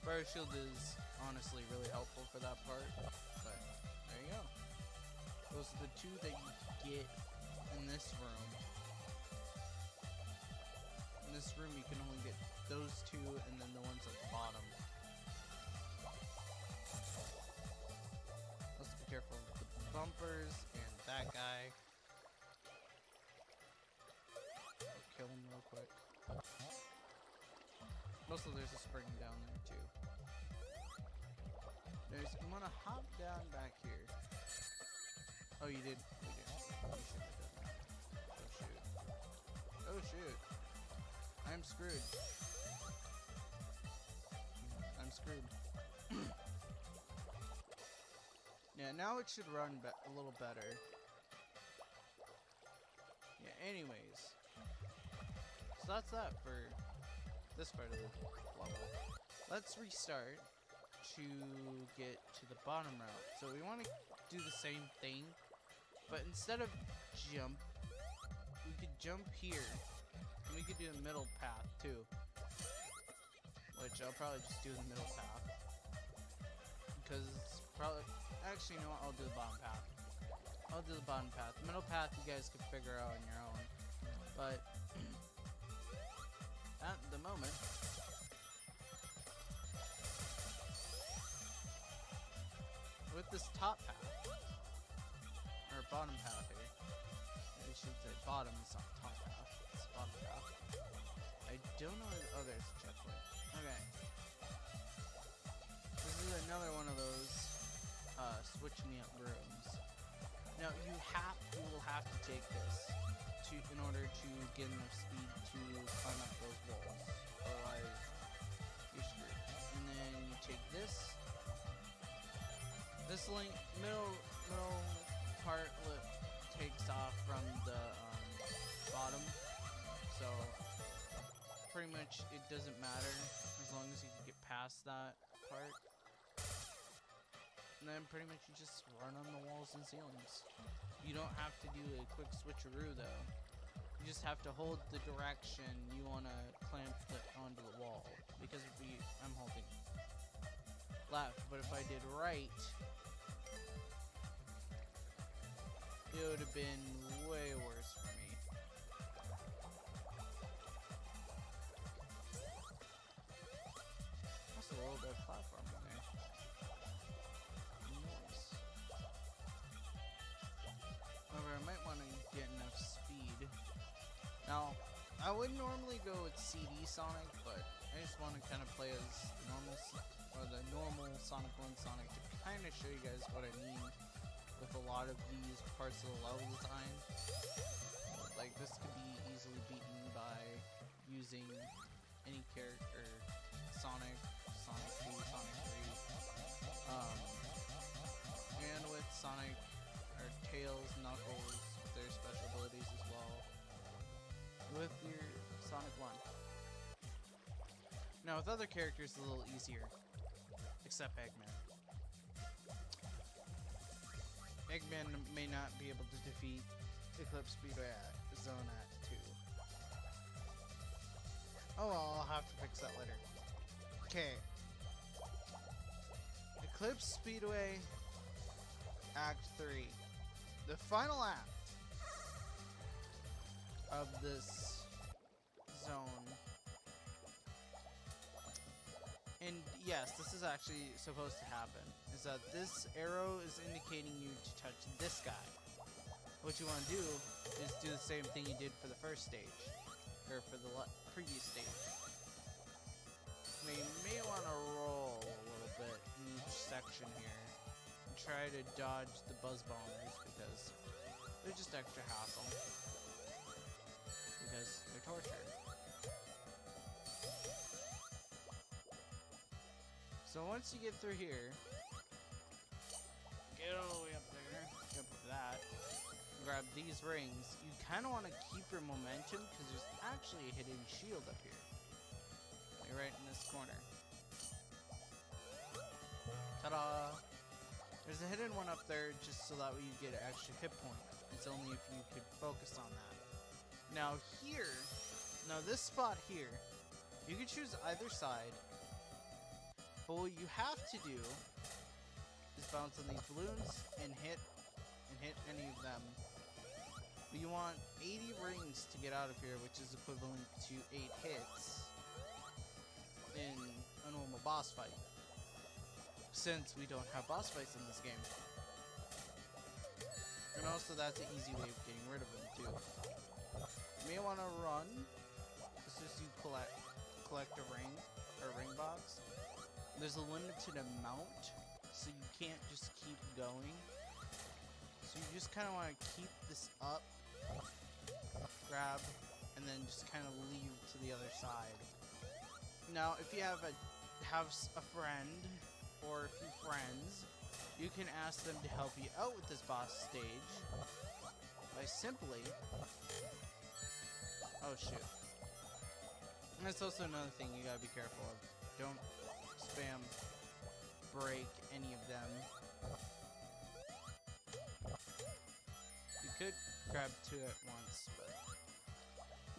Fire Shield is honestly really helpful for that part, but there you go. Those are the 2 that you get in this room. In this room you can only get those 2 and then the ones at the bottom. Let's be careful with the bumpers and that guy. Kill him real quick. Also, there's a spring down there too. I'm gonna hop down back here. Oh, you did? You did. You should have done that. Oh shoot. Oh shoot. I'm screwed. I'm screwed. Yeah, now it should run a little better. Yeah, anyways. So that's that for this part of the level. Let's restart to get to the bottom route. So we want to do the same thing, but instead of jump, we could jump here, and we could do the middle path too, which I'll probably just do the middle path, because it's probably, actually, you know what, I'll do the bottom path. I'll do the bottom path. The middle path you guys can figure out on your own, but at the moment, with this top path, or bottom path here, I should say bottom, it's not top path, it's bottom path. I don't know, oh, there's a checkpoint. Okay. This is another one of those switching up rooms. Now you will have to take this in order to get enough speed to climb up those walls. Otherwise, you're screwed. And then you take this. This middle part takes off from the bottom, so pretty much it doesn't matter as long as you can get past that part. And then pretty much you just run on the walls and ceilings. You don't have to do a quick switcheroo though. You just have to hold the direction you want to clamp onto the wall. Because I'm holding left, but if I did right, it would have been way worse for me. That's a little bit of platform in there. Nice. However, I might want to get enough speed. Now, I would normally go with CD Sonic, but I just want to kind of play as the normal Sonic 1 Sonic to kind of show you guys what I mean with a lot of these parts of the level design. Like, this could be easily beaten by using any character, Sonic 2, Sonic 3, and with Sonic, or Tails, Knuckles, with their special abilities as well, with your Sonic 1. Now, with other characters, it's a little easier, except Eggman. Eggman may not be able to defeat Eclipse Speedway at Zone at 2. Oh well, I'll have to fix that later. Okay. Eclipse Speedway Act 3. The final act of this zone. And yes, this is actually supposed to happen, is that this arrow is indicating you to touch this guy. What you want to do is do the same thing you did for the first stage, or for the previous stage. Now you may want to roll a little bit in each section here, and try to dodge the buzz bombers, because they're just extra hassle, because they're torture. So once you get through here, get all the way up there, jump to that, grab these rings. You kind of want to keep your momentum because there's actually a hidden shield up here. Like right in this corner. Ta-da! There's a hidden one up there just so that way you get an extra hit point. It's only if you could focus on that. Now this spot here, you can choose either side. But what you have to do is bounce on these balloons and hit any of them. But you want 80 rings to get out of here, which is equivalent to 8 hits in a normal boss fight. Since we don't have boss fights in this game. And also that's an easy way of getting rid of them too. You may want to run as soon as you collect a ring or a ring box. There's a limited amount, so you can't just keep going. So you just kind of want to keep this up, grab, and then just kind of leave to the other side. Now, if you have a friend or a few friends, you can ask them to help you out with this boss stage by simply... Oh shoot. And that's also another thing you gotta be careful of. Don't spam break any of them. You could grab 2 at once, but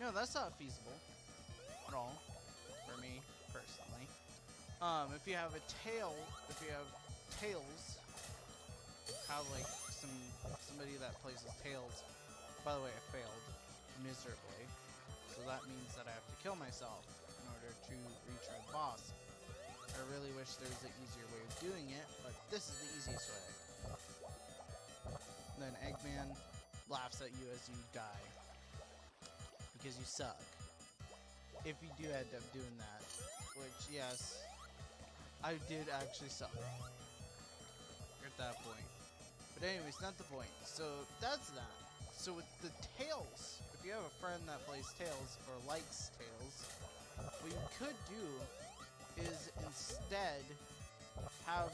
no, that's not feasible at all for me personally. If you have tails, have like somebody that plays as tails. By the way, I failed miserably, so that means that I have to kill myself in order to retry the boss. I really wish there was an easier way of doing it, but this is the easiest way. And then Eggman laughs at you as you die. Because you suck. If you do end up doing that. Which, yes, I did actually suck. You're at that point. But anyways, not the point. So that's that. So with the tails, if you have a friend that plays tails or likes tails, what you could do is instead have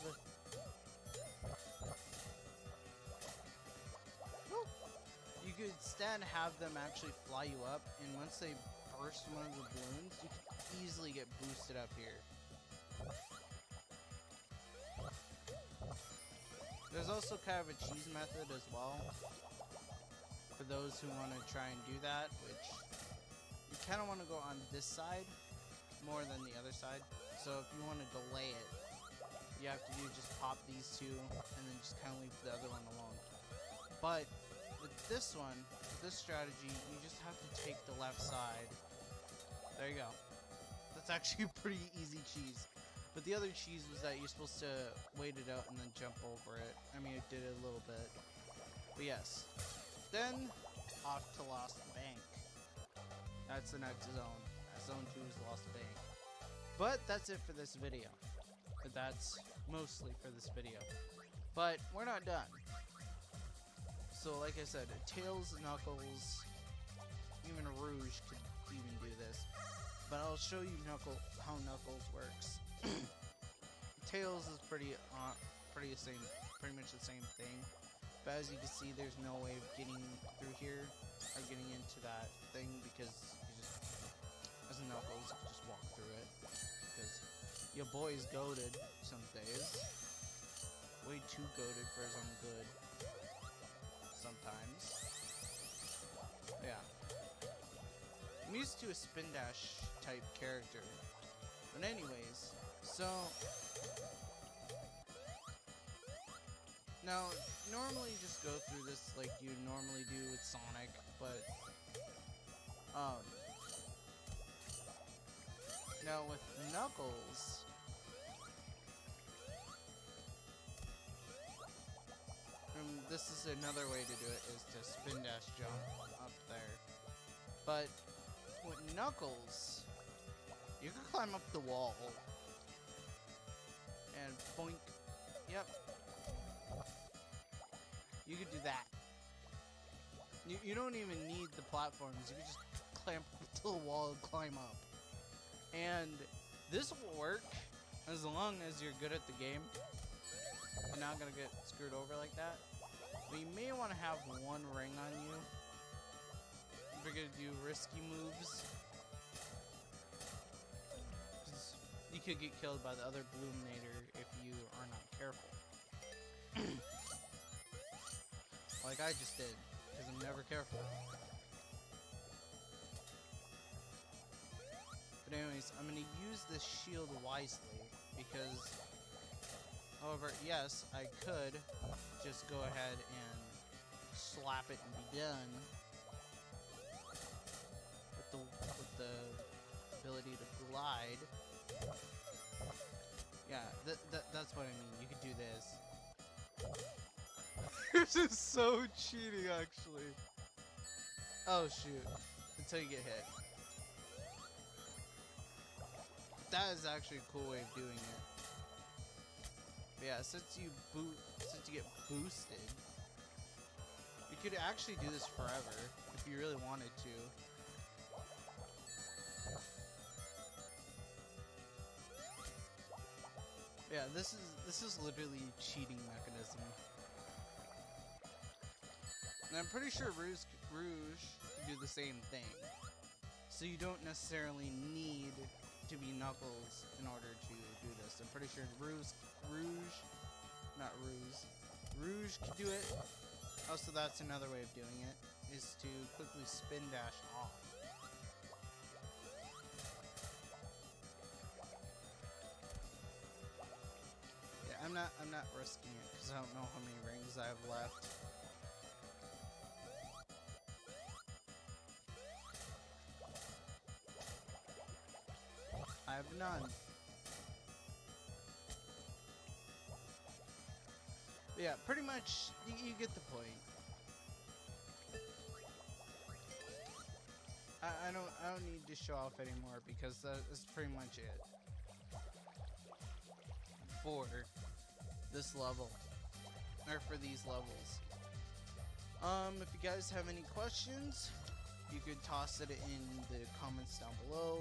you could instead have them actually fly you up, and once they burst one of the balloons, you can easily get boosted up here. There's also kind of a cheese method as well, for those who want to try and do that, which you kind of want to go on this side more than the other side. So if you want to delay it, you have to do just pop these two and then just kind of leave the other one alone. But with this one, with this strategy, you just have to take the left side. There you go. That's actually a pretty easy cheese. But the other cheese was that you're supposed to wait it out and then jump over it. I mean, it did it a little bit. But yes. Then, off to Lost Bank. That's the next zone. Zone 2 is Lost Bank. But that's it for this video. But that's mostly for this video. But we're not done. So like I said, Tails, Knuckles, even Rouge could even do this. But I'll show you how Knuckles works. Tails is pretty much the same thing. But as you can see, there's no way of getting through here or getting into that thing because you just, as a Knuckles, you can just walk through it. Because your boy's goated some days. Way too goated for his own good. Sometimes. Yeah. I'm used to a spin dash type character. But anyways, so now normally just go through this like you normally do with Sonic, but now with Knuckles, this is another way to do it, is to spin dash jump up there. But with Knuckles, you can climb up the wall and boink. Yep. You could do that. You don't even need the platforms. You can just climb up to the wall and climb up. And this will work as long as you're good at the game. You're not gonna get screwed over like that. But you may want to have one ring on you if you're gonna do risky moves. You could get killed by the other Bloomnator if you are not careful. Like I just did, because I'm never careful. But anyways, I'm going to use this shield wisely, because, however, yes, I could just go ahead and slap it and be done. With the ability to glide. Yeah, that's what I mean. You could do this. This is so cheating, actually. Oh, shoot. Until you get hit. That is actually a cool way of doing it. But yeah, since you get boosted, you could actually do this forever if you really wanted to. Yeah, this is literally a cheating mechanism. And I'm pretty sure Rouge can do the same thing. So you don't necessarily need to be Knuckles in order to do this. I'm pretty sure Rouge can do it. Also, that's another way of doing it, is to quickly spin dash off. Yeah, I'm not risking it because I don't know how many rings I have left. I have none. But yeah, pretty much you get the point. I don't need to show off anymore because that's pretty much it for this level. or for these levels. If you guys have any questions, you could toss it in the comments down below.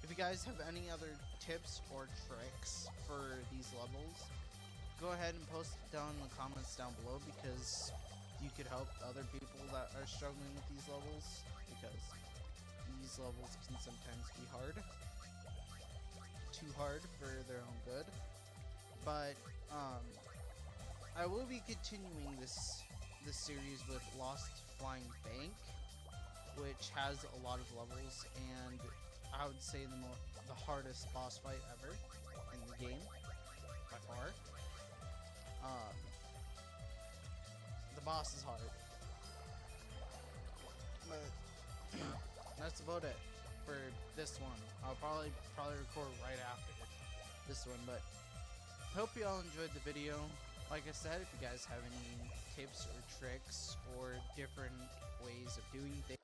If you guys have any other tips or tricks for these levels, go ahead and post it down in the comments down below, because you could help other people that are struggling with these levels, because these levels can sometimes be hard. Too hard for their own good. But I will be continuing this series with Lost Flying Bank, which has a lot of levels, and I would say the hardest boss fight ever in the game by far. The boss is hard, but that's about it for this one. I'll probably record right after this one, but hope you all enjoyed the video. Like I said, if you guys have any tips or tricks or different ways of doing things,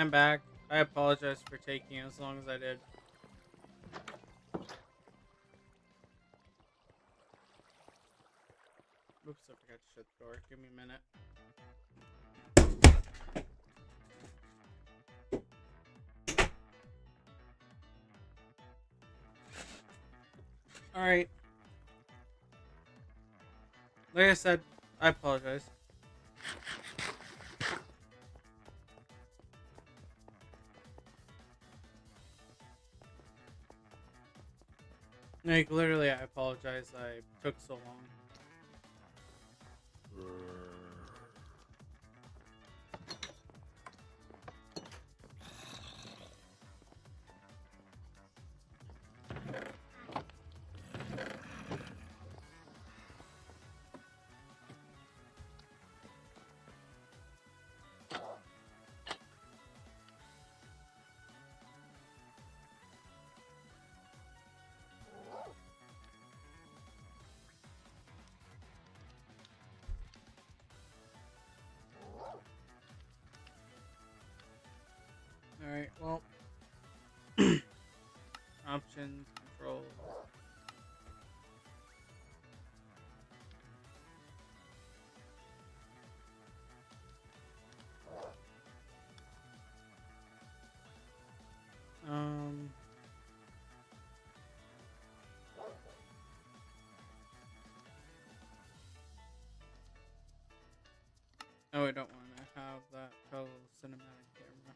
I'm back. I apologize for taking as long as I did. Oops, I forgot to shut the door. Give me a minute. Alright. Like I said, I apologize. Like, literally, I apologize I took so long. Alright, well. Options, controls. No, I don't want to have that total cinematic camera.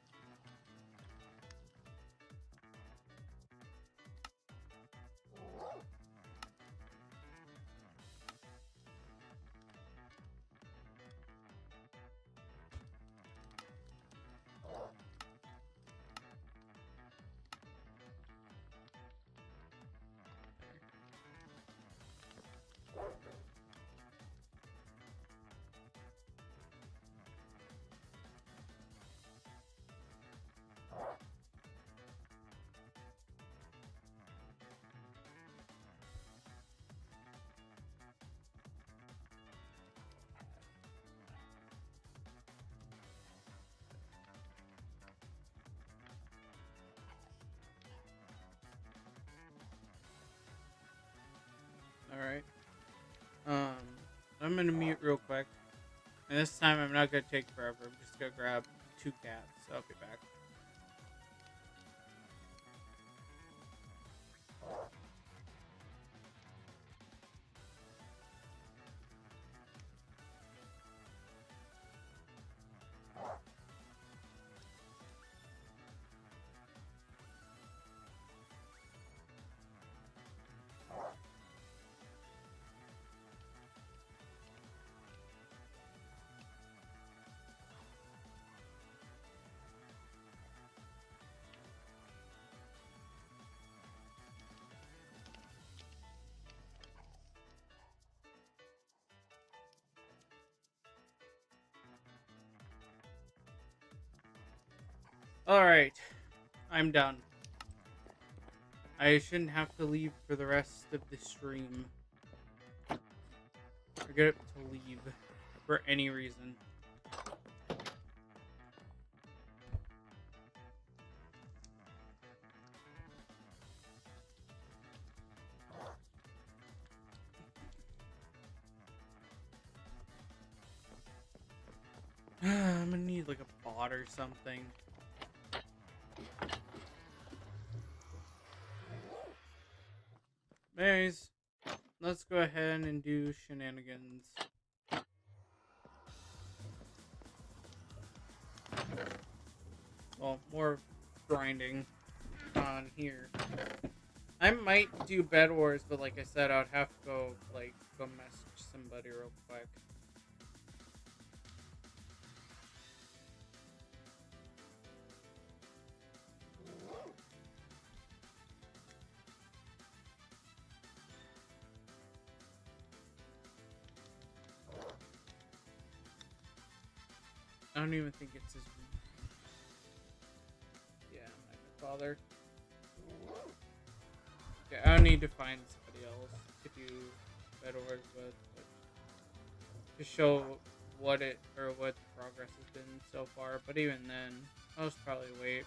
Alright. I'm gonna mute real quick. And this time I'm not gonna take forever. I'm just gonna grab 2 cats. So I'll be back. Alright. I'm done. I shouldn't have to leave for the rest of the stream. Or get up to leave for any reason. I'm gonna need like a bot or something. Anyways, let's go ahead and do shenanigans. Well, more grinding on here. I might do Bed Wars, but like I said, I would have to go message somebody real quick. I don't even think it's his. Yeah, I'm not gonna bother. Okay, I need to find somebody else to do Bed Wars with, to show what the progress has been so far. But even then, I'll just probably wait.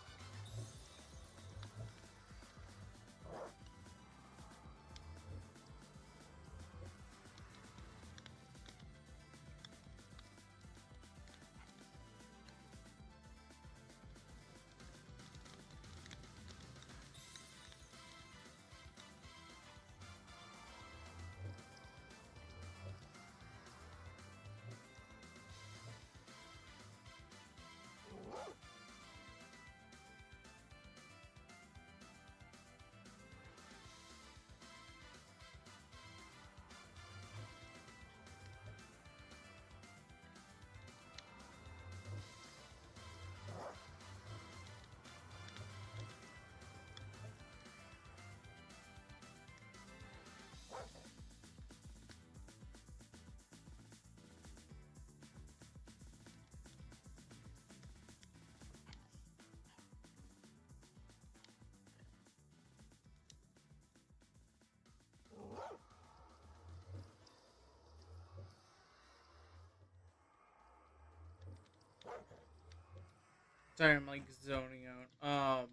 Sorry, I'm like zoning out.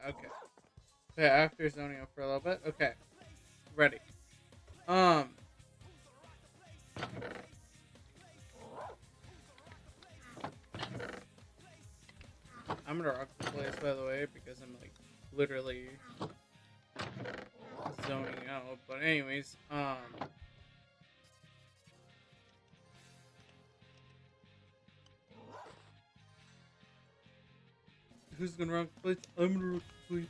Okay. Okay, after zoning out for a little bit. Okay. Ready. I'm gonna rock the place, by the way, because I'm like literally zoning out. But anyways, who's gonna rock the place? I'm gonna rock the place.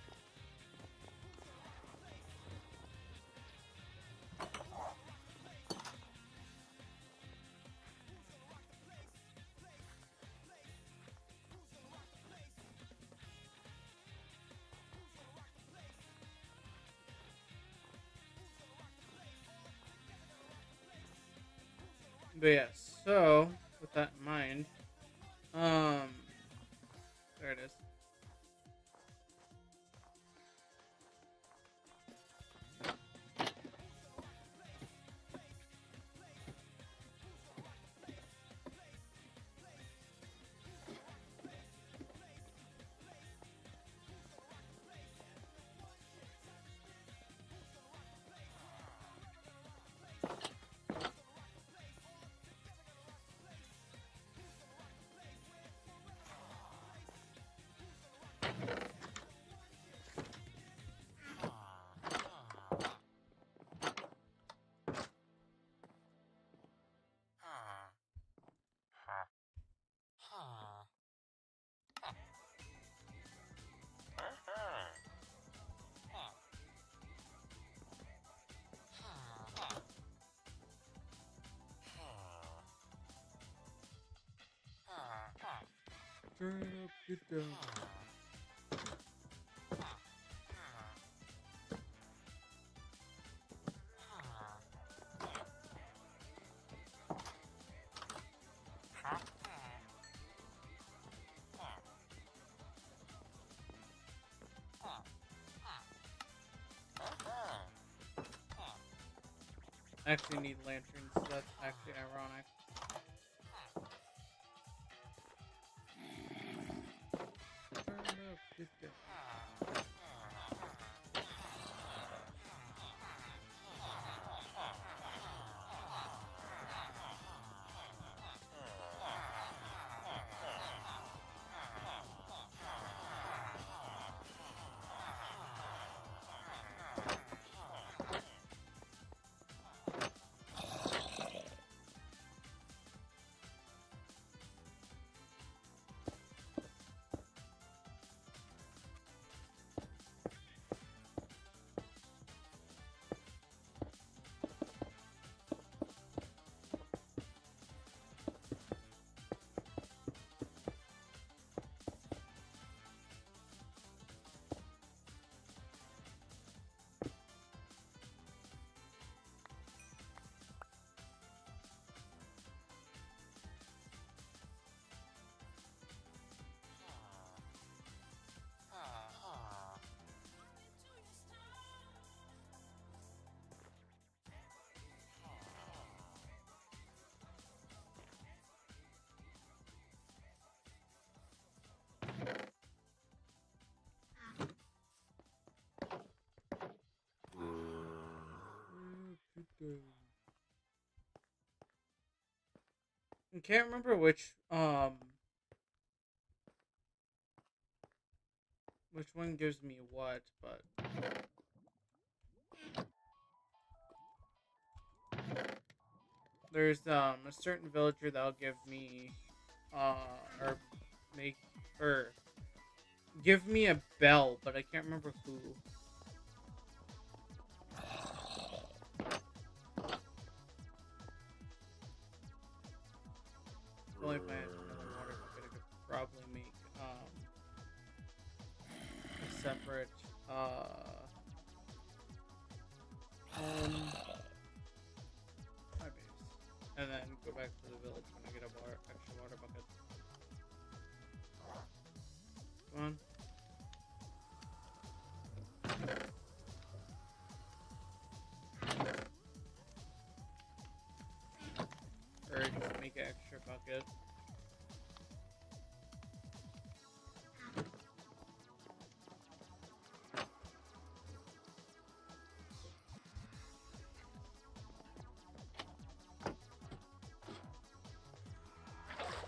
But yeah, so with that in mind, there it is. Turn up, get down. I actually need lanterns, so that's actually ironic. Turn up, get down. I can't remember which one gives me what, but there's a certain villager that'll give me or make or give me a bell, but I can't remember who. Only if I had another water bucket, I could probably make a separate my base, and then go back to the village when I get a extra water bucket. Come on. Or just make an extra bucket.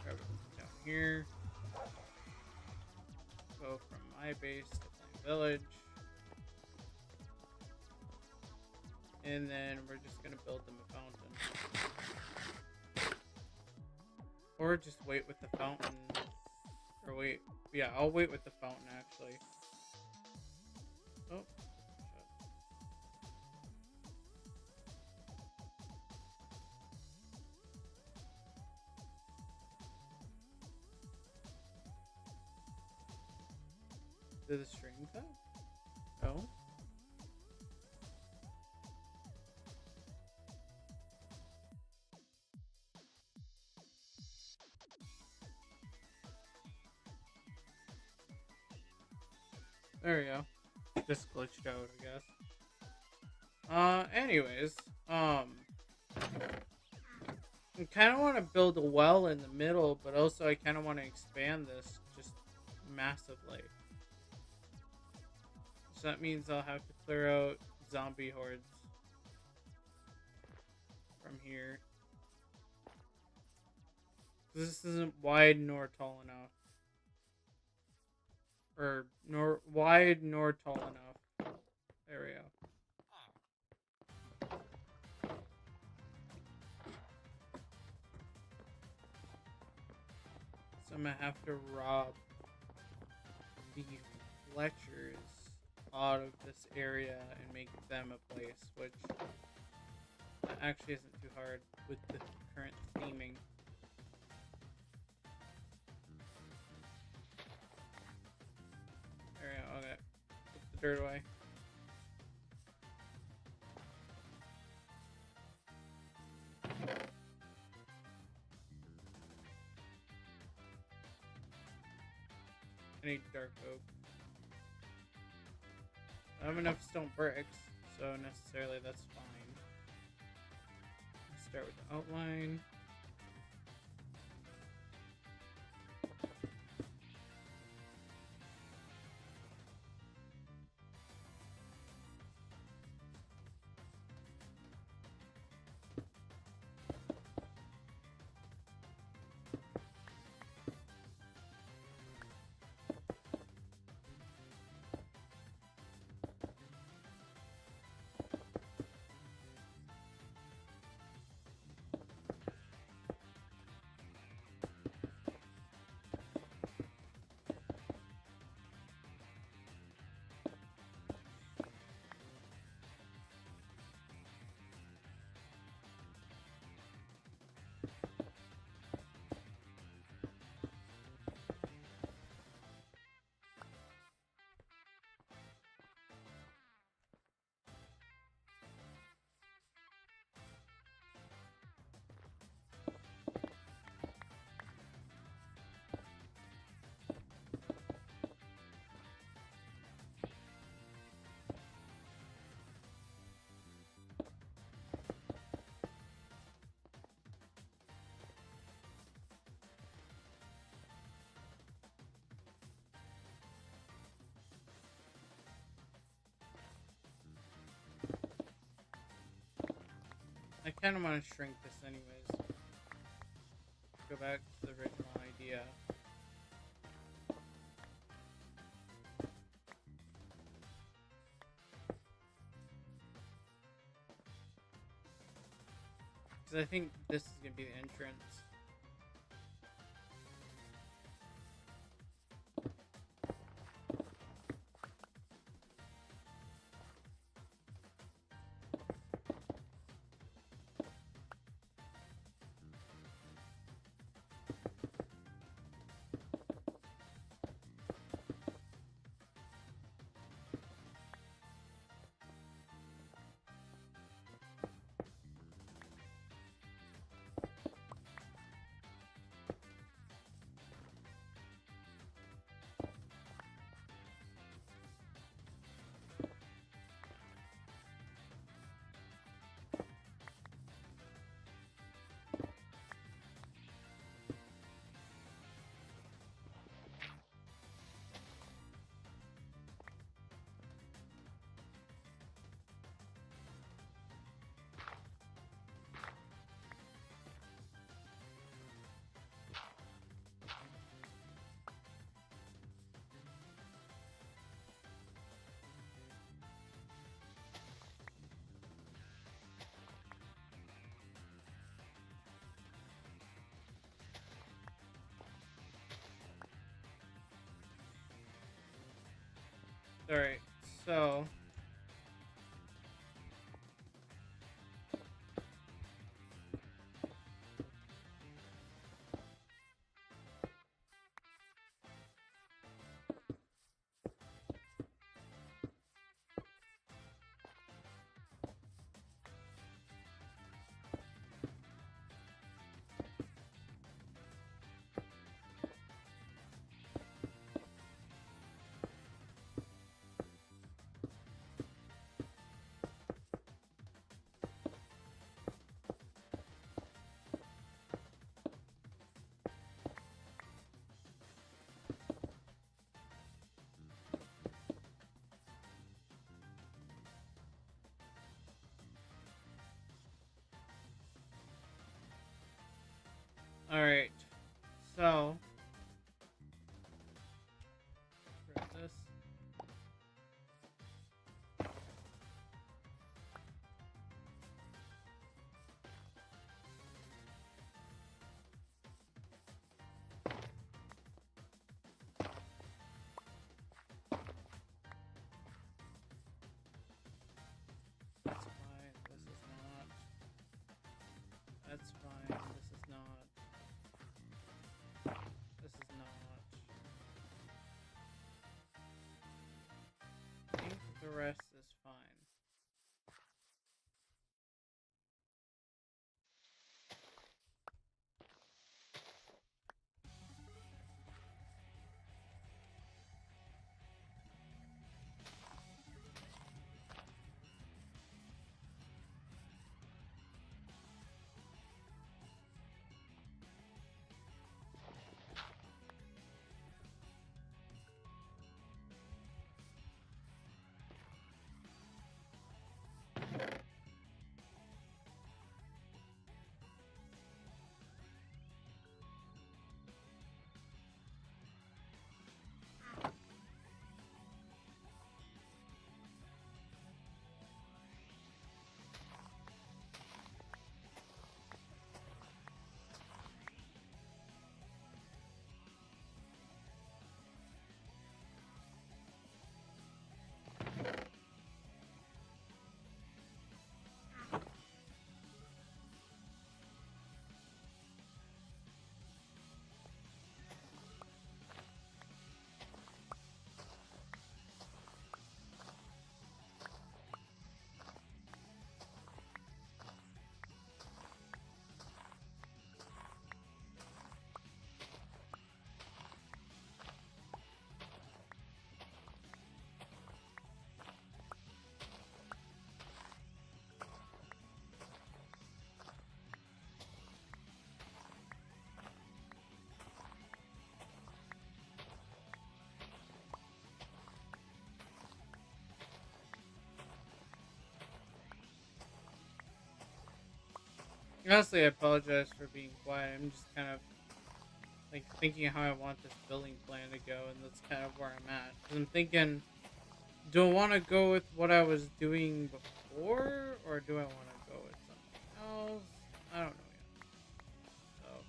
Grab it down here. Go from my base to Plain Village. And then we're just gonna build them a fountain. Or just wait with the fountain. Or wait. Yeah, I'll wait with the fountain actually. Oh. Did the string cut? No. There we go. Just glitched out, I guess. Anyways, I kind of want to build a well in the middle, but also I kind of want to expand this just massively. So that means I'll have to clear out zombie hordes from here. This isn't wide nor tall enough. Or nor wide nor tall enough. There we go. So I'm gonna have to rob the Fletchers out of this area and make them a place, which actually isn't too hard with the current theming. dirt away. I need dark oak. I have enough stone bricks, so necessarily that's fine. Let's start with the outline. I kind of want to shrink this anyways. Go back to the original idea. Because I think this is going to be the entrance. Alright, so rest is fine. Honestly, I apologize for being quiet. I'm just kind of like thinking how I want this building plan to go, and that's kind of where I'm at. 'Cause I'm thinking, do I want to go with what I was doing before, or do I want to go with something else? I don't know yet. So.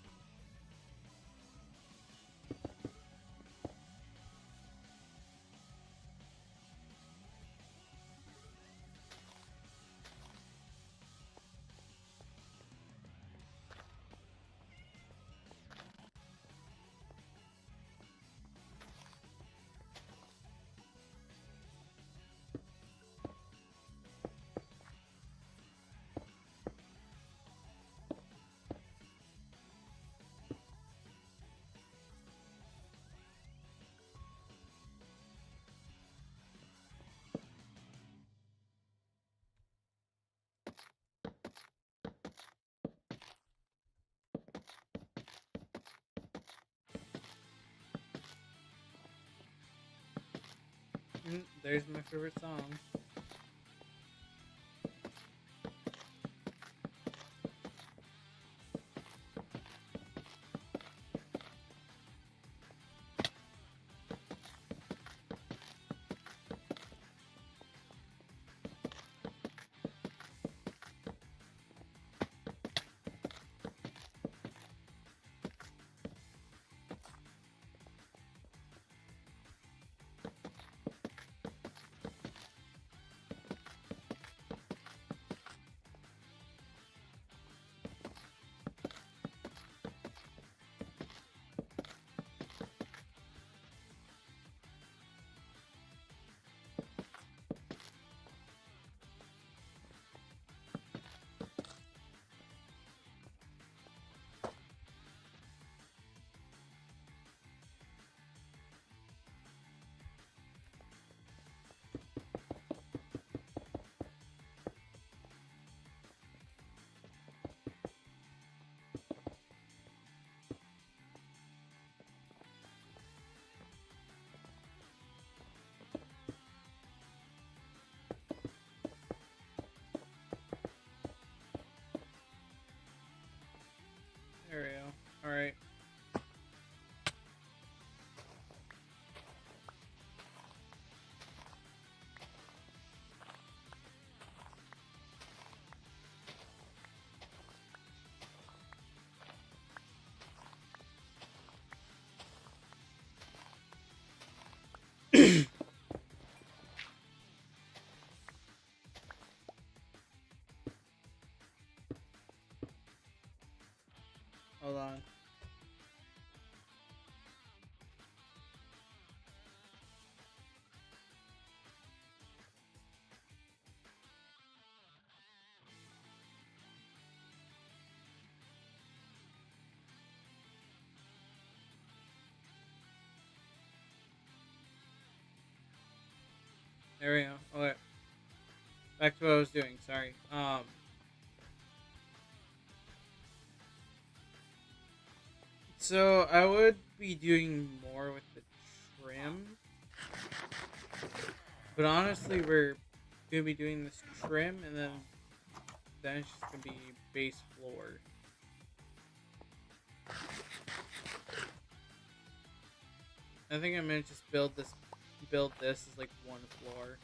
There's my favorite song. There we go. Alright. Hold on. There we go. Okay. Back to what I was doing. Sorry. So I would be doing more with the trim, but honestly, we're gonna be doing this trim, and then it's just gonna be base floor. I think I'm gonna just build this as like one floor.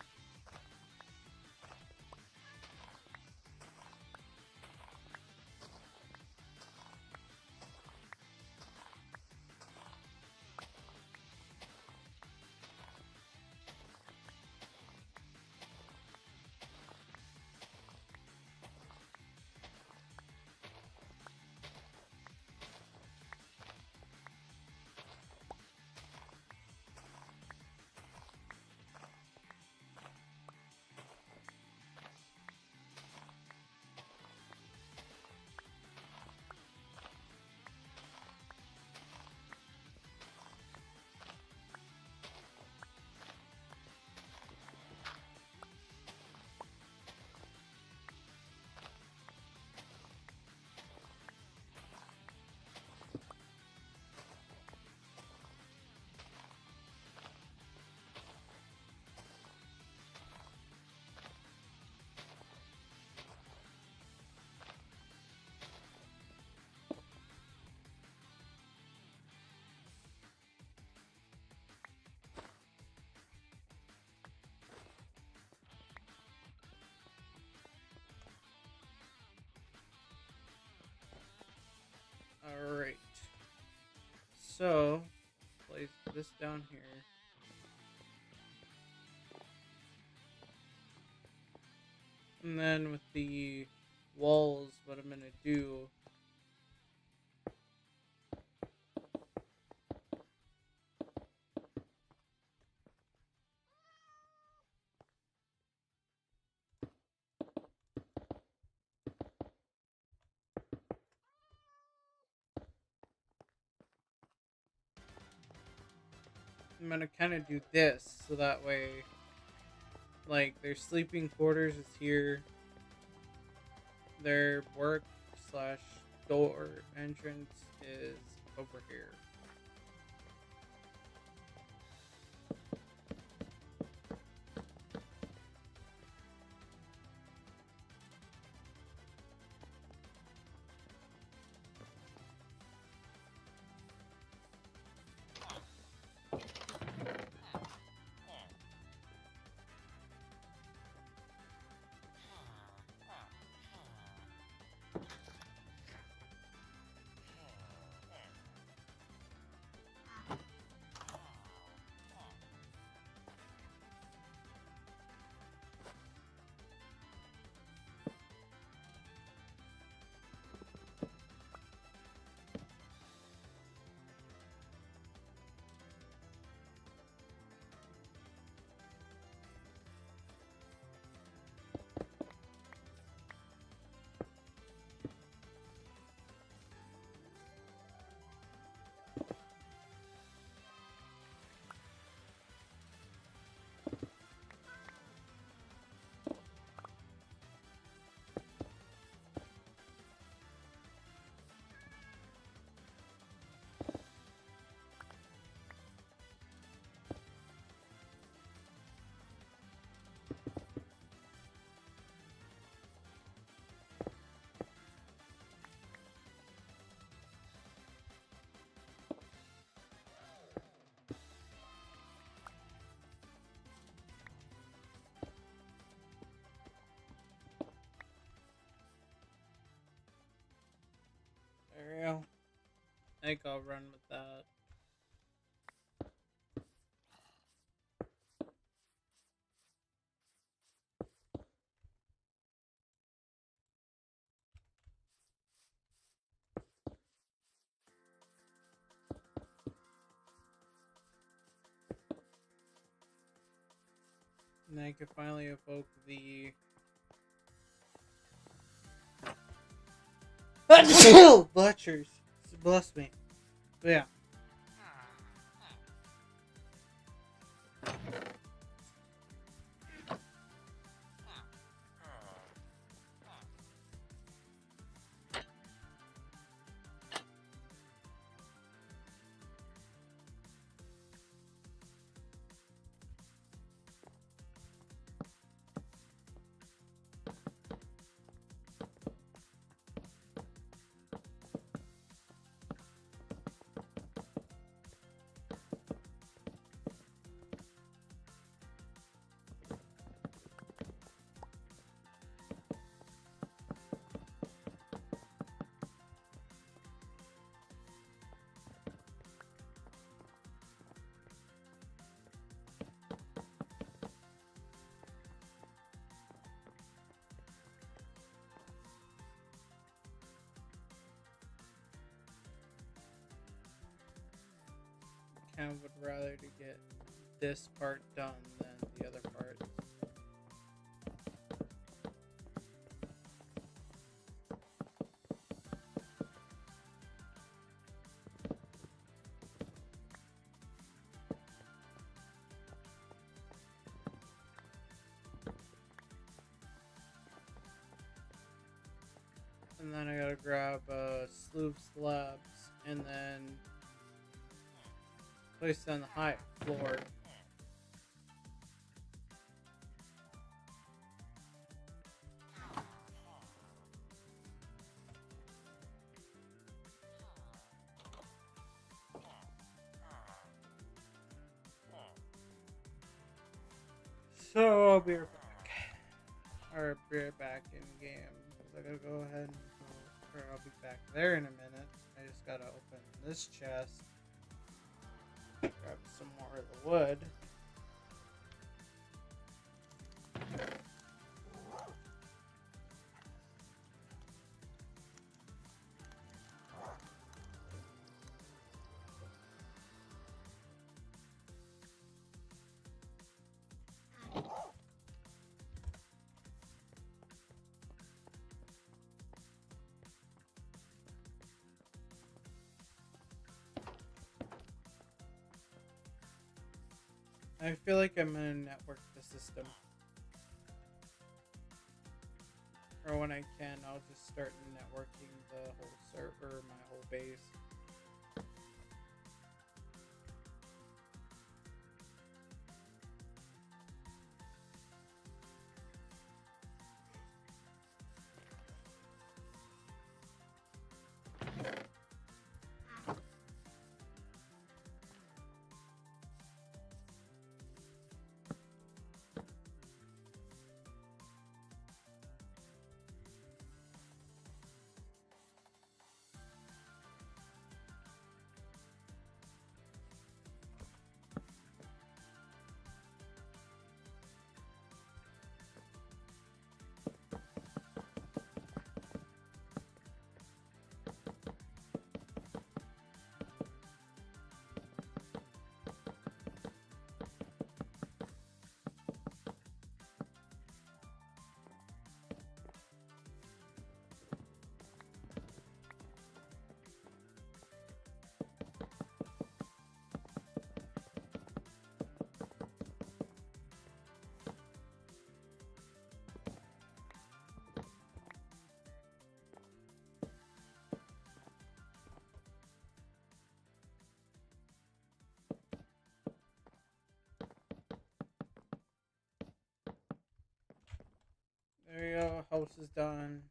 Alright. So, place this down here. And then with the walls, what I'm going to do I'm gonna kind of do this so that way, like, their sleeping quarters is here, their work slash door entrance is over here. There we go. I think I'll run with that. And then I can finally evoke the Butchers. Bless me. But yeah. kind of would rather to get this part done than the other parts. And then I gotta grab a slew of slabs and then place it on the high floor. So I'll be right back. Or be right back in game. I gotta go ahead and go, or I'll be back there in a minute. I just gotta open this chest. Grab some more of the wood. I feel like I'm gonna network the system. Or when I can, I'll just start networking the whole server, my whole base. There you go, house is done.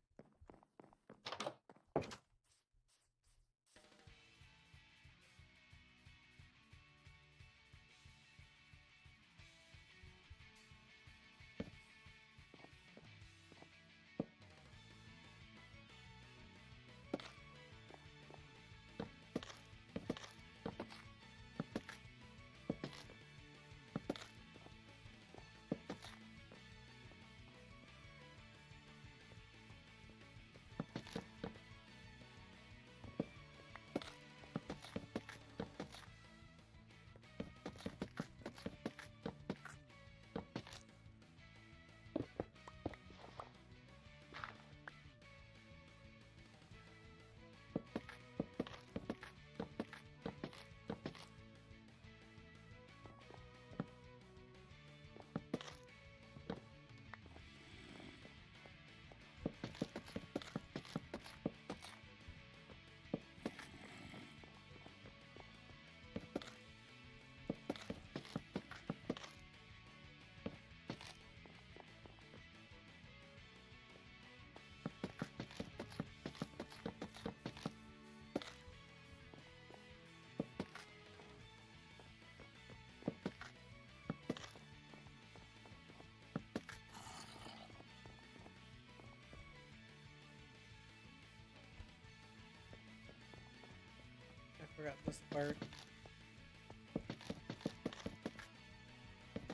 I forgot this part.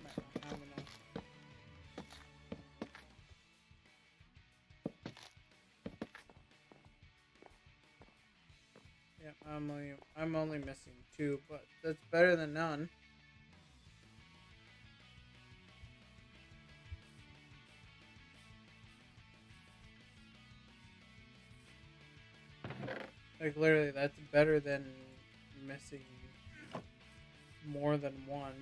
Might not have enough. Yep. I'm only missing 2, but that's better than none. Like literally, that's better than missing more than 1.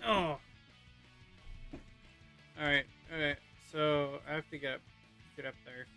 Oh. Alright, okay. So I have to get up there.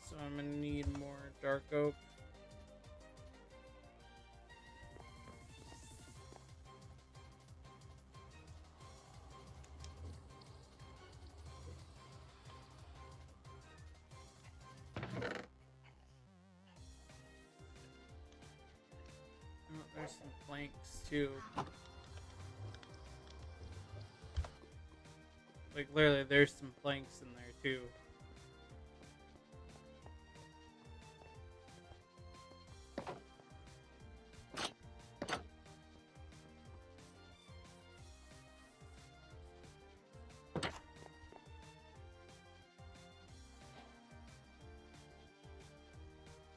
So I'm gonna need more dark oak. Oh, there's some planks too. Like literally, there's some planks in there too.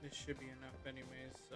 This should be enough anyways, so.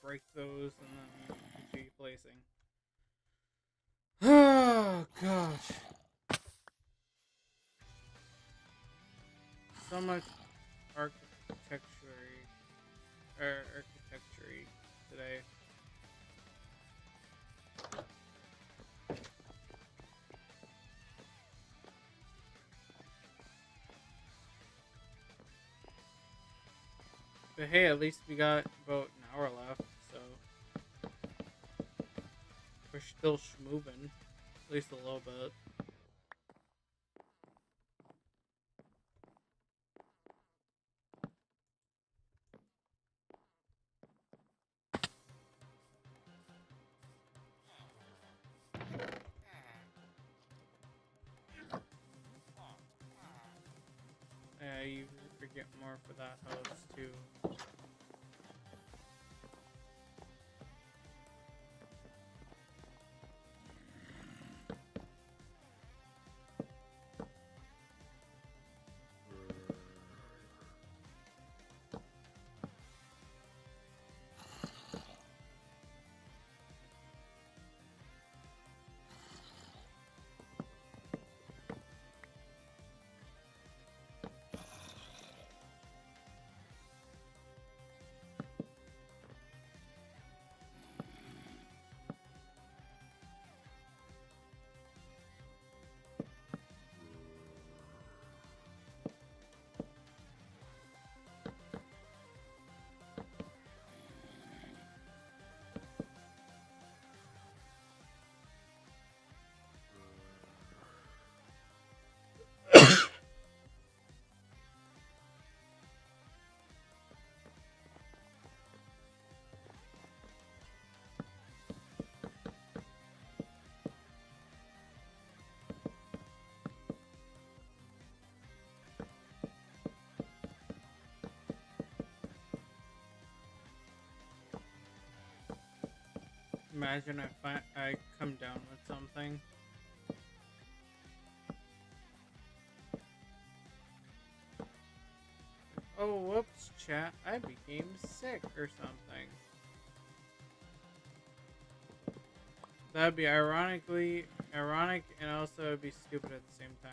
break those and then continue placing. Oh gosh. So much architecture today. But hey, at least we got about an hour left, so we're still schmoving, at least a little bit. You forget more for that house too. Imagine if I come down with something. Oh, whoops, chat. I became sick or something. That'd be ironic and also it'd be stupid at the same time.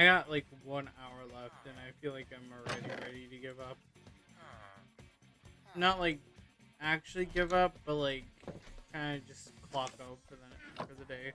I got like 1 hour left, and I feel like I'm already ready to give up. Not like actually give up, but like kind of just clock out for the day.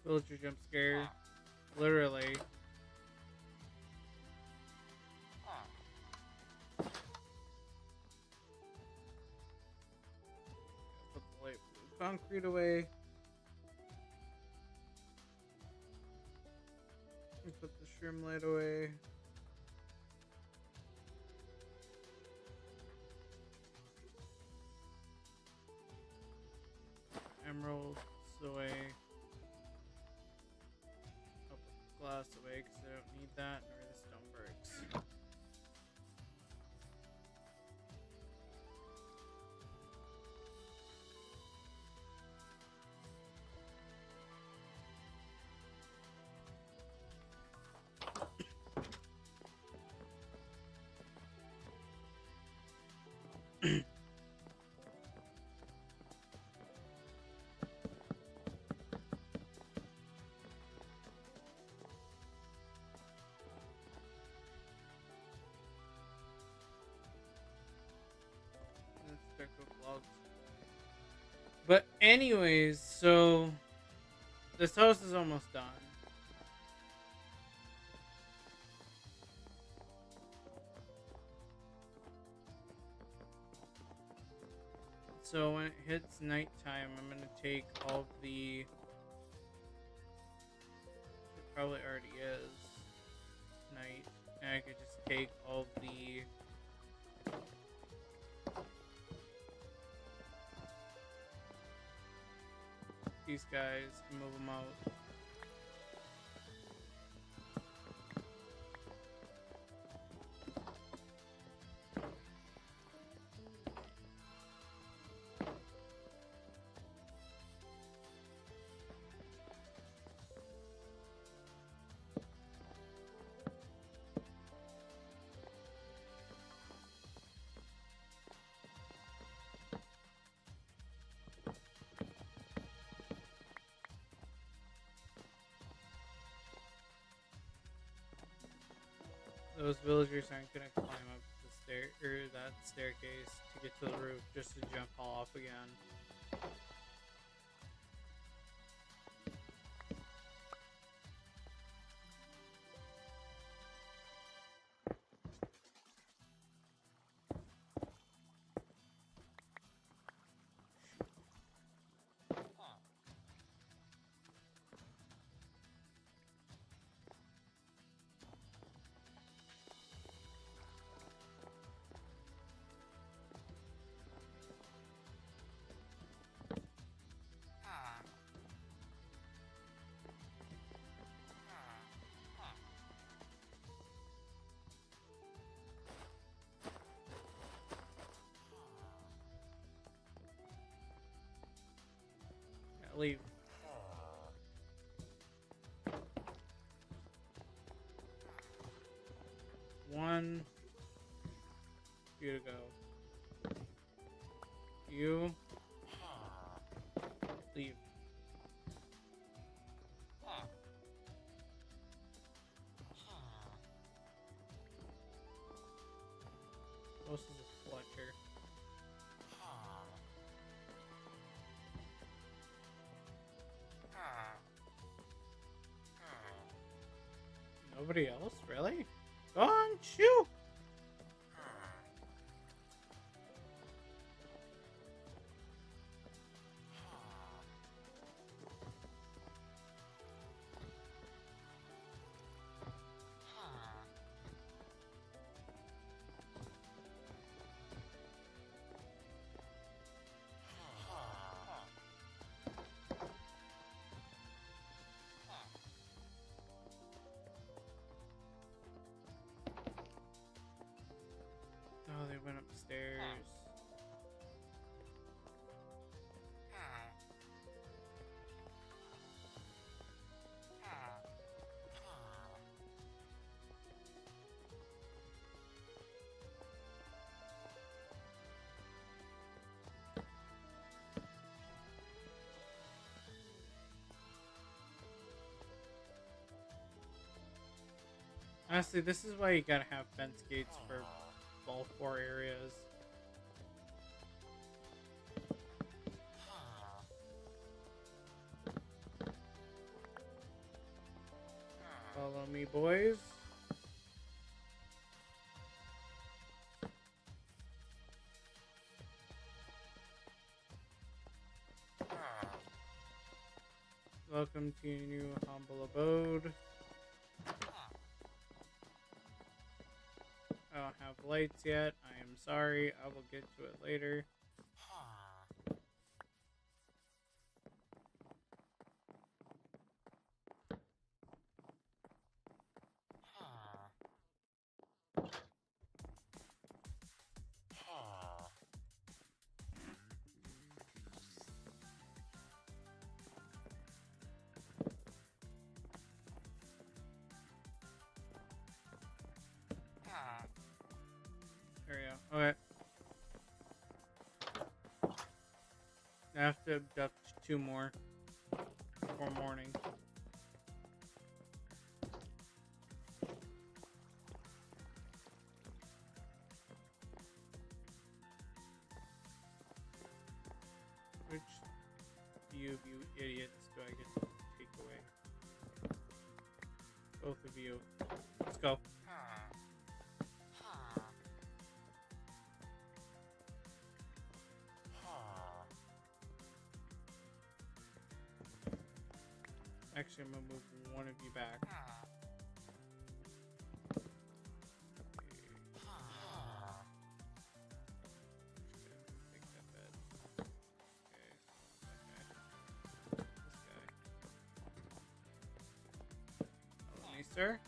Villager jump scare. Literally. Put the light blue concrete away. Put the shroom light away. Emeralds away. I'll put the glass away because I don't need that, nor the stone bricks. But anyways, so this house is almost done. So when it hits nighttime, I'm gonna take all of the. It probably already is night, and I could just take all of the. These guys and move them out. Those villagers aren't gonna climb up the stair or that staircase to get to the roof just to jump off again. Leave. One. You to go. You. Leave. Nobody else? Really? Go on, shoot! Oh, they went upstairs. Honestly, this is why you gotta have fence gates for all 4 areas. Follow me, boys. Welcome to your new humble abode. I don't have lights yet. I am sorry. I will get to it later. There we go. Okay. I have to abduct 2 more before morning. Which few of you idiots do I get to take away? Both of you. Let's go. Actually, I'm gonna move one of you back. Take that bed. Okay, that guy. This guy. Follow me, sir.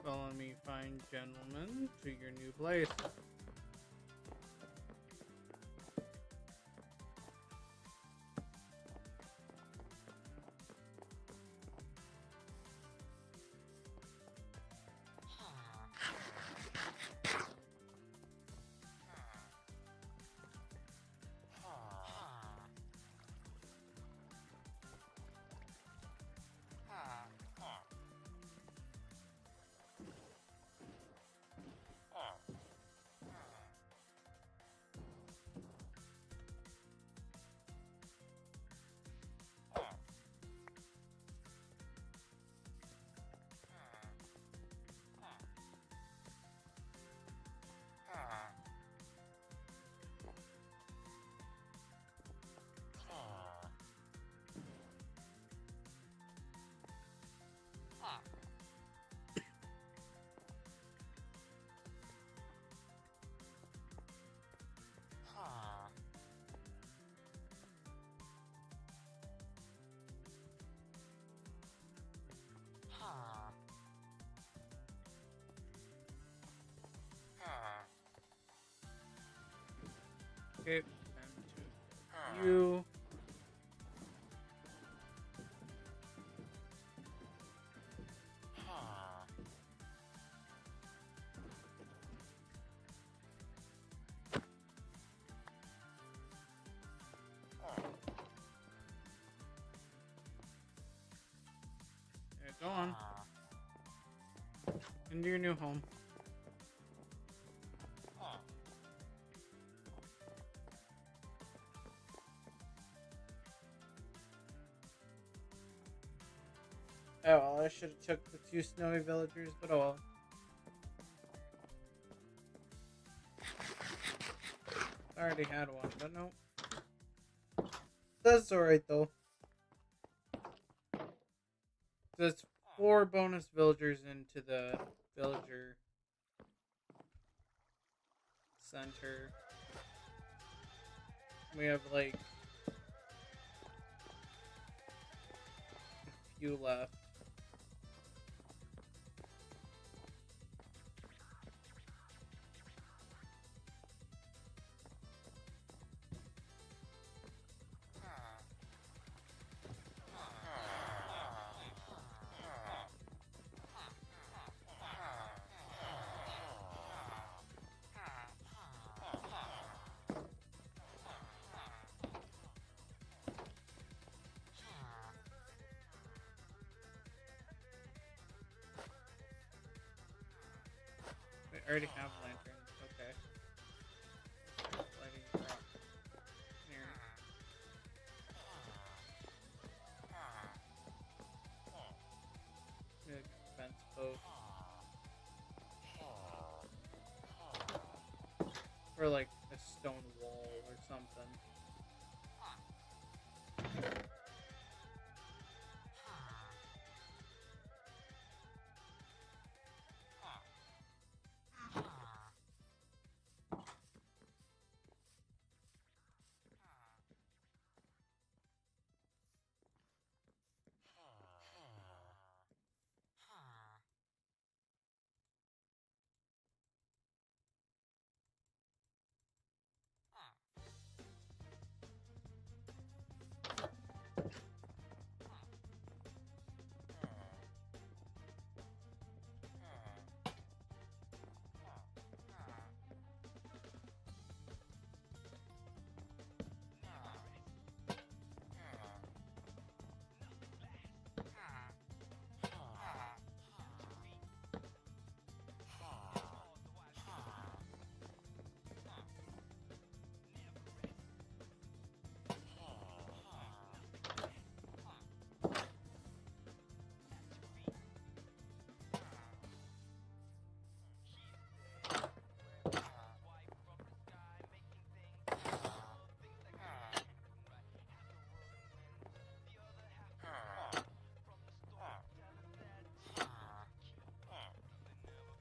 Follow me, fine gentlemen, to your new place. Okay, and to you. Into your new home. Oh well, I should have took the 2 snowy villagers, but oh well. I already had one, but no. That's alright though. There's 4 bonus villagers into the villager center. We have like a few left. I already have lanterns. Okay. Lighting rock. Here. Good fence post. Or like a stone wall or something.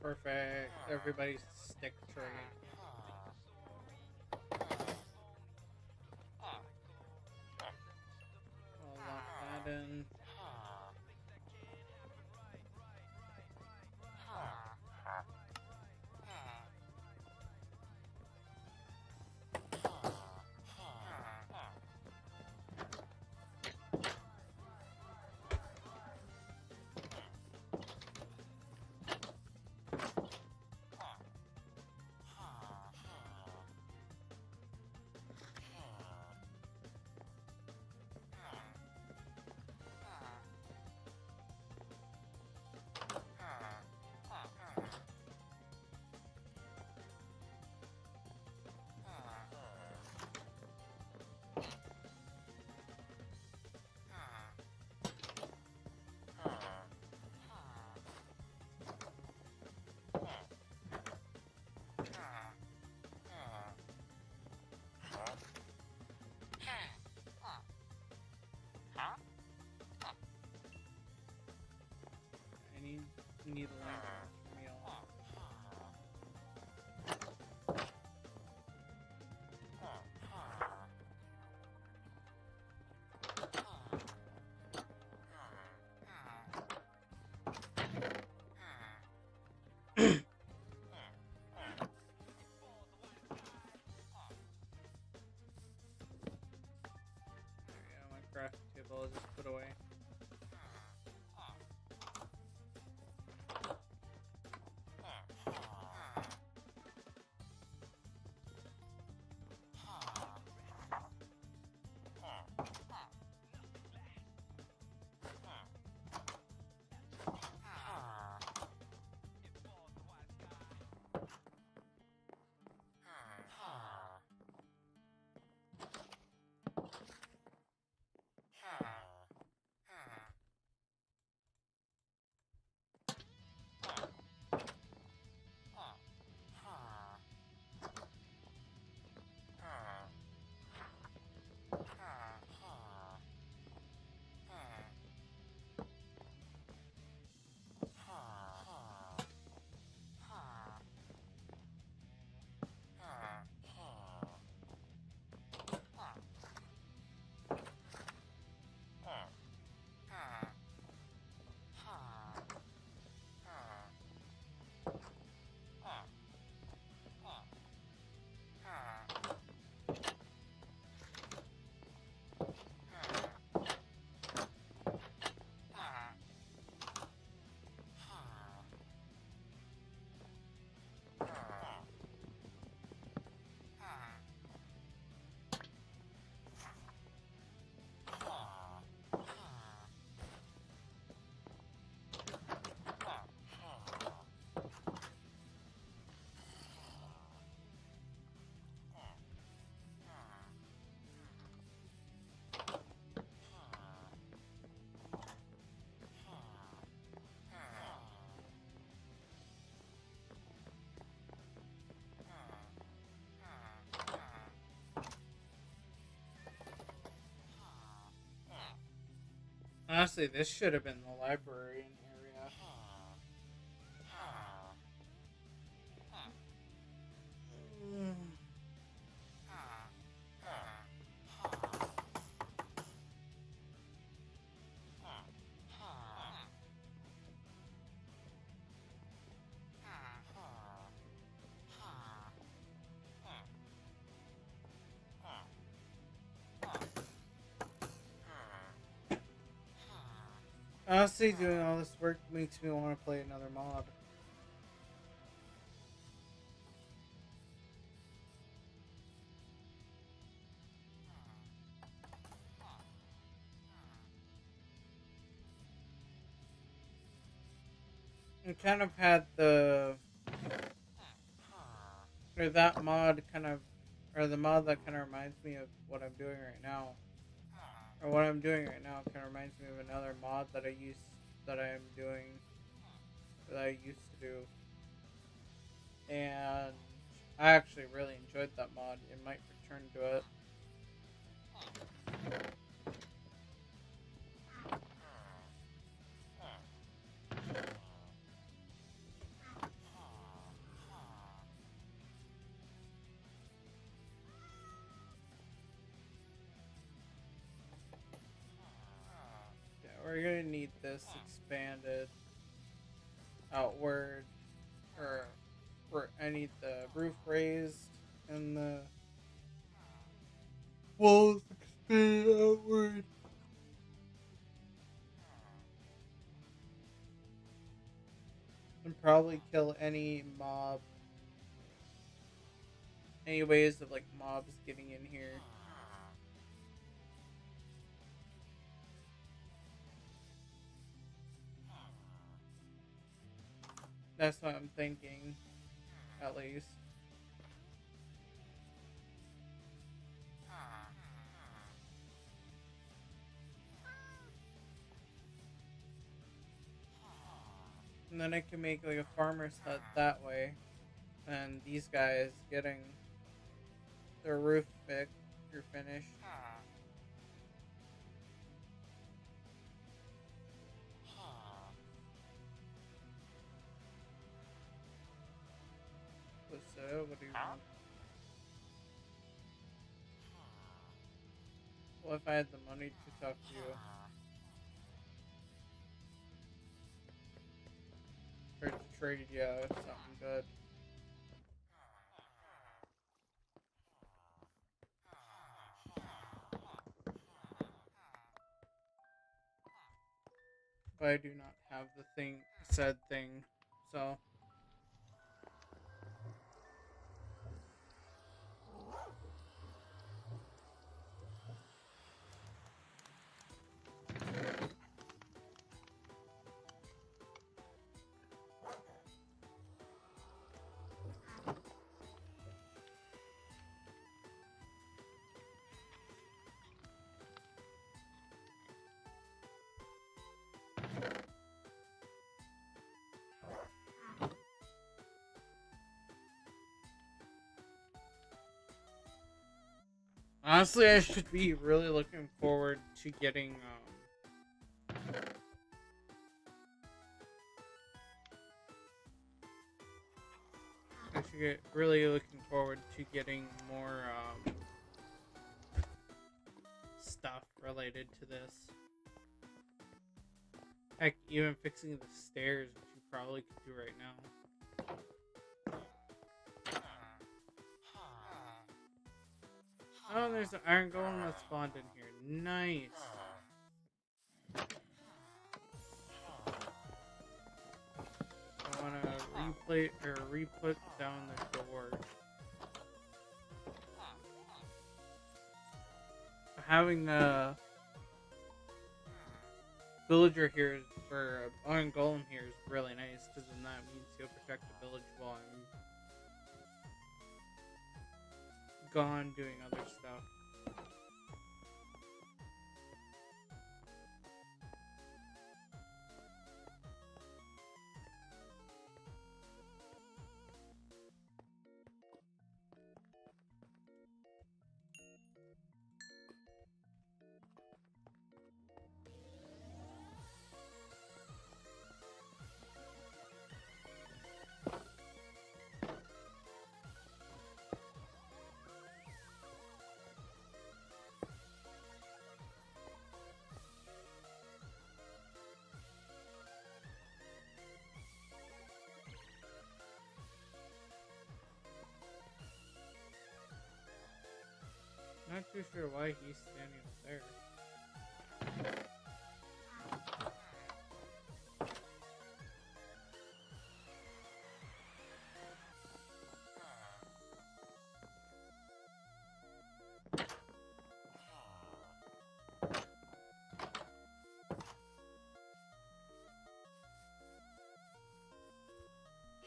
Perfect. Everybody's stick trade. I'll lock that in. I need a lantern for me all. My craft table I'll just put away. Honestly, this should have been the librarian area. Honestly, doing all this work makes me want to play another mod. I kind of had the, or that mod kind of, or the mod that kind of reminds me of what I'm doing right now. Or what I'm doing right now kind of reminds me of another mod that I used to do. And I actually really enjoyed that mod. It might return to it. Yeah, we're gonna need this expanded outward, or I need the roof raised and the walls expanded outward. And probably kill any ways of like mobs getting in here. That's what I'm thinking, at least. And then I can make like a farmer's hut that way. And these guys getting their roof fixed or finished. So, what do you want? Well, if I had the money to talk to you. Or to trade, yeah, something good. But I do not have the said thing, so. Honestly, I should be really looking forward to getting, I should get really looking forward to getting more, stuff related to this. Heck, even fixing the stairs, which you probably could do right now. Oh, there's an iron golem that spawned in here. Nice. I want to re-put down the door. Having a villager here, or an iron golem here, is really nice, because then that means he'll protect the village while I'm gone doing other stuff. too sure why he's standing up there.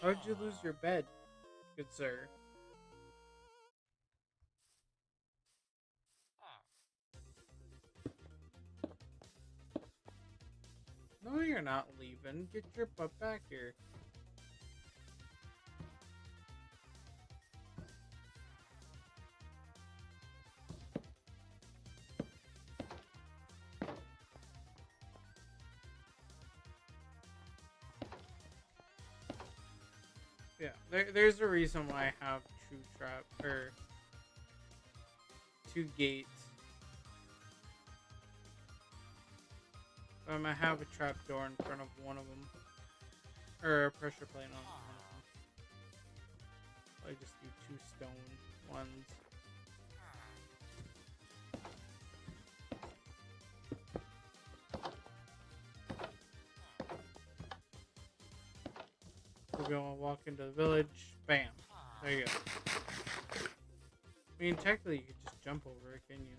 How'd you lose your bed, good sir? No, you're not leaving. Get your butt back here. Yeah, there's a reason why I have two gates. I have a trap door in front of one of them, or a pressure plate on one of them. I just do 2 stone ones. We're gonna walk into the village. Bam. There you go. I mean, technically, you could just jump over it, can you?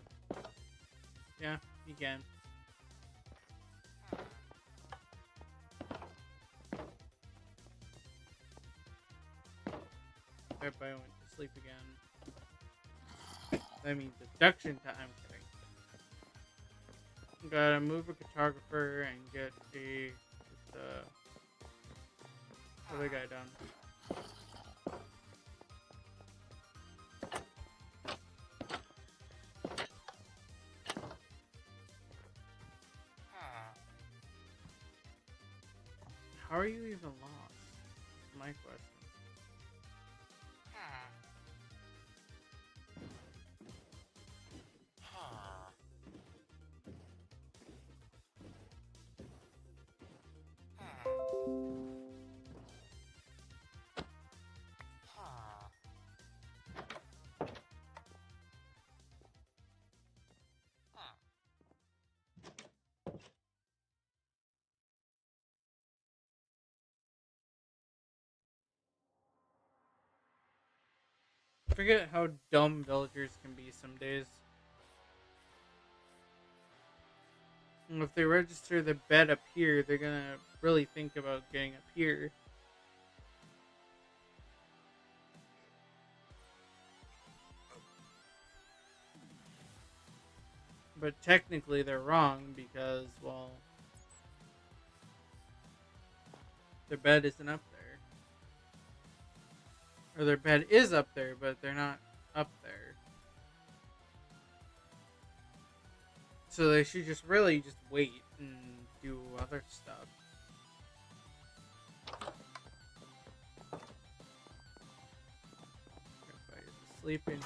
Yeah, you can. Everybody went to sleep again. That means deduction time. Gotta move a cartographer and get the other guy done. How are you even lost? That's my question. I forget how dumb villagers can be some days. And if they register the bed up here, they're gonna really think about getting up here. But technically they're wrong because, well, their bed isn't up there. Or their bed is up there, but they're not up there. So they should just really just wait and do other stuff. Everybody's asleep in here.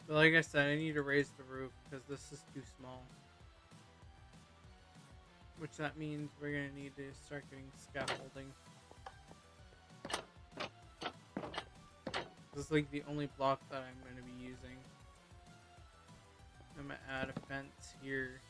But like I said, I need to raise the roof because this is too small. Which that means we're going to need to start getting scaffolding. This is like the only block that I'm going to be using. I'm going to add a fence here.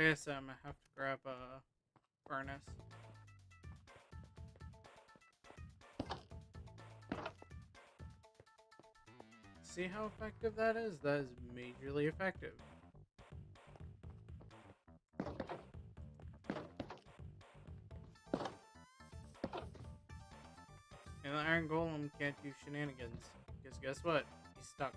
Like I said, I'm gonna have to grab a furnace. See how effective that is? That is majorly effective. And the Iron Golem can't do shenanigans. Because guess what? He's stuck.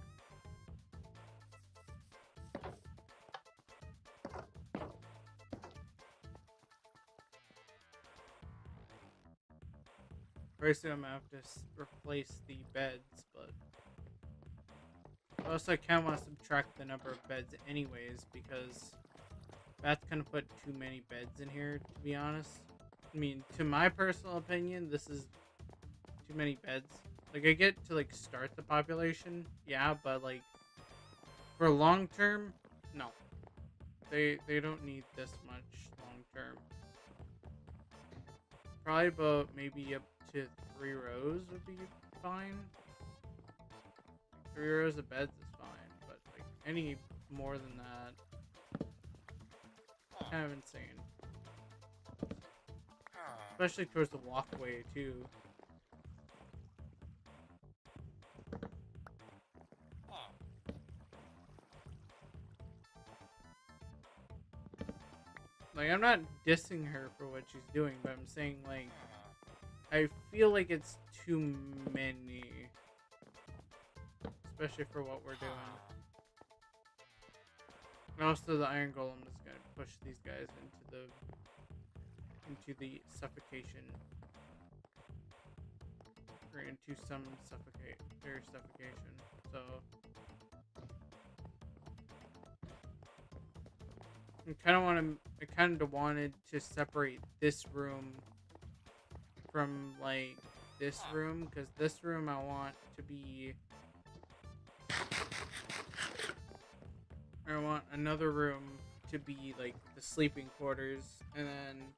First, I'm gonna have to replace the beds, but also I kind of want to subtract the number of beds anyways, because that's gonna put too many beds in here, to be honest. I mean, to my personal opinion, this is too many beds. Like, I get to, like, start the population, yeah, but, like, for long term, no. They don't need this much long term. Probably about maybe up to 3 rows would be fine. 3 rows of beds is fine, but like any more than that, kind of insane. Especially towards the walkway too. Like, I'm not dissing her for what she's doing, but I'm saying, like, I feel like it's too many. Especially for what we're doing. And also, the Iron Golem is going to push these guys into the suffocation. Or into some suffocation. So I kind of wanted to separate this room from, like, this room, because this room I want to be, I want another room to be like the sleeping quarters, and then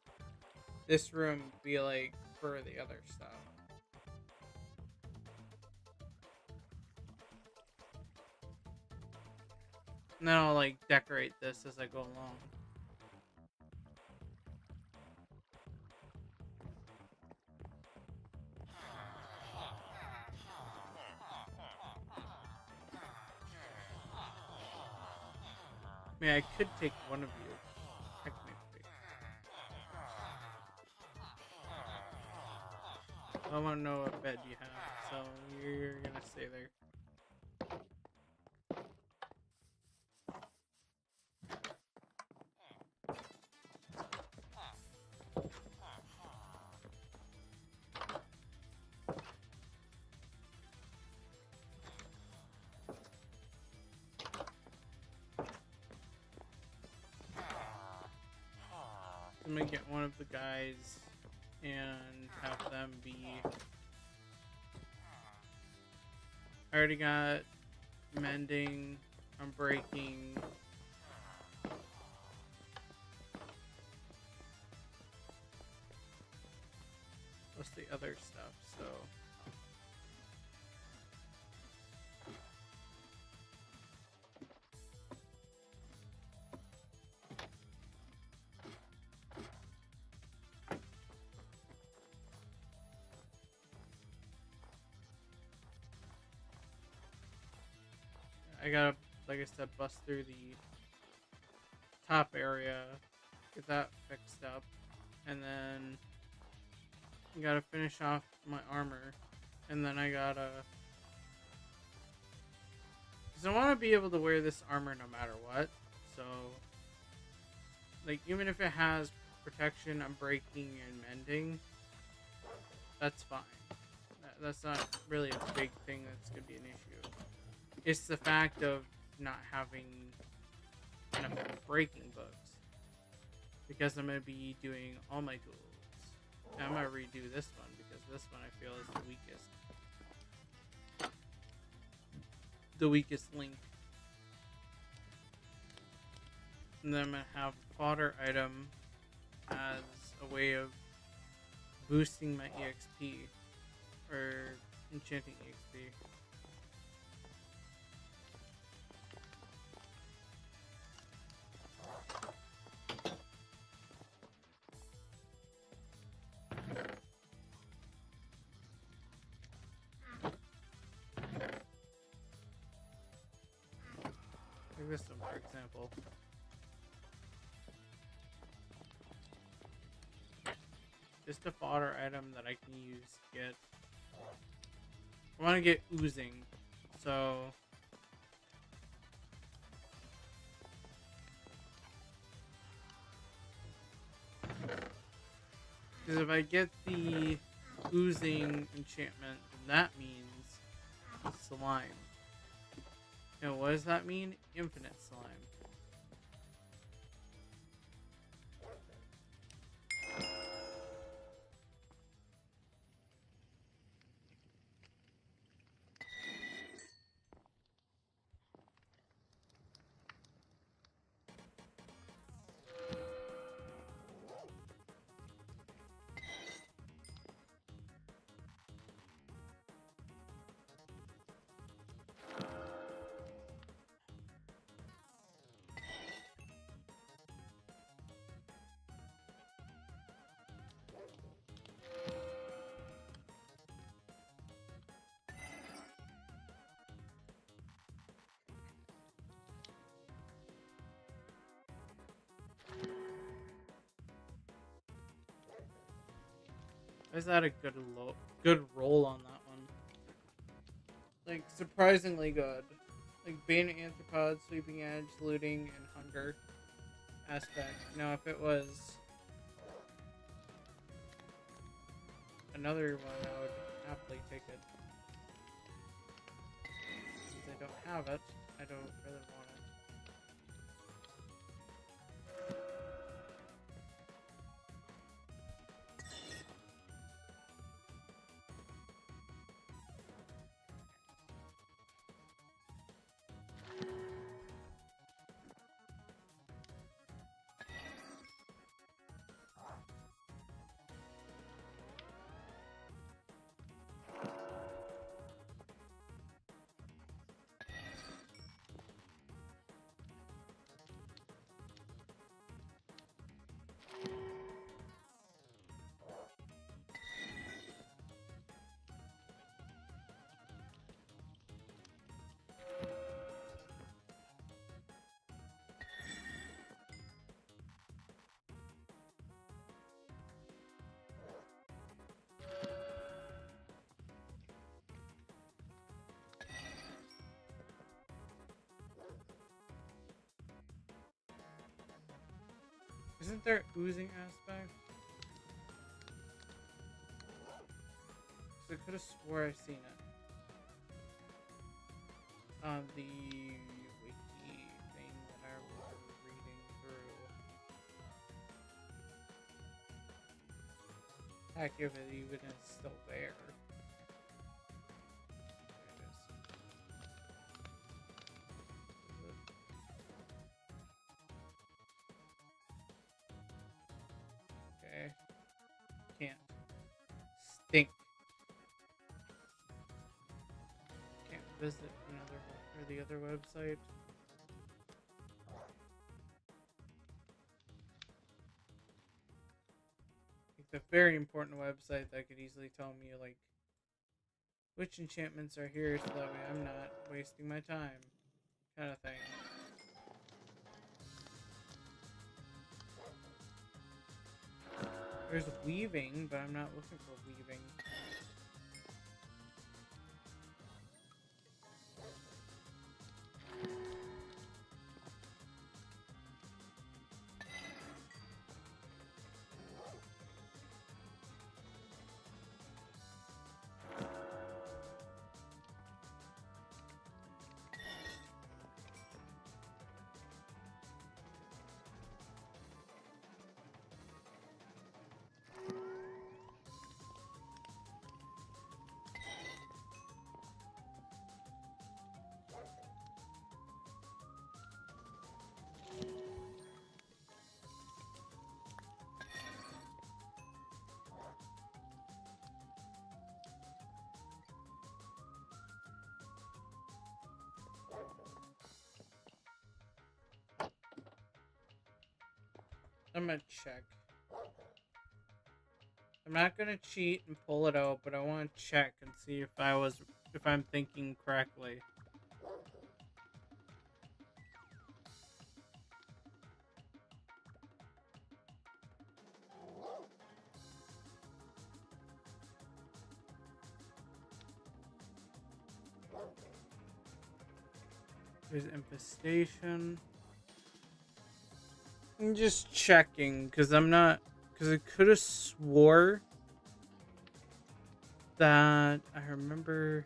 this room be like for the other stuff. And then I'll like decorate this as I go along. I mean, I could take one of you, technically. I want to know what bed you have, so you're gonna stay there. I'm gonna get one of the guys and have them be. I already got mending, unbreaking. What's the other stuff? So. I gotta, like I said, bust through the top area, get that fixed up, and then I gotta finish off my armor, and then I gotta, because I want to be able to wear this armor no matter what, so, like, even if it has protection, unbreaking, and mending, that's fine. That's not really a big thing that's gonna be an issue. It's the fact of not having enough breaking books, because I'm going to be doing all my tools. And I'm going to redo this one, because this one I feel is the weakest. The weakest link. And then I'm going to have a fodder item as a way of boosting my EXP, or enchanting EXP. this one, for example. Just a fodder item that I can use to get. I want to get oozing, so. Because if I get the oozing enchantment, then that means slime. And what does that mean? Infinite slime. Is that a good roll on that one? Like, surprisingly good. Like, Bane Anthropod, Sweeping Edge, Looting, and Hunger aspect. Now, if it was another one, I would happily take it. Since I don't have it, I don't really want it. Isn't there oozing aspect? So I could have swore I've seen it on the wiki thing that I was reading through. Heck, if it even is still there. Okay. Can't. Stink. Can't visit another or the other website. It's a very important website that could easily tell me like which enchantments are here so that way I'm not wasting my time. Kind of thing. There's weaving, but I'm not looking for weaving. I'm gonna check. I'm not gonna cheat and pull it out, but I want to check and see if I'm thinking correctly. There's infestation. I'm just checking because I'm not, because I could have swore that I remember.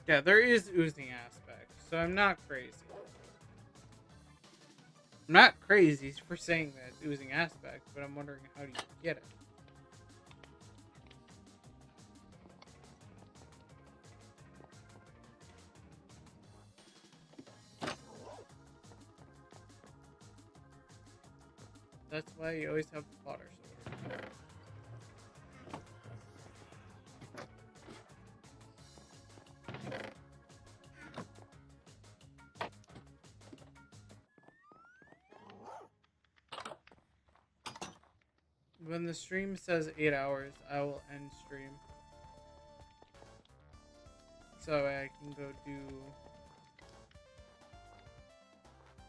Yeah, there is oozing aspect, so I'm not crazy. I'm not crazy for saying that it's oozing aspect, but I'm wondering how do you get it? That's why you always have water source. When the stream says 8 hours, I will end stream. So I can go do...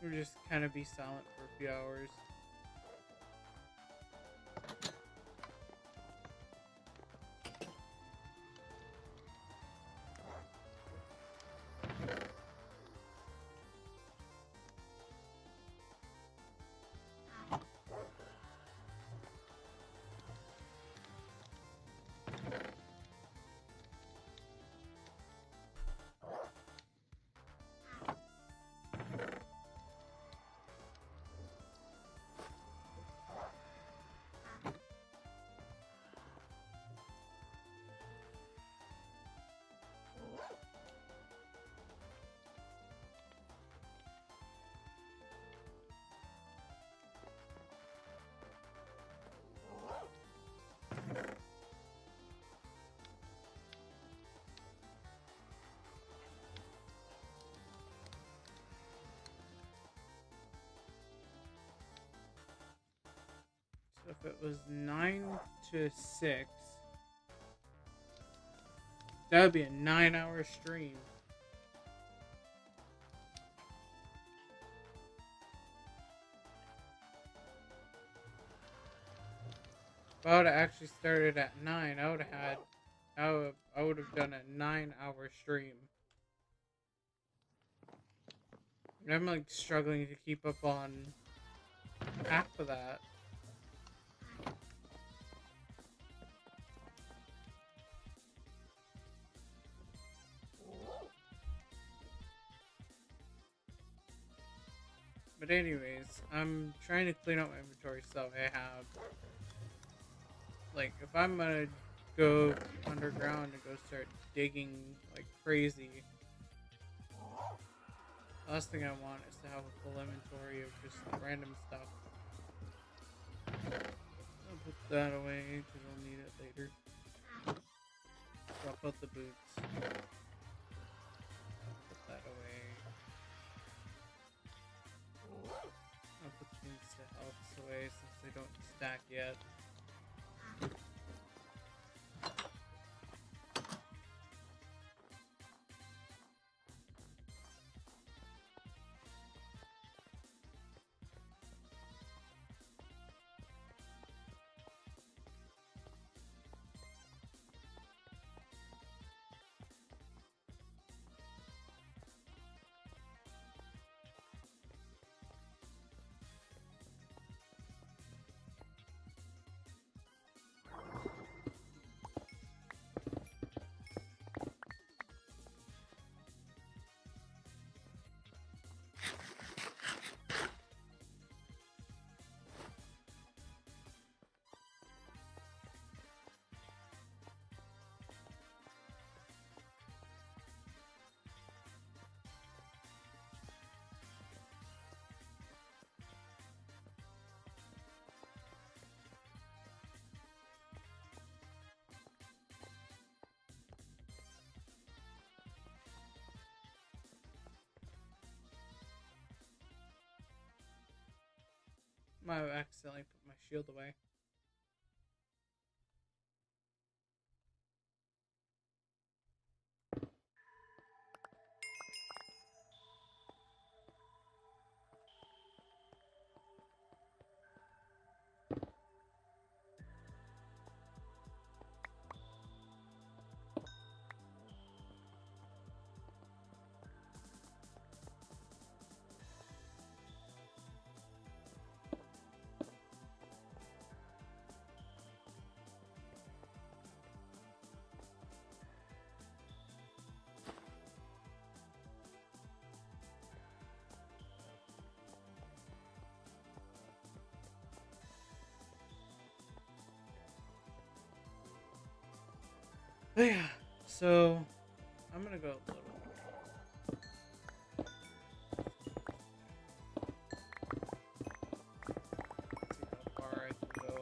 or just kind of be silent for a few hours. So if it was 9 to 6, that would be a 9-hour stream. If I would have actually started at 9, I would have done a 9-hour stream. And I'm like struggling to keep up on half of that. But anyways, I'm trying to clean up my inventory so I have, like, if I'm gonna go underground and go start digging like crazy, the last thing I want is to have a full inventory of just random stuff. I'll put that away because I'll need it later. Drop out the boots. Put that away. I'll put things to health away since they don't stack yet. Might have accidentally put my shield away. But yeah, so I'm gonna go a little. See how far I can go.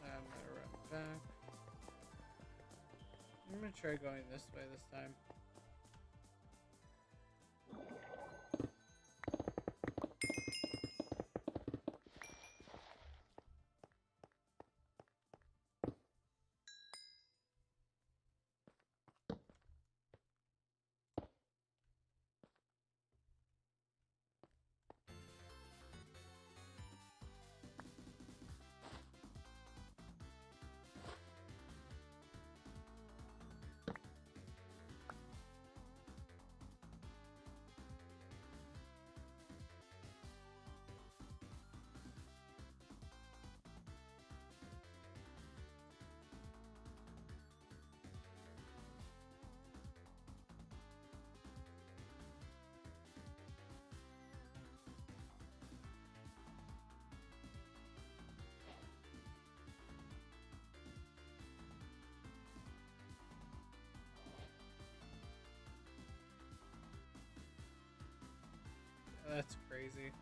I'm gonna run back. I'm gonna try going this way this time. That's crazy.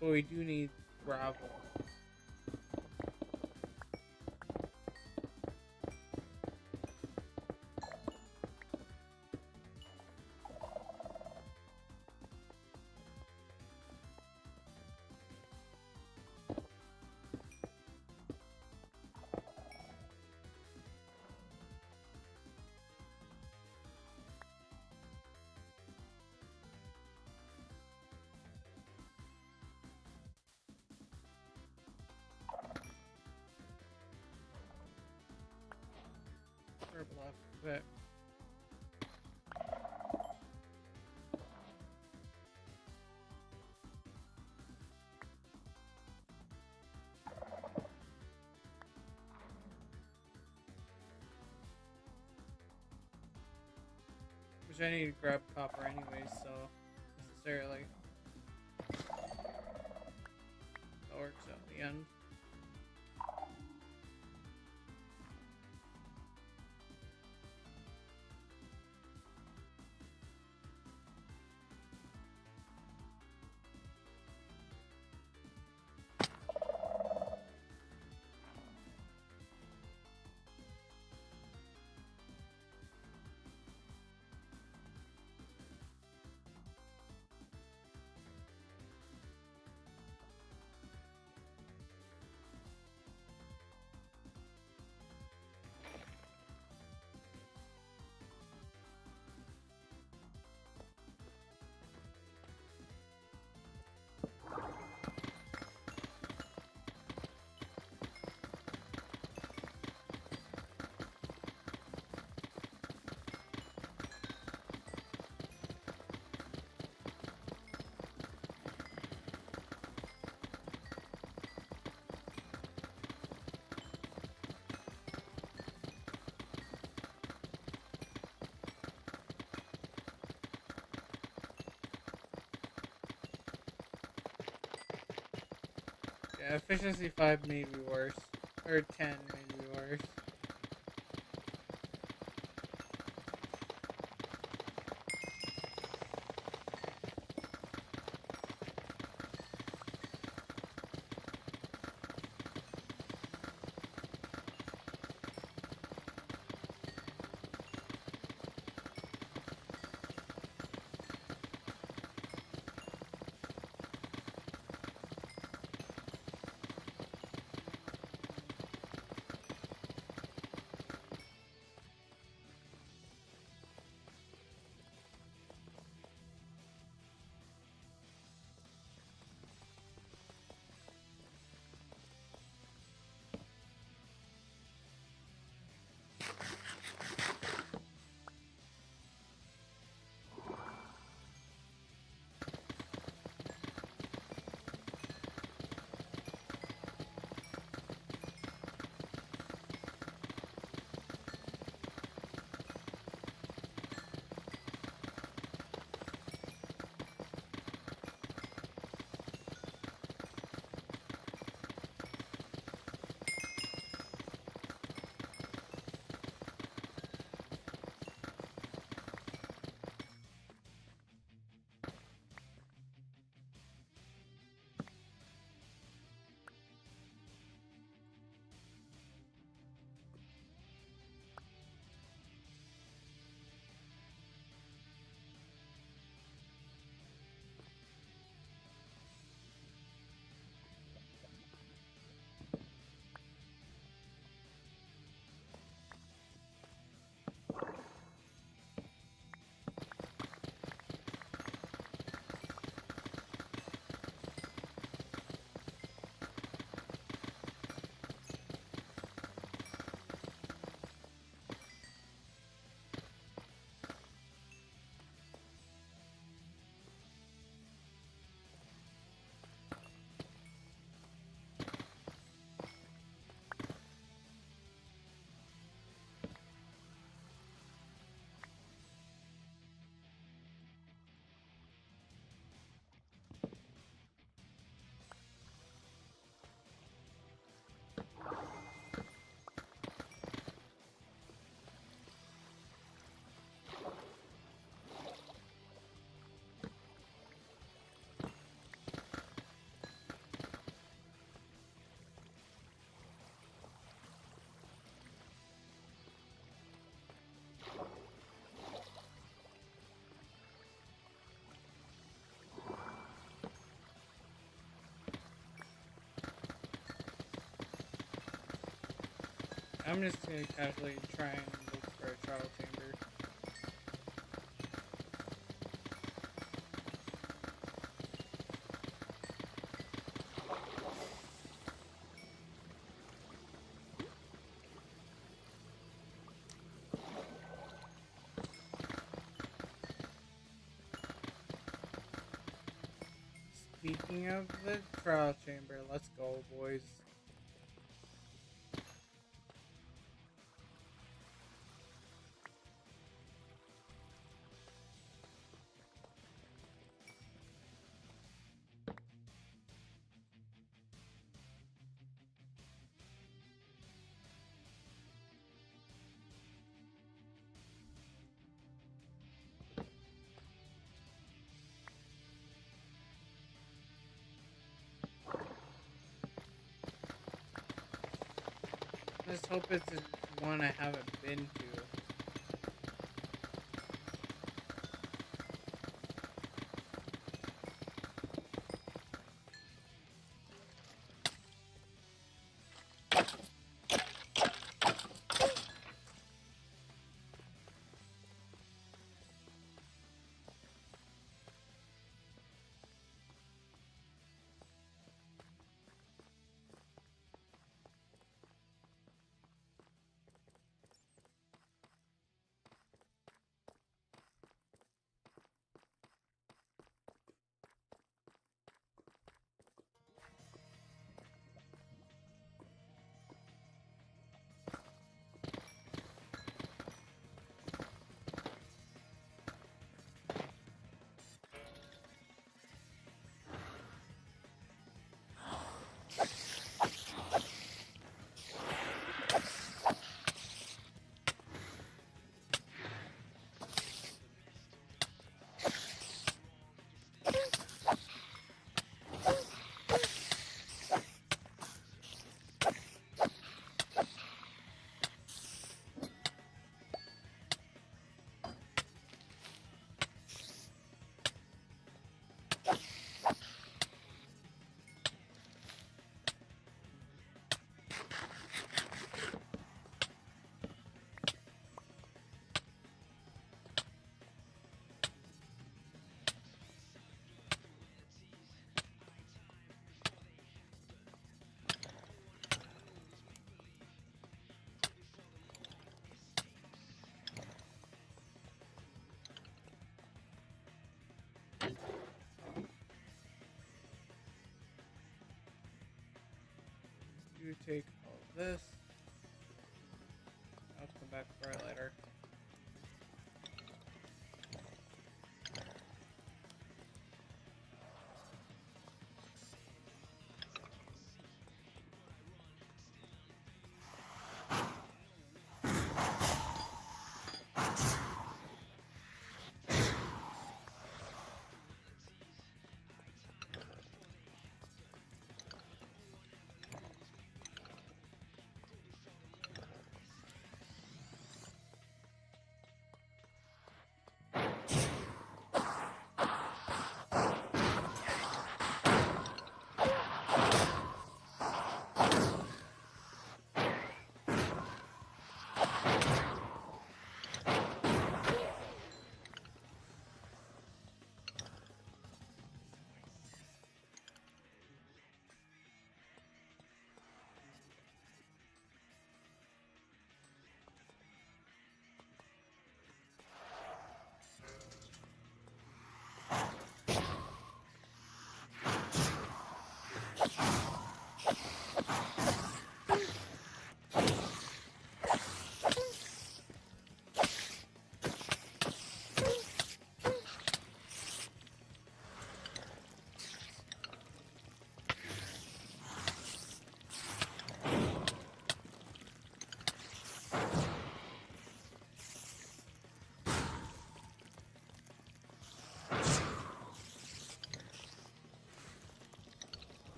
But we do need gravel. But which I need to grab copper anyway, so necessarily that works out in the end. Yeah, efficiency 5 may be worse. Or 10 may be worse. I'm just gonna casually try and look for a trial chamber. Speaking of the trial chamber, let's go, boys. Let's hope it's one I haven't been to. You take all of this. I'll come back for it later.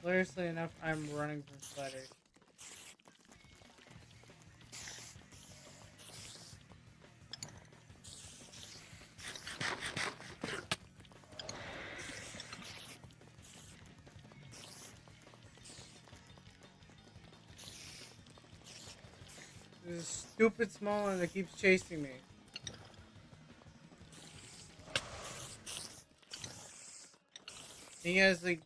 Hilariously enough, I'm running from spiders. stupid small one that keeps chasing me. He has like,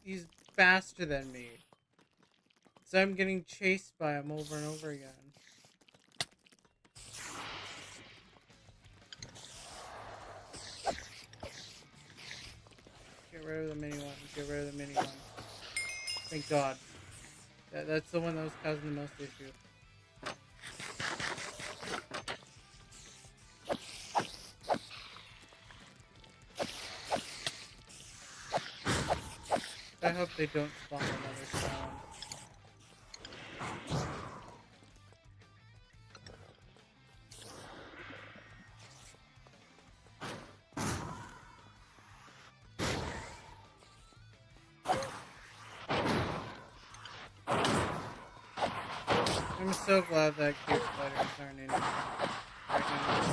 he's faster than me. So I'm getting chased by him over and over again. Get rid of the mini one. Get rid of the mini one. Thank God. That's the one that was causing the most issue. I hope they don't spawn another spawn. I'm so glad that cave spiders aren't in here right now.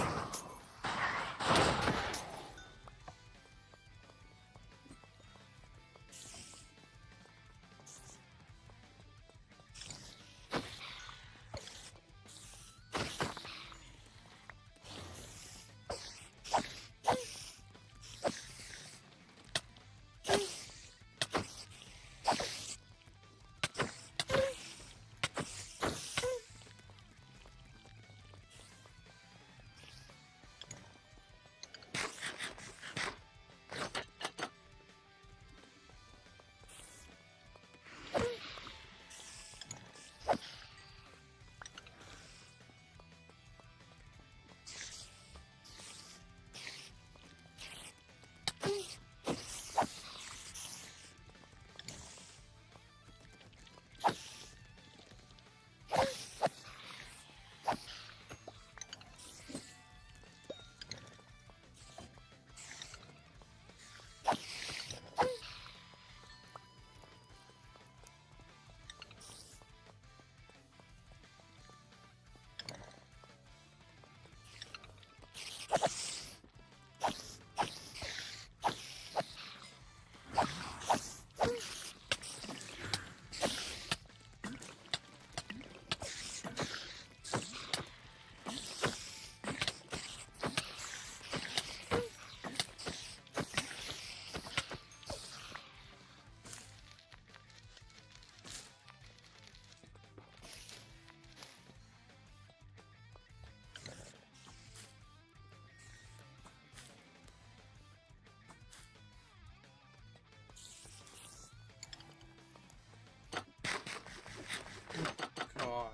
Gosh.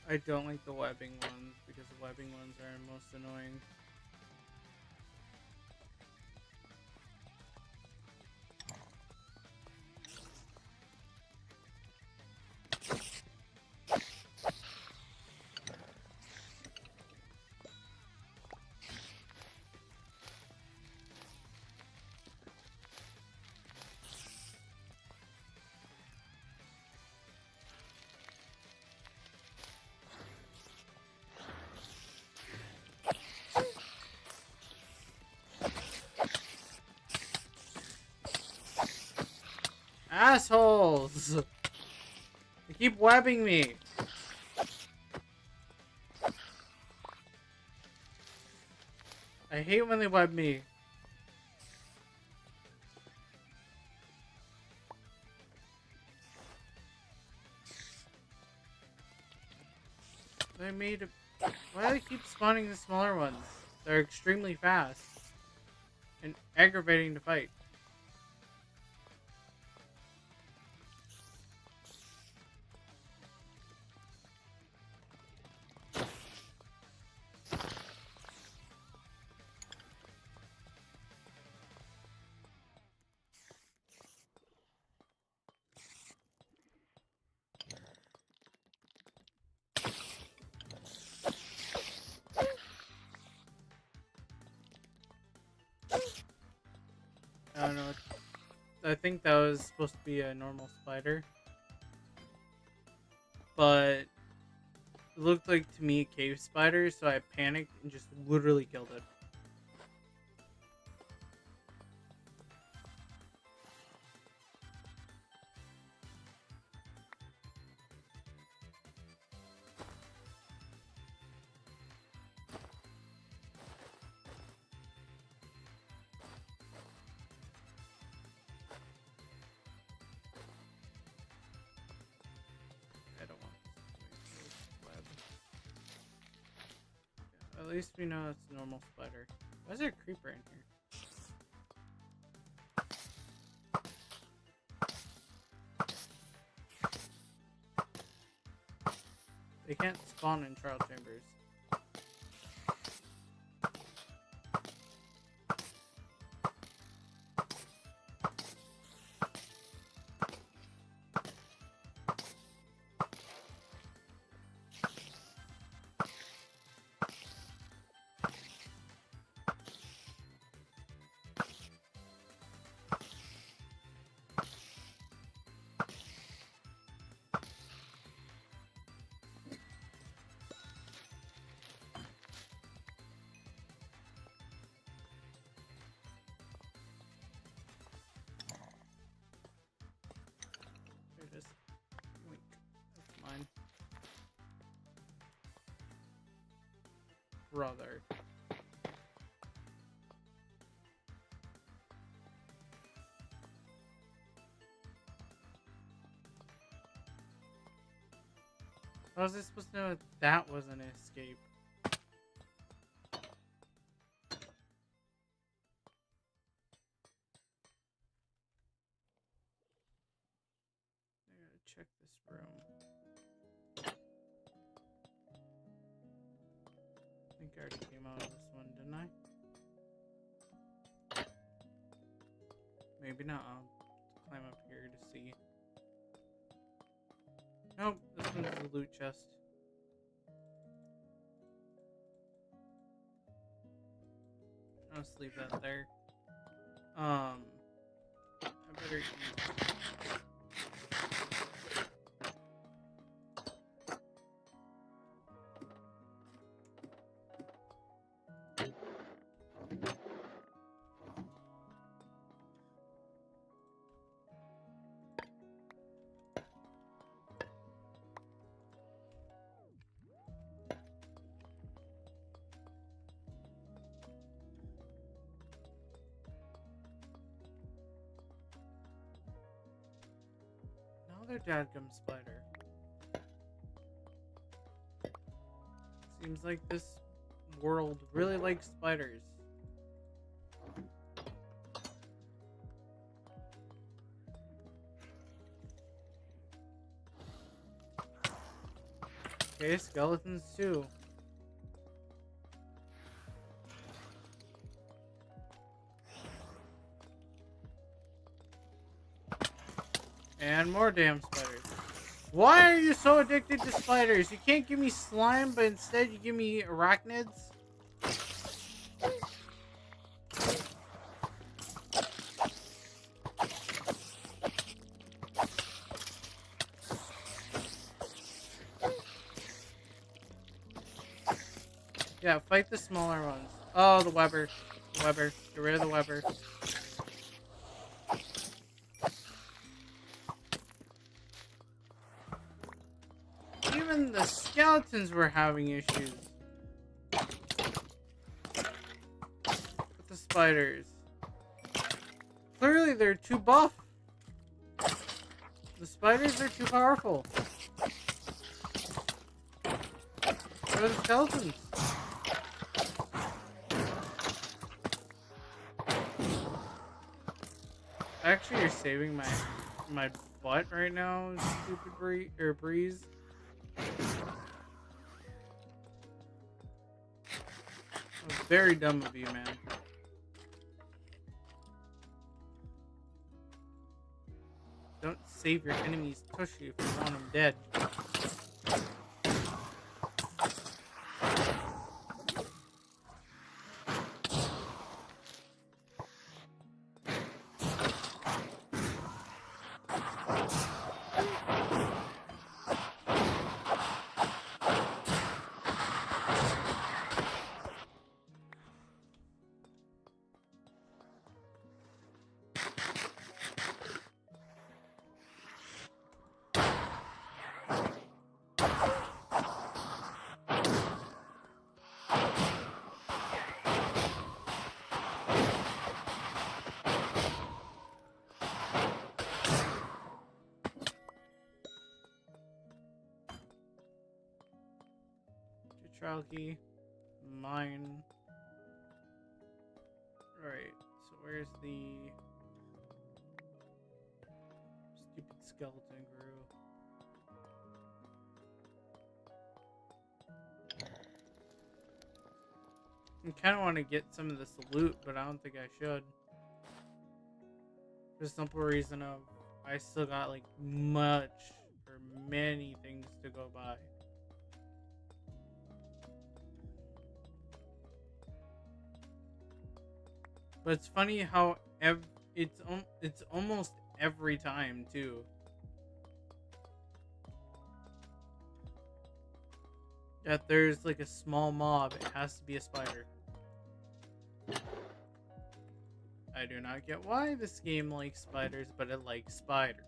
I don't like the webbing ones because the webbing ones are most annoying. Assholes! They keep webbing me. I hate when they web me. They made a... Why do they keep spawning the smaller ones? They're extremely fast and aggravating to fight. I don't know. I think that was supposed to be a normal spider. But it looked like to me a cave spider, so I panicked and just literally killed it. At least we know it's a normal spider. Why is there a creeper in here? They can't spawn in trial chambers. Here it is. Wink. That's mine. Brother. How was I supposed to know that was an escape? I gotta check this room. I think I already came out of this one, didn't I? Maybe not. I'll climb up here to see. Nope, this one's the loot chest. I'll just leave that there. I better eat. Another dadgum spider. Seems like this world really likes spiders. Okay, skeletons too. And more damn spiders. Why are you so addicted to spiders? You can't give me slime, but instead you give me arachnids? Yeah, fight the smaller ones. Oh, the Weber. The Weber. Get rid of the Weber. Even the skeletons were having issues with the spiders. Clearly, they're too buff. The spiders are too powerful. Where are the skeletons? Actually, you're saving my butt right now, stupid Breeze. Very dumb of you, man. Don't save your enemy's tushy if you want him dead. Trial key, mine. Alright, so where's the stupid skeleton grew? I kind of want to get some of this loot, but I don't think I should. For the simple reason of I still got like many things to go by. But it's funny how it's almost every time too. That there's like a small mob, it has to be a spider. I do not get why this game likes spiders, but it likes spiders.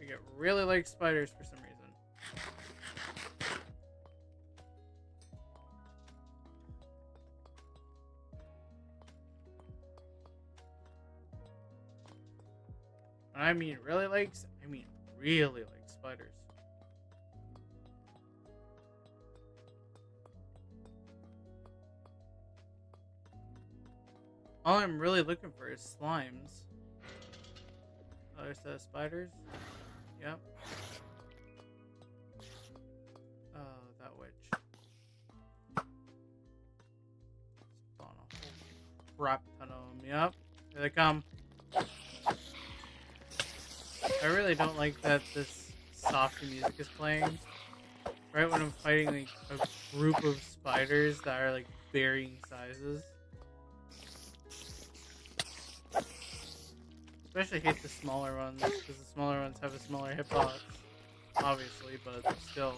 I get really like spiders for some reason. When I mean really likes, I mean really like spiders. All I'm really looking for is slimes. Other set of spiders. Yep. Oh, that witch. Spawn a whole crap ton of them. Yep. Here they come. I really don't like that this soft music is playing right when I'm fighting like a group of spiders that are like varying sizes. Especially hate the smaller ones because the smaller ones have a smaller hitbox, obviously, but still.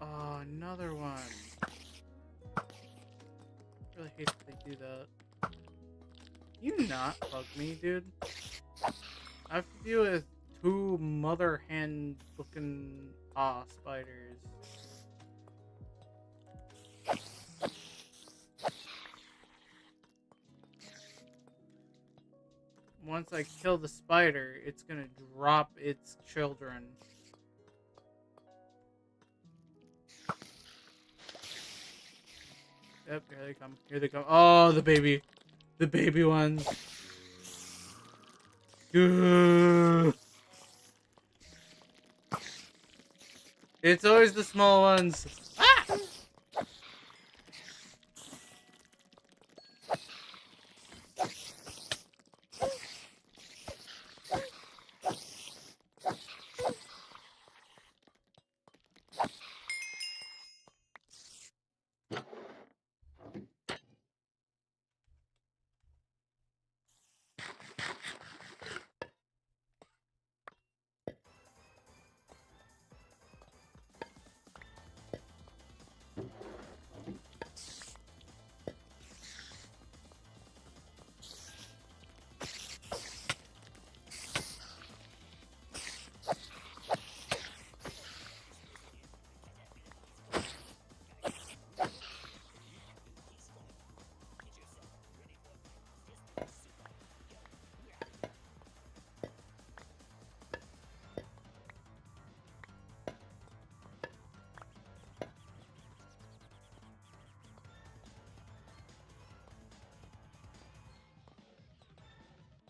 Oh, another one. I really hate that they do that. You not bug me, dude. I have to deal with two mother hen looking spiders. Once I kill the spider, it's gonna drop its children. Yep, here they come. Here they come. Oh, the baby ones. Ugh. It's always the small ones. Ah!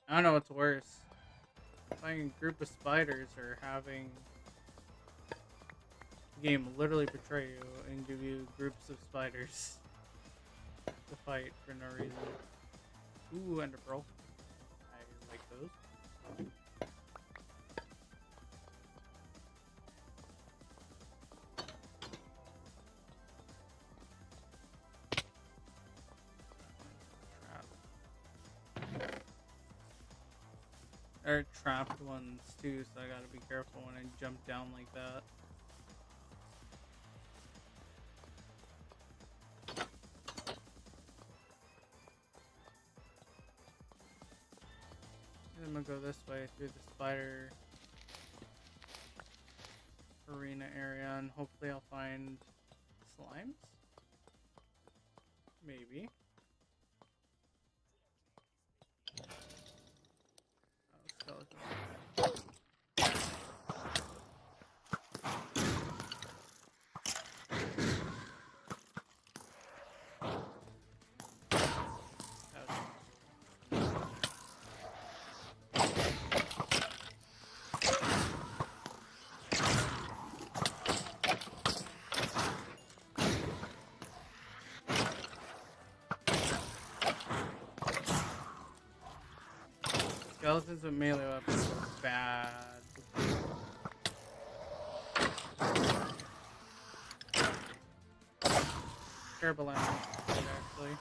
I don't know what's worse. Finding a group of spiders or having the game literally betray you and give you groups of spiders to fight for no reason. Ooh, Ender Pearl. I like those. There are trapped ones too, so I gotta be careful when I jump down like that. I'm gonna go this way through the spider arena area and hopefully I'll find slimes? Maybe. skeleton. Skeletons with melee weapons are bad. Terrible enemies, actually.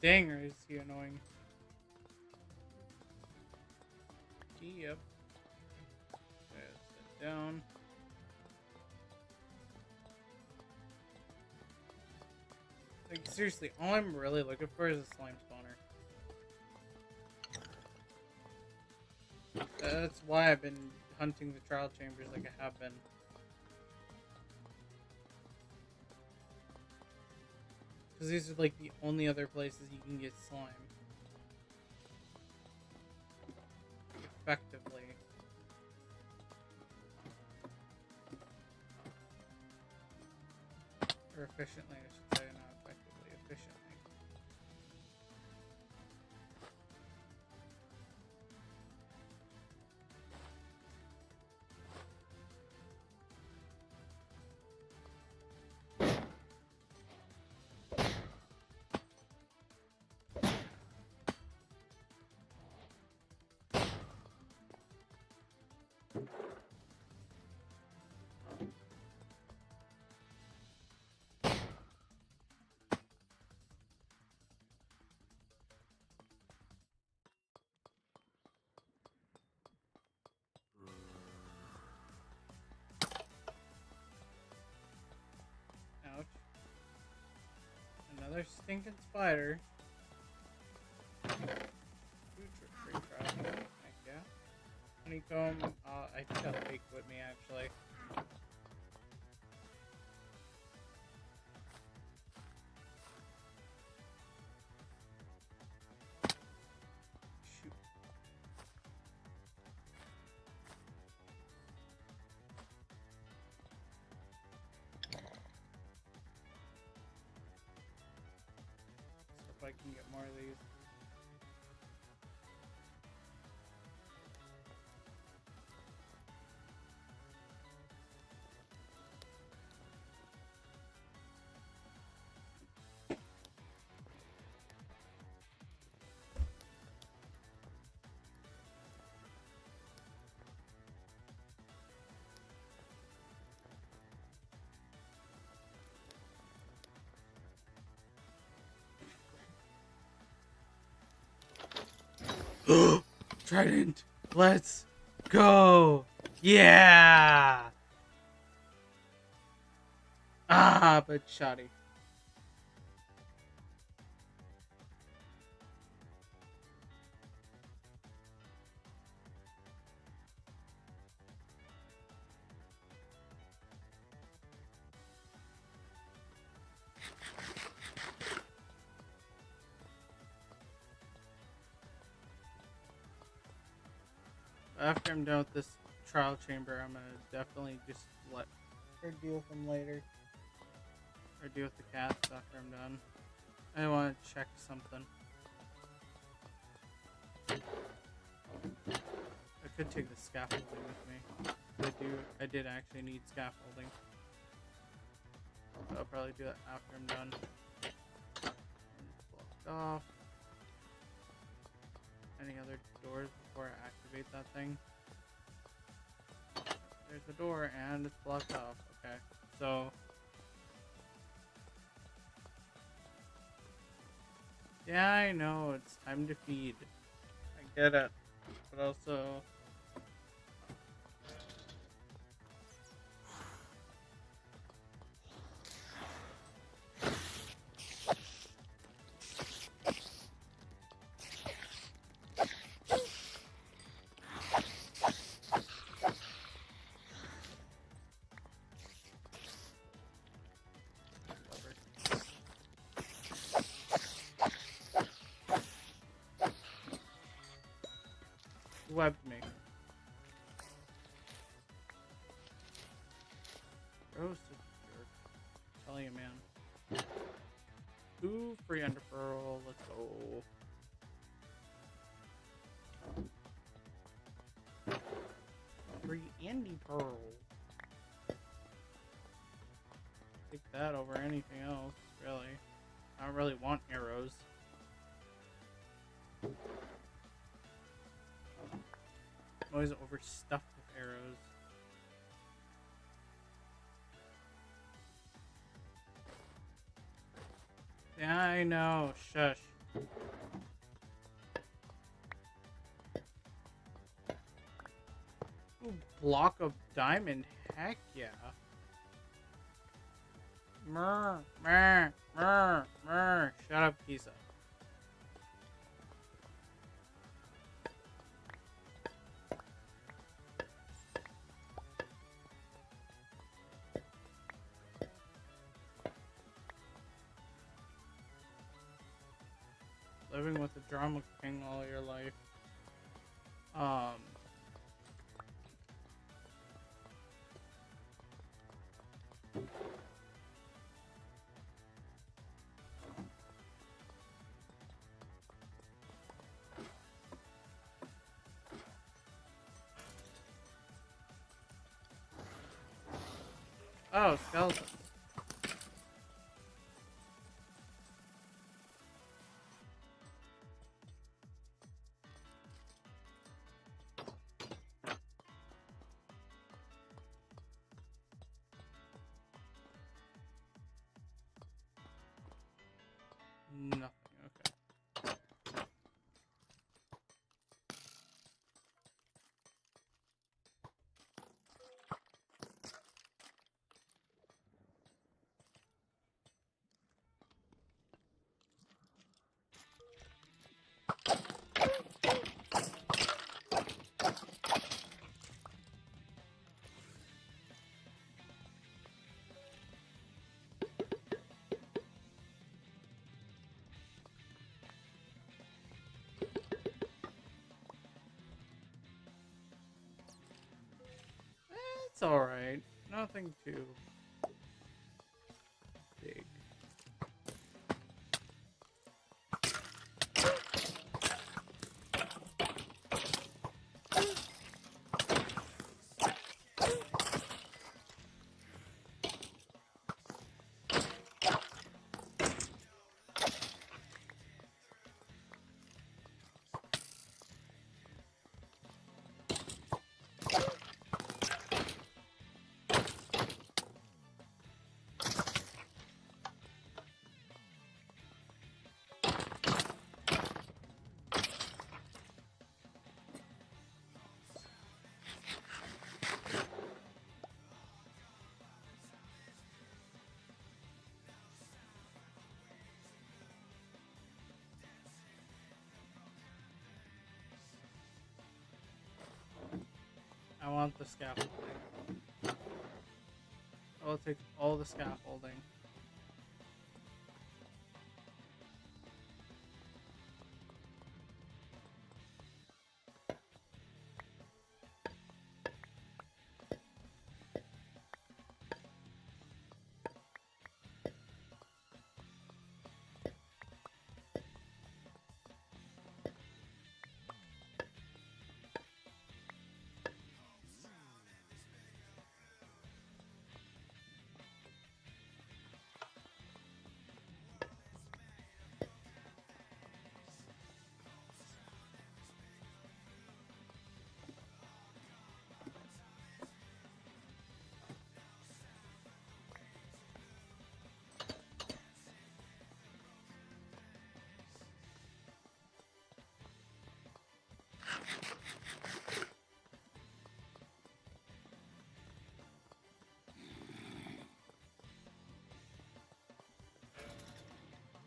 Dang, or is he annoying? Yep. Sit down. Like, seriously, all I'm really looking for is a slime spawner. That's why I've been hunting the trial chambers like I have been. Because these are like the only other places you can get slime. Effectively. Or efficiently, I should say, not effectively, efficiently. Ouch. Another stinking spider. Free trash. Heck yeah. Honeycomb. I think I'll take with me actually. Shoot. So if I can get more of these. Trident. Let's go. Yeah. Ah, but shoddy. After I'm done with this trial chamber, I'm gonna definitely just let her deal with them later. Or deal with the cats after I'm done. I want to check something. I could take the scaffolding with me. I did actually need scaffolding. So I'll probably do that after I'm done. Blocked off. Any other doors before I activate that thing? There's a door and it's blocked off. Okay, so yeah, I know it's time to feed. I get it, but also webbed me. Gross jerk. Tell you, man. Ooh, free ender pearl. Let's go. Free Andy pearl. Take that over anything else, really. I don't really want arrows. I'm always overstuffed with arrows. Yeah, I know. Shush. Ooh, block of diamond. Heck yeah. Murr, murr, murr, murr. Shut up, Kisa. Living with a drama king all your life. Oh, skeletons. Nothing, okay. It's alright. Nothing too big. I want the scaffolding. I will take all the scaffolding.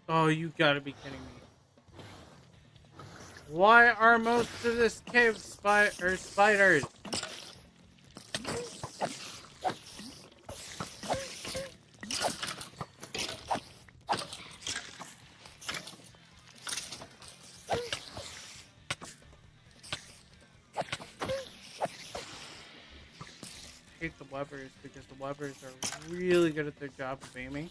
Oh, you gotta be kidding me. Why are most of this cave spiders? I hate the webbers because the webbers are really good at their job of aiming.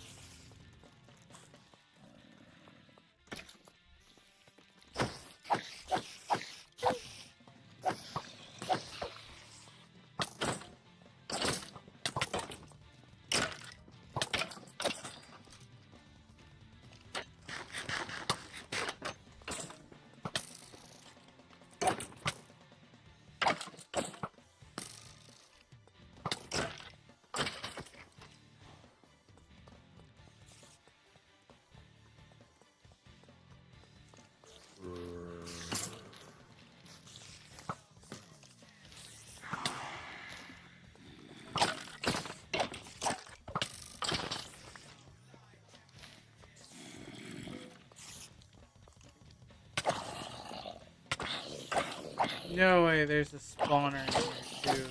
No way, there's a spawner in here too.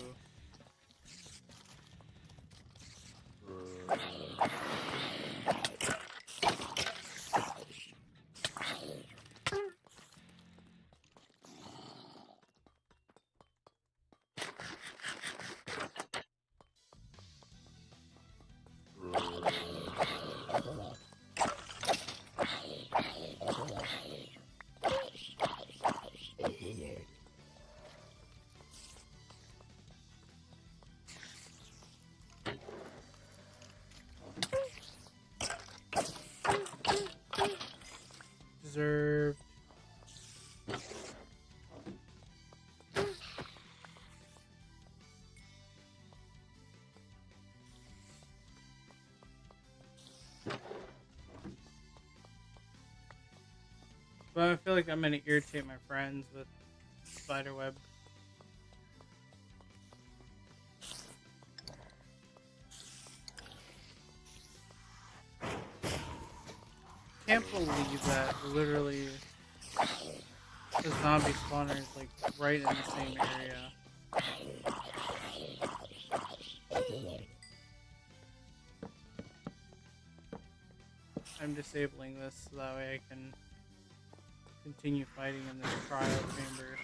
Deserved. But I feel like I'm gonna irritate my friends with spiderweb. Can't believe that literally the zombie spawner is like right in the same area. I'm disabling this so that way I can continue fighting in this trial chamber.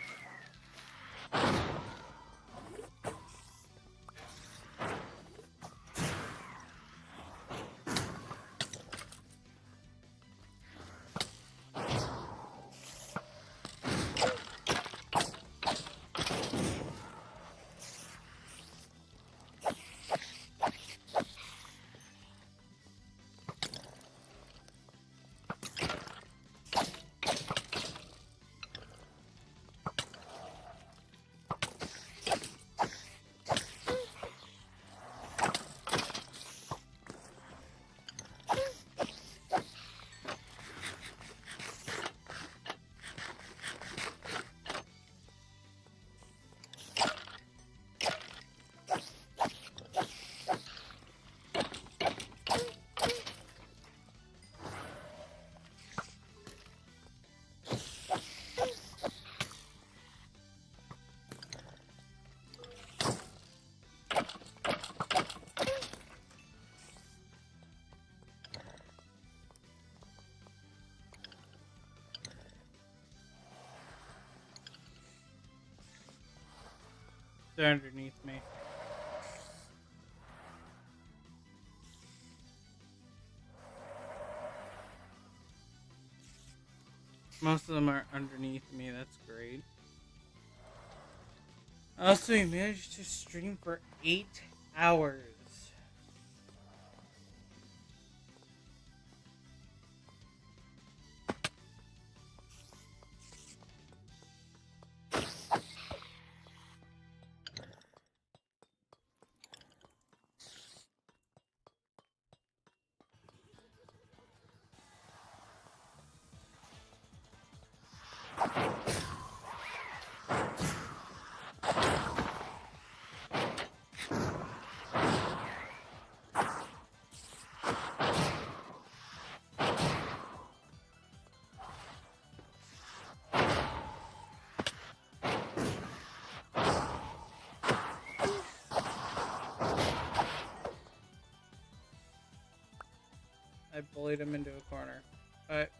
they're underneath me. Most of them are underneath me. That's great. Also, we managed to stream for 8 hours. I bullied him into a corner. But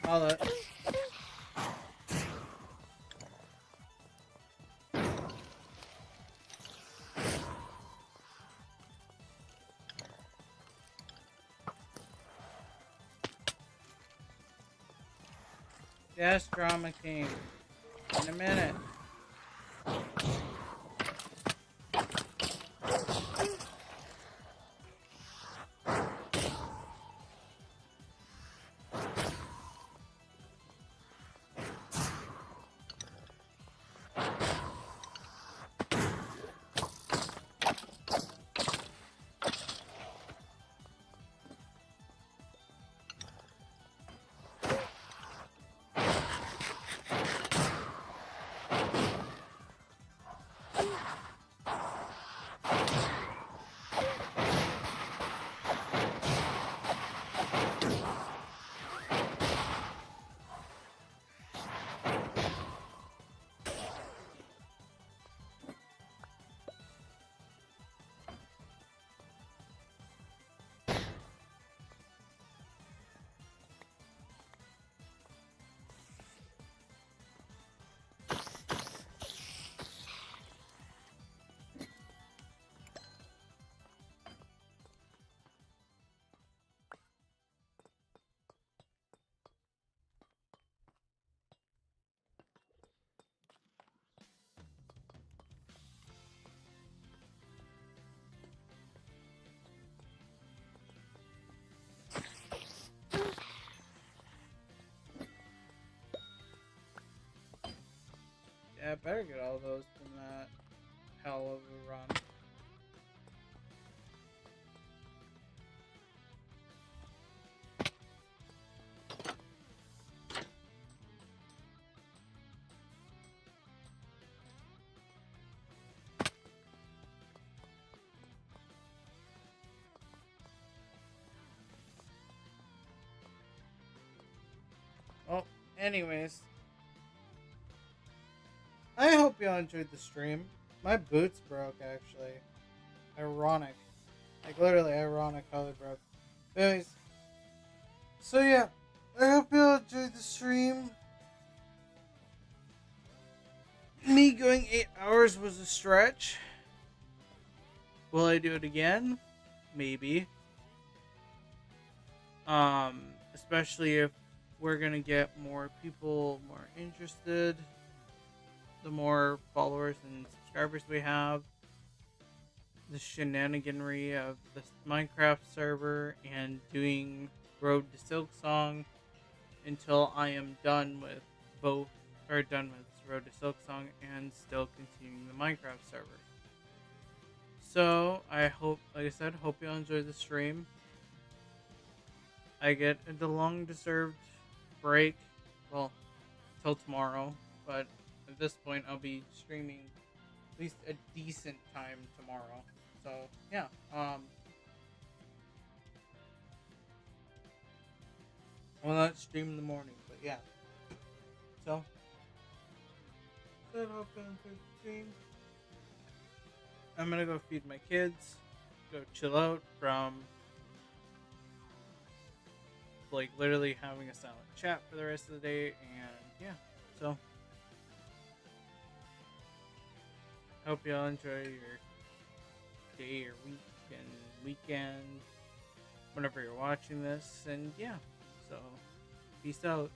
all that. Yes, Drama King. In a minute. Yeah, I better get all those from that hell of a run. Well, anyways. I hope y'all enjoyed the stream. My boots broke, actually. Ironic. Like, literally ironic how they broke. Anyways. So, yeah. I hope y'all enjoyed the stream. Me going 8 hours was a stretch. Will I do it again? Maybe. Especially if we're gonna get more people more interested. The more followers and subscribers we have, the shenaniganry of the Minecraft server, and doing Road to Silk Song until I am done with both, or done with Road to Silk Song and still continuing the Minecraft server. So I hope, like I said, hope y'all enjoy the stream. I get the long-deserved break, well, till tomorrow, but at this point I'll be streaming at least a decent time tomorrow. So yeah, well, not stream in the morning, but yeah. So then hop on to the stream. I'm gonna go feed my kids, go chill out from like literally having a silent chat for the rest of the day, and yeah, so hope y'all enjoy your day or weekend whenever you're watching this, and yeah, so peace out.